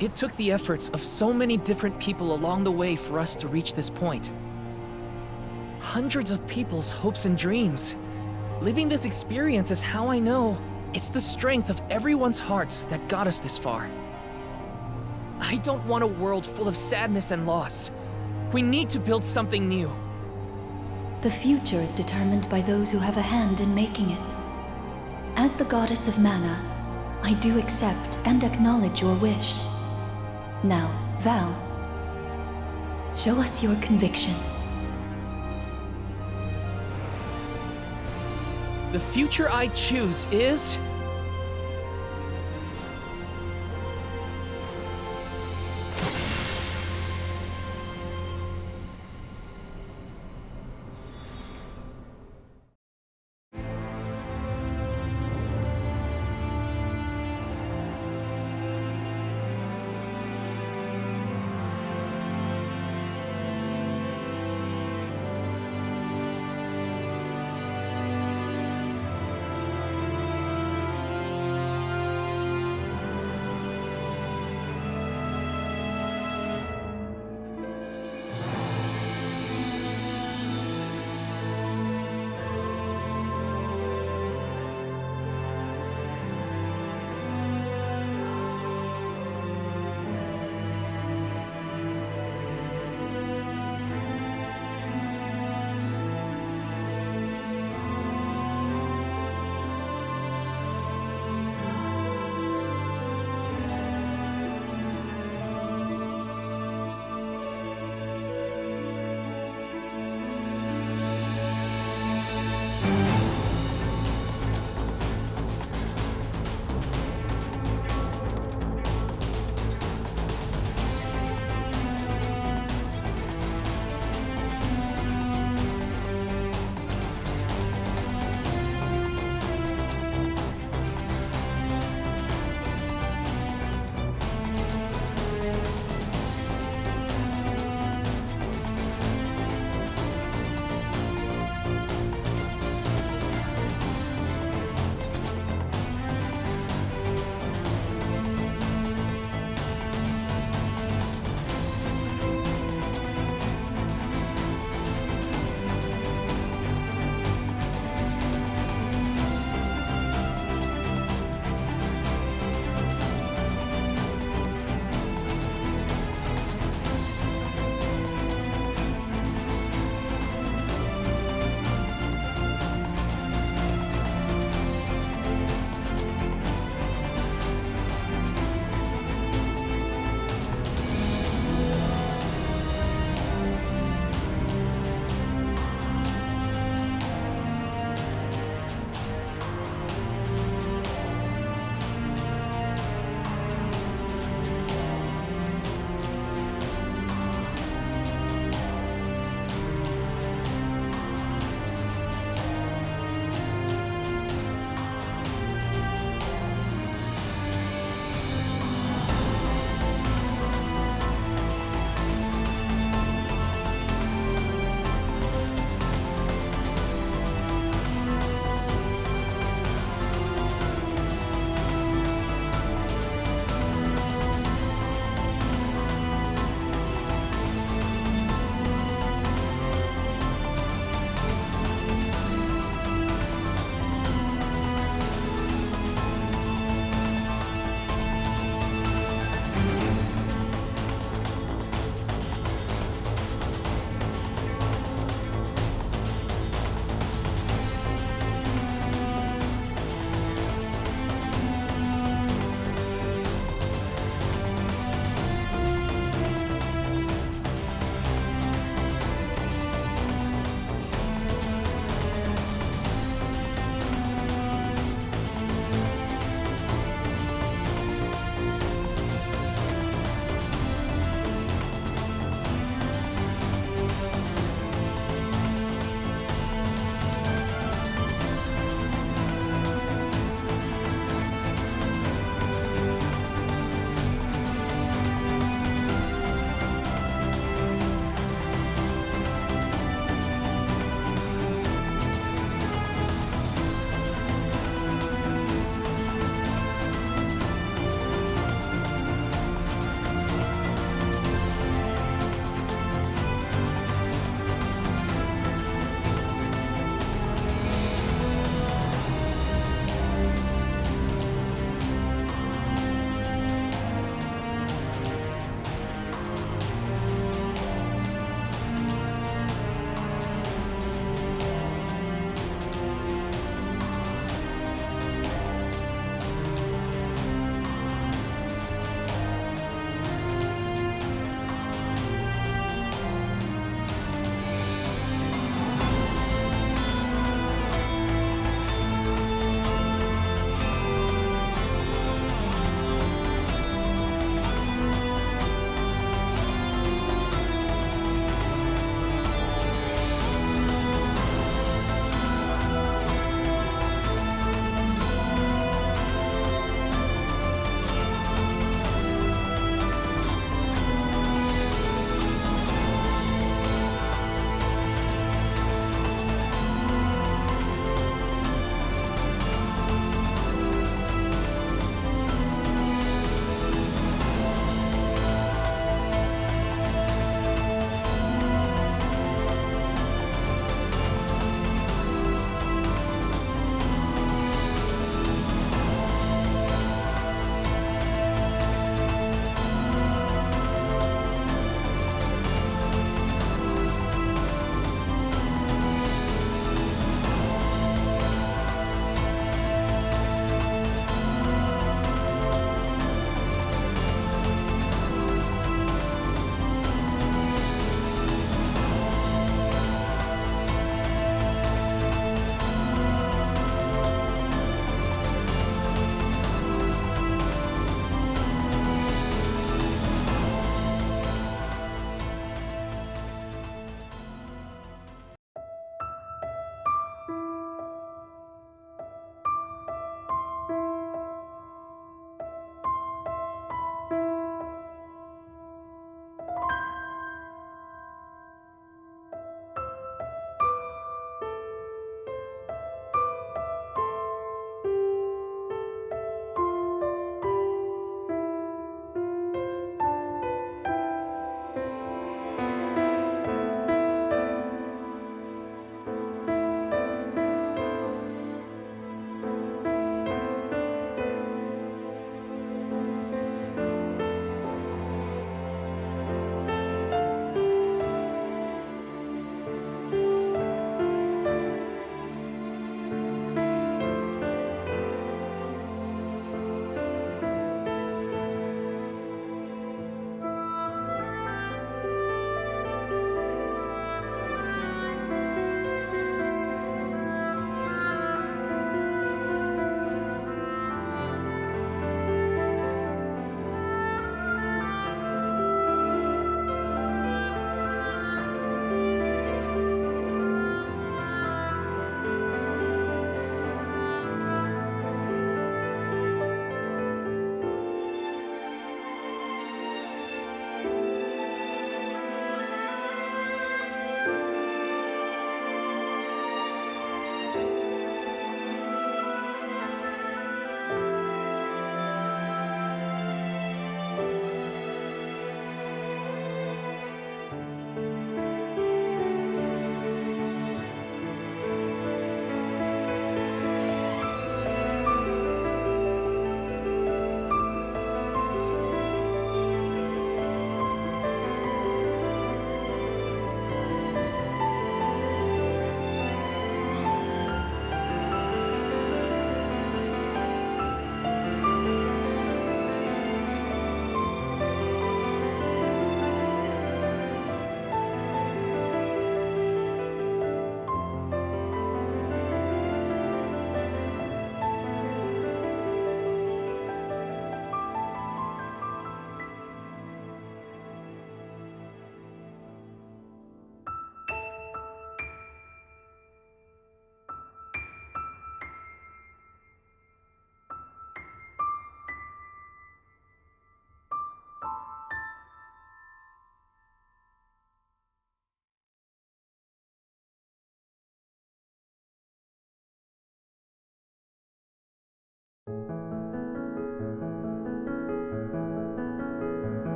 It took the efforts of so many different people along the way for us to reach this point. Hundreds of people's hopes and dreams. Living this experience is how I know it's the strength of everyone's hearts that got us this far. I don't want a world full of sadness and loss. We need to build something new. The future is determined by those who have a hand in making it. As the goddess of mana, I do accept and acknowledge your wish. Now, Val, show us your conviction. The future I choose is...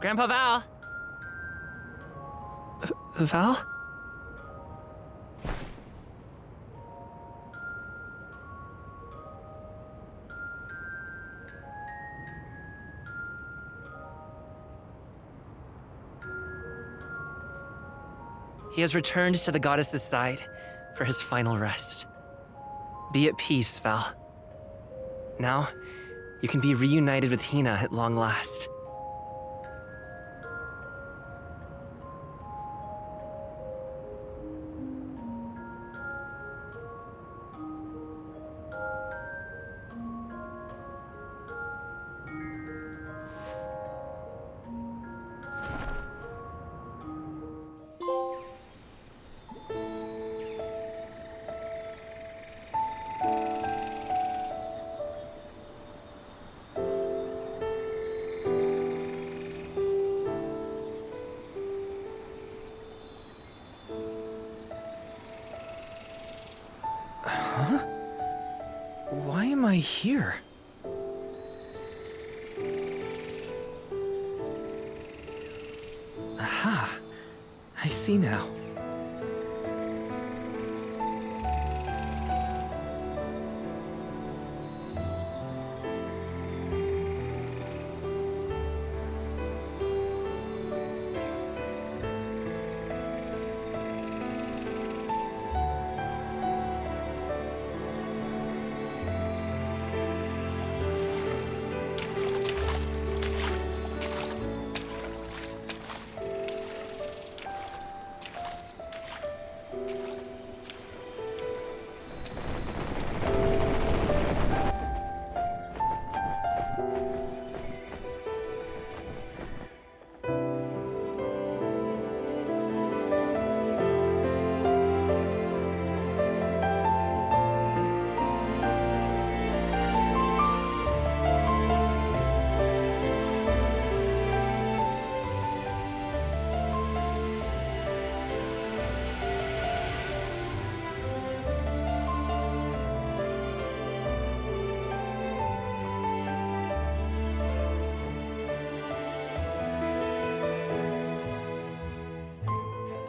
Grandpa Val? Val? He has returned to the goddess's side for his final rest. Be at peace, Val. Now, you can be reunited with Hina at long last. Why am I here? Aha! I see now.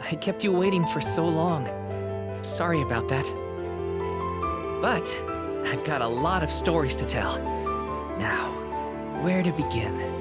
I kept you waiting for so long. Sorry about that. But I've got a lot of stories to tell. Now, where to begin?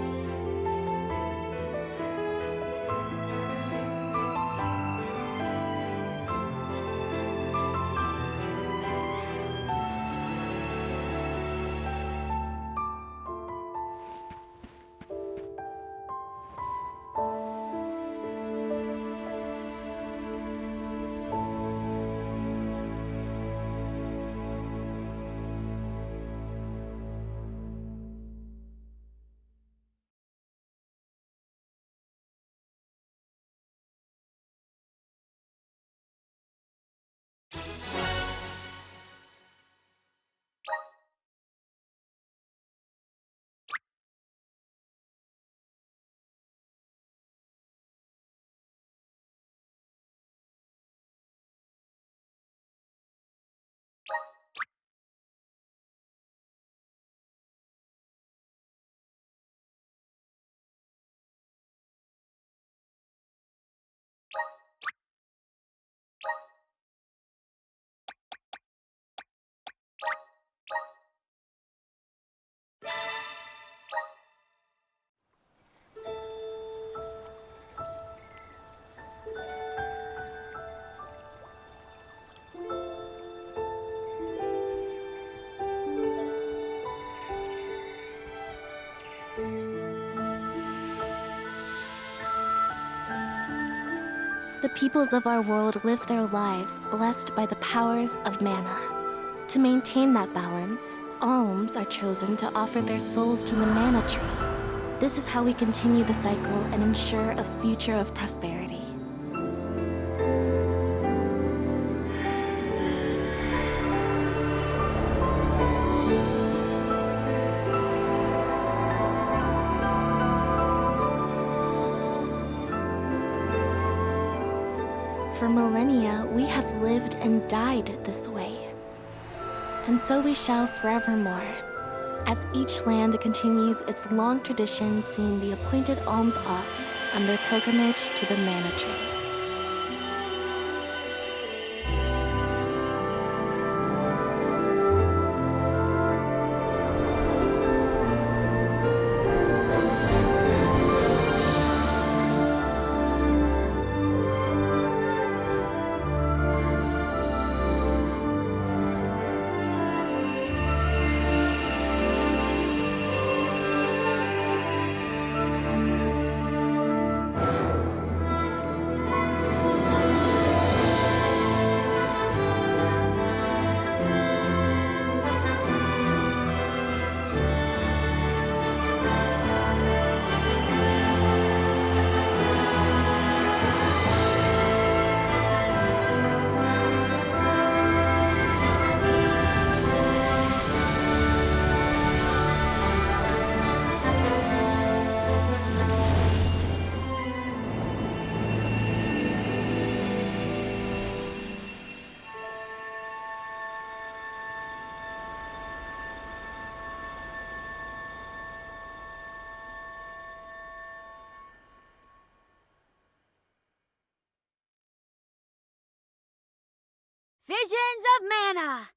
The peoples of our world live their lives blessed by the powers of mana. To maintain that balance, alms are chosen to offer their souls to the mana tree. This is how we continue the cycle and ensure a future of prosperity. For millennia, we have lived and died this way. And so we shall forevermore, as each land continues its long tradition seeing the appointed alms off on their pilgrimage to the mana tree. Visions of Mana!